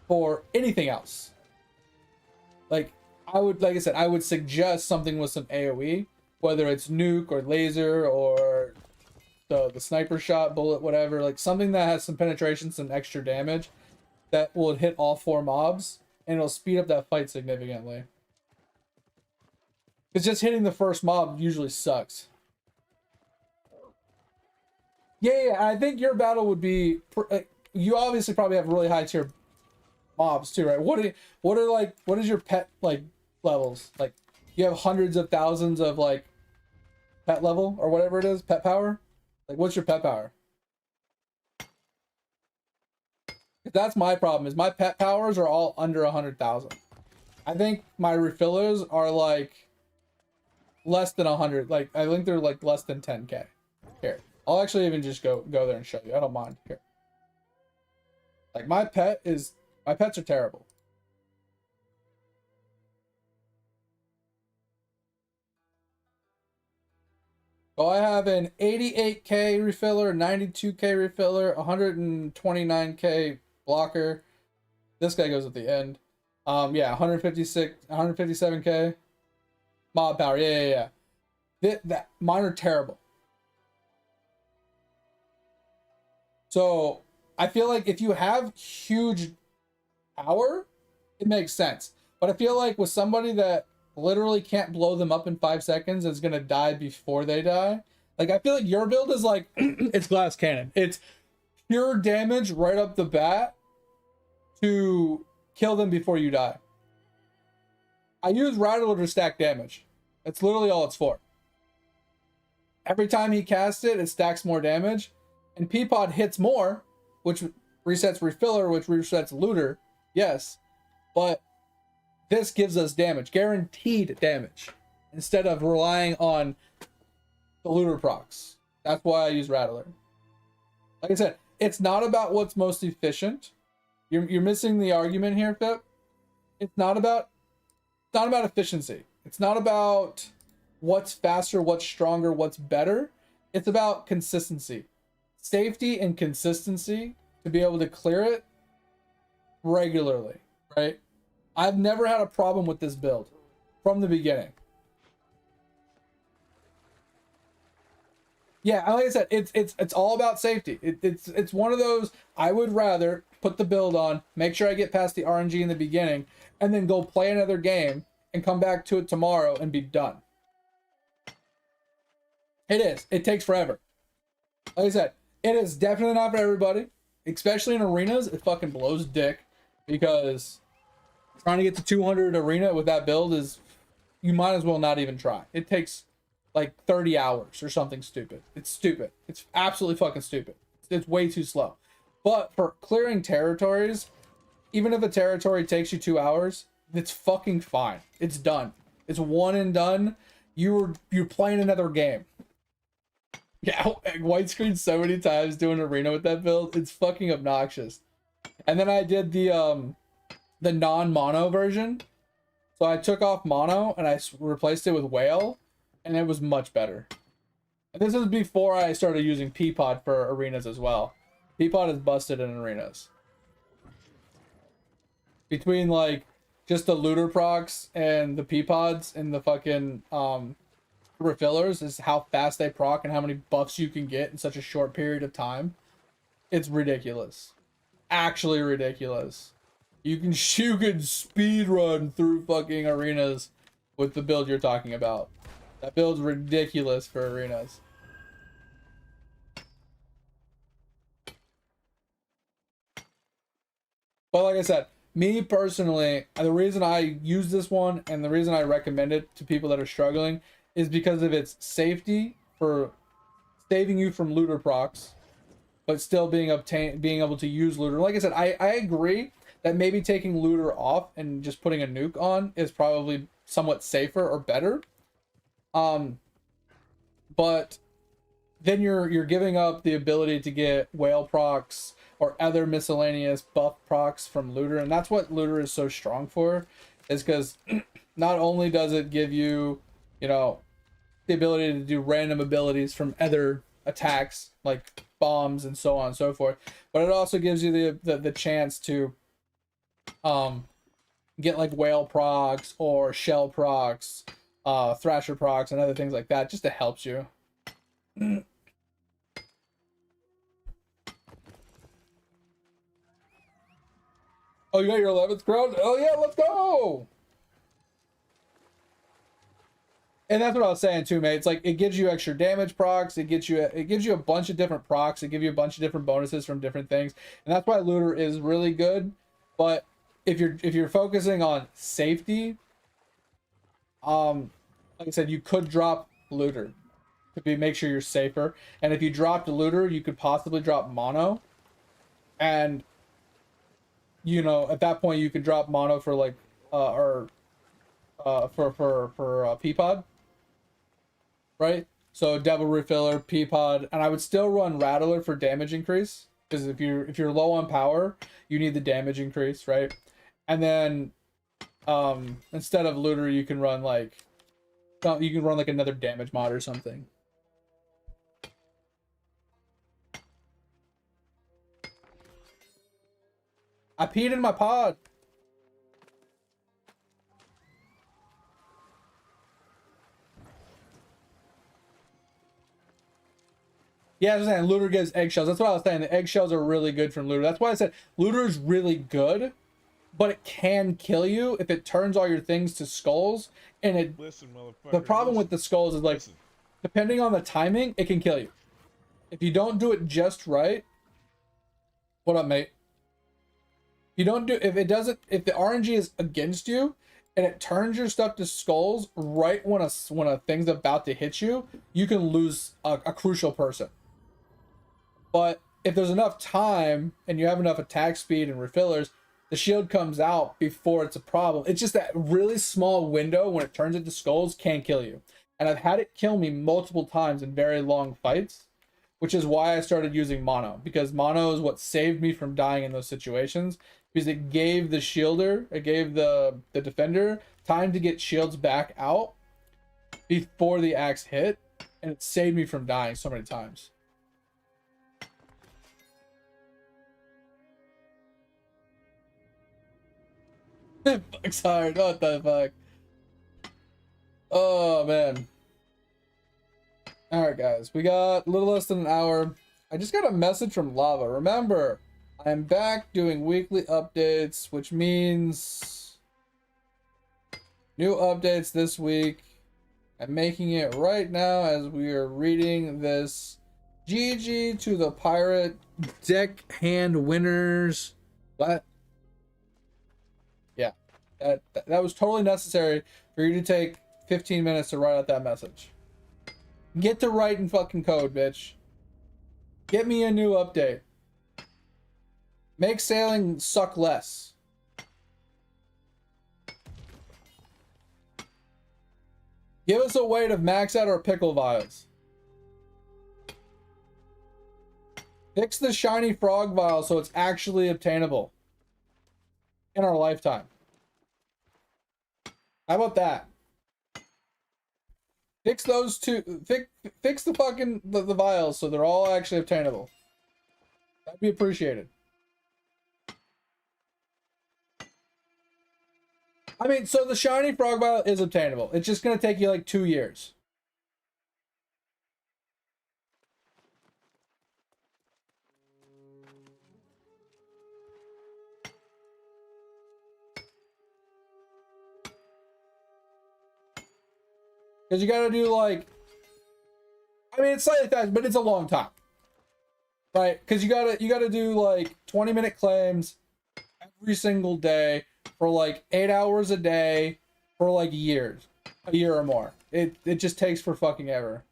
for anything else. Like I said, I would suggest something with some AoE, whether it's nuke or laser or the sniper shot, bullet, whatever, like something that has some penetration, some extra damage that will hit all 4 mobs, and it'll speed up that fight significantly. Because just hitting the first mob usually sucks. Yeah, I think your battle would be. You obviously probably have really high tier mobs too, right? What is your pet like levels? Like, you have hundreds of thousands of like pet level or whatever it is, pet power. Like, what's your pet power? That's my problem. Is my pet powers are all under 100,000. I think my refillers are like less than 100. Like, I think they're like less than 10k. Here. I'll actually even just go there and show you. I don't mind. Here. Like my pets are terrible. So I have an 88k refiller, 92k refiller, 129k blocker. This guy goes at the end. Yeah, 157k mob power. Yeah. Mine are terrible. So I feel like if you have huge power, it makes sense. But I feel like with somebody that literally can't blow them up in 5 seconds, is gonna die before they die. Like, I feel like your build is like it's glass cannon. It's pure damage right up the bat to kill them before you die. I use Rattler to stack damage. That's literally all it's for. Every time he casts it, it stacks more damage. And Peapod hits more, which resets refiller, which resets looter. Yes. But this gives us damage, guaranteed damage, instead of relying on the looter procs. That's why I use Rattler. Like I said, it's not about what's most efficient. You're missing the argument here, Pip. It's not about efficiency. It's not about what's faster, what's stronger, what's better. It's about consistency. Safety and consistency to be able to clear it regularly, right? I've never had a problem with this build from the beginning. Yeah, like I said, it's all about safety. It's one of those, I would rather put the build on, make sure I get past the RNG in the beginning, and then go play another game and come back to it tomorrow and be done. It is. It takes forever. Like I said, it is definitely not for everybody, especially in arenas. It fucking blows dick, because trying to get to 200 arena with that build is, you might as well not even try. It takes like 30 hours or something stupid. It's stupid. It's absolutely fucking stupid. It's way too slow. But for clearing territories, even if a territory takes you 2 hours, it's fucking fine. It's done. It's one and done. You're playing another game. Yeah, white screen so many times doing arena with that build. It's fucking obnoxious. And then I did the non-mono version. So I took off mono and I replaced it with whale, and it was much better. And this is before I started using Peapod for arenas as well. Peapod is busted in arenas. Between like just the looter procs and the Peapods and the fucking refillers is how fast they proc and how many buffs you can get in such a short period of time. It's ridiculous. Actually ridiculous. You can speed run through fucking arenas with the build you're talking about. That build's ridiculous for arenas. But like I said, me personally, the reason I use this one and the reason I recommend it to people that are struggling is because of its safety for saving you from looter procs, but still being able to use looter. Like I said, I agree that maybe taking looter off and just putting a nuke on is probably somewhat safer or better. But then you're giving up the ability to get whale procs or other miscellaneous buff procs from looter, and that's what looter is so strong for, is because not only does it give you, you know, the ability to do random abilities from other attacks like bombs and so on and so forth, but it also gives you the chance to get like whale procs or shell procs, thrasher procs, and other things like that, just to help you. Oh, you got your 11th crown? Oh yeah, let's go! And that's what I was saying too, mate. It's like it gives you extra damage procs. It gives you a bunch of different procs. It gives you a bunch of different bonuses from different things, and that's why looter is really good. But if you're focusing on safety, like I said, you could drop looter to make sure you're safer. And if you dropped looter, you could possibly drop mono, and you know, at that point you could drop mono for like for Peapod, right? So double refiller, Peapod, and I would still run Rattler for damage increase, because if you're low on power, you need the damage increase, right? And then instead of looter, you can run like another damage mod or something. I peed in my pod. Yeah, I was saying looter gives eggshells. That's what I was saying. The eggshells are really good from looter. That's why I said looter is really good, but it can kill you if it turns all your things to skulls. And it the problem with the skulls is like, depending on the timing, it can kill you. If you don't do it just right. What up, mate? You don't do if the RNG is against you and it turns your stuff to skulls right when a thing's about to hit you, you can lose a crucial person. But if there's enough time and you have enough attack speed and refillers, the shield comes out before it's a problem. It's just that really small window when it turns into skulls can kill you. And I've had it kill me multiple times in very long fights, which is why I started using mono, because mono is what saved me from dying in those situations, because it gave the shielder, it gave the defender time to get shields back out before the axe hit, and it saved me from dying so many times. Fuck's hard. What the fuck? Oh man. Alright guys, we got a little less than an hour. I just got a message from Lava. Remember, I'm back doing weekly updates, which means new updates this week. I'm making it right now as we are reading this. GG to the pirate deck hand winners. What? Yeah, that was totally necessary for you to take 15 minutes to write out that message. Get to writing fucking code, bitch. Get me a new update. Make sailing suck less. Give us a way to max out our pickle vials. Fix the shiny frog vial so it's actually obtainable in our lifetime. How about that? Fix those two. Fix the fucking the vials so they're all actually obtainable. That'd be appreciated. I mean, so the shiny frog vial is obtainable. It's just gonna take you like 2 years. Because you gotta do like, I mean, it's slightly fast, but it's a long time, right? Because you gotta do like 20-minute claims every single day for like 8 hours a day for like a year or more. It just takes for fucking ever.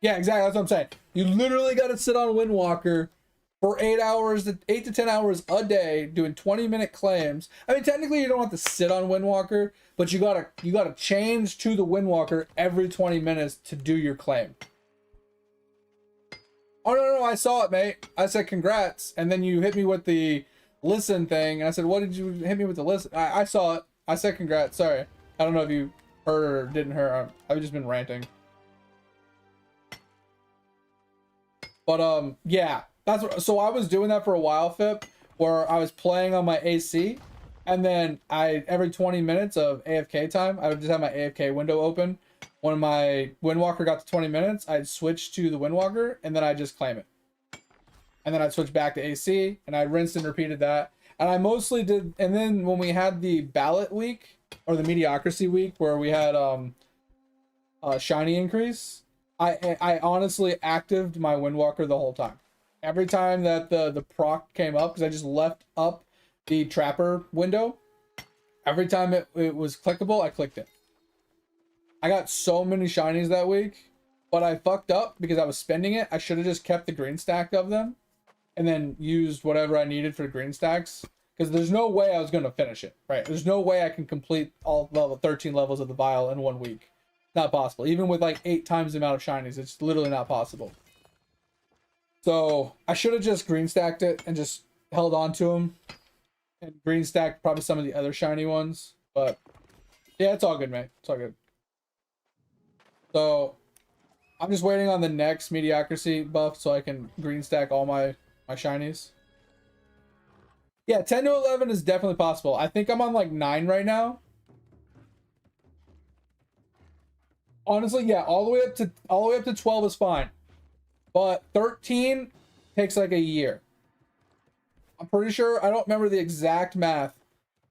Yeah, exactly. That's what I'm saying. You literally gotta sit on Windwalker for 8 to 10 hours a day doing 20-minute claims. I mean, technically you don't have to sit on Windwalker, but you gotta change to the Windwalker every 20 minutes to do your claim. Oh no, I saw it, mate. I said congrats, and then you hit me with the listen thing, and I said, what did you hit me with the listen? I saw it. I said congrats. Sorry. I don't know if you heard or didn't hear. I've just been ranting. But yeah. That's what, so I was doing that for a while, Fip, where I was playing on my AC, and then every 20 minutes of AFK time, I would just have my AFK window open. When my Windwalker got to 20 minutes, I'd switch to the Windwalker, and then I'd just claim it. And then I'd switch back to AC, and I rinsed and repeated that. And I mostly did, and then when we had the ballot week, or the mediocrity week, where we had shiny increase, I honestly actived my Windwalker the whole time. Every time that the proc came up, because I just left up the trapper window, every time it was clickable, I clicked it. I got so many shinies that week, but I fucked up because I was spending it. I should have just kept the green stack of them and then used whatever I needed for the green stacks, because there's no way I was going to finish it, right? There's no way I can complete all 13 levels of the vial in 1 week. Not possible. Even with like 8 times the amount of shinies, it's literally not possible. So I should have just green stacked it and just held on to them and green stacked probably some of the other shiny ones. But yeah, it's all good, man. It's all good. So I'm just waiting on the next mediocrity buff so I can green stack all my shinies. Yeah, 10 to 11 is definitely possible. I think I'm on like 9 right now. Honestly, yeah, all the way up to 12 is fine. But 13 takes like a year. I'm pretty sure, I don't remember the exact math,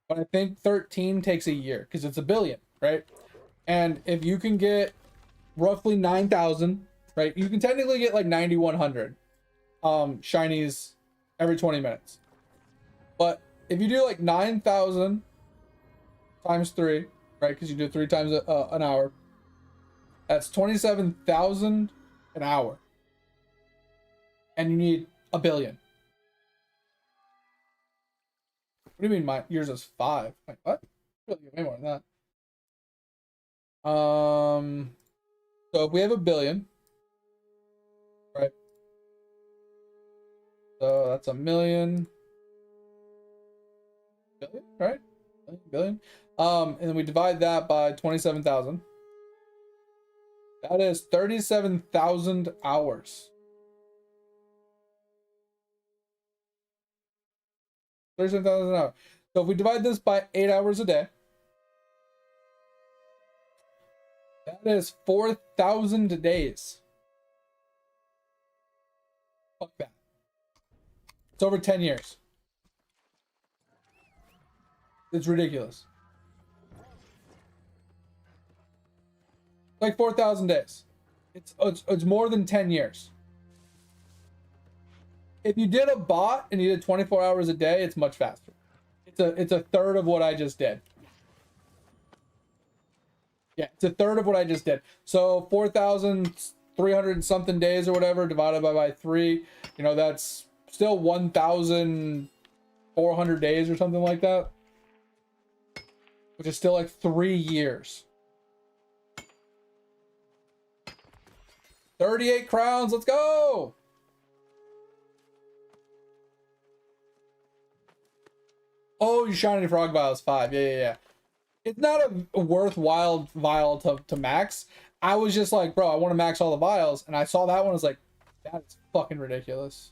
but I think 13 takes a year because it's a billion, right? And if you can get roughly 9,000, right? You can technically get like 9,100 shinies every 20 minutes. But if you do like 9,000 times 3, right? Because you do 3 times an hour, that's 27,000 an hour. And you need a billion. What do you mean yours is 5? Like, what? Really, way more than that. So if we have a billion, right? So that's a million. Billion, right? Billion. And then we divide that by 27,000. That is 37,000 hours. 37,000 hours. So if we divide this by 8 hours a day, that is 4,000 days. Fuck that. It's over 10 years. It's ridiculous. Like 4,000 days. It's more than 10 years. If you did a bot and you did 24 hours a day, it's much faster. It's a third of what I just did. Yeah, it's a third of what I just did. So 4,300 something days or whatever divided by 3, you know, that's still 1,400 days or something like that, which is still like 3 years. 38 crowns, let's go! Oh, your shiny frog vial is 5. Yeah. It's not a worthwhile vial to max. I was just like, bro, I want to max all the vials, and I saw that one. I was like, that's fucking ridiculous.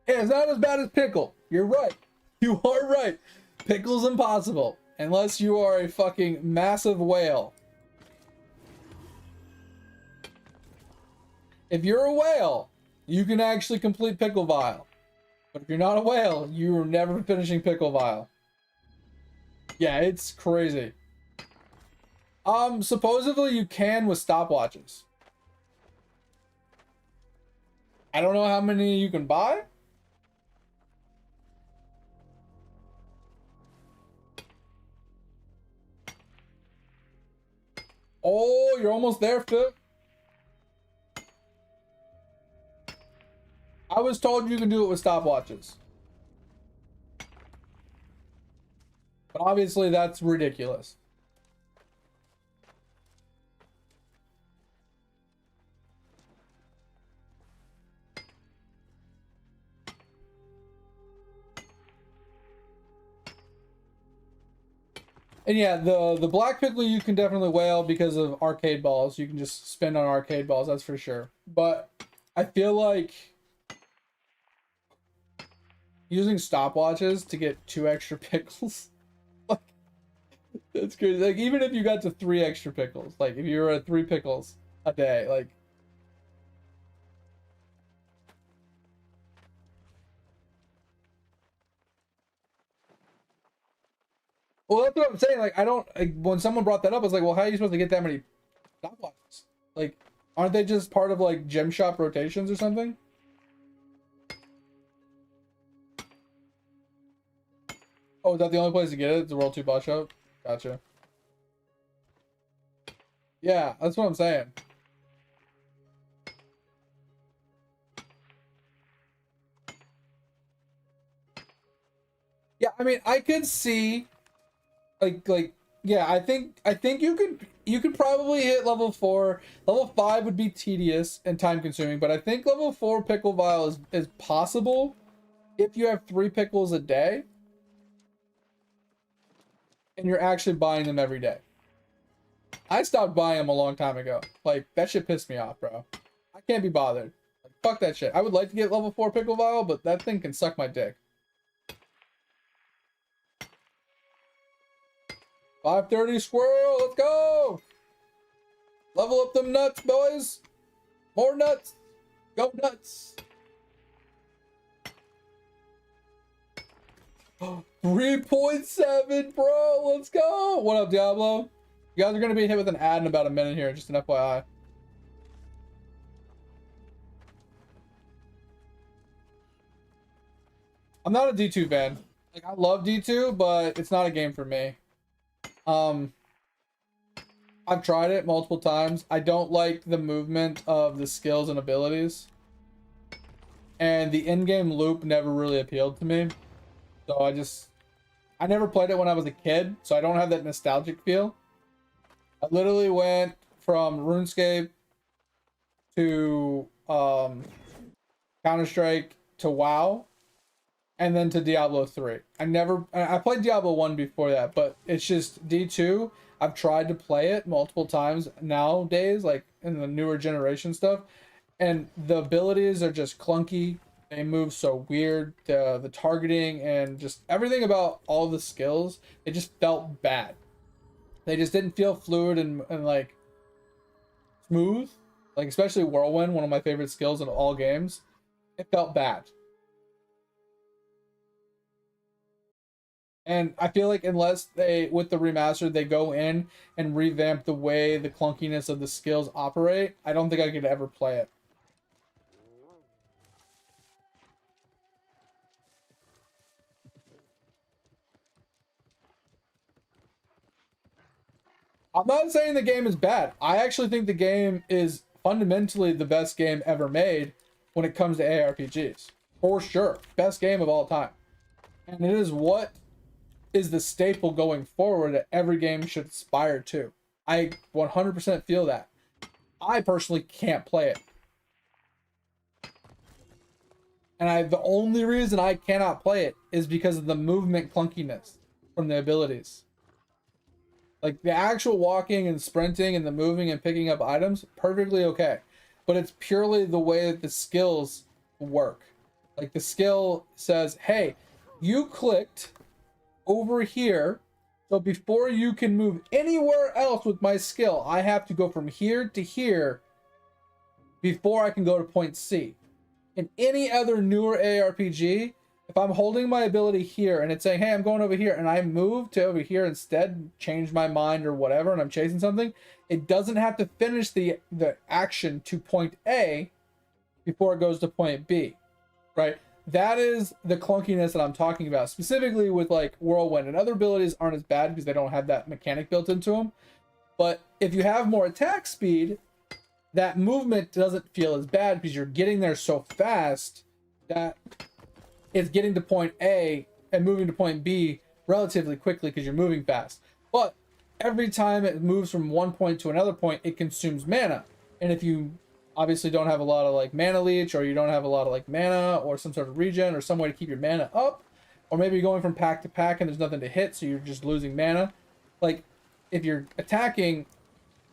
Yeah, it's not as bad as Pickle. You're right. You are right. Pickle's impossible unless you are a fucking massive whale. If you're a whale, you can actually complete Pickle Vial. But if you're not a whale, you're never finishing Pickle Vial. Yeah, it's crazy. Supposedly you can with stopwatches. I don't know how many you can buy. Oh, you're almost there, Phil. I was told you can do it with stopwatches. But obviously that's ridiculous. And yeah, the black pickle you can definitely whale because of arcade balls. You can just spin on arcade balls, that's for sure. But I feel like using stopwatches to get 2 extra pickles, like, that's crazy. Like, even if you got to 3 extra pickles, like if you were at 3 pickles a day, like, well, that's what I'm saying. Like, I don't, like, when someone brought that up, I was like, well, how are you supposed to get that many stopwatches? Like, aren't they just part of like gem shop rotations or something? Oh, is that the only place to get it? It's the World 2 bot shop? Gotcha. Yeah, that's what I'm saying. Yeah, I mean, I could see like yeah, I think you could probably hit level 4. Level 5 would be tedious and time consuming, but I think level 4 pickle vial is possible if you have 3 pickles a day and you're actually buying them every day. I stopped buying them a long time ago. Like, that shit pissed me off, bro. I can't be bothered. Like, fuck that shit. I would like to get level 4 pickle vial, but that thing can suck my dick. 530 squirrel, let's go! Level up them nuts, boys! More nuts! Go nuts! 3.7, bro! Let's go! What up, Diablo? You guys are gonna be hit with an ad in about a minute here, just an FYI. I'm not a D2 fan. Like, I love D2, but it's not a game for me. I've tried it multiple times. I don't like the movement of the skills and abilities. And the in-game loop never really appealed to me. So I never played it when I was a kid, so I don't have that nostalgic feel. I literally went from RuneScape to Counter-Strike to WoW, and then to Diablo 3. I played Diablo 1 before that, but it's just D2. I've tried to play it multiple times nowadays, like in the newer generation stuff, and the abilities are just clunky. They move so weird. The targeting and just everything about all the skills, it just felt bad. They just didn't feel fluid and like smooth. Like, especially Whirlwind, one of my favorite skills in all games. It felt bad. And I feel like unless they, with the remaster, they go in and revamp the way the clunkiness of the skills operate, I don't think I could ever play it. I'm not saying the game is bad. I actually think the game is fundamentally the best game ever made when it comes to ARPGs. For sure. Best game of all time. And it is what is the staple going forward that every game should aspire to. I 100% feel that. I personally can't play it. And the only reason I cannot play it is because of the movement clunkiness from the abilities. Like the actual walking and sprinting and the moving and picking up items, perfectly okay. But it's purely the way that the skills work. Like the skill says, hey, you clicked over here, so before you can move anywhere else with my skill, I have to go from here to here before I can go to point C. In any other newer ARPG, if I'm holding my ability here and it's saying, hey, I'm going over here, and I move to over here instead, change my mind or whatever, and I'm chasing something, it doesn't have to finish the action to point A before it goes to point B, right? That is the clunkiness that I'm talking about, specifically with like Whirlwind. And other abilities aren't as bad because they don't have that mechanic built into them. But if you have more attack speed, that movement doesn't feel as bad because you're getting there so fast that it's getting to point A and moving to point B relatively quickly because you're moving fast. But every time it moves from one point to another point, it consumes mana. And if you obviously don't have a lot of like mana leech, or you don't have a lot of like mana or some sort of regen or some way to keep your mana up, or maybe you're going from pack to pack and there's nothing to hit, so you're just losing mana. Like if you're attacking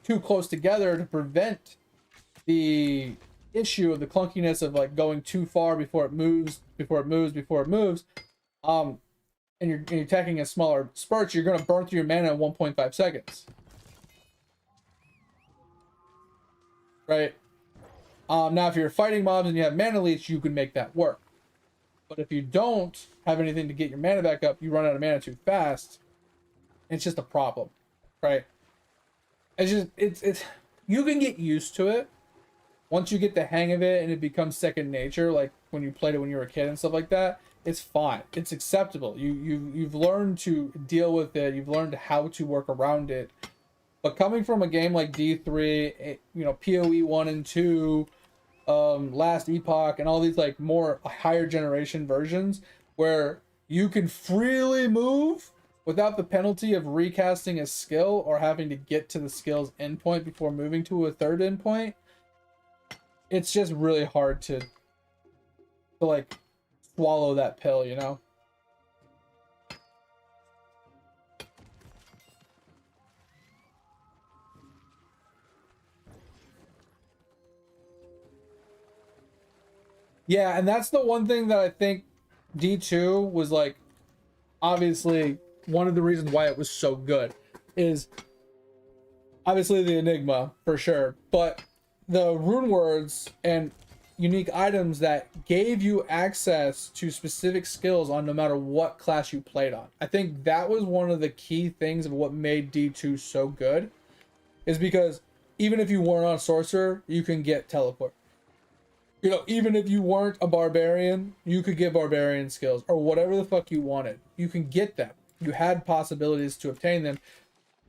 too close together to prevent the issue of the clunkiness of like going too far before it moves, and you're attacking in smaller spurts, you're going to burn through your mana in 1.5 seconds. Right? Now, if you're fighting mobs and you have mana leech, you can make that work. But if you don't have anything to get your mana back up, you run out of mana too fast. It's just a problem, right? It's you can get used to it once you get the hang of it and it becomes second nature. Like when you played it when you were a kid and stuff like that, it's fine. It's acceptable. You've learned to deal with it. You've learned how to work around it. But coming from a game like D3, you know, PoE 1 and 2, Last Epoch, and all these like more higher generation versions where you can freely move without the penalty of recasting a skill or having to get to the skill's endpoint before moving to a third endpoint, it's just really hard to like swallow that pill, you know? Yeah, and that's the one thing that I think D2 was like, obviously one of the reasons why it was so good is obviously the Enigma for sure, but the rune words and unique items that gave you access to specific skills on no matter what class you played on. I think that was one of the key things of what made D2 so good, is because even if you weren't on sorcerer, you can get teleport. You know, even if you weren't a barbarian, you could get barbarian skills or whatever the fuck you wanted. You can get them. You had possibilities to obtain them.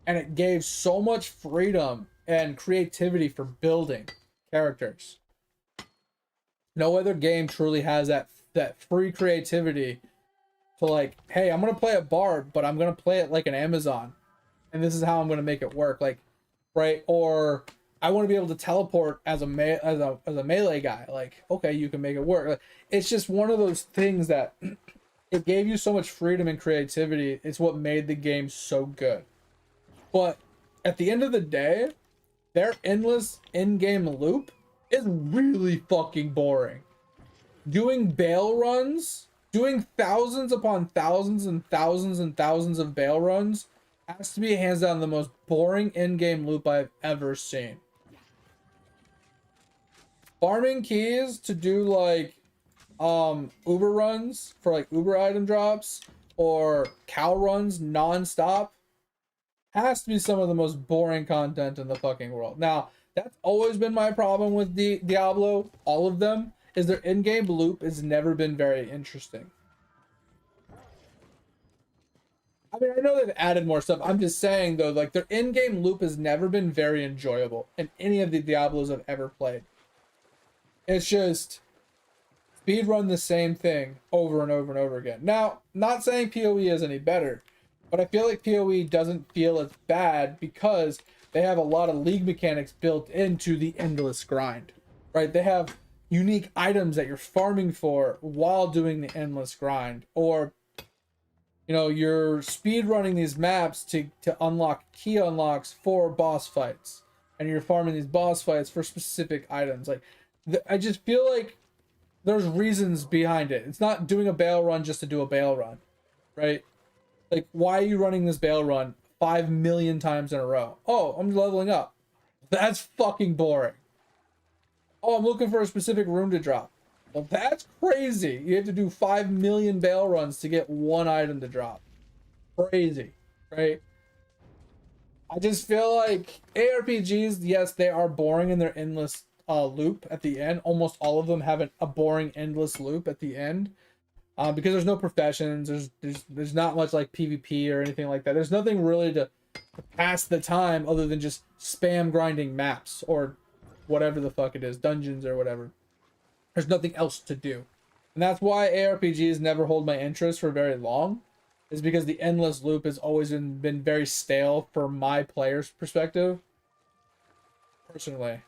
And it gave so much freedom and creativity for building characters. No other game truly has that free creativity to like, hey, I'm going to play a bard, but I'm going to play it like an Amazon. And this is how I'm going to make it work. Like, right? Or I want to be able to teleport as a melee guy. Like, okay, you can make it work. Like, it's just one of those things that it gave you so much freedom and creativity. It's what made the game so good. But at the end of the day, their endless in-game loop is really fucking boring. Doing bail runs, doing thousands upon thousands and thousands and thousands of bail runs has to be hands down the most boring in-game loop I've ever seen. Farming keys to do like Uber runs for like Uber item drops or cow runs non-stop has to be some of the most boring content in the fucking world. Now, that's always been my problem with Diablo, all of them, is their in-game loop has never been very interesting. I mean, I know they've added more stuff. I'm just saying, though, like, their in-game loop has never been very enjoyable in any of the Diablos I've ever played. It's just speedrun the same thing over and over and over again. Now, not saying PoE is any better, but I feel like PoE doesn't feel as bad because they have a lot of league mechanics built into the endless grind, right? They have unique items that you're farming for while doing the endless grind, or you're speed running these maps to unlock key unlocks for boss fights, and you're farming these boss fights for specific items. Like, I just feel like there's reasons behind it. It's not doing a bail run just to do a bail run, right? Like, why are you running this bail run 5 million times in a row? Oh, I'm leveling up. That's fucking boring. Oh, I'm looking for a specific room to drop. Well, that's crazy. You have to do 5 million bail runs to get one item to drop. Crazy, right? I just feel like ARPGs, yes, they are boring in their endless loop at the end. Almost all of them have a boring endless loop at the end. Because there's no professions, there's not much like PvP or anything like that. There's nothing really to pass the time other than just spam grinding maps or whatever the fuck it is, dungeons or whatever. There's nothing else to do. And that's why ARPGs never hold my interest for very long, is because the endless loop has always been very stale for my player's perspective. Personally.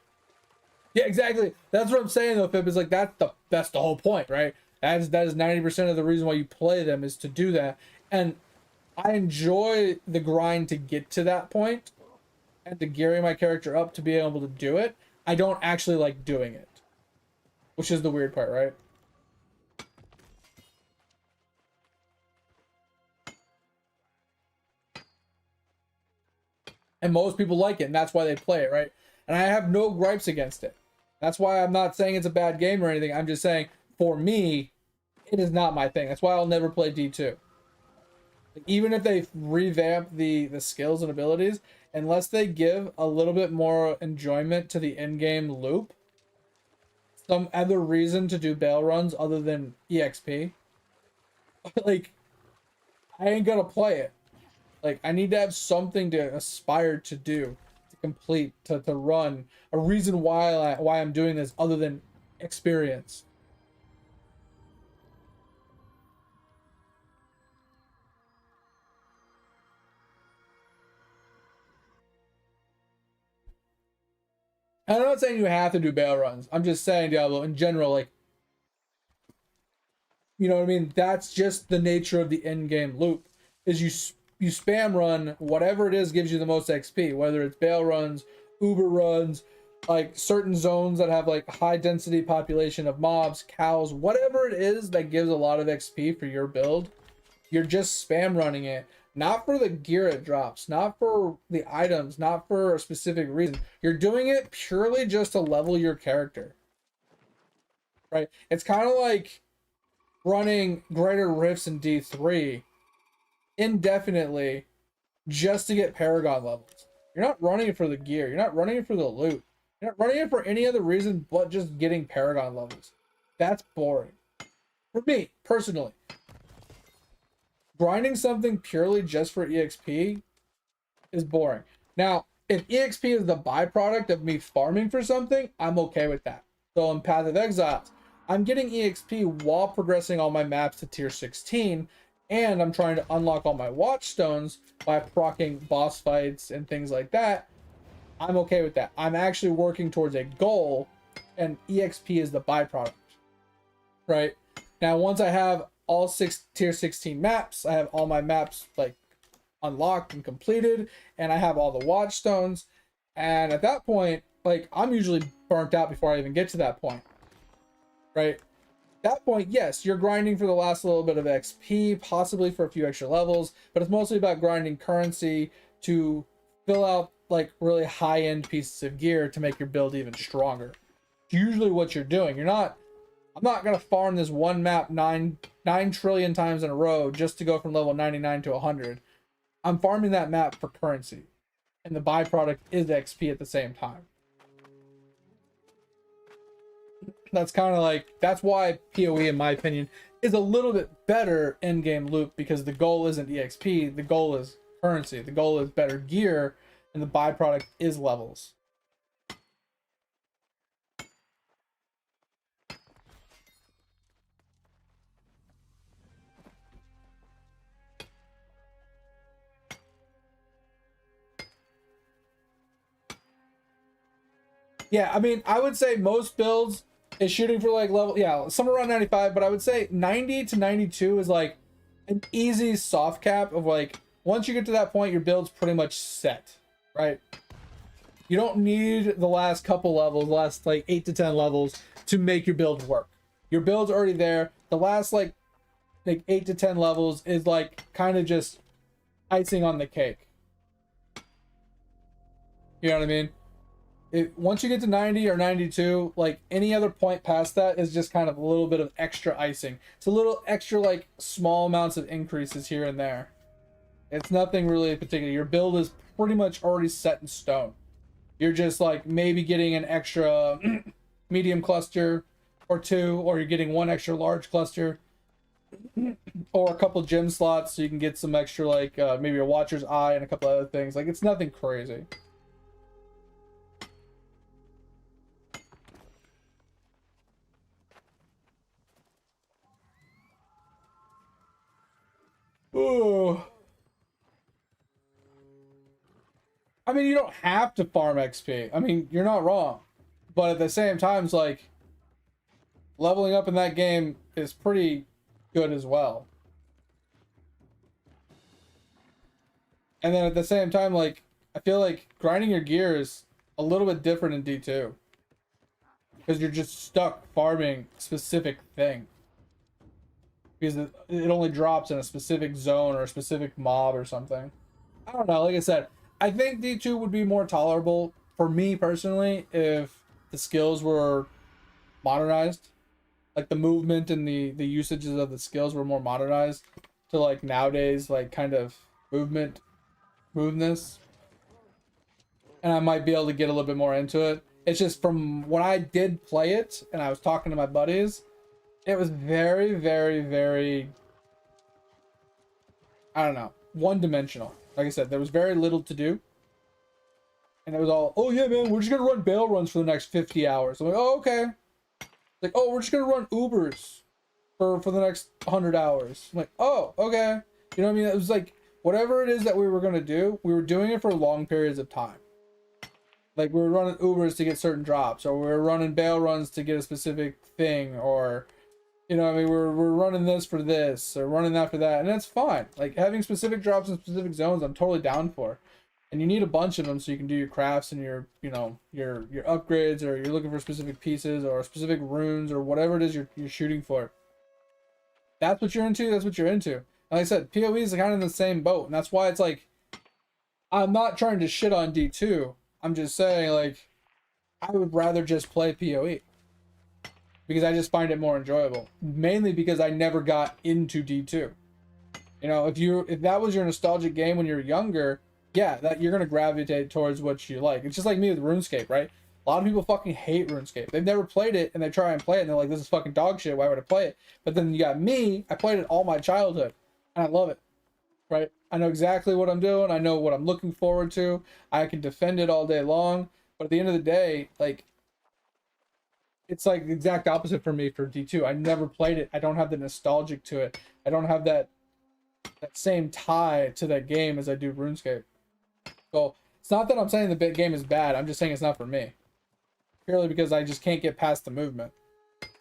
Yeah, exactly. That's what I'm saying though, Fib, is like that's the whole point, right? That is 90% of the reason why you play them, is to do that. And I enjoy the grind to get to that point and to gearing my character up to be able to do it. I don't actually like doing it, which is the weird part, right? And most people like it, and that's why they play it, right? And I have no gripes against it. That's why I'm not saying it's a bad game or anything. I'm just saying, for me, it is not my thing. That's why I'll never play D2. Like, even if they revamp the skills and abilities, unless they give a little bit more enjoyment to the in-game loop, some other reason to do bail runs other than EXP, like, I ain't gonna play it. Like, I need to have something to aspire to do, to complete, to run, a reason why I'm doing this other than experience. And I'm not saying you have to do bail runs. I'm just saying, Diablo, in general, like, you know what I mean? That's just the nature of the end game loop. Is you spam run whatever it is gives you the most XP, whether it's bail runs, Uber runs, like certain zones that have like high density population of mobs, cows, whatever it is that gives a lot of XP for your build. You're just spam running it, not for the gear it drops, not for the items, not for a specific reason. You're doing it purely just to level your character, right? It's kind of like running Greater Rifts in D3 indefinitely just to get Paragon levels. You're not running it for the gear. You're not running it for the loot. You're not running it for any other reason but just getting Paragon levels. That's boring. For me, personally. Grinding something purely just for EXP is boring. Now, if EXP is the byproduct of me farming for something, I'm okay with that. So in Path of Exiles, I'm getting EXP while progressing all my maps to tier 16, and I'm trying to unlock all my watchstones by proccing boss fights and things like that. I'm okay with that. I'm actually working towards a goal, and EXP is the byproduct, right? Now, once I have all 6 tier 16 maps, I have all my maps like unlocked and completed, and I have all the watchstones, and at that point, like, I'm usually burnt out before I even get to that point, right? At that point, yes, you're grinding for the last little bit of XP, possibly for a few extra levels, but it's mostly about grinding currency to fill out like really high-end pieces of gear to make your build even stronger. It's usually what you're doing. I'm not gonna farm this one map 9 trillion times in a row just to go from level 99 to 100. I'm farming that map for currency, and the byproduct is XP at the same time. That's kind of like, that's why PoE, in my opinion, is a little bit better in-game loop, because the goal isn't EXP, the goal is currency, the goal is better gear, and the byproduct is levels. Yeah, I mean, I would say most builds is shooting for like level, yeah, somewhere around 95, but I would say 90 to 92 is like an easy soft cap of like, once you get to that point, your build's pretty much set, right? You don't need the last couple levels, the last like 8 to 10 levels to make your build work. Your build's already there. The last like 8 to 10 levels is like kind of just icing on the cake. You know what I mean? Once you get to 90 or 92, like any other point past that is just kind of a little bit of extra icing. It's a little extra, like small amounts of increases here and there. It's nothing really particular. Your build is pretty much already set in stone. You're just like maybe getting an extra medium cluster or two, or you're getting one extra large cluster, or a couple gem slots so you can get some extra like maybe a watcher's eye and a couple other things. Like it's nothing crazy. Ooh. I mean, you don't have to farm XP. I mean, you're not wrong. But at the same time, it's like leveling up in that game is pretty good as well. And then at the same time, like, I feel like grinding your gear is a little bit different in D2. Because you're just stuck farming a specific thing. Because it only drops in a specific zone or a specific mob or something. I don't know, like I said, I think D2 would be more tolerable for me personally if the skills were modernized. Like the movement and the usages of the skills were more modernized to like nowadays, like kind of moveness. And I might be able to get a little bit more into it. It's just from when I did play it and I was talking to my buddies, it was very, very, very, I don't know, one-dimensional. Like I said, there was very little to do. And it was all, oh yeah, man, we're just going to run bail runs for the next 50 hours. I'm like, oh, okay. Like, oh, we're just going to run Ubers for the next 100 hours. I'm like, oh, okay. You know what I mean? It was like, whatever it is that we were going to do, we were doing it for long periods of time. Like, we were running Ubers to get certain drops, or we were running bail runs to get a specific thing, or, you know what I mean, we're running this for this, or running that for that, and that's fine. Like, having specific drops in specific zones, I'm totally down for. And you need a bunch of them so you can do your crafts and your, you know, your upgrades, or you're looking for specific pieces, or specific runes, or whatever it is you're shooting for. That's what you're into, that's what you're into. And like I said, PoE is kind of in the same boat, and that's why it's like, I'm not trying to shit on D2. I'm just saying, like, I would rather just play PoE. Because I just find it more enjoyable. Mainly because I never got into D2. You know, if that was your nostalgic game when you were younger, yeah, that you're gonna gravitate towards what you like. It's just like me with RuneScape, right? A lot of people fucking hate RuneScape. They've never played it, and they try and play it, and they're like, this is fucking dog shit, why would I play it? But then you got me, I played it all my childhood, and I love it. Right? I know exactly what I'm doing. I know what I'm looking forward to. I can defend it all day long. But at the end of the day, like, it's like the exact opposite for me for D2. I never played it. I don't have the nostalgic to it. I don't have that same tie to that game as I do RuneScape. So it's not that I'm saying the game is bad. I'm just saying it's not for me. Purely because I just can't get past the movement.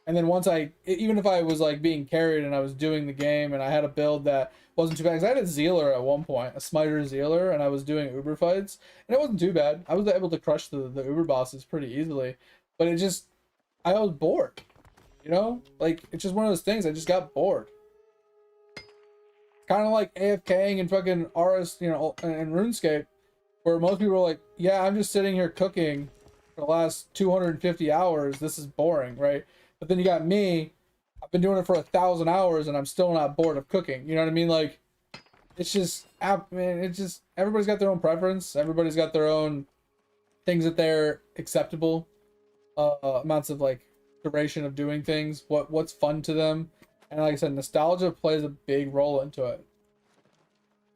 And then once even if I was like being carried and I was doing the game and I had a build that wasn't too bad, because I had a Zealer at one point, a Smiter Zealer, and I was doing Uber fights, and it wasn't too bad. I was able to crush the Uber bosses pretty easily, but I was bored, you know? Like, it's just one of those things, I just got bored. Kind of like AFKing and fucking RS, you know, and RuneScape, where most people are like, yeah, I'm just sitting here cooking for the last 250 hours, this is boring, right? But then you got me, I've been doing it for 1,000 hours and I'm still not bored of cooking. You know what I mean? Like, it's just, man, it's just, everybody's got their own preference. Everybody's got their own things that they're acceptable amounts of like duration of doing things, what's fun to them. And like I said, nostalgia plays a big role into it.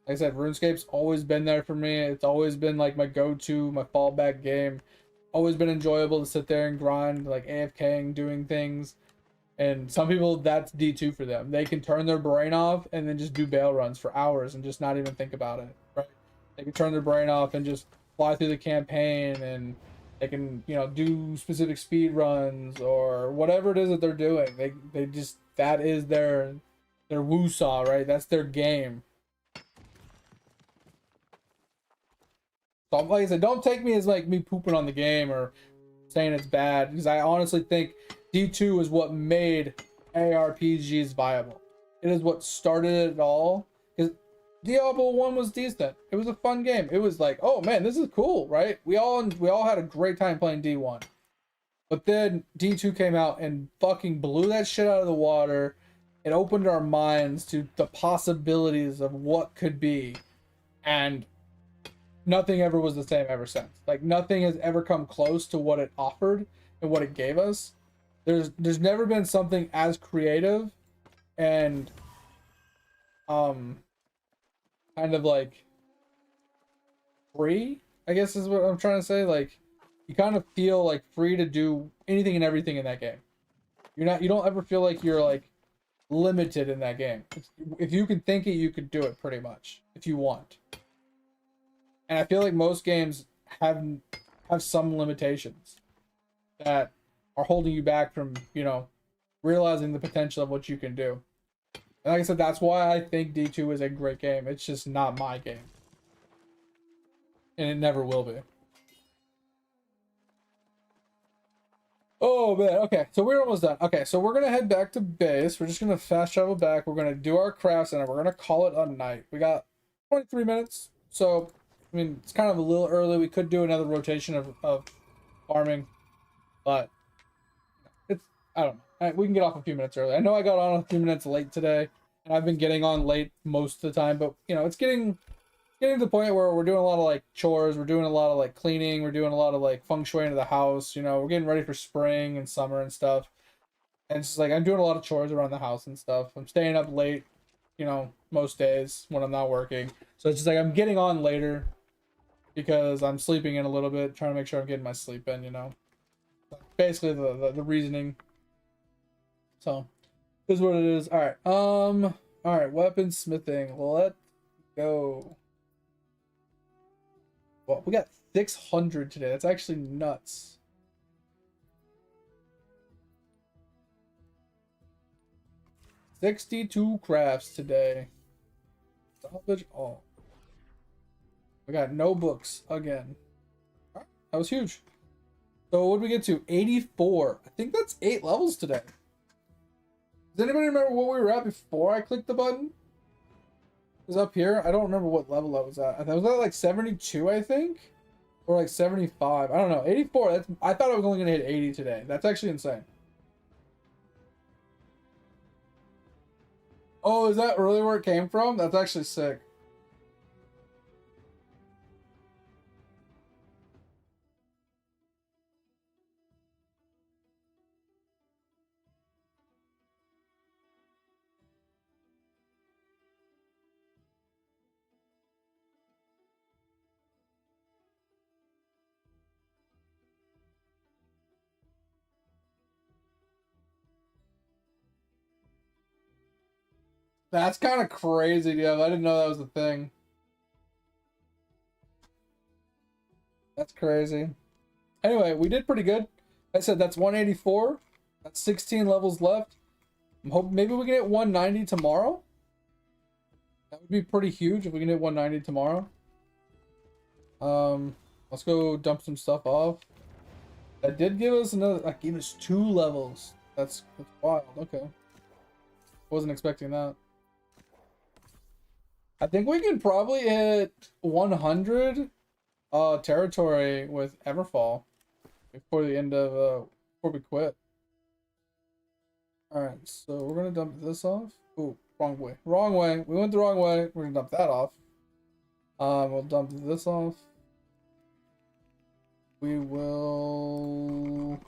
Like I said, RuneScape's always been there for me. It's always been like my go-to, my fallback game. Always been enjoyable to sit there and grind, like AFKing, doing things. And some people, that's D2 for them. They can turn their brain off and then just do bail runs for hours and just not even think about it, right? They can turn their brain off and just fly through the campaign and They can, you know, do specific speed runs or whatever it is that they're doing. They just, that is their woo-saw, right? That's their game. So like I said, don't take me as like me pooping on the game or saying it's bad, because I honestly think D2 is what made ARPGs viable. It is what started it all. Because Diablo 1 was decent. It was a fun game. It was like, oh man, this is cool, right? We all had a great time playing D1. But then D2 came out and fucking blew that shit out of the water. It opened our minds to the possibilities of what could be. And nothing ever was the same ever since. Like nothing has ever come close to what it offered and what it gave us. There's never been something as creative and kind of like free, I guess is what I'm trying to say. Like you kind of feel like free to do anything and everything in that game. You don't ever feel like you're like limited in that game. If you can think it, you could do it pretty much if you want. And I feel like most games have some limitations that are holding you back from, you know, realizing the potential of what you can do. And like I said, that's why I think D2 is a great game. It's just not my game. And it never will be. Oh man, okay, so we're almost done. Okay, so we're gonna head back to base. We're just gonna fast travel back. We're gonna do our crafts and we're gonna call it a night. We got 23 minutes, so I mean it's kind of a little early. We could do another rotation of farming, but it's, I don't know. We can get off a few minutes early. I know I got on a few minutes late today, and I've been getting on late most of the time, but you know it's getting to the point where we're doing a lot of like chores, we're doing a lot of like cleaning, we're doing a lot of like feng shui into the house, you know, we're getting ready for spring and summer and stuff. And it's just like I'm doing a lot of chores around the house and stuff. I'm staying up late, you know, most days when I'm not working. So it's just like I'm getting on later because I'm sleeping in a little bit, trying to make sure I'm getting my sleep in, you know. Basically the reasoning. So this is what it is. All right, weaponsmithing. Let's go. Well, we got 600 today. That's actually nuts. $62 crafts today. Salvage all. We got no books again. All right, that was huge. So what did we get to? 84. I think that's 8 levels today. Does anybody remember what we were at before I clicked the button? It was up here. I don't remember what level I was at. I was at like 72, I think. Or like 75. I don't know. 84. That's, I thought I was only going to hit 80 today. That's actually insane. Oh, is that really where it came from? That's actually sick. That's kind of crazy, dude. I didn't know that was a thing. That's crazy. Anyway, we did pretty good. I said that's 184. That's 16 levels left. I'm hoping maybe we can hit 190 tomorrow. That would be pretty huge if we can hit 190 tomorrow. Let's go dump some stuff off. That did give us another. That gave us 2 levels. That's wild. Okay, wasn't expecting that. I think we could probably hit 100 territory with Everfall before the end of before we quit. All right, so we're gonna dump this off. Ooh, wrong way. Wrong way. We went the wrong way. We're gonna dump that off. We'll dump this off. We will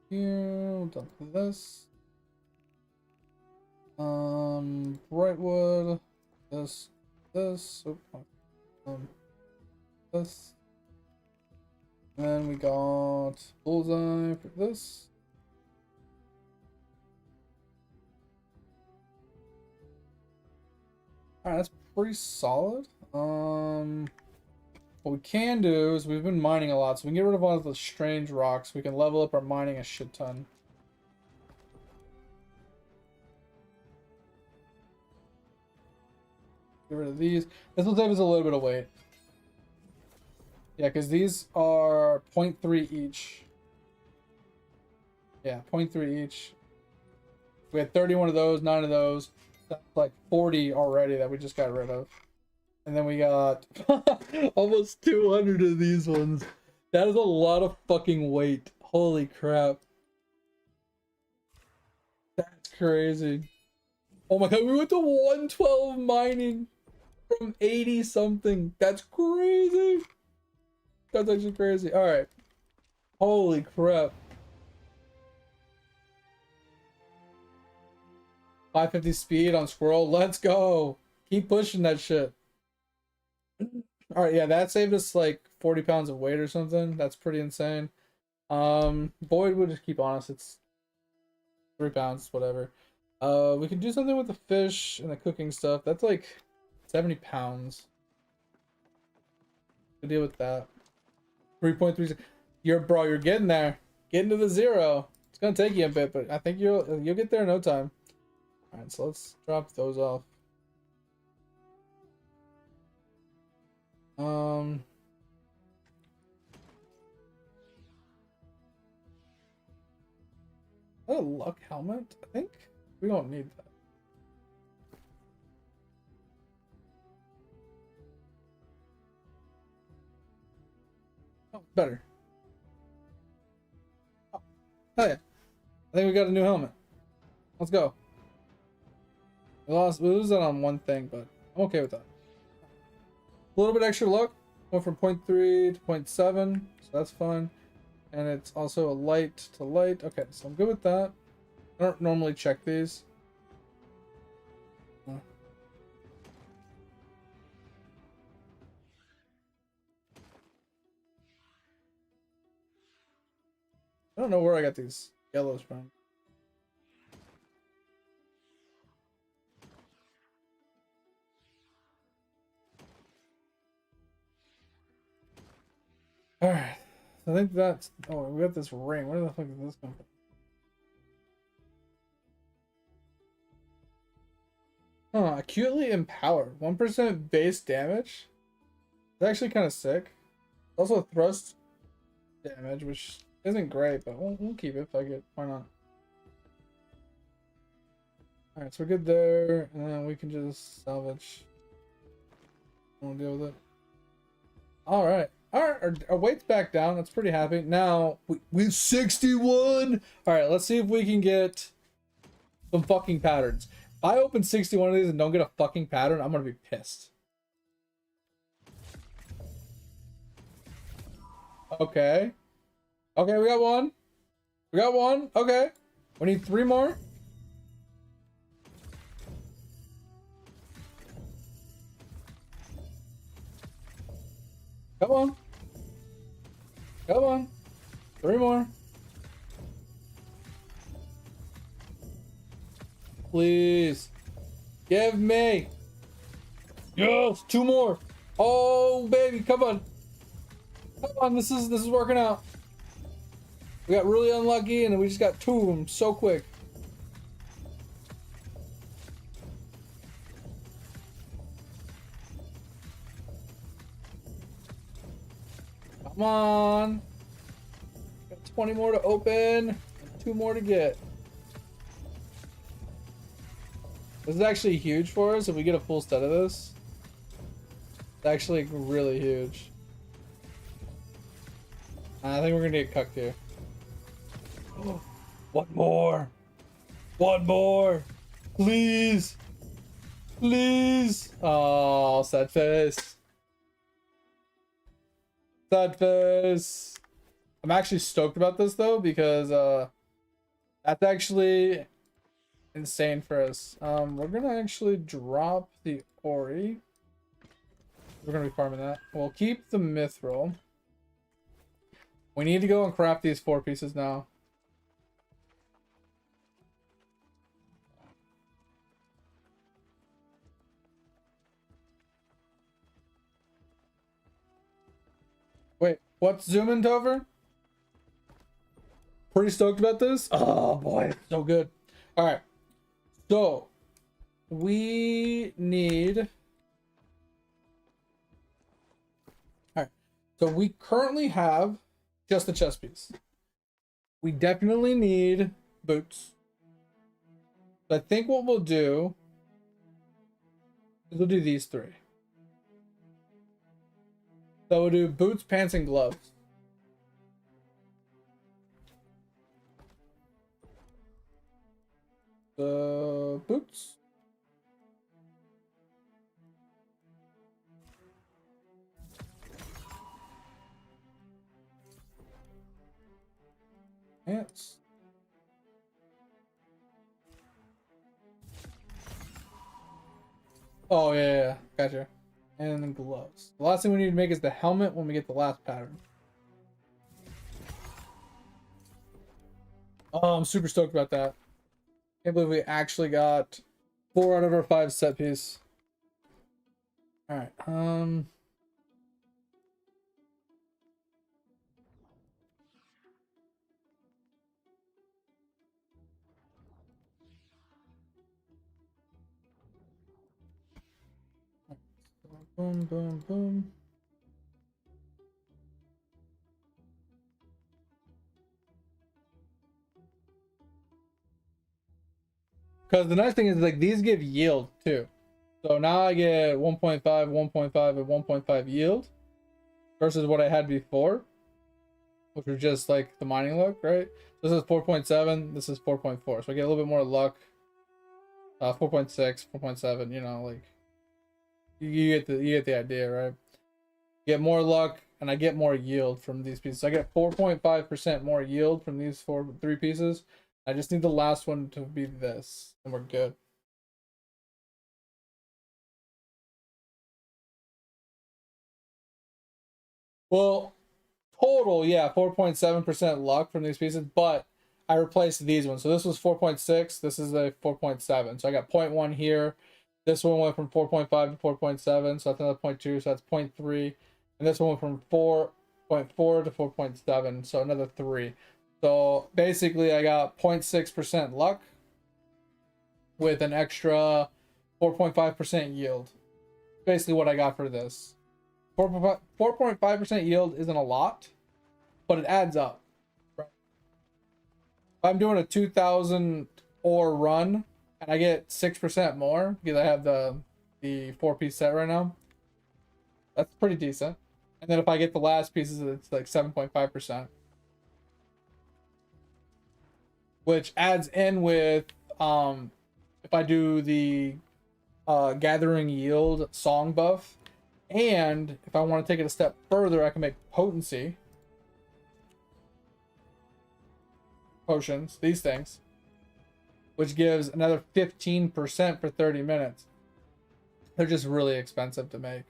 here. We'll dump this. Brightwood. This. This. And then we got bullseye for this. Alright, that's pretty solid. what we can do is we've been mining a lot, so we can get rid of all of the strange rocks. We can level up our mining a shit ton. Get rid of these. This will save us a little bit of weight. Yeah, because these are 0.3 each. Yeah, 0.3 each. We had 31 of those, 9 of those. That's like 40 already that we just got rid of. And then we got almost 200 of these ones. That is a lot of fucking weight. Holy crap. That's crazy. Oh my god, we went to 112 mining from 80 something. That's crazy. That's actually crazy. Alright. Holy crap. 550 speed on squirrel. Let's go. Keep pushing that shit. Alright, yeah, that saved us like 40 pounds of weight or something. That's pretty insane. Boyd would just keep honest. It's 3 pounds, whatever. We can do something with the fish and the cooking stuff. That's like 70 pounds. To deal with that. 3.3. You're getting there. Getting to the 0. It's gonna take you a bit, but I think you'll get there in no time. Alright, so let's drop those off. A luck helmet? I think we don't need that. Oh, better. Oh, hell yeah. I think we got a new helmet. Let's go. We lose that on one thing, but I'm okay with that. A little bit extra luck. Went from 0.3 to 0.7, so that's fine. And it's also a light to light. Okay, so I'm good with that. I don't normally check these. I don't know where I got these yellows from. Alright. I think that's... Oh, we got this ring. Where the fuck did this come from? Huh, acutely empowered. 1% base damage? It's actually kind of sick. Also thrust damage, which isn't great, but we'll keep it. Fuck it. Why not? Alright, so we're good there. And then we can just salvage. We'll deal with it. Alright. Alright, our weight's back down. That's pretty happy. Now, we 61! Alright, let's see if we can get some fucking patterns. If I open 61 of these and don't get a fucking pattern, I'm gonna be pissed. Okay. Okay, we got one. We got one. Okay. We need 3 more. Come on. Come on. 3 more. Please. Give me. Yes. 2 more. Oh, baby. Come on. Come on. This is working out. We got really unlucky and we just got 2 of them so quick. Come on. Got 20 more to open. And 2 more to get. This is actually huge for us if we get a full set of this. It's actually really huge. I think we're gonna get cucked here. One more. One more. Please. Please. Oh, sad face. Sad face. I'm actually stoked about this though because that's actually insane for us. We're gonna actually drop the Ori. We're gonna be farming that. We'll keep the Mithril. We need to go and craft these 4 pieces now. What's zooming over? Pretty stoked about this. Oh boy, so good. All right, so we need. All right, so we currently have just the chest piece. We definitely need boots. So I think what we'll do is we'll do these three. So we'll do boots, pants, and gloves. The boots. Pants. Oh yeah, gotcha. And then gloves. The last thing we need to make is the helmet when we get the last pattern. Oh, I'm super stoked about that. Can't believe we actually got 4 out of our 5 set piece. All right. Boom, boom, boom. Because the nice thing is, like, these give yield too. So now I get 1.5, 1.5, and 1.5 yield versus what I had before, which was just like the mining luck, right? This is 4.7, this is 4.4. So I get a little bit more luck. 4.6, 4.7, you know, like you get the idea, right? Get more luck and I get more yield from these pieces. I get 4.5% more yield from these 3 pieces. I just need the last one to be this, and we're good. Well, total, yeah, 4.7% luck from these pieces, but I replaced these ones. So this was 4.6, this is a 4.7. So I got 0.1 here. This one went from 4.5 to 4.7, so that's another 0.2, so that's 0.3. And this one went from 4.4 to 4.7, so another 3. So basically I got 0.6% luck with an extra 4.5% yield. Basically what I got for this. 4.5% yield isn't a lot, but it adds up. Right? If I'm doing a 2,000 ore run and I get 6% more because I have the 4-piece set right now, that's pretty decent. And then if I get the last pieces, it's like 7.5%, which adds in with if I do the gathering yield song buff. And if I want to take it a step further, I can make potency potions, these things, which gives another 15% for 30 minutes. They're just really expensive to make.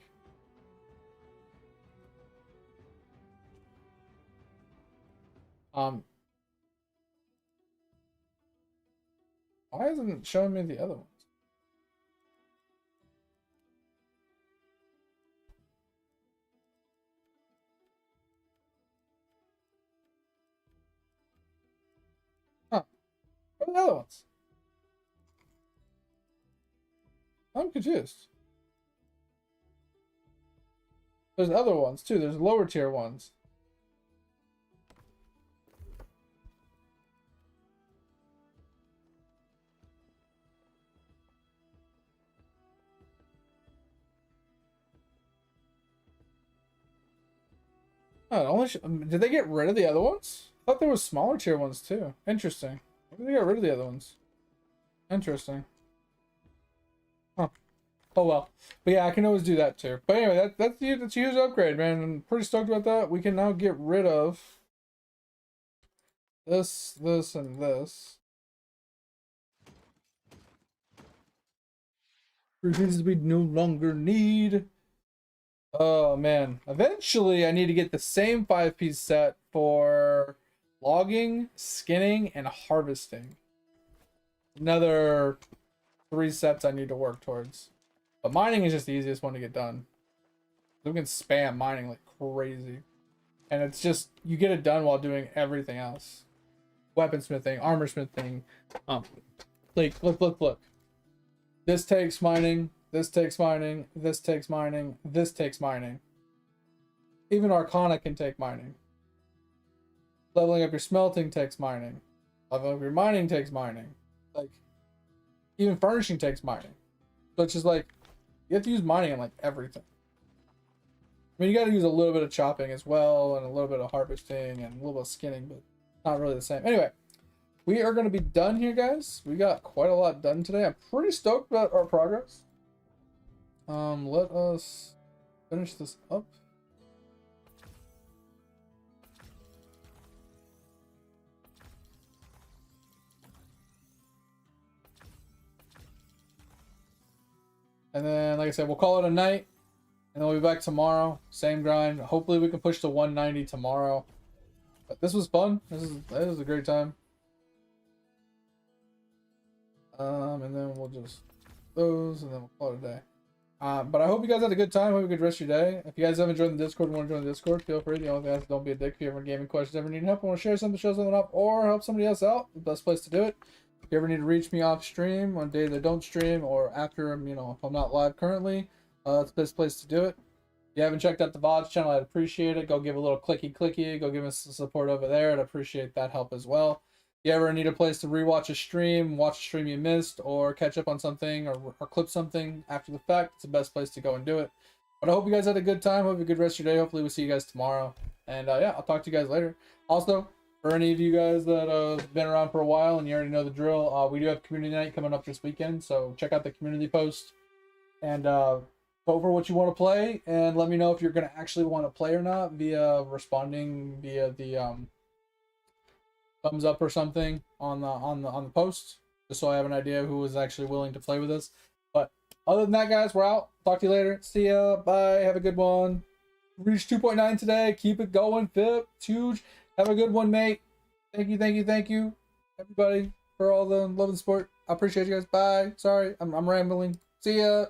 Why isn't it showing me the other ones? Huh. What are the other ones? I'm confused. There's other ones too. There's lower tier ones. Oh, did they get rid of the other ones? I thought there was smaller tier ones too. Interesting. Maybe they got rid of the other ones. Interesting. Huh. Oh well. But yeah, I can always do that too. But anyway, that's a huge upgrade, man. I'm pretty stoked about that. We can now get rid of this, this, and this. 3 pieces we no longer need. Oh man. Eventually I need to get the same 5-piece set for logging, skinning, and harvesting. Another 3 sets I need to work towards. But mining is just the easiest one to get done. We can spam mining like crazy. And it's just, you get it done while doing everything else. Weaponsmithing, armor smithing. Look. This takes mining, this takes mining, this takes mining, this takes mining. Even Arcana can take mining. Leveling up your smelting takes mining. Leveling up your mining takes mining. Like, even furnishing takes mining. So it's just like, you have to use mining in like everything. I mean, you got to use a little bit of chopping as well, and a little bit of harvesting, and a little bit of skinning, but not really the same. Anyway, we are going to be done here, guys. We got quite a lot done today. I'm pretty stoked about our progress. Let us finish this up. And then, like I said, we'll call it a night. And then we'll be back tomorrow. Same grind. Hopefully we can push to 190 tomorrow. But this was fun. This was a great time. And then we'll just those, and then we'll call it a day. But I hope you guys had a good time. Hope you had a good rest of your day. If you guys haven't joined the Discord and want to join the Discord, feel free. The only thing is, don't be a dick. If you ever have gaming questions, ever need help, want to share something, show something up, or help somebody else out, the best place to do it. If you ever need to reach me off stream on days I don't stream, or after, you know, if I'm not live currently, it's the best place to do it. If you haven't checked out the VODs channel, I'd appreciate it. Go give a little clicky. Go give us some support over there. I'd appreciate that help as well. If you ever need a place to rewatch a stream, watch a stream you missed, or catch up on something, or clip something after the fact, it's the best place to go and do it. But I hope you guys had a good time. Hope you have a good rest of your day. Hopefully we'll see you guys tomorrow. And yeah, I'll talk to you guys later. Also, for any of you guys that have been around for a while and you already know the drill, we do have community night coming up this weekend. So check out the community post and vote for what you want to play. And let me know if you're going to actually want to play or not via responding via the thumbs up or something on the post, just so I have an idea who is actually willing to play with us. But other than that, guys, we're out. Talk to you later. See ya. Bye. Have a good one. Reached 2.9 today. Keep it going. Fip. It's huge. Have a good one, mate. Thank you, everybody, for all the love and support. I appreciate you guys. Bye. Sorry, I'm rambling. See ya.